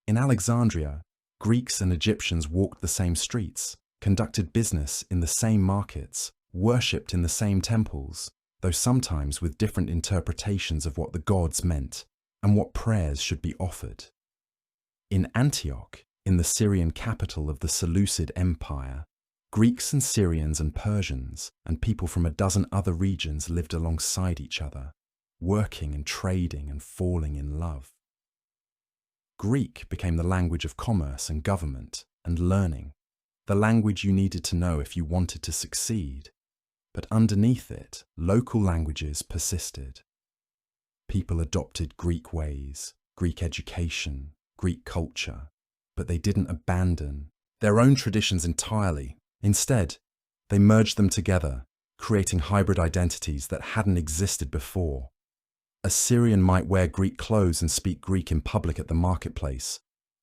In Alexandria, Greeks and Egyptians walked the same streets, conducted business in the same markets, worshipped in the same temples, though sometimes with different interpretations of what the gods meant and what prayers should be offered. In Antioch, in the Syrian capital of the Seleucid Empire, Greeks and Syrians and Persians and people from a dozen other regions lived alongside each other, working and trading and falling in love. Greek became the language of commerce and government and learning, the language you needed to know if you wanted to succeed. But underneath it, local languages persisted. People adopted Greek ways, Greek education, Greek culture, but they didn't abandon their own traditions entirely. Instead, they merged them together, creating hybrid identities that hadn't existed before. A Syrian might wear Greek clothes and speak Greek in public at the marketplace,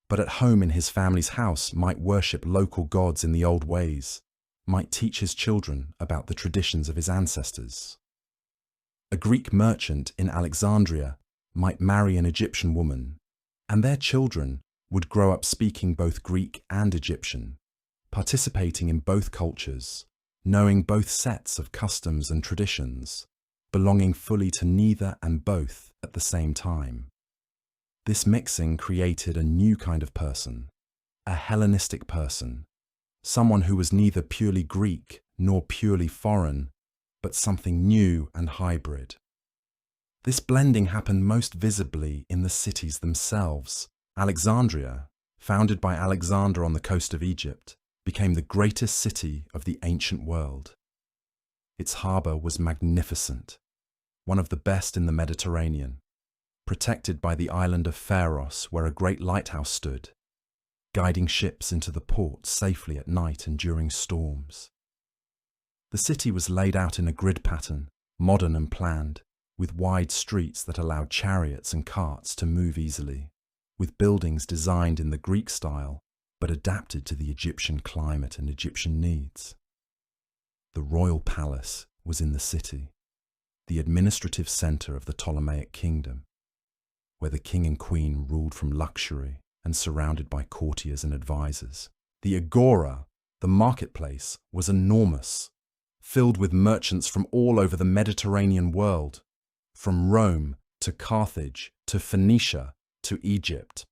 but at home in his family's house might worship local gods in the old ways, might teach his children about the traditions of his ancestors. A Greek merchant in Alexandria might marry an Egyptian woman, and their children would grow up speaking both Greek and Egyptian, participating in both cultures, knowing both sets of customs and traditions, belonging fully to neither and both at the same time. This mixing created a new kind of person, a Hellenistic person, someone who was neither purely Greek nor purely foreign, but something new and hybrid. This blending happened most visibly in the cities themselves. Alexandria, founded by Alexander on the coast of Egypt, became the greatest city of the ancient world. Its harbour was magnificent, one of the best in the Mediterranean, protected by the island of Pharos, where a great lighthouse stood, guiding ships into the port safely at night and during storms. The city was laid out in a grid pattern, modern and planned, with wide streets that allowed chariots and carts to move easily, with buildings designed in the Greek style but adapted to the Egyptian climate and Egyptian needs. The royal palace was in the city, the administrative centre of the Ptolemaic kingdom, where the king and queen ruled from luxury and surrounded by courtiers and advisors. The agora, the marketplace, was enormous, filled with merchants from all over the Mediterranean world, from Rome to Carthage to Phoenicia to Egypt.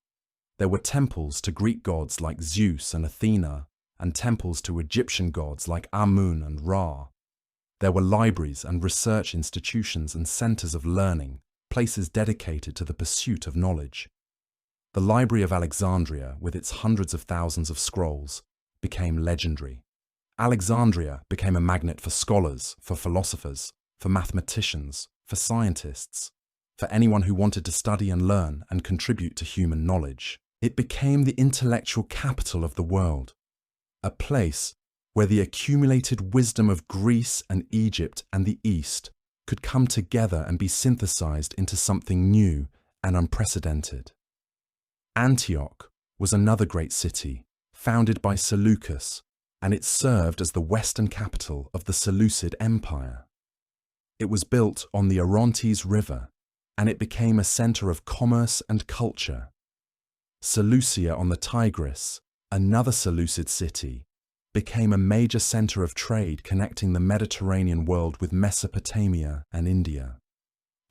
There were temples to Greek gods like Zeus and Athena, and temples to Egyptian gods like Amun and Ra. There were libraries and research institutions and centres of learning, places dedicated to the pursuit of knowledge. The Library of Alexandria, with its hundreds of thousands of scrolls, became legendary. Alexandria became a magnet for scholars, for philosophers, for mathematicians, for scientists, for anyone who wanted to study and learn and contribute to human knowledge. It became the intellectual capital of the world, a place where the accumulated wisdom of Greece and Egypt and the East could come together and be synthesized into something new and unprecedented. Antioch was another great city, founded by Seleucus, and it served as the western capital of the Seleucid Empire. It was built on the Orontes River, and it became a center of commerce and culture. Seleucia on the Tigris, another Seleucid city, became a major center of trade connecting the Mediterranean world with Mesopotamia and India.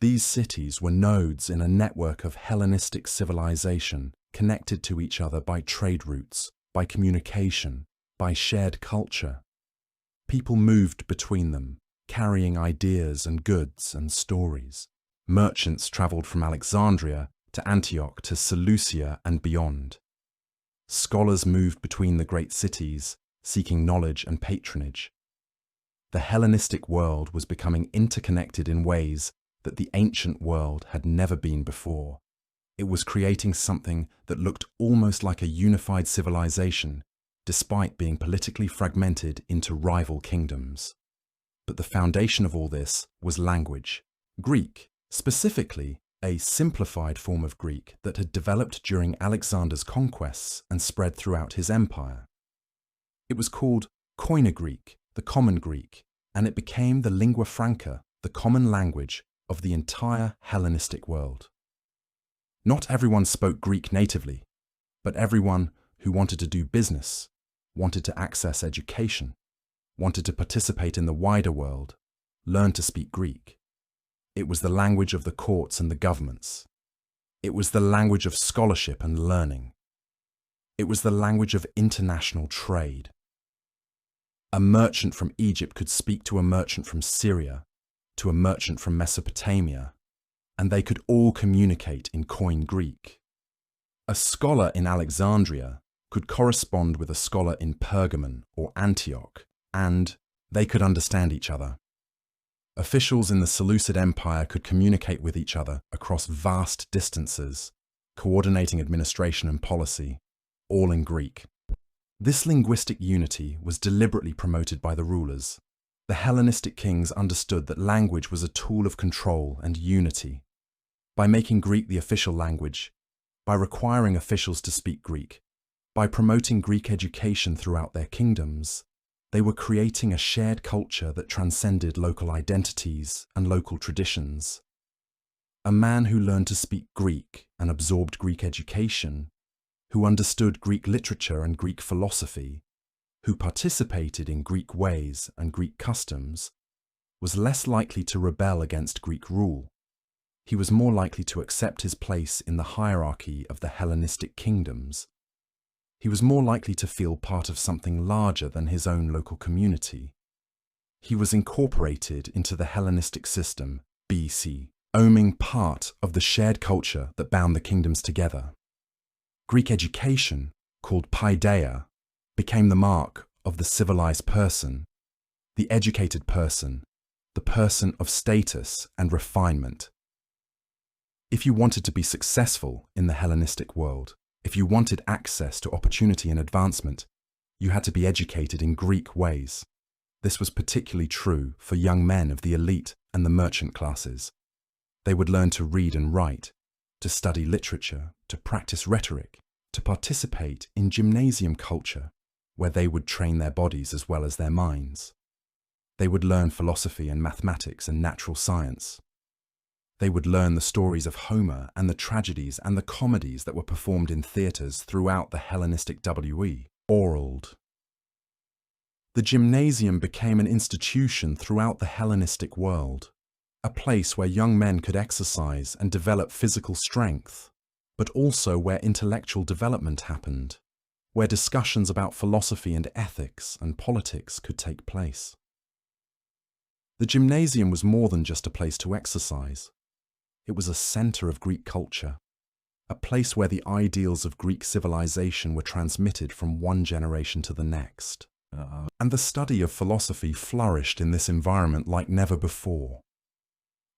These cities were nodes in a network of Hellenistic civilization connected to each other by trade routes, by communication, by shared culture. People moved between them, carrying ideas and goods and stories. Merchants traveled from Alexandria to Antioch to Seleucia and beyond. Scholars moved between the great cities, seeking knowledge and patronage. The Hellenistic world was becoming interconnected in ways that the ancient world had never been before. It was creating something that looked almost like a unified civilization, despite being politically fragmented into rival kingdoms. But the foundation of all this was language. Greek, specifically a simplified form of Greek that had developed during Alexander's conquests and spread throughout his empire. It was called Koine Greek, the Common Greek, and it became the lingua franca, the common language of the entire Hellenistic world. Not everyone spoke Greek natively, but everyone who wanted to do business, wanted to access education, wanted to participate in the wider world, learned to speak Greek. It was the language of the courts and the governments. It was the language of scholarship and learning. It was the language of international trade. A merchant from Egypt could speak to a merchant from Syria, to a merchant from Mesopotamia, and they could all communicate in Koine Greek. A scholar in Alexandria could correspond with a scholar in Pergamon or Antioch, and they could understand each other. Officials in the Seleucid Empire could communicate with each other across vast distances, coordinating administration and policy, all in Greek. This linguistic unity was deliberately promoted by the rulers. The Hellenistic kings understood that language was a tool of control and unity. By making Greek the official language, by requiring officials to speak Greek, by promoting Greek education throughout their kingdoms, they were creating a shared culture that transcended local identities and local traditions. A man who learned to speak Greek and absorbed Greek education, who understood Greek literature and Greek philosophy, who participated in Greek ways and Greek customs, was less likely to rebel against Greek rule. he was more likely to accept his place in the hierarchy of the Hellenistic kingdoms. He was more likely to feel part of something larger than his own local community. He was incorporated into the Hellenistic system, BC, owning part of the shared culture that bound the kingdoms together. Greek education, called paideia, became the mark of the civilized person, the educated person, the person of status and refinement. If you wanted to be successful in the Hellenistic world, if you wanted access to opportunity and advancement, you had to be educated in Greek ways. This was particularly true for young men of the elite and the merchant classes. They would learn to read and write, to study literature, to practice rhetoric, to participate in gymnasium culture, where they would train their bodies as well as their minds. They would learn philosophy and mathematics and natural science. They would learn the stories of Homer and the tragedies and the comedies that were performed in theatres throughout the Hellenistic world. The gymnasium became an institution throughout the Hellenistic world, a place where young men could exercise and develop physical strength, but also where intellectual development happened, where discussions about philosophy and ethics and politics could take place. The gymnasium was more than just a place to exercise. It was a centre of Greek culture, a place where the ideals of Greek civilization were transmitted from one generation to the next. And the study of philosophy flourished in this environment like never before.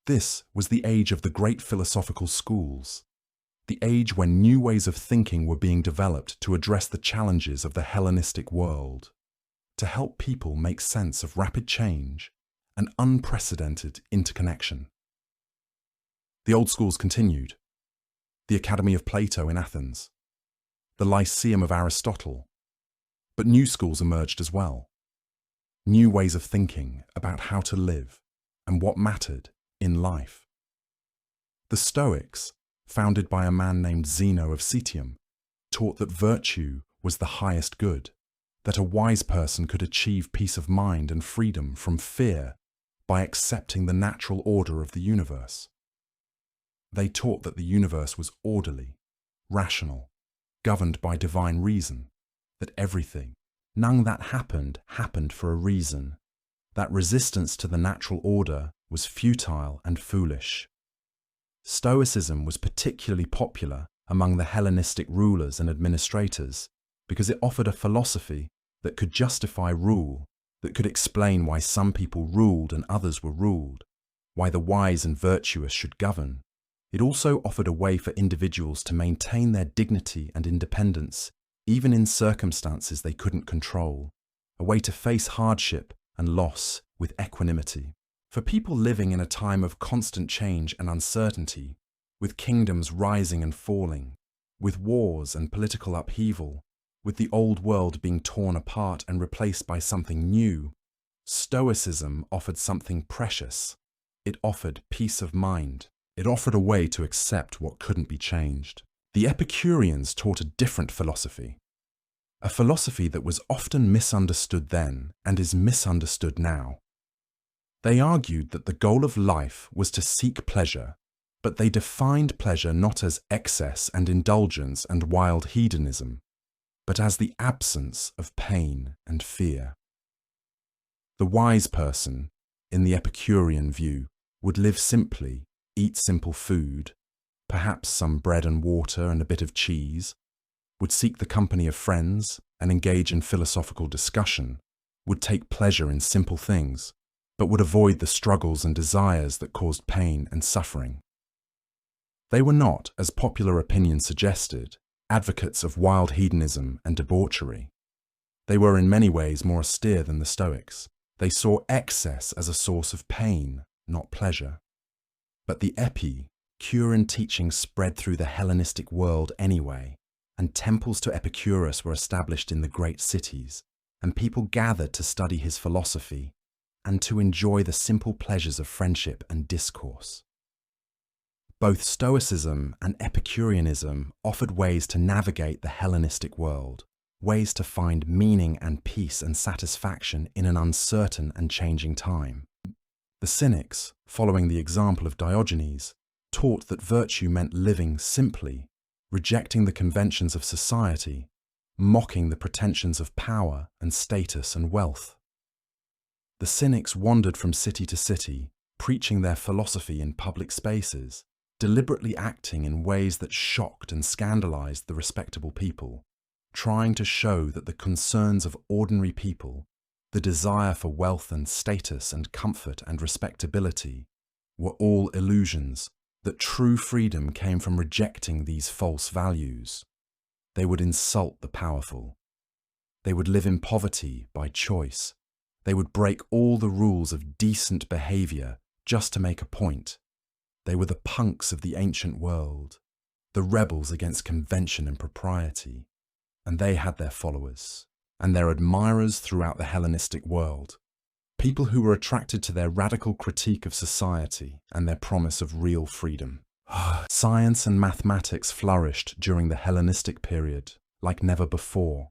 This was the age of the great philosophical schools, the age when new ways of thinking were being developed to address the challenges of the Hellenistic world, to help people make sense of rapid change and unprecedented interconnection. The old schools continued. The Academy of Plato in Athens, the Lyceum of Aristotle, but new schools emerged as well. New ways of thinking about how to live and what mattered in life. The Stoics, founded by a man named Zeno of Citium, taught that virtue was the highest good, that a wise person could achieve peace of mind and freedom from fear by accepting the natural order of the universe. They taught that the universe was orderly, rational, governed by divine reason, that everything, none that happened for a reason, that resistance to the natural order was futile and foolish. Stoicism was particularly popular among the Hellenistic rulers and administrators because it offered a philosophy that could justify rule, that could explain why some people ruled and others were ruled, why the wise and virtuous should govern. It also offered a way for individuals to maintain their dignity and independence, even in circumstances they couldn't control, a way to face hardship and loss with equanimity. For people living in a time of constant change and uncertainty, with kingdoms rising and falling, with wars and political upheaval, with the old world being torn apart and replaced by something new, Stoicism offered something precious. It offered peace of mind. It offered a way to accept what couldn't be changed. The Epicureans taught a different philosophy, a philosophy that was often misunderstood then and is misunderstood now. They argued that the goal of life was to seek pleasure, but they defined pleasure not as excess and indulgence and wild hedonism, but as the absence of pain and fear. The wise person, in the Epicurean view, would live simply, eat simple food, perhaps some bread and water and a bit of cheese, would seek the company of friends and engage in philosophical discussion, would take pleasure in simple things, but would avoid the struggles and desires that caused pain and suffering. They were not, as popular opinion suggested, advocates of wild hedonism and debauchery. They were in many ways more austere than the Stoics. They saw excess as a source of pain, not pleasure. But the Epicurean teaching spread through the Hellenistic world anyway, and temples to Epicurus were established in the great cities, and people gathered to study his philosophy and to enjoy the simple pleasures of friendship and discourse. Both Stoicism and Epicureanism offered ways to navigate the Hellenistic world, ways to find meaning and peace and satisfaction in an uncertain and changing time. The Cynics, following the example of Diogenes, taught that virtue meant living simply, rejecting the conventions of society, mocking the pretensions of power and status and wealth. The cynics wandered from city to city, preaching their philosophy in public spaces, deliberately acting in ways that shocked and scandalized the respectable people, trying to show that the concerns of ordinary people, the desire for wealth and status and comfort and respectability, were all illusions, that true freedom came from rejecting these false values. They would insult the powerful. They would live in poverty by choice. They would break all the rules of decent behavior just to make a point. They were the punks of the ancient world, the rebels against convention and propriety. And they had their followers and their admirers throughout the Hellenistic world, people who were attracted to their radical critique of society and their promise of real freedom. Science and mathematics flourished during the Hellenistic period like never before,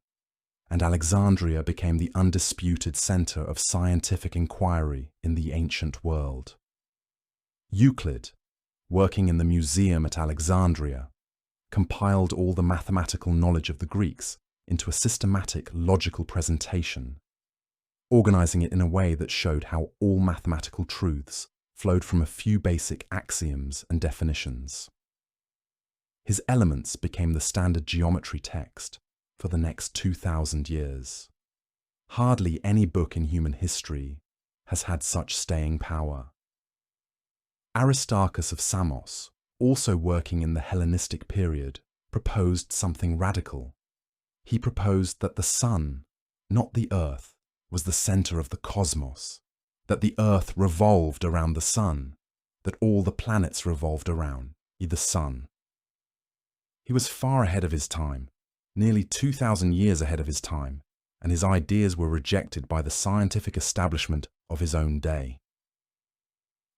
and Alexandria became the undisputed center of scientific inquiry in the ancient world. Euclid, working in the museum at Alexandria, compiled all the mathematical knowledge of the Greeks into a systematic, logical presentation, organizing it in a way that showed how all mathematical truths flowed from a few basic axioms and definitions. His Elements became the standard geometry text for the next 2,000 years. Hardly any book in human history has had such staying power. Aristarchus of Samos, also working in the Hellenistic period, proposed something radical. He proposed that the sun, not the earth, was the center of the cosmos, that the earth revolved around the sun, that all the planets revolved around the sun. He was far ahead of his time, nearly 2,000 years ahead of his time, and his ideas were rejected by the scientific establishment of his own day.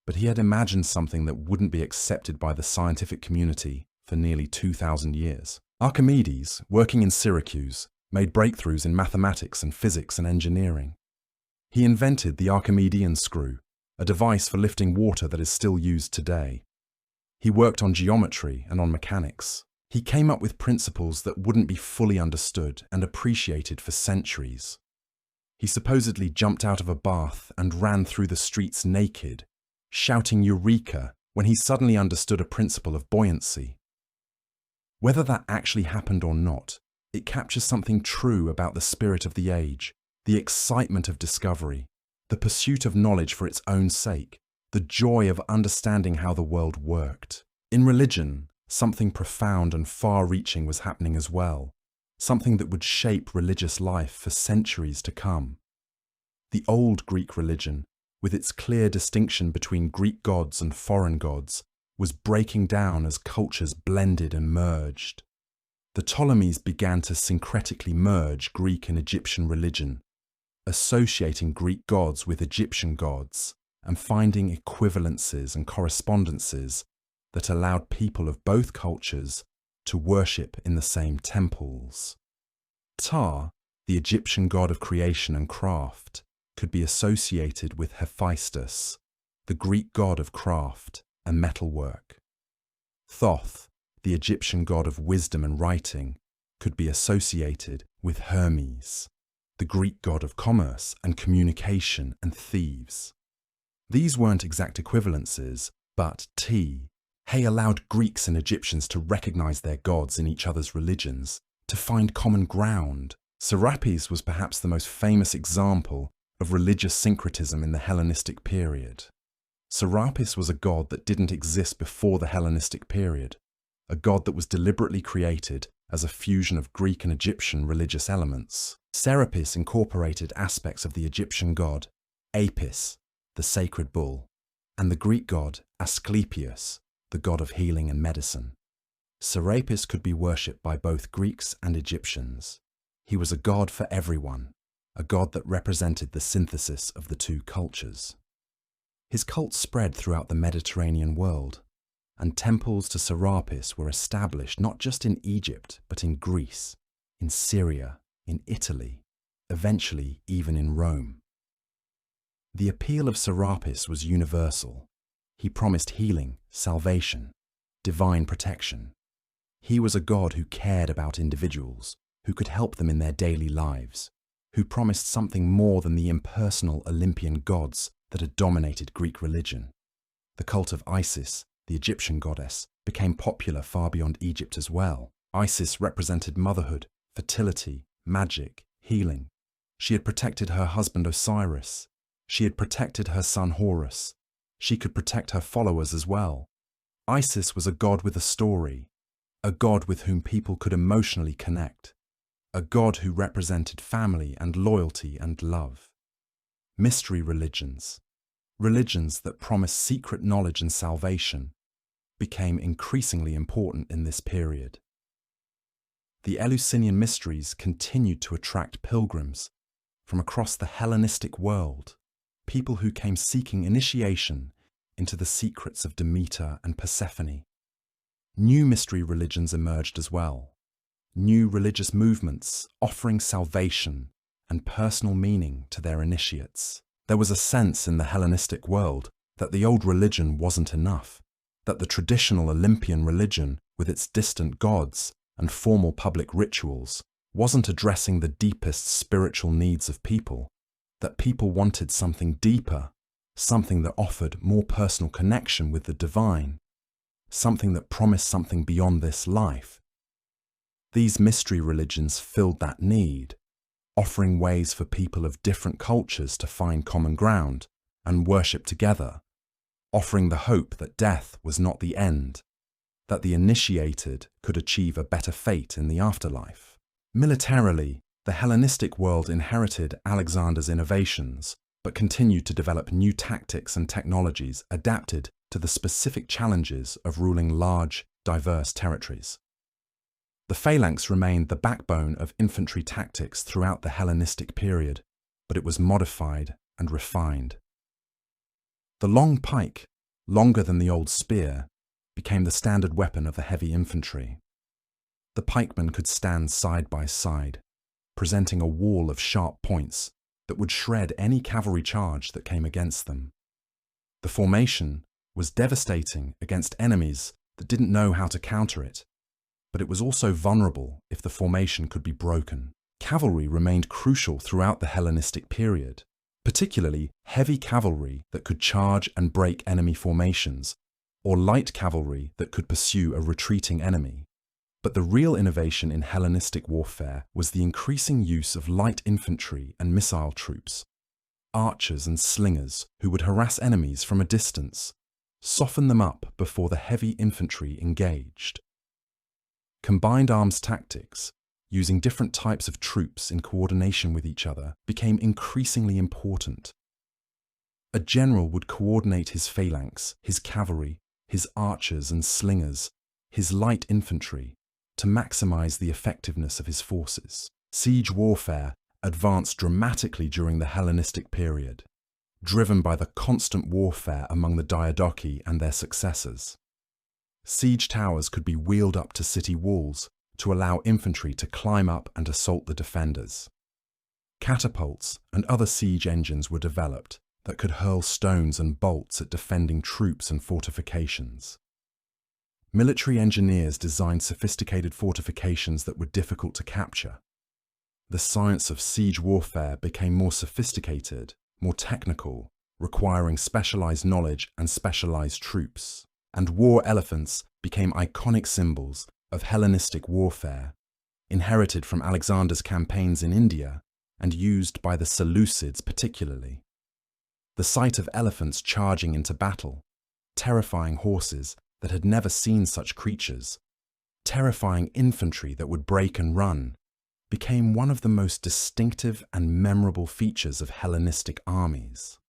But he had imagined something that wouldn't be accepted by the scientific community for nearly 2,000 years. Archimedes, working in Syracuse, made breakthroughs in mathematics and physics and engineering. He invented the Archimedean screw, a device for lifting water that is still used today. He worked on geometry and on mechanics. He came up with principles that wouldn't be fully understood and appreciated for centuries. He supposedly jumped out of a bath and ran through the streets naked, shouting "Eureka" when he suddenly understood a principle of buoyancy. Whether that actually happened or not, it captures something true about the spirit of the age, the excitement of discovery, the pursuit of knowledge for its own sake, the joy of understanding how the world worked. In religion, something profound and far-reaching was happening as well, something that would shape religious life for centuries to come. The old Greek religion, with its clear distinction between Greek gods and foreign gods, was breaking down as cultures blended and merged. The Ptolemies began to syncretically merge Greek and Egyptian religion, associating Greek gods with Egyptian gods and finding equivalences and correspondences that allowed people of both cultures to worship in the same temples. Ptah, the Egyptian god of creation and craft, could be associated with Hephaestus, the Greek god of craft and metalwork. Thoth, the Egyptian god of wisdom and writing, could be associated with Hermes, the Greek god of commerce and communication and thieves. These weren't exact equivalences, but He allowed Greeks and Egyptians to recognize their gods in each other's religions, to find common ground. Serapis was perhaps the most famous example of religious syncretism in the Hellenistic period. Serapis was a god that didn't exist before the Hellenistic period, a god that was deliberately created as a fusion of Greek and Egyptian religious elements. Serapis incorporated aspects of the Egyptian god Apis, the sacred bull, and the Greek god Asclepius, the god of healing and medicine. Serapis could be worshipped by both Greeks and Egyptians. He was a god for everyone, a god that represented the synthesis of the two cultures. His cult spread throughout the Mediterranean world, and temples to Serapis were established not just in Egypt, but in Greece, in Syria, in Italy, eventually even in Rome. The appeal of Serapis was universal. He promised healing, salvation, divine protection. He was a god who cared about individuals, who could help them in their daily lives, who promised something more than the impersonal Olympian gods that had dominated Greek religion. The cult of Isis, the Egyptian goddess, became popular far beyond Egypt as well. Isis represented motherhood, fertility, magic, healing. She had protected her husband Osiris. She had protected her son Horus. She could protect her followers as well. Isis was a god with a story, a god with whom people could emotionally connect, a god who represented family and loyalty and love. Mystery religions, religions that promised secret knowledge and salvation, became increasingly important in this period. The Eleusinian mysteries continued to attract pilgrims from across the Hellenistic world, people who came seeking initiation into the secrets of Demeter and Persephone. New mystery religions emerged as well, new religious movements offering salvation and personal meaning to their initiates. There was a sense in the Hellenistic world that the old religion wasn't enough, that the traditional Olympian religion, with its distant gods and formal public rituals, wasn't addressing the deepest spiritual needs of people, that people wanted something deeper, something that offered more personal connection with the divine, something that promised something beyond this life. These mystery religions filled that need, offering ways for people of different cultures to find common ground and worship together, offering the hope that death was not the end, that the initiated could achieve a better fate in the afterlife. Militarily, the Hellenistic world inherited Alexander's innovations, but continued to develop new tactics and technologies adapted to the specific challenges of ruling large, diverse territories. The phalanx remained the backbone of infantry tactics throughout the Hellenistic period, but it was modified and refined. The long pike, longer than the old spear, became the standard weapon of the heavy infantry. The pikemen could stand side by side, presenting a wall of sharp points that would shred any cavalry charge that came against them. The formation was devastating against enemies that didn't know how to counter it, but it was also vulnerable if the formation could be broken. Cavalry remained crucial throughout the Hellenistic period, particularly heavy cavalry that could charge and break enemy formations, or light cavalry that could pursue a retreating enemy. But the real innovation in Hellenistic warfare was the increasing use of light infantry and missile troops, archers and slingers who would harass enemies from a distance, soften them up before the heavy infantry engaged. Combined arms tactics, using different types of troops in coordination with each other, became increasingly important. A general would coordinate his phalanx, his cavalry, his archers and slingers, his light infantry, to maximize the effectiveness of his forces. Siege warfare advanced dramatically during the Hellenistic period, driven by the constant warfare among the Diadochi and their successors. Siege towers could be wheeled up to city walls to allow infantry to climb up and assault the defenders. Catapults and other siege engines were developed that could hurl stones and bolts at defending troops and fortifications. Military engineers designed sophisticated fortifications that were difficult to capture. The science of siege warfare became more sophisticated, more technical, requiring specialized knowledge and specialized troops. And war elephants became iconic symbols of Hellenistic warfare, inherited from Alexander's campaigns in India and used by the Seleucids particularly. The sight of elephants charging into battle, terrifying horses that had never seen such creatures, terrifying infantry that would break and run, became one of the most distinctive and memorable features of Hellenistic armies.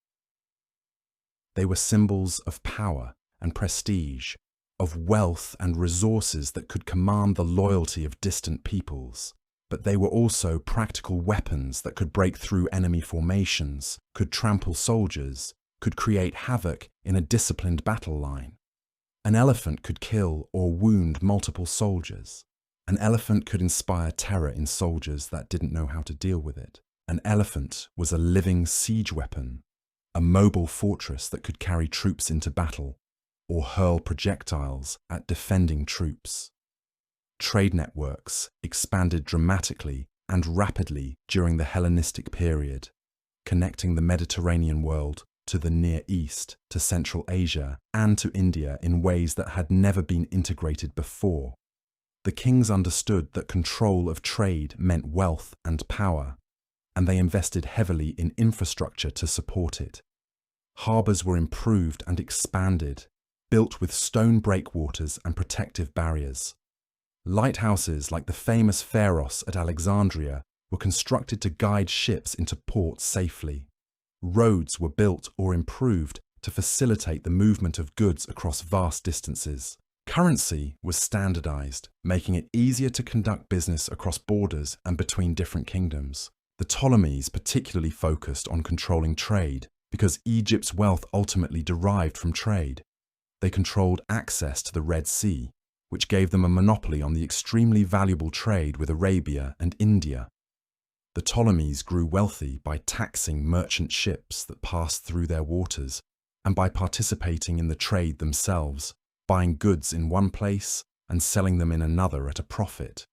They were symbols of power and prestige, of wealth and resources that could command the loyalty of distant peoples, but they were also practical weapons that could break through enemy formations, could trample soldiers, could create havoc in a disciplined battle line. An elephant could kill or wound multiple soldiers. An elephant could inspire terror in soldiers that didn't know how to deal with it. An elephant was a living siege weapon, a mobile fortress that could carry troops into battle, or hurl projectiles at defending troops. Trade networks expanded dramatically and rapidly during the Hellenistic period, connecting the Mediterranean world to the Near East, to Central Asia, and to India in ways that had never been integrated before. The kings understood that control of trade meant wealth and power, and they invested heavily in infrastructure to support it. Harbours were improved and expanded, built with stone breakwaters and protective barriers. Lighthouses like the famous Pharos at Alexandria were constructed to guide ships into port safely. Roads were built or improved to facilitate the movement of goods across vast distances. Currency was standardized, making it easier to conduct business across borders and between different kingdoms. The Ptolemies particularly focused on controlling trade because Egypt's wealth ultimately derived from trade. They controlled access to the Red Sea, which gave them a monopoly on the extremely valuable trade with Arabia and India. The Ptolemies grew wealthy by taxing merchant ships that passed through their waters and by participating in the trade themselves, buying goods in one place and selling them in another at a profit.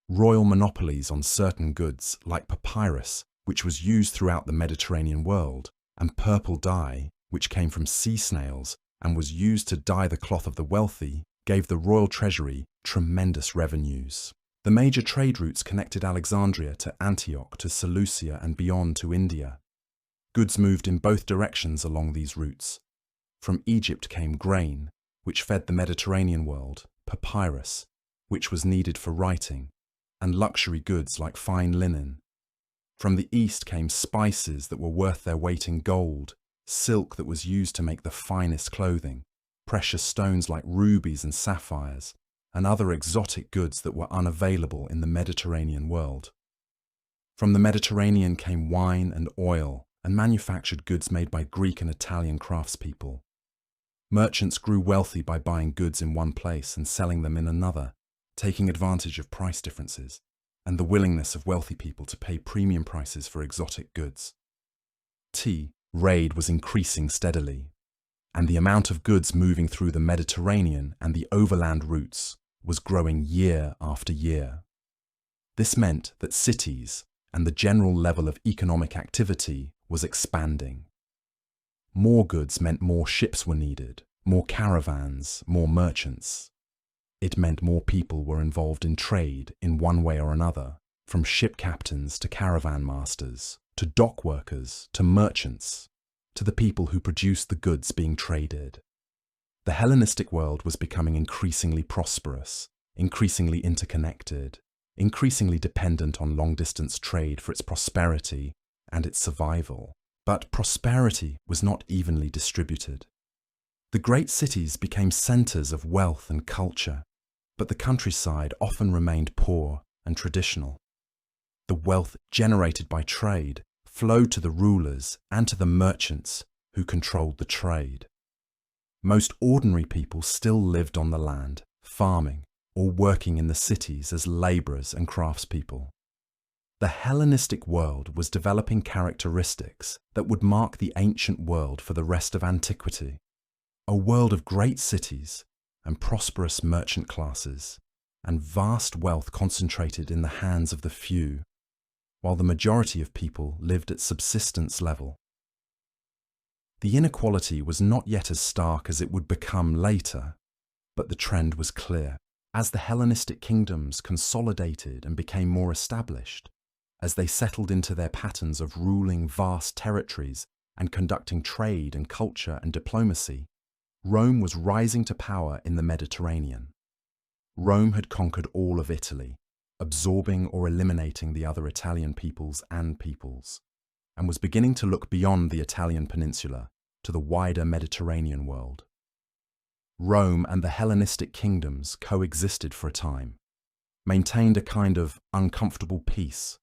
Royal monopolies on certain goods like papyrus, which was used throughout the Mediterranean world, and purple dye, which came from sea snails and was used to dye the cloth of the wealthy, gave the royal treasury tremendous revenues. The major trade routes connected Alexandria to Antioch, to Seleucia and beyond to India. Goods moved in both directions along these routes. From Egypt came grain, which fed the Mediterranean world, papyrus, which was needed for writing, and luxury goods like fine linen. From the east came spices that were worth their weight in gold, silk that was used to make the finest clothing, precious stones like rubies and sapphires, and other exotic goods that were unavailable in the Mediterranean world. From the Mediterranean came wine and oil, and manufactured goods made by Greek and Italian craftspeople. Merchants grew wealthy by buying goods in one place and selling them in another, taking advantage of price differences and the willingness of wealthy people to pay premium prices for exotic goods. Trade was increasing steadily, and the amount of goods moving through the Mediterranean and the overland routes was growing year after year. This meant that cities and the general level of economic activity was expanding. More goods meant more ships were needed, more caravans, more merchants. It meant more people were involved in trade in one way or another, from ship captains to caravan masters, to dock workers, to merchants, to the people who produced the goods being traded. The Hellenistic world was becoming increasingly prosperous, increasingly interconnected, increasingly dependent on long-distance trade for its prosperity and its survival. But prosperity was not evenly distributed. The great cities became centers of wealth and culture, but the countryside often remained poor and traditional. The wealth generated by trade flowed to the rulers and to the merchants who controlled the trade. Most ordinary people still lived on the land, farming, or working in the cities as laborers and craftspeople. The Hellenistic world was developing characteristics that would mark the ancient world for the rest of antiquity. A world of great cities and prosperous merchant classes, and vast wealth concentrated in the hands of the few, while the majority of people lived at subsistence level. The inequality was not yet as stark as it would become later, but the trend was clear. As the Hellenistic kingdoms consolidated and became more established, as they settled into their patterns of ruling vast territories and conducting trade and culture and diplomacy, Rome was rising to power in the Mediterranean. Rome had conquered all of Italy, absorbing or eliminating the other Italian peoples, and was beginning to look beyond the Italian peninsula to the wider Mediterranean world. Rome and the Hellenistic kingdoms coexisted for a time, maintained a kind of uncomfortable peace.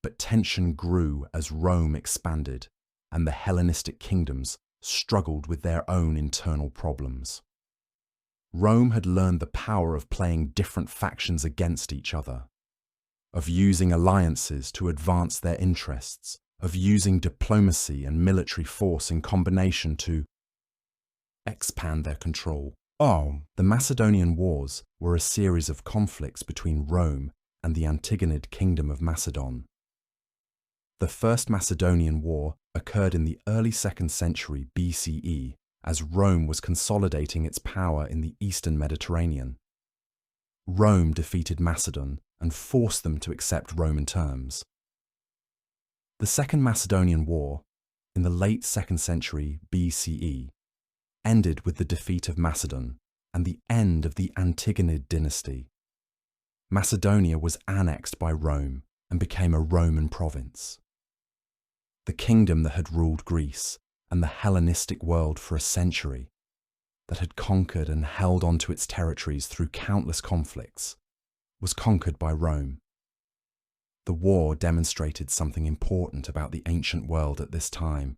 But tension grew as Rome expanded and the Hellenistic kingdoms struggled with their own internal problems. Rome had learned the power of playing different factions against each other, of using alliances to advance their interests, of using diplomacy and military force in combination to expand their control. The Macedonian Wars were a series of conflicts between Rome and the Antigonid Kingdom of Macedon. The First Macedonian War occurred in the early 2nd century BCE as Rome was consolidating its power in the eastern Mediterranean. Rome defeated Macedon and forced them to accept Roman terms. The Second Macedonian War, in the late 2nd century BCE, ended with the defeat of Macedon and the end of the Antigonid dynasty. Macedonia was annexed by Rome and became a Roman province. The kingdom that had ruled Greece and the Hellenistic world for a century, that had conquered and held onto its territories through countless conflicts, was conquered by Rome. The war demonstrated something important about the ancient world at this time.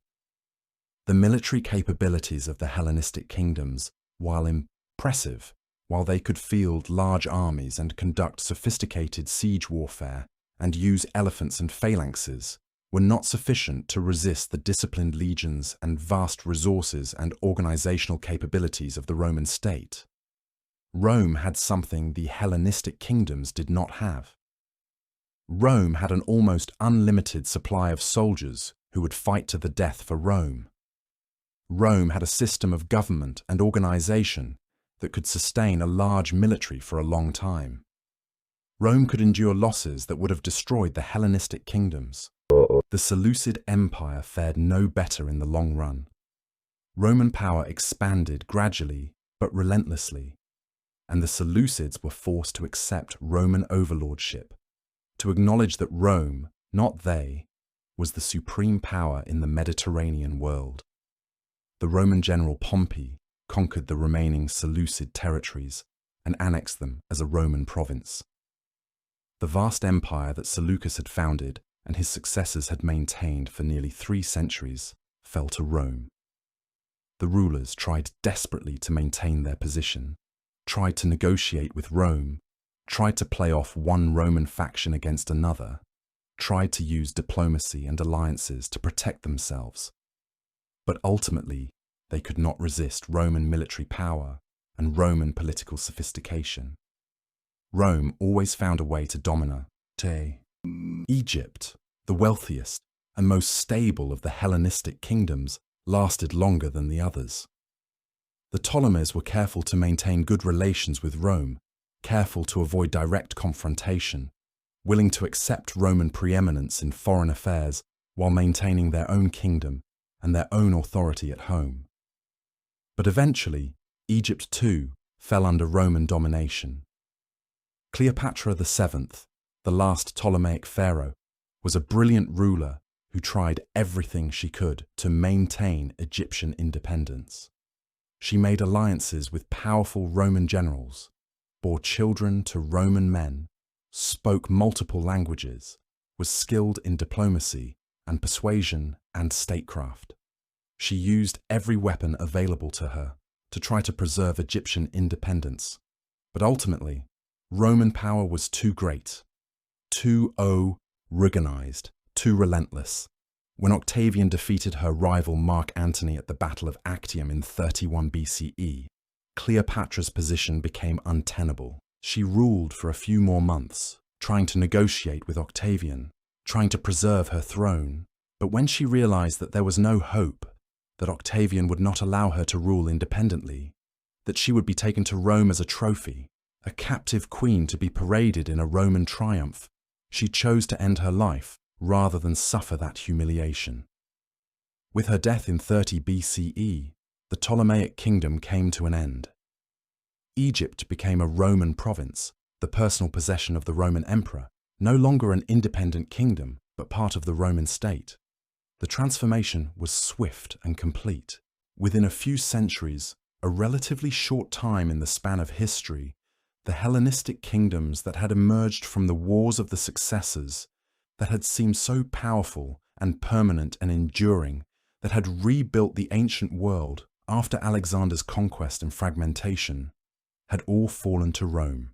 The military capabilities of the Hellenistic kingdoms, while impressive, while they could field large armies and conduct sophisticated siege warfare and use elephants and phalanxes, were not sufficient to resist the disciplined legions and vast resources and organizational capabilities of the Roman state. Rome had something the Hellenistic kingdoms did not have. Rome had an almost unlimited supply of soldiers who would fight to the death for Rome. Rome had a system of government and organization that could sustain a large military for a long time. Rome could endure losses that would have destroyed the Hellenistic kingdoms. The Seleucid Empire fared no better in the long run. Roman power expanded gradually but relentlessly, and the Seleucids were forced to accept Roman overlordship, to acknowledge that Rome, not they, was the supreme power in the Mediterranean world. The Roman general Pompey conquered the remaining Seleucid territories and annexed them as a Roman province. The vast empire that Seleucus had founded and his successors had maintained for nearly 3 centuries fell to Rome. The rulers tried desperately to maintain their position, tried to negotiate with Rome, tried to play off one Roman faction against another, tried to use diplomacy and alliances to protect themselves. But ultimately, they could not resist Roman military power and Roman political sophistication. Rome always found a way to dominate. Egypt, the wealthiest and most stable of the Hellenistic kingdoms, lasted longer than the others. The Ptolemies were careful to maintain good relations with Rome, careful to avoid direct confrontation, willing to accept Roman preeminence in foreign affairs while maintaining their own kingdom and their own authority at home. But eventually, Egypt too fell under Roman domination. Cleopatra VII, the last Ptolemaic pharaoh, was a brilliant ruler who tried everything she could to maintain Egyptian independence. She made alliances with powerful Roman generals, bore children to Roman men, spoke multiple languages, was skilled in diplomacy and persuasion and statecraft. She used every weapon available to her to try to preserve Egyptian independence. But ultimately, Roman power was too great, too organized, too relentless. When Octavian defeated her rival Mark Antony at the Battle of Actium in 31 BCE, Cleopatra's position became untenable. She ruled for a few more months, trying to negotiate with Octavian, trying to preserve her throne. But when she realized that there was no hope, that Octavian would not allow her to rule independently, that she would be taken to Rome as a trophy, a captive queen to be paraded in a Roman triumph, she chose to end her life rather than suffer that humiliation. With her death in 30 BCE, the Ptolemaic kingdom came to an end. Egypt became a Roman province, the personal possession of the Roman emperor, no longer an independent kingdom, but part of the Roman state. The transformation was swift and complete. Within a few centuries, a relatively short time in the span of history, the Hellenistic kingdoms that had emerged from the wars of the successors, that had seemed so powerful and permanent and enduring, that had rebuilt the ancient world after Alexander's conquest and fragmentation, had all fallen to Rome.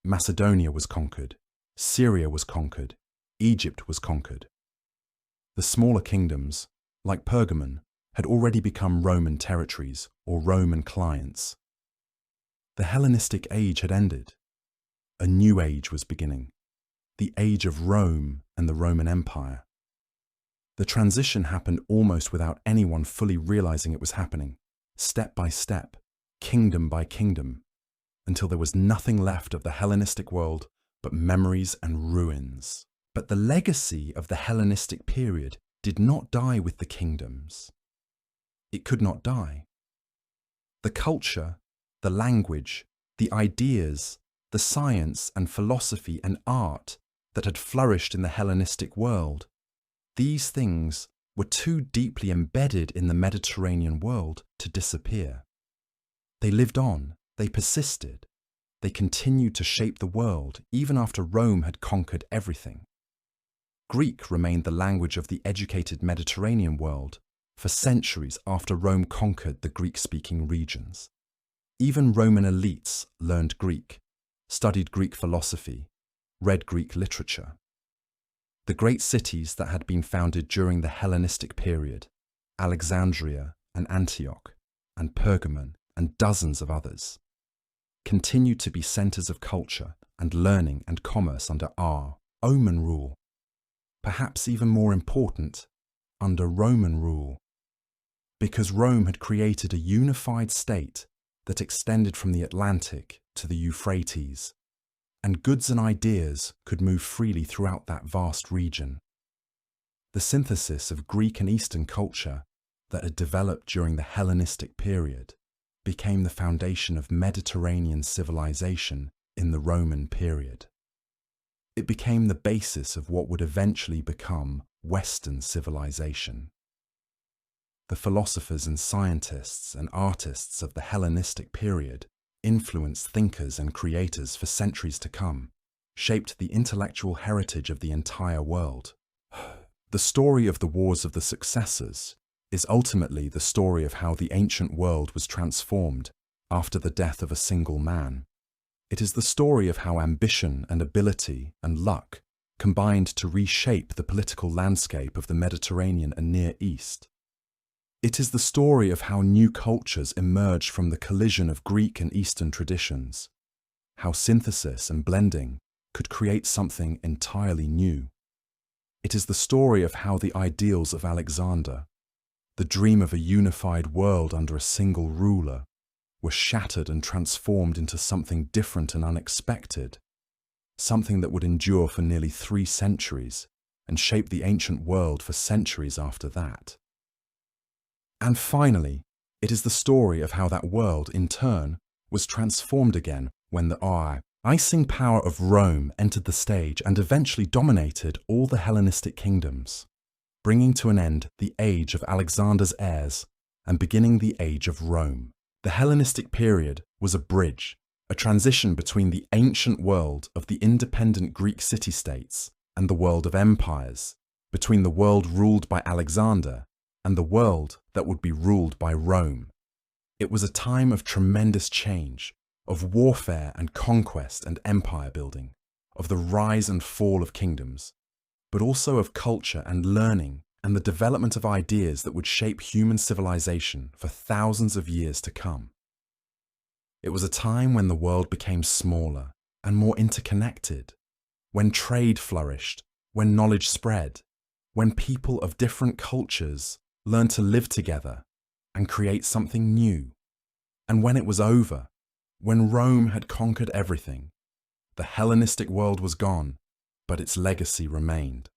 Macedonia was conquered, Syria was conquered, Egypt was conquered. The smaller kingdoms, like Pergamon, had already become Roman territories or Roman clients. The Hellenistic age had ended. A new age was beginning, the age of Rome and the Roman Empire. The transition happened almost without anyone fully realizing it was happening, step by step, kingdom by kingdom, until there was nothing left of the Hellenistic world but memories and ruins. But the legacy of the Hellenistic period did not die with the kingdoms. It could not die. The culture, the language, the ideas, the science and philosophy and art that had flourished in the Hellenistic world, these things were too deeply embedded in the Mediterranean world to disappear. They lived on, they persisted, they continued to shape the world even after Rome had conquered everything. Greek remained the language of the educated Mediterranean world for centuries after Rome conquered the Greek-speaking regions. Even Roman elites learned Greek, studied Greek philosophy, read Greek literature. The great cities that had been founded during the Hellenistic period, Alexandria and Antioch and Pergamon and dozens of others, continued to be centers of culture and learning and commerce under Roman rule. Perhaps even more important, under Roman rule, because Rome had created a unified state that extended from the Atlantic to the Euphrates, and goods and ideas could move freely throughout that vast region. The synthesis of Greek and Eastern culture that had developed during the Hellenistic period became the foundation of Mediterranean civilization in the Roman period. It became the basis of what would eventually become Western civilization. The philosophers and scientists and artists of the Hellenistic period influenced thinkers and creators for centuries to come, shaped the intellectual heritage of the entire world. The story of the wars of the successors is ultimately the story of how the ancient world was transformed after the death of a single man. It is the story of how ambition and ability and luck combined to reshape the political landscape of the Mediterranean and Near East. It is the story of how new cultures emerged from the collision of Greek and Eastern traditions, how synthesis and blending could create something entirely new. It is the story of how the ideals of Alexander, the dream of a unified world under a single ruler, were shattered and transformed into something different and unexpected, something that would endure for nearly 3 centuries and shape the ancient world for centuries after that. And finally, it is the story of how that world, in turn, was transformed again when the rising power of Rome entered the stage and eventually dominated all the Hellenistic kingdoms, bringing to an end the age of Alexander's heirs and beginning the age of Rome. The Hellenistic period was a bridge, a transition between the ancient world of the independent Greek city-states and the world of empires, between the world ruled by Alexander and the world that would be ruled by Rome. It was a time of tremendous change, of warfare and conquest and empire building, of the rise and fall of kingdoms, but also of culture and learning and the development of ideas that would shape human civilization for thousands of years to come. It was a time when the world became smaller and more interconnected, when trade flourished, when knowledge spread, when people of different cultures learned to live together and create something new. And when it was over, when Rome had conquered everything, the Hellenistic world was gone, but its legacy remained.